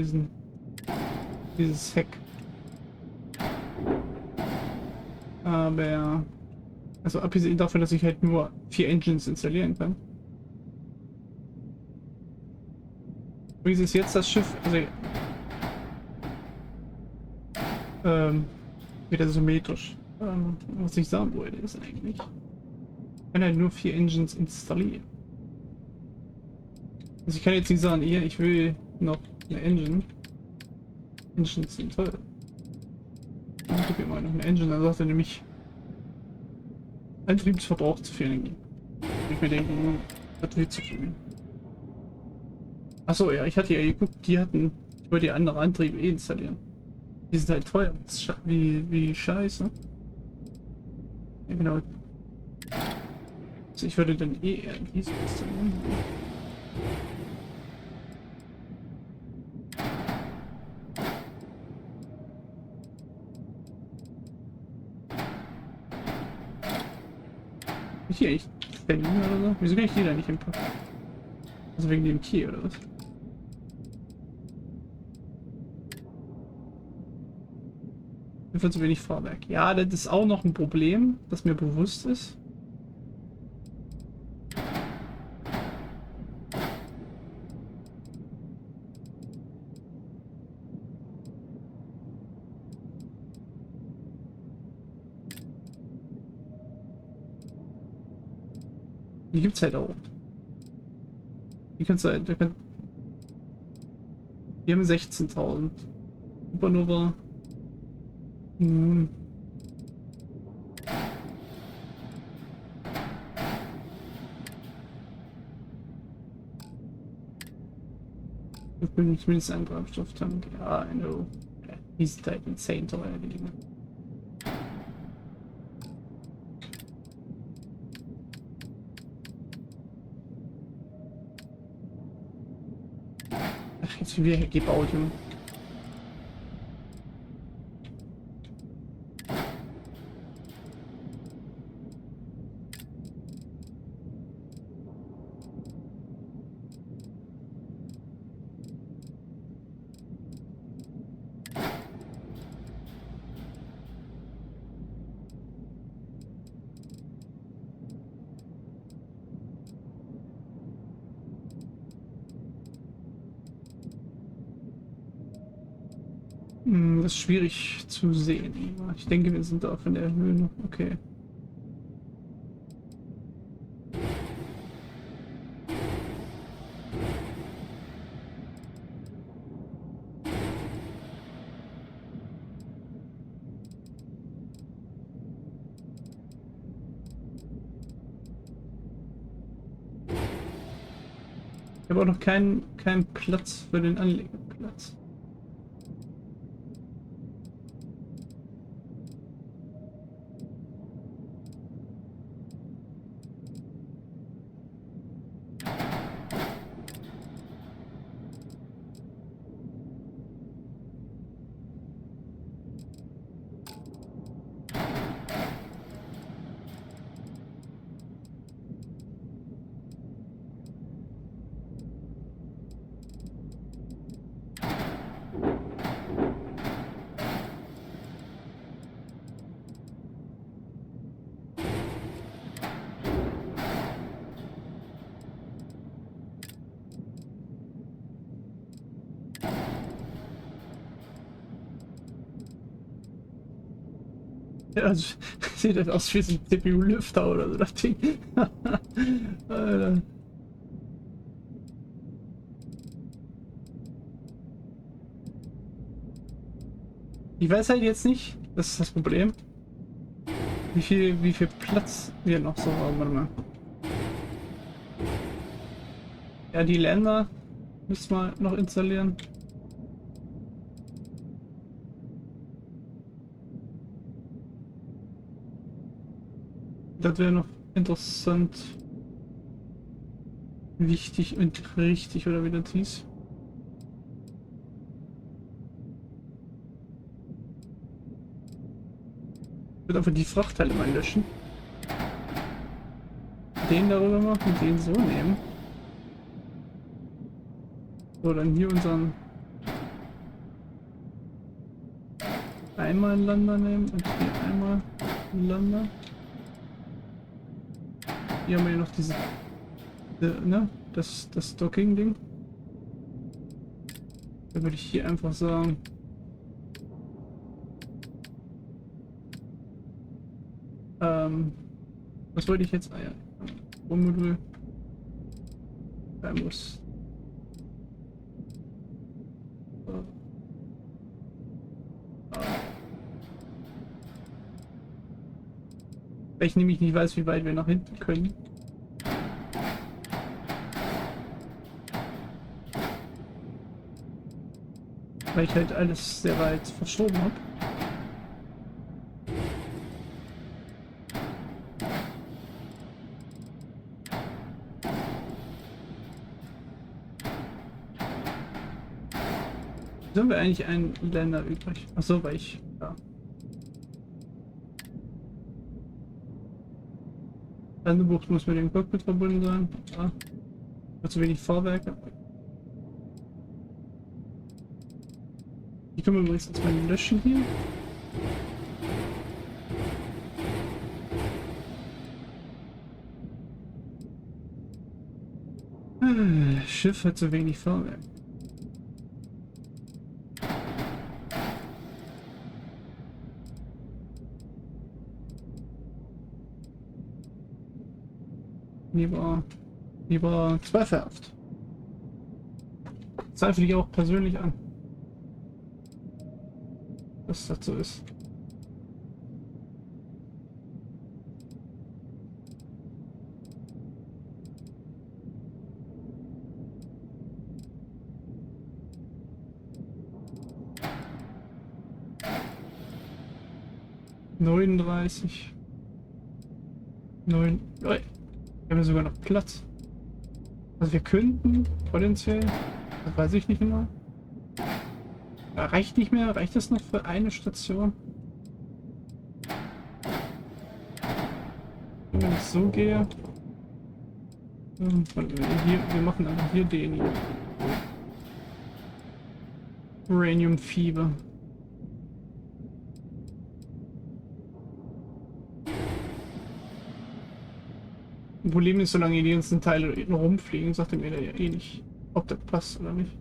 dieses Heck. Aber also abgesehen davon, dass ich halt nur 4 Engines installieren kann. Übrigens ist jetzt das Schiff, also wieder symmetrisch. Was ich sagen wollte, ist eigentlich, ich kann halt nur 4 Engines installieren. Also ich kann jetzt nicht sagen, hier, ich will noch eine Engine. Engines sind toll. Ich gebe immer noch eine Engine, dann sagt er nämlich Antriebsverbrauch zu viel Energie. Ich mir denke, das wird zu viel. Achso, ja, ich hatte ja geguckt, ich wollte die andere Antriebe installieren. Die sind halt teuer. Wie scheiße. Ja, genau. Also ich würde dann eh eher diese Kiste nehmen. Ist hier eigentlich Spenden oder so? Wieso kann ich die da nicht hinpacken? Also wegen dem Key oder was? Mir wird zu wenig Fahrwerk. Ja, das ist auch noch ein Problem, das mir bewusst ist. Die gibt's halt auch. Die kannst du halt, wir haben 16.000. Supernova. Ich bin zumindest einen Treibstofftank. Ja, I know. Die sind halt insane teuer, die Dinge. Ach, jetzt wieder gebaut, Junge. Das ist schwierig zu sehen. Ich denke, wir sind da von der Höhe noch okay. Ich habe auch noch keinen Platz für den Anlegeplatz. Ja, also, sieht das aus wie so ein CPU-Lüfter oder so, das Ding. Alter. Ich weiß halt jetzt nicht, das ist das Problem, wie viel Platz wir noch so haben. Warte mal. Ja, die Länder müssen wir noch installieren. Das wäre noch interessant. Wichtig und richtig, oder wie das hieß. Ich würde einfach die Frachtteile mal löschen. Den darüber machen, den so nehmen. So, dann hier unseren einmal einen Lander nehmen und hier einmal einen Lander. Hier haben wir ja noch diese, ne, das Docking-Ding. Da würde ich hier einfach sagen, was wollte ich jetzt? Ah ja, Wohnmodul. Da muss. Weil ich nämlich nicht weiß, wie weit wir nach hinten können. Weil ich halt alles sehr weit verschoben habe. Sind wir eigentlich ein Länder übrig? Achso, weil ich. Ja. Landebucht muss mit dem Cockpit verbunden sein. Ja. Zu wenig Fahrwerke. Die können wir übrigens jetzt mal löschen hier. Schiff hat zu wenig Fahrwerk. Lieber zweifelhaft. Zweifle ich auch persönlich an, dass das so ist. ...39... 9... Wir haben ja sogar noch Platz. Also wir könnten potenziell... Das weiß ich nicht genau. Reicht nicht mehr? Reicht das noch für eine Station? Wenn ich so gehe... wir machen einfach hier den hier. Uranium Fieber. Problem ist, solange die ganzen Teile rumfliegen, sagt er mir ja eh nicht, ob das passt oder nicht.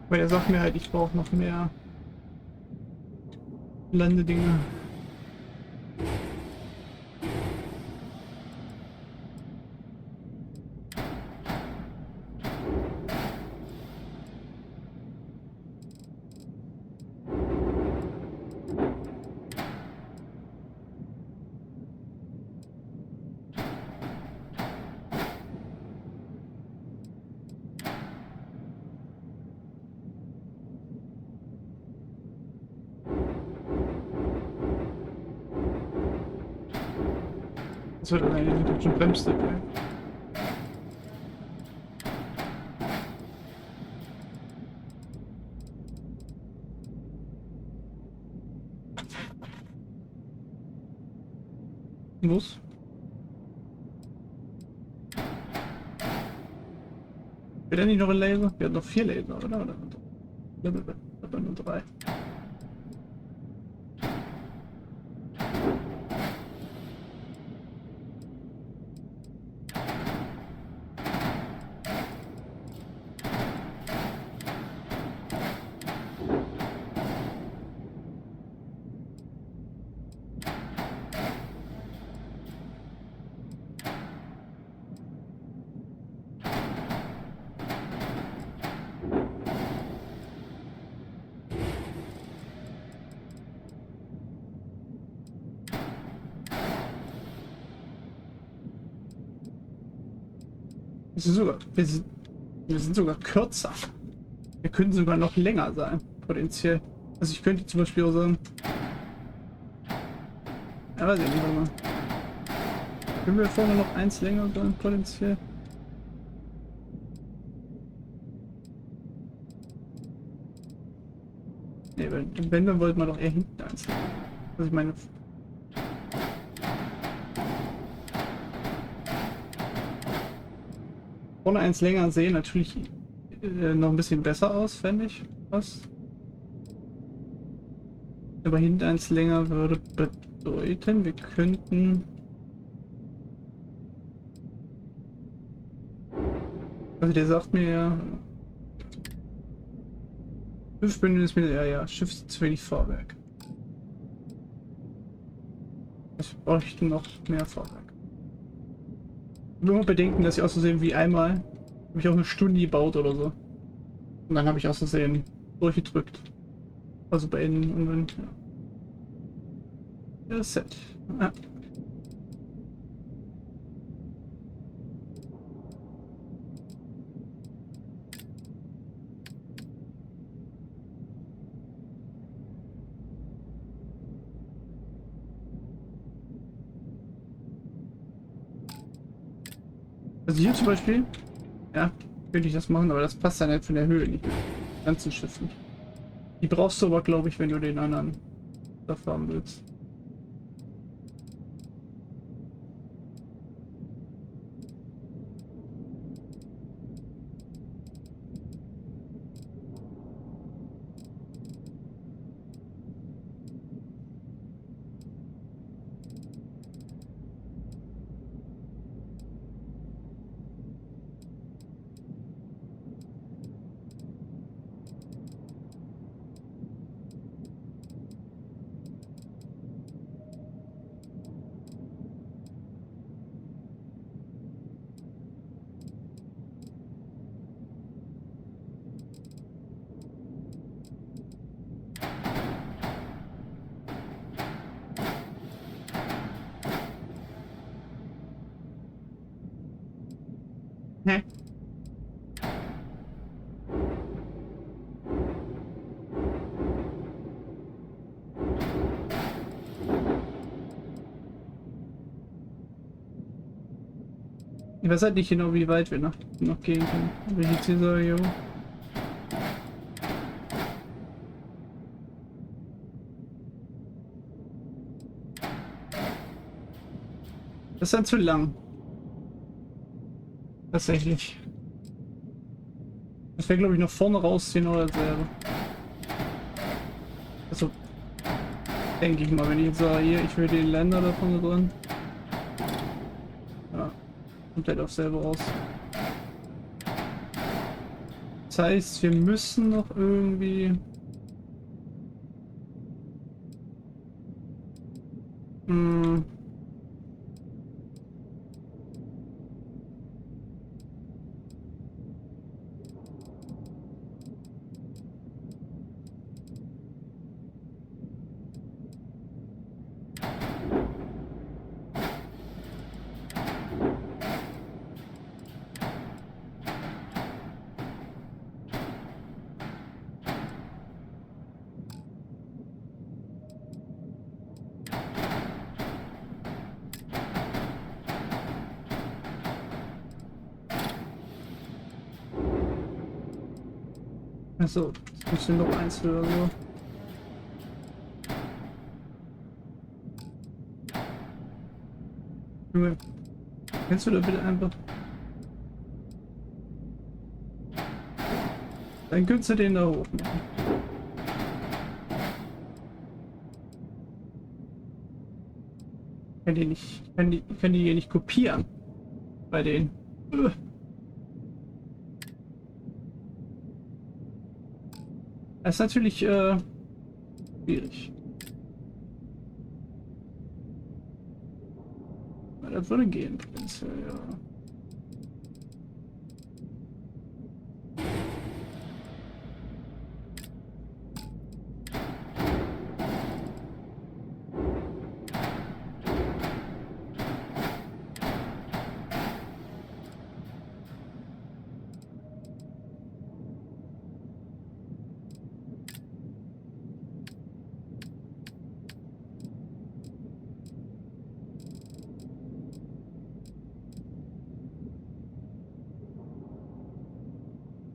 Weil er sagt mir halt, ich brauche noch mehr Landedinger. Das wird eine schon bremst. Los. Wird er nicht noch ein Laser? Wir haben noch 4 Laser, oder? Oder nur 3. Wir sind sogar kürzer. Wir können sogar noch länger sein, potenziell. Also ich könnte zum Beispiel auch sagen... Ja, weiß ich nicht, warte mal. Können wir vorne noch eins länger sein, potenziell? Ne, wenn, dann wollten wir doch eher hinten eins. Also ich meine... Vorne eins länger sehen natürlich noch ein bisschen besser aus, fände ich. Was? Aber hinten eins länger würde bedeuten, wir könnten... Also der sagt mir ja... Schiffsbündel ist mir... Ja, Schiff ist zu wenig Fahrwerk. Ich bräuchte noch mehr Fahrwerk. Ich muss bedenken, dass ich aus Versehen wie einmal habe ich auch eine Stunde gebaut oder so. Und dann habe ich aus Versehen durchgedrückt. Also beenden und dann... Ja. Set. Ja. Also hier zum Beispiel, ja, könnte ich das machen, aber das passt dann halt von der Höhe nicht. Ganzen Schiff nicht. Die brauchst du aber, glaube ich, wenn du den anderen Stuff haben willst. Hä? Ich weiß halt nicht genau, wie weit wir noch gehen können. Wenn ich jetzt hier sage, jo. Das ist dann zu lang. Tatsächlich. Das wäre, glaube ich, noch vorne rausziehen oder dasselbe. Also, denke ich mal, wenn ich jetzt sage, hier, ich will den Länder da vorne drin. Ja, kommt halt auch selber raus. Das heißt, wir müssen noch irgendwie... Achso, jetzt müssen wir noch eins oder so. Junge, kannst du da bitte einfach... Dann könntest du den da hoch machen. Ich kann die hier nicht kopieren. Bei denen. Das ist natürlich schwierig. Das würde gehen, prinzipiell, ja.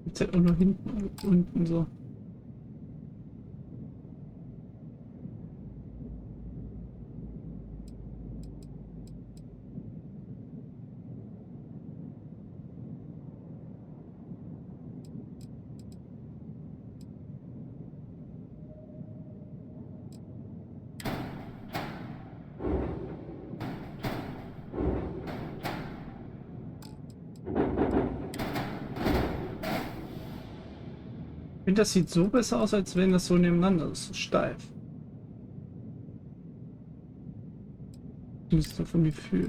Jetzt halt auch nur hinten und unten so. Ich finde, das sieht so besser aus, als wenn das so nebeneinander ist, so steif. Das ist so vom Gefühl.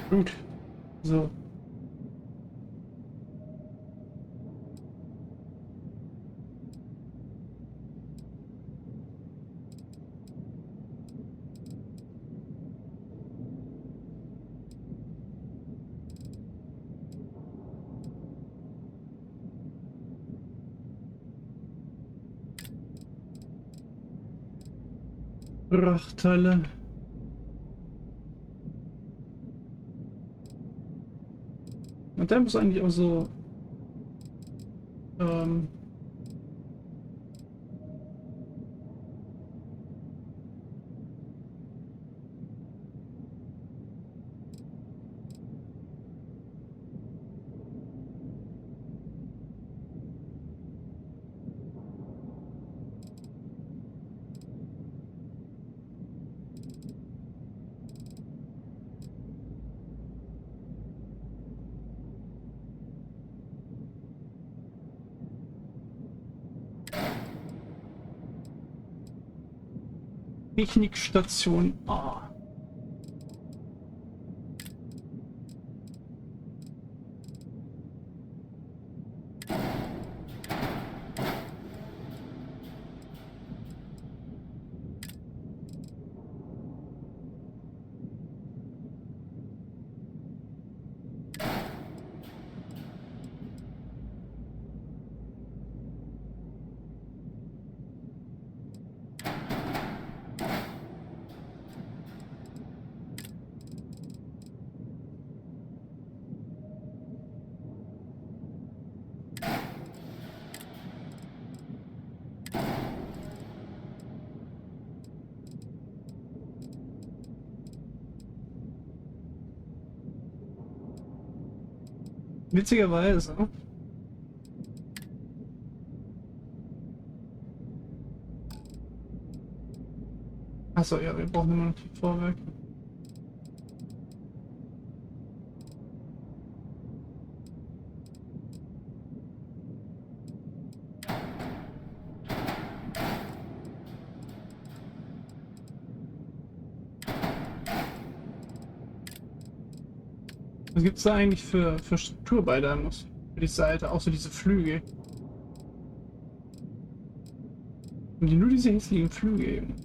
Gut. So. Rachteile. Und der muss eigentlich auch so Technikstation A. Witzigerweise. Achso, ja, wir brauchen immer noch die Vorwerke. Was gibt es da eigentlich für Struktur bei Demos? Für die Seite, auch so diese Flügel. Und die nur diese hässlichen Flügel eben.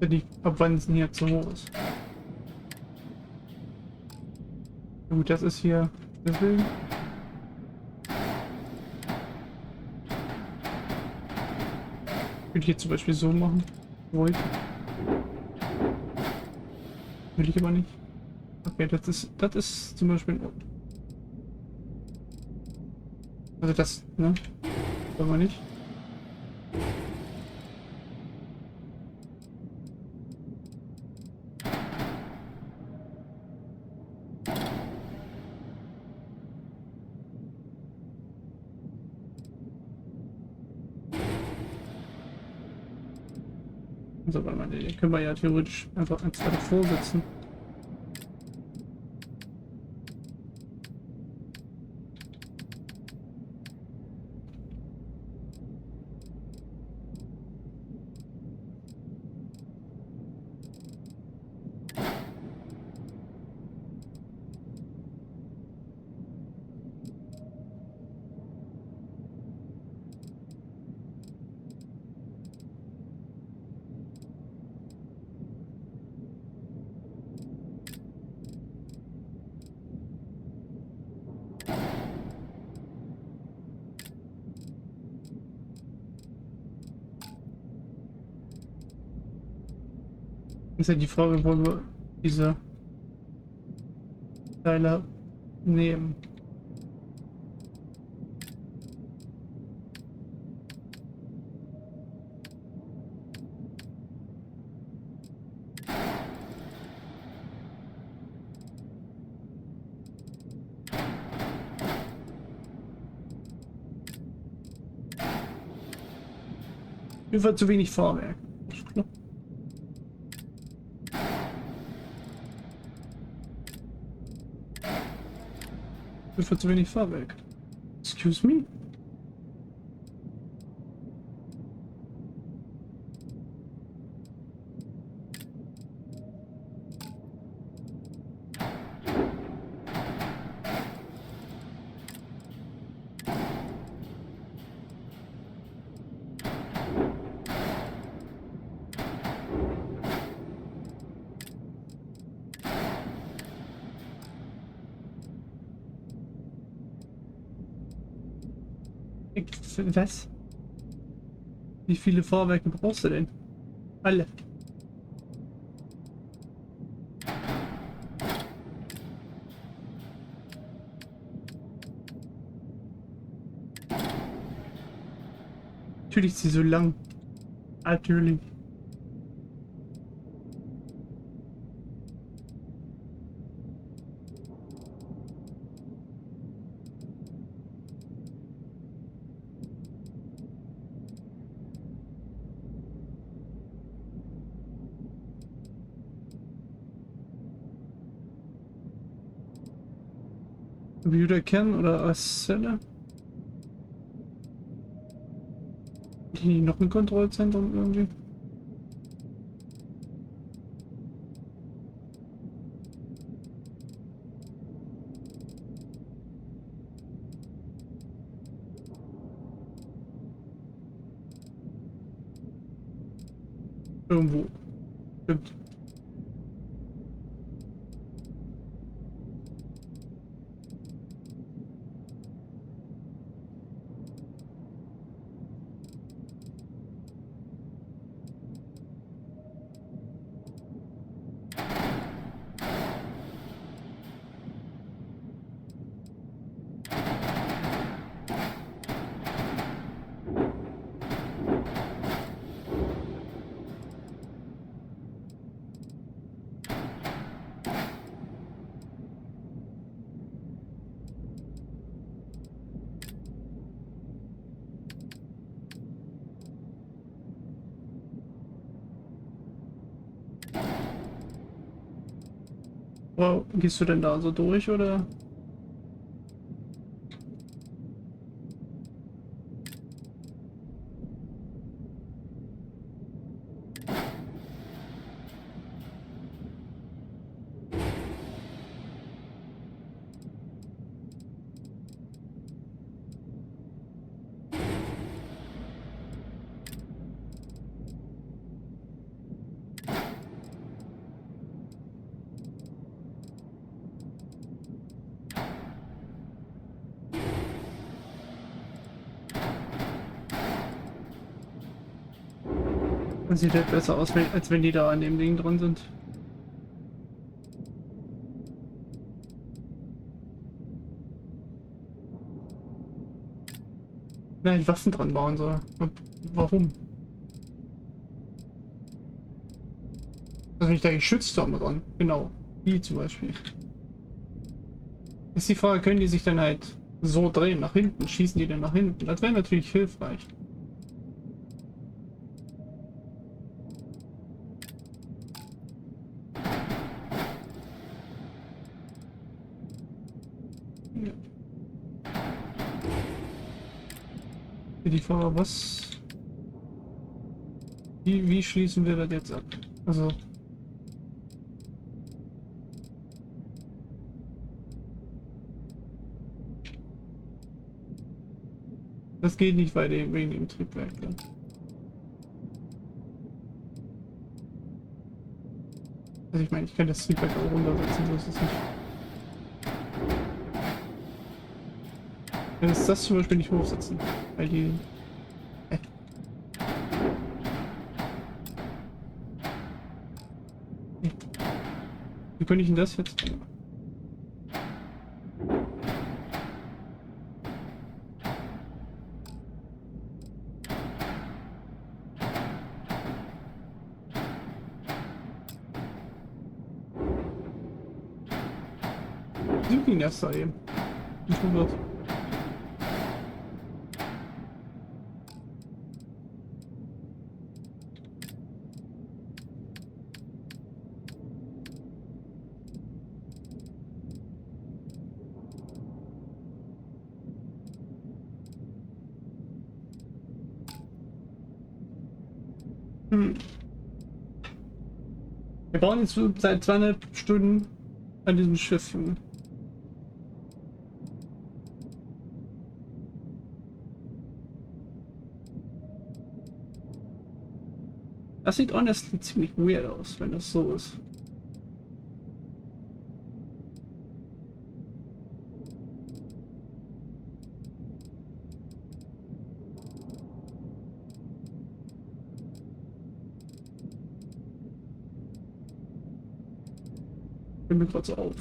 Die Abwanzen hier zu hoch ist. Gut, das ist hier deswegen. Würde ich jetzt zum Beispiel so machen. Ruhig. Will ich aber nicht. Okay, das ist zum Beispiel gut. Also das, ne? Wollen wir nicht. So, warte mal, den können wir ja theoretisch einfach ein zweites vorsetzen. Ist ja die Frage, wollen wir diese Teile nehmen? Einfach zu wenig Fahrwerk. Einfach zu wenig Fahrwerk. Excuse me? Was? Wie viele Fahrwerke brauchst du denn? Alle. Natürlich ist sie so lang. Natürlich. Computerkern oder Auszelle? Die noch ein Kontrollzentrum irgendwie? Irgendwo. Stimmt. Wow, gehst du denn da so durch oder? Das sieht halt besser aus, als wenn die da an dem Ding drin sind. Nein, Waffen dran bauen soll. Und warum? Also wenn ich da Geschütztürme dran. Genau. Die zum Beispiel. Ist die Frage, können die sich dann halt so drehen nach hinten? Schießen die denn nach hinten? Das wäre natürlich hilfreich. Ja. Die Frage, was? Wie schließen wir das jetzt ab? Also. Das geht nicht weiter wegen dem Triebwerk. Dann. Also ich meine, ich kann das Triebwerk auch runtersetzen, so ist es nicht. Wenn es das zum Beispiel nicht hochsetzen, weil die... könnte ich denn das jetzt? Wieso ging das da eben? Nicht verwirrt. Wir bauen jetzt so seit 2,5 Stunden an diesem Schiff. Das sieht honestly ziemlich weird aus, wenn das so ist. Ich bin mir gerade so auf.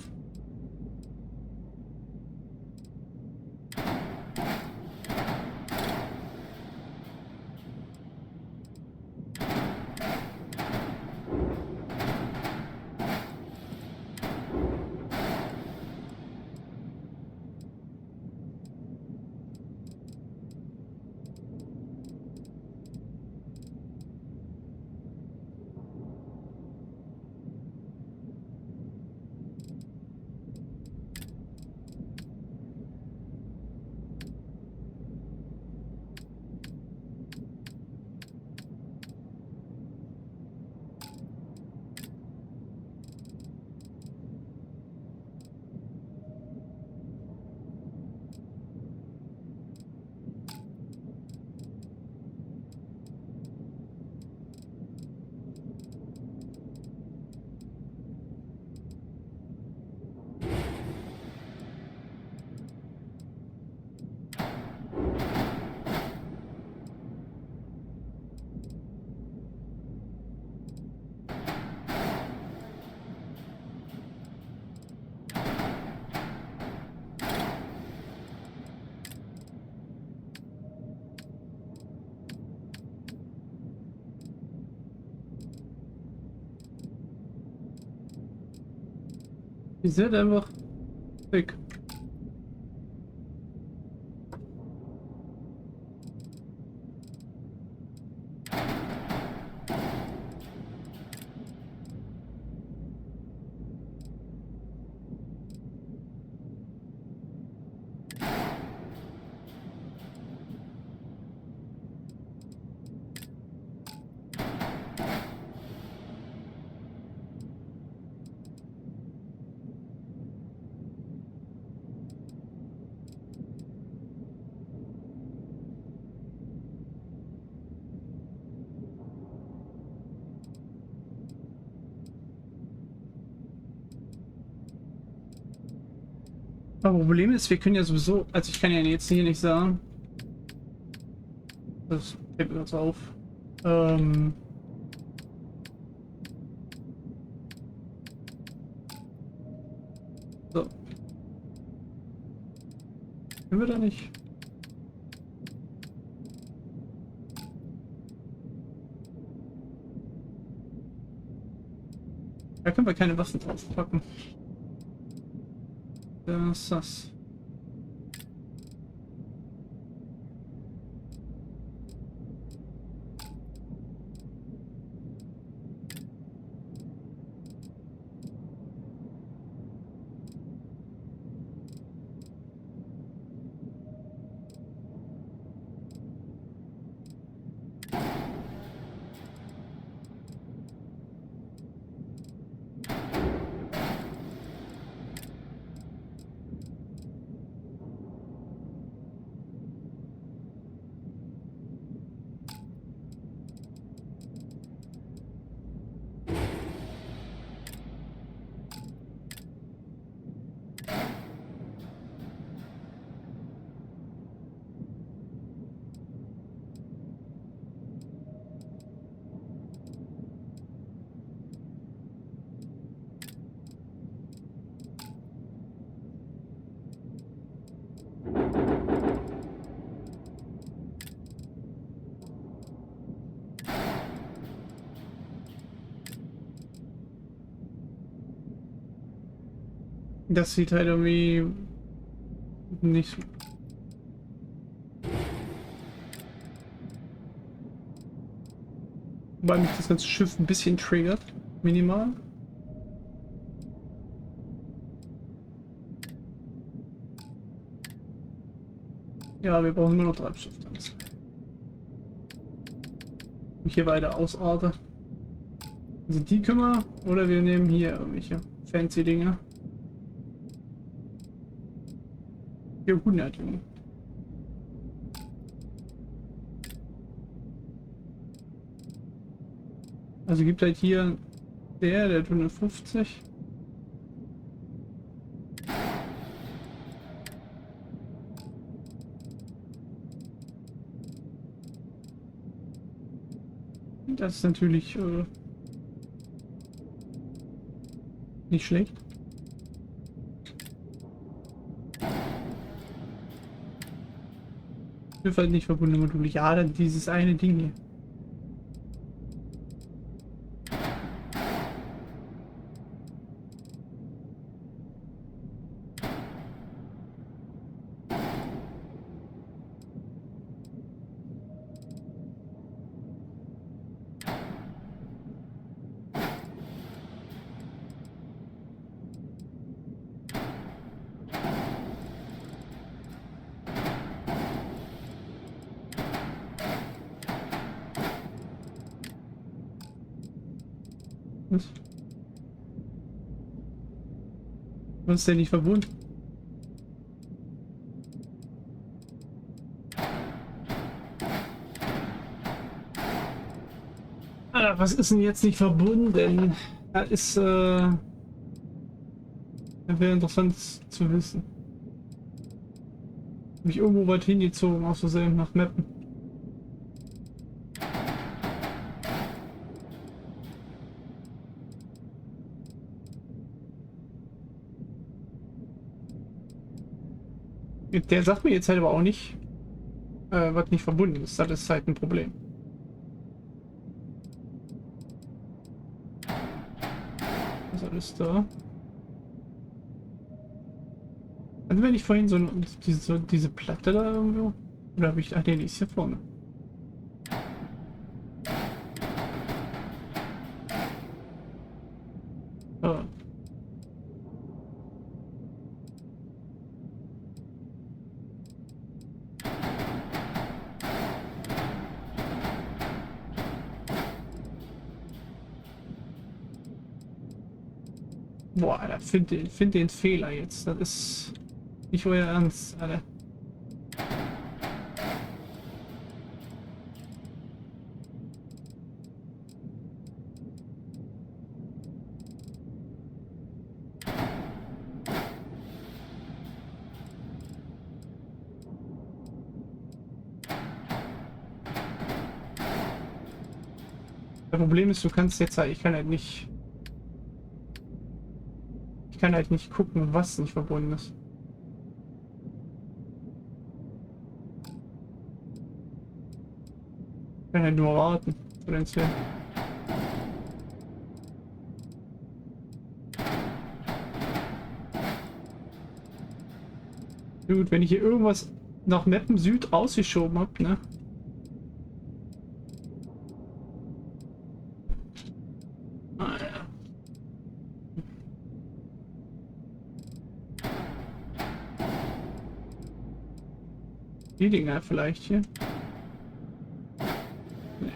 Die sind einfach weg. Aber Problem ist, wir können ja sowieso, also ich kann ja jetzt hier nicht sagen. Das fällt mir jetzt auf. So. Können wir da nicht? Da können wir keine Waffen draufpacken. Das ist das. Das sieht halt irgendwie nicht. Wobei mich das ganze Schiff ein bisschen triggert. Minimal. Ja, wir brauchen nur noch Treibstoff. Und hier weiter ausarte. Also die können wir, oder wir nehmen hier irgendwelche fancy Dinge. Hier Hundertungen. Also gibt halt hier der hat 150. Das ist natürlich nicht schlecht. Schiff halt nicht verbundene Module. Ja, dann dieses eine Ding hier. Was? Was ist denn nicht verbunden? Alter, was ist denn jetzt nicht verbunden? Da ist, wäre interessant zu wissen. Mich irgendwo weit hingezogen, aus Versehen nach Mappen. Der sagt mir jetzt halt aber auch nicht, was nicht verbunden ist. Das ist halt ein Problem. Was ist alles da? Also wenn ich vorhin so diese Platte da irgendwo... Oder habe ich... Ach nee, die ist hier vorne. Oh. Boah, Alter, find den Fehler jetzt. Das ist nicht euer Ernst, Alter. Das Problem ist, du kannst jetzt halt, ich kann halt nicht gucken, was nicht verbunden ist. Ich kann halt nur warten, potenziell. Gut, wenn ich hier irgendwas nach Mappen Süd rausgeschoben habe, ne? Die Dinger vielleicht hier. Ne,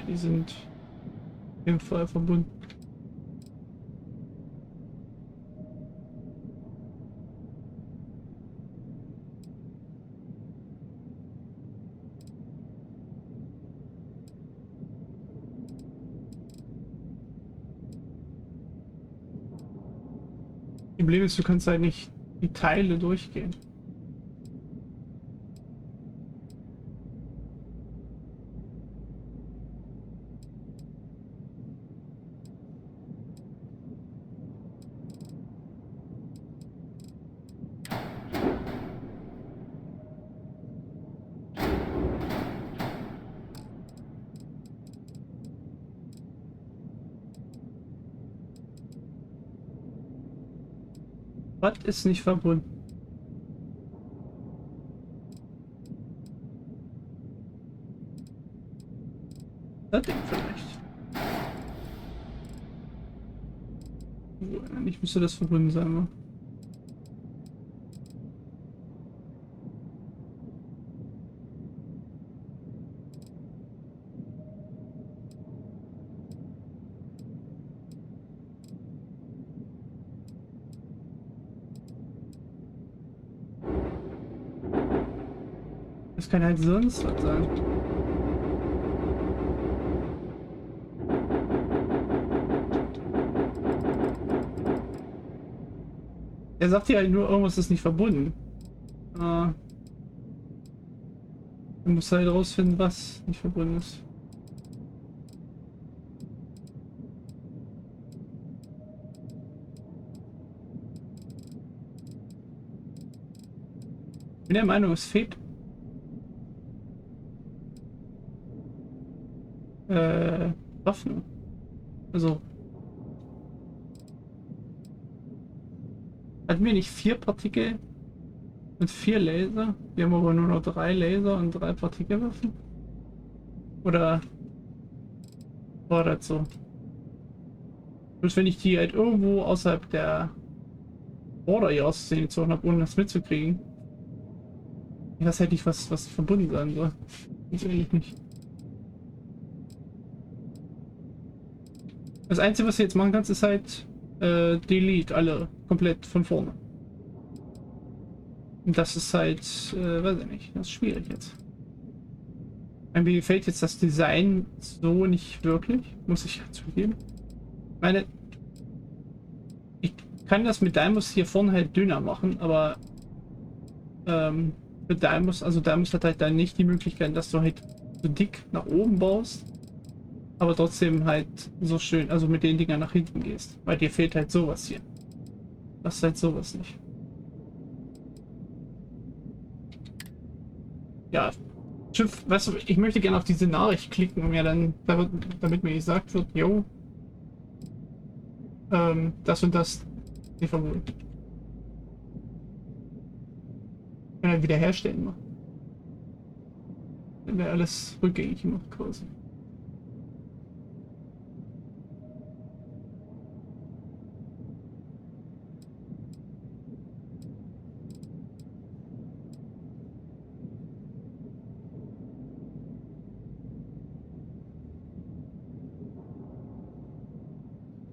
die sind im Fall verbunden. Problem ist, du kannst halt nicht die Teile durchgehen. Was ist nicht verbunden? Das Ding vielleicht. Eigentlich müsste das verbunden sein, wa? Das kann halt sonst was sein. Er sagt ja halt nur, irgendwas ist nicht verbunden. Man muss halt rausfinden, was nicht verbunden ist. Ich bin der Meinung, es fehlt Waffen. Also hatten wir nicht 4 Partikel und 4 Laser? Wir haben aber nur noch 3 Laser und 3 Partikelwaffen? Oder war das so? Bloß wenn ich die halt irgendwo außerhalb der Border hier ausgezogen habe, ohne das mitzukriegen. Ich weiß halt nicht, was verbunden sein soll. Ganz ehrlich nicht. Das Einzige, was du jetzt machen kannst, ist halt Delete alle komplett von vorne. Und das ist halt, weiß ich nicht, das ist schwierig jetzt. Mir gefällt jetzt das Design so nicht wirklich, muss ich zugeben. Ich meine, ich kann das mit Deimos hier vorne halt dünner machen, aber mit Deimos, also Deimos hat halt dann nicht die Möglichkeit, dass du halt so dick nach oben baust, aber trotzdem halt so schön, also mit den Dingern nach hinten gehst. Weil dir fehlt halt sowas hier. Das ist halt sowas nicht. Ja, Schiff, weißt du, ich möchte gerne auf diese Nachricht klicken und mir dann, damit mir gesagt wird, jo, das und das nicht verbunden. Wenn er wiederherstellen macht. Wenn er alles rückgängig macht quasi.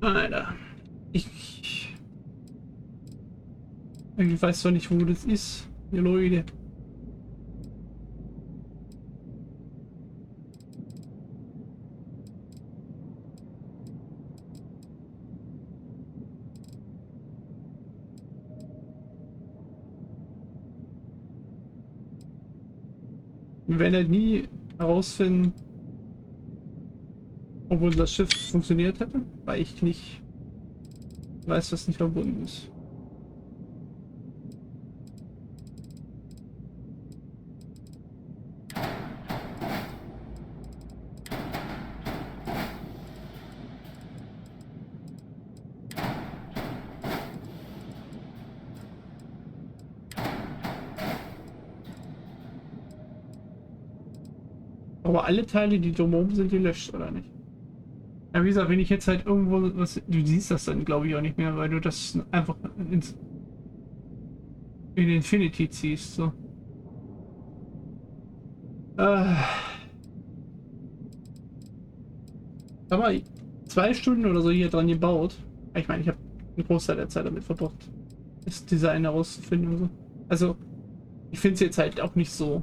Alter. Ich weiß zwar nicht, wo das ist. Ja, Leute. Wir werden halt nie herausfinden, ob unser Schiff funktioniert hätte, weil ich nicht weiß, was nicht verbunden ist. Aber alle Teile, die drumherum sind, die löscht, oder nicht? Ja, wie gesagt, wenn ich jetzt halt irgendwo was... Du siehst das dann, glaube ich, auch nicht mehr, weil du das einfach in Infinity ziehst, so. Sag mal, 2 Stunden oder so hier dran gebaut. Ich meine, ich habe einen Großteil der Zeit damit verbracht, das Design herauszufinden und so. Also, ich finde es jetzt halt auch nicht so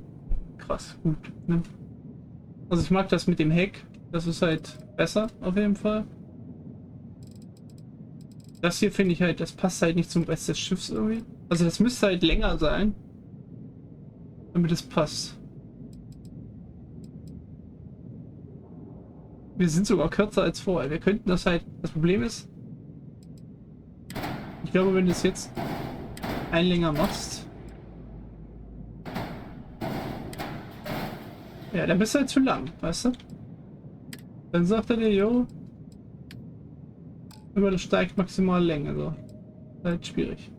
krass gut, ne? Also ich mag das mit dem Heck. Das ist halt besser, auf jeden Fall. Das hier finde ich halt, das passt halt nicht zum Rest des Schiffs irgendwie. Also das müsste halt länger sein, damit es passt. Wir sind sogar kürzer als vorher. Wir könnten das halt... Das Problem ist, ich glaube, wenn du es jetzt ein länger machst... Ja, dann bist du halt zu lang, weißt du? Dann sagt er dir, jo, über das steigt maximal Länge, so. Halt schwierig.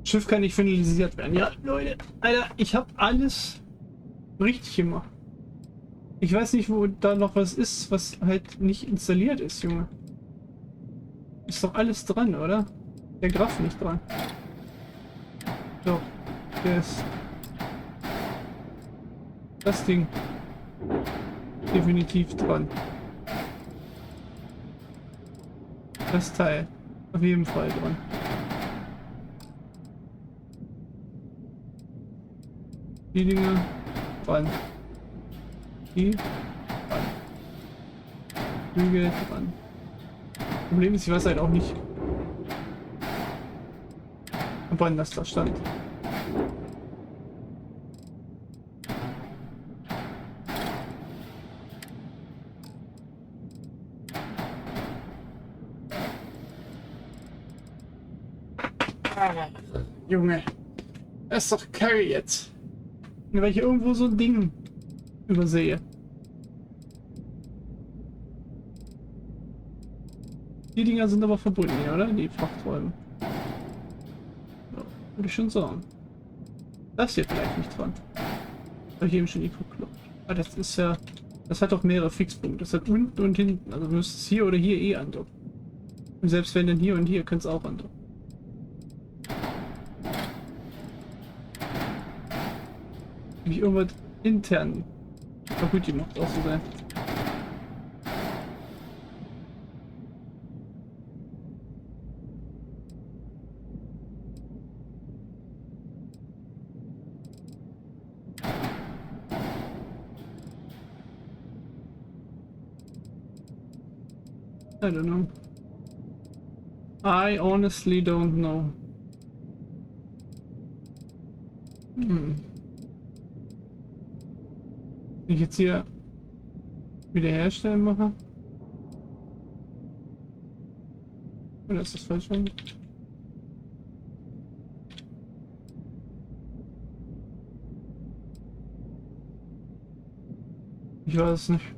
Schiff kann nicht finalisiert werden. Ja, Leute, Alter, ich habe alles richtig gemacht. Ich weiß nicht, wo da noch was ist, was halt nicht installiert ist, Junge. Ist doch alles dran, oder? Der Graf nicht dran. Doch, der ist... Das Ding. Definitiv dran. Das Teil. Auf jeden Fall dran. Die Dinge dran. Die dran. Flügel dran. Problem ist, ich weiß halt auch nicht, wann das da stand. Junge, das ist doch kacke jetzt. Weil ich irgendwo so ein Ding übersehe. Die Dinger sind aber verbunden, hier, oder? Die Frachträume. Ja, würde ich schon sagen. Das hier vielleicht nicht dran. Habe ich eben schon geguckt. Ah, das ist ja... Das hat doch mehrere Fixpunkte. Das hat unten und hinten. Also du müsstest hier oder hier eh andocken. Und selbst wenn dann hier und hier, könnt es auch andocken. Wie irgendwas intern kaputt gemacht auch so sein. I don't know. I honestly don't know. Wenn ich jetzt hier wiederherstellen mache. Oder ist das falsch? Ich weiß es nicht.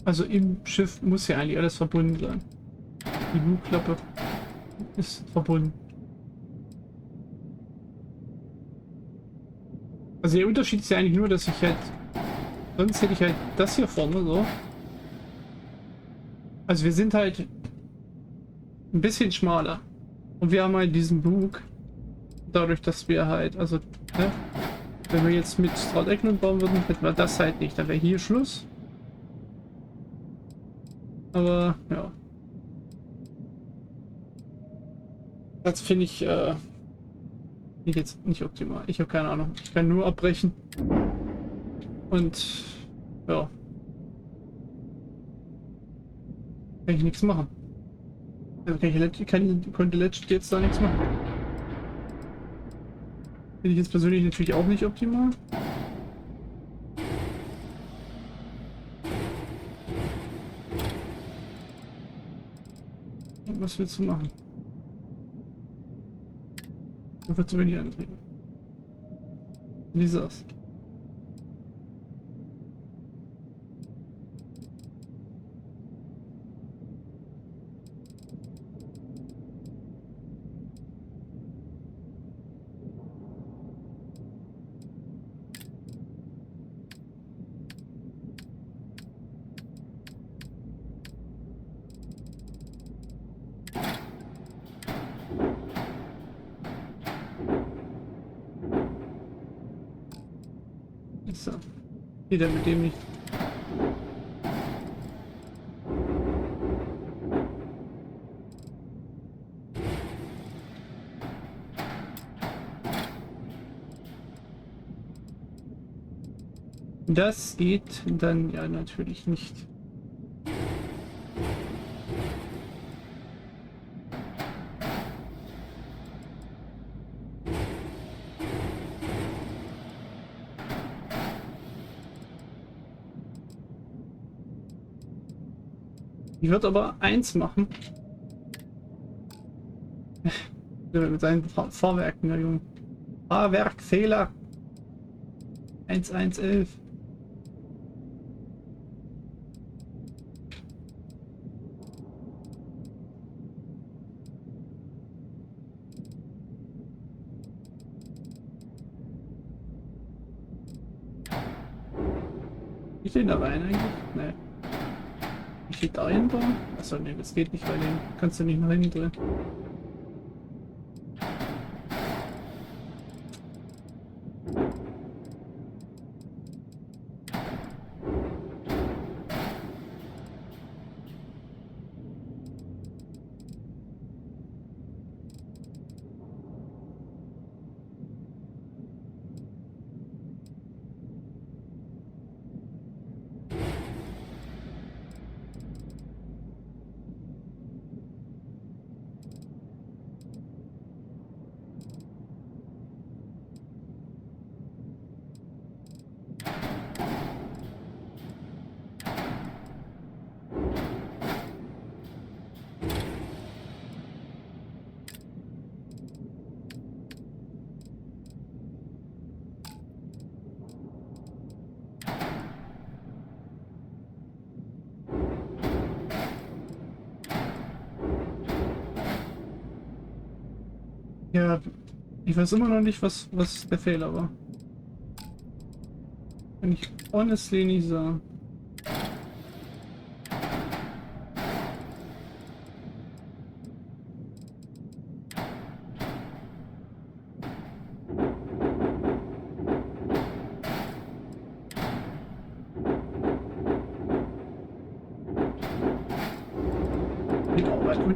Also im Schiff muss ja eigentlich alles verbunden sein. Die Bugklappe ist verbunden. Also der Unterschied ist ja eigentlich nur, dass ich halt... Sonst hätte ich halt das hier vorne so. Also wir sind halt ein bisschen schmaler. Und wir haben halt diesen Bug. Dadurch, dass wir halt... Also, ne? Wenn wir jetzt mit Stratecken bauen würden, hätten wir das halt nicht. Da wäre hier Schluss. Aber, ja. Das finde ich, jetzt nicht optimal. Ich habe keine Ahnung. Ich kann nur abbrechen. Und, ja. Kann ich nichts machen. Also konnte letztlich jetzt da nichts machen. Finde ich jetzt persönlich natürlich auch nicht optimal. Was willst du machen? Du willst über die antreten. Wie sagst du? So. Geht er mit dem nicht? Das geht dann ja natürlich nicht. Ich würde aber eins machen. Mit seinen Fahrwerken, der Junge. Fahrwerkfehler. 1111. ich den da rein eigentlich? Ne. Ich will da hinbauen? Achso, ne, das geht nicht, weil den kannst du nicht nach hinten drehen. Ja, ich weiß immer noch nicht, was der Fehler war. Kann ich honestly nicht sagen. Geht auch weit gut.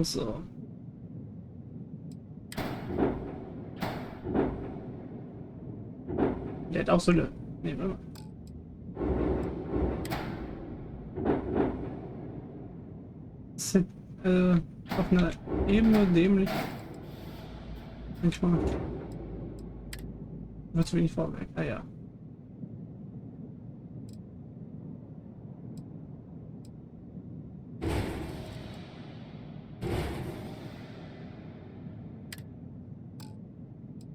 So. Der hat auch so eine. Nee, warte mal. Das ist auf einer Ebene dämlich. Manchmal. Wird zu wenig vorweg. Ah ja.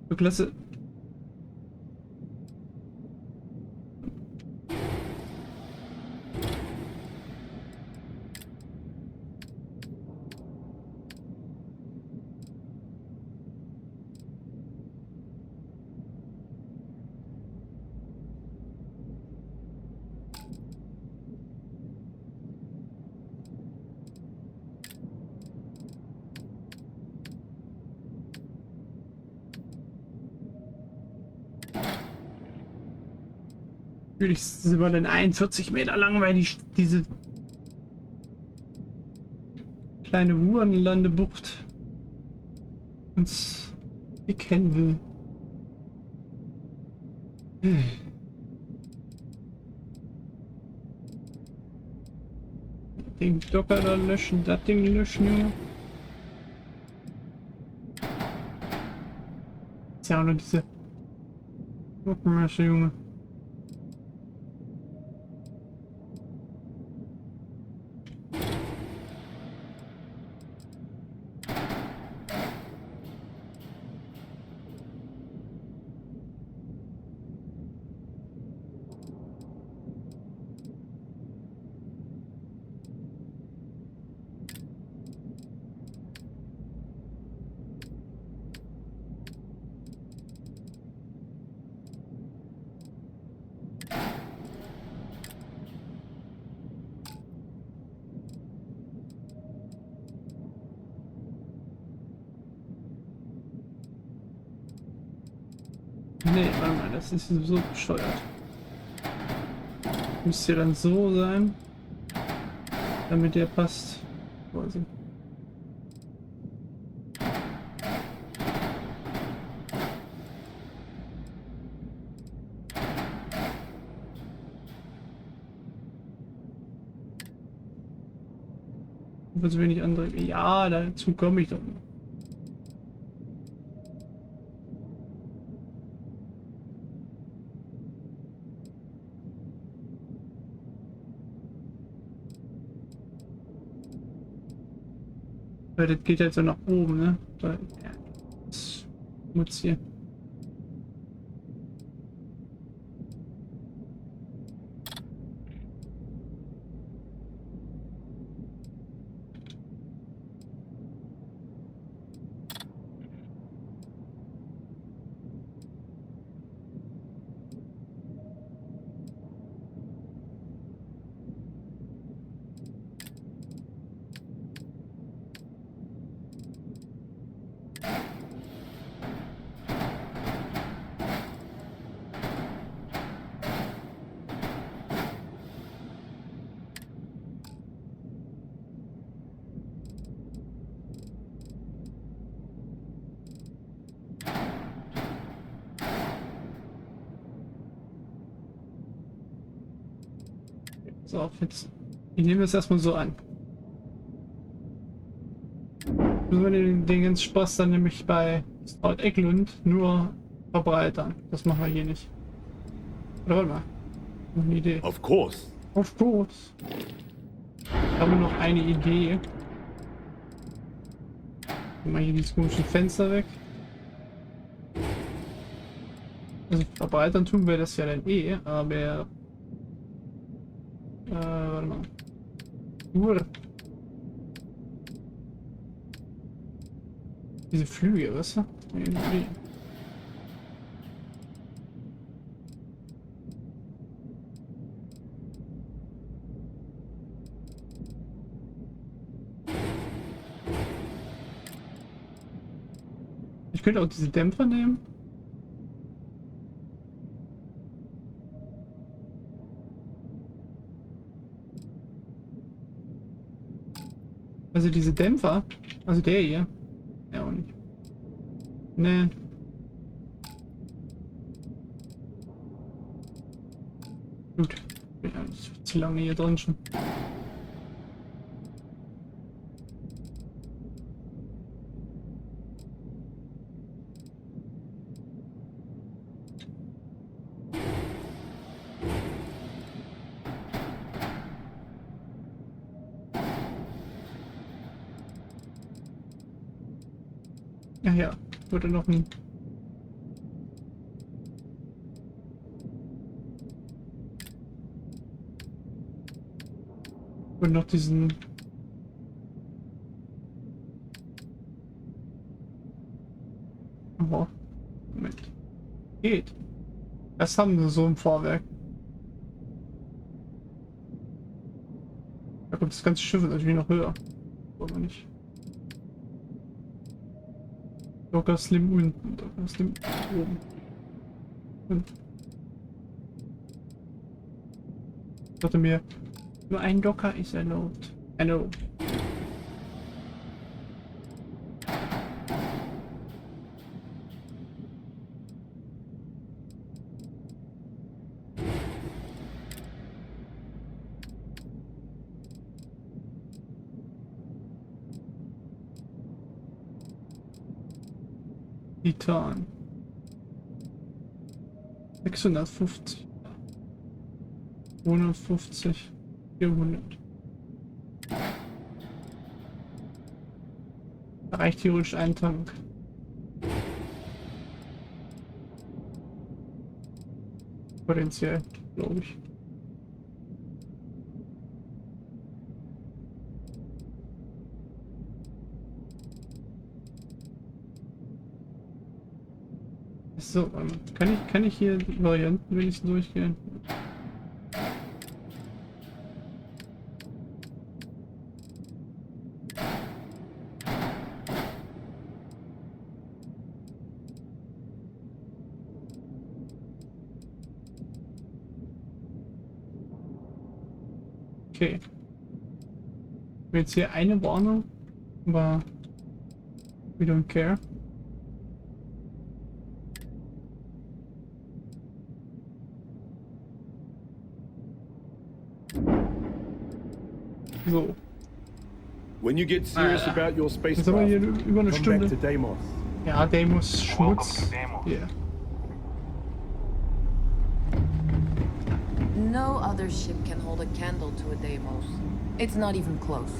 So klasse. Natürlich sind wir dann 41 Meter lang, weil diese kleine Hurenlandebucht uns kennen will. Den Docker da löschen, das Ding löschen, Junge. Ist ja auch nur diese Guckenmasche, Junge. Nee, warte mal, das ist so bescheuert. Müsste ja dann so sein, damit der passt. Quasi. Wird so wenig andere. Ja, dazu komme ich doch noch. Weil das geht jetzt so nach oben, ne? Weil, ja, das Schmutz hier. So, jetzt. Ich nehme das erstmal so an. Müssen wir den ganzen Spaß dann nämlich bei Starfield Eklund nur verbreitern. Das machen wir hier nicht. Oder warte mal. Eine Idee. Of course. Of course. Ich habe noch eine Idee. Mal hier dieses komische Fenster weg. Also verbreitern tun wir das ja dann eh, aber warte mal. Diese Flüge, weißt du? Irgendwie. Ich könnte auch diese Dämpfer nehmen. Also diese Dämpfer, also der hier, ja auch nicht. Ne. Gut, bin ja nicht zu lange hier drin schon. Ach ja, würde noch ein... Und noch diesen... Oh, Moment. Geht. Das haben wir so im Vorwerk. Da kommt das ganze Schiff natürlich noch höher. Aber nicht. Docker Slim unten, Docker Slim oben. Und ich dachte mir, nur ein Docker ist erlaubt. I know. Titan. 650. 250. 400. Da reicht theoretisch ein Tank. Potenziell, glaube ich. So, kann ich hier die Varianten wenigstens durchgehen? Okay. Jetzt hier eine Warnung, aber we don't care. So. When you get serious about your spacecraft, jetzt haben wir hier über eine Stunde. Back to Deimos. Ja, Deimos, Schmutz. Yeah. No other ship can hold a candle to a Deimos. It's not even close.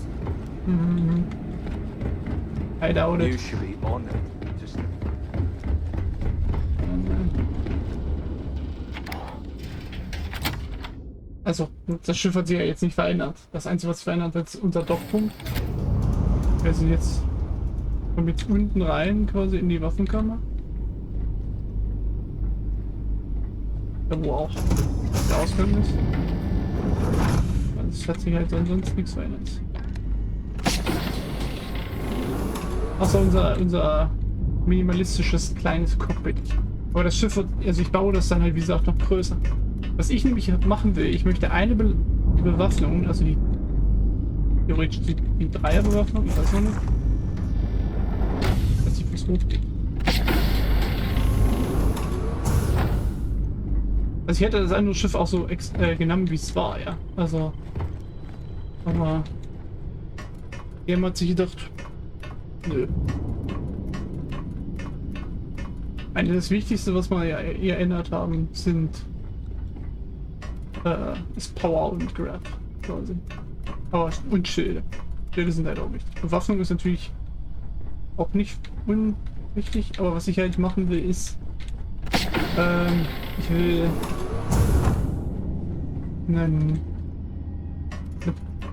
I doubt it. You should be honored. Just Also, das Schiff hat sich ja jetzt nicht verändert. Das Einzige, was sich verändert hat, ist unser Dockpunkt. Wir sind jetzt, kommen jetzt unten rein, quasi in die Waffenkammer. Da wo auch der Ausgang ist. Es hat sich halt sonst nichts verändert. Außer unser minimalistisches kleines Cockpit. Aber das Schiff wird, also ich baue das dann halt wie gesagt noch größer. Was ich nämlich machen will, ich möchte eine Bewaffnung, also die theoretisch die Dreierbewaffnung, ich weiß noch nicht, dass die fürs Rot geht. Also ich hätte das andere Schiff auch so genannt, wie es war, ja. Also, aber jemand hat sich gedacht, nö. Das Wichtigste, was wir ja geändert haben, ist Power und Grab. Quasi. Power und Schilde. Schilde sind halt auch wichtig. Bewaffnung ist natürlich auch nicht unwichtig, aber was ich halt machen will, ist, ich will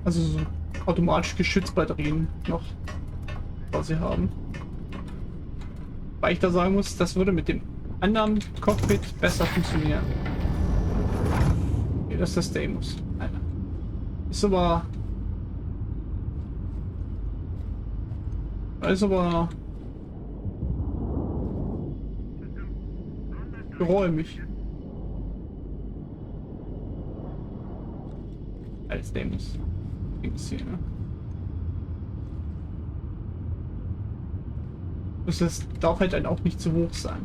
also so automatische Geschützbatterien noch quasi haben. Weil ich da sagen muss, das würde mit dem anderen Cockpit besser funktionieren. Okay, das ist das Deimos. Ist aber geräumig. Als Deimos. Hier, ne? Das darf halt dann auch nicht zu hoch sein.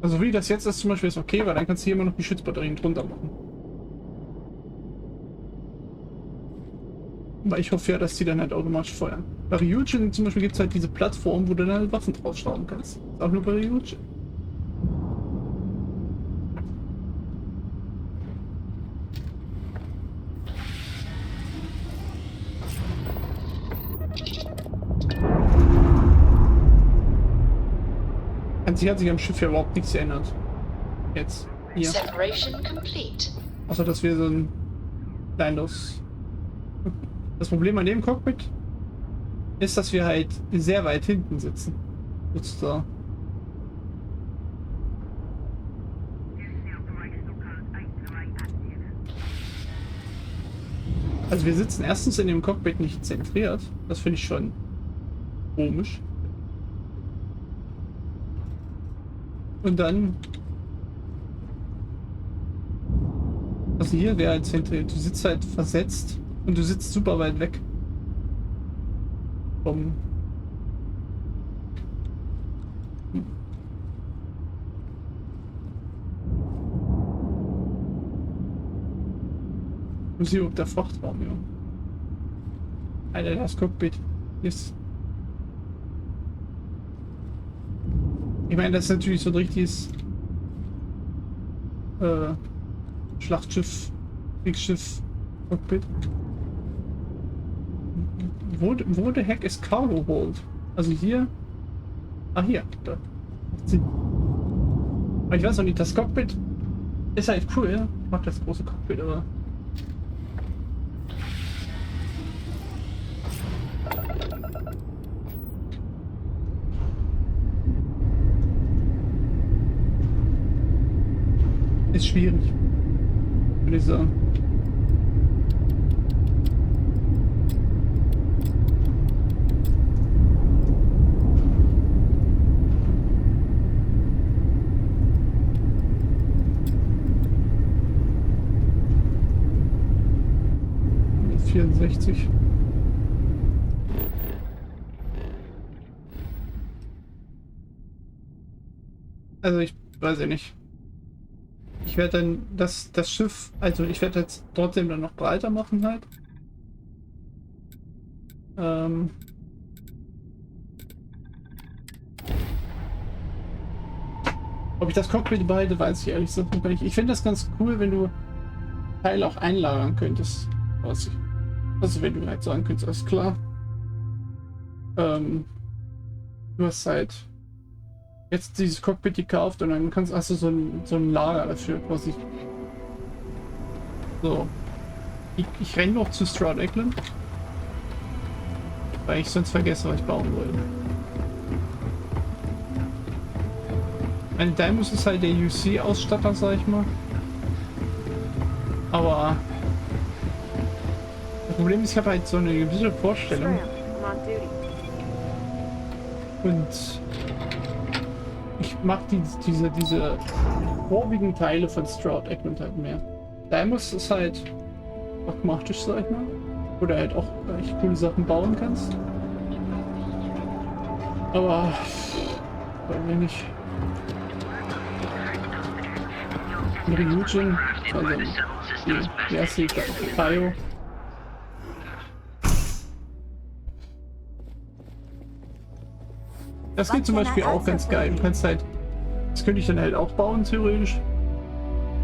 Also wie das jetzt ist zum Beispiel ist okay, weil dann kannst du hier immer noch die Schützbatterien drunter machen. Aber ich hoffe ja, dass die dann halt automatisch feuern. Bei Ryujin zum Beispiel gibt es halt diese Plattform, wo du dann halt Waffen draufschrauben kannst. Ist auch nur bei Ryujin. An sich hat sich am Schiff ja überhaupt nichts geändert. Jetzt. Hier. Separation complete. Außer dass wir so ein kleines... Das Problem an dem Cockpit ist, dass wir halt sehr weit hinten sitzen. Sozusagen. Also wir sitzen erstens in dem Cockpit nicht zentriert. Das finde ich schon komisch. Und dann... Also hier wäre halt zentriert. Du sitzt halt versetzt und du sitzt super weit weg. Vom... Muss hier ob der Frachtraum, ja. Alter, das Cockpit ist... Ich meine, das ist natürlich so ein richtiges Schlachtschiff, Kriegsschiff, Cockpit. Wo der Heck ist Cargo Hold? Also hier. Ah, hier. Da. Aber ich weiß noch nicht, das Cockpit ist halt cool, ja? Ich mag das große Cockpit, aber. Ist schwierig, würde ich sagen. ...64. Also ich weiß ja nicht. Ich werde dann das Schiff, also ich werde jetzt trotzdem dann noch breiter machen halt. Ob ich das Cockpit behalte, weiß ich ehrlich gesagt nicht. Ich finde das ganz cool, wenn du Teile auch einlagern könntest. Also wenn du halt sagen könntest, alles klar. Du hast halt jetzt dieses Cockpit gekauft und dann hast du so ein Lager dafür quasi. So. Ich renne noch zu Stroud Eklund. Weil ich sonst vergesse, was ich bauen wollte. Ein Deimos ist halt der UC-Ausstatter, sag ich mal. Aber das Problem ist, ich habe halt so eine gewisse Vorstellung. Und ich mag diese vorwiegenden Teile von Stroud Eklund halt mehr. Deimos ist halt pragmatisch, sag ich mal. Wo du halt auch echt coole Sachen bauen kannst. Aber weiß ich nicht. Ryujin, also die erste Kaio. Das geht zum Beispiel auch ganz geil. Du kannst halt, das könnte ich dann halt auch bauen, theoretisch.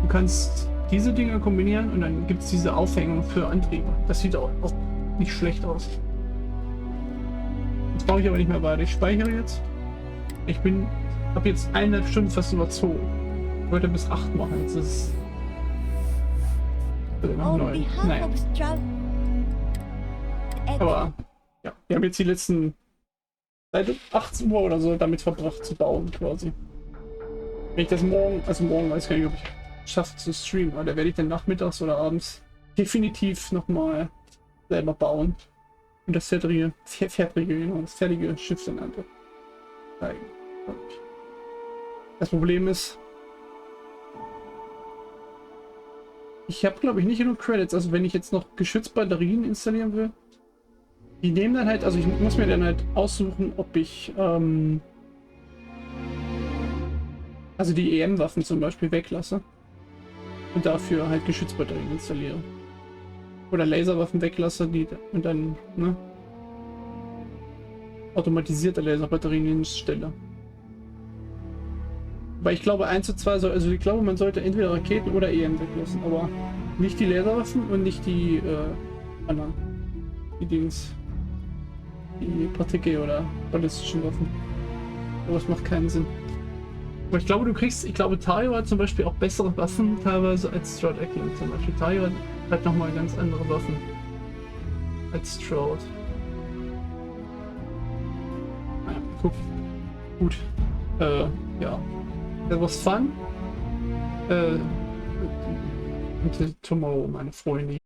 Du kannst diese Dinger kombinieren und dann gibt es diese Aufhängung für Antriebe. Das sieht auch nicht schlecht aus. Jetzt brauche ich aber nicht mehr weiter. Ich speichere jetzt. Ich habe jetzt 1,5 Stunden fast überzogen. Ich wollte bis 8 machen. Jetzt ist es noch 9. Naja. Aber ja, wir haben jetzt die letzten seit 18 Uhr oder so damit verbracht zu bauen quasi. Wenn ich das morgen, also morgen weiß ich gar nicht, ob ich schaffe zu streamen, aber da werde ich dann nachmittags oder abends definitiv nochmal selber bauen. Und das fertige Schiff dann einfach zeigen. Das Problem ist, ich habe glaube ich nicht genug Credits, also wenn ich jetzt noch Geschützbatterien installieren will, die nehmen dann halt, also ich muss mir dann halt aussuchen, ob ich also die EM-Waffen zum Beispiel weglasse und dafür halt Geschützbatterien installiere. Oder Laserwaffen weglasse, die und dann automatisierte Laserbatterien hinstelle. Weil ich glaube 1 zu 2 soll, also ich glaube man sollte entweder Raketen oder EM weglassen, aber nicht die Laserwaffen und nicht die anderen. Die Dings. Die Partikel oder ballistischen Waffen. Aber das macht keinen Sinn. Aber ich glaube ich glaube Tayo hat zum Beispiel auch bessere Waffen teilweise als Stroud Eklund zum Beispiel. Tayo hat nochmal ganz andere Waffen als Stroud. Naja, guck. Gut. Ja. That was fun. Until tomorrow, meine Freunde.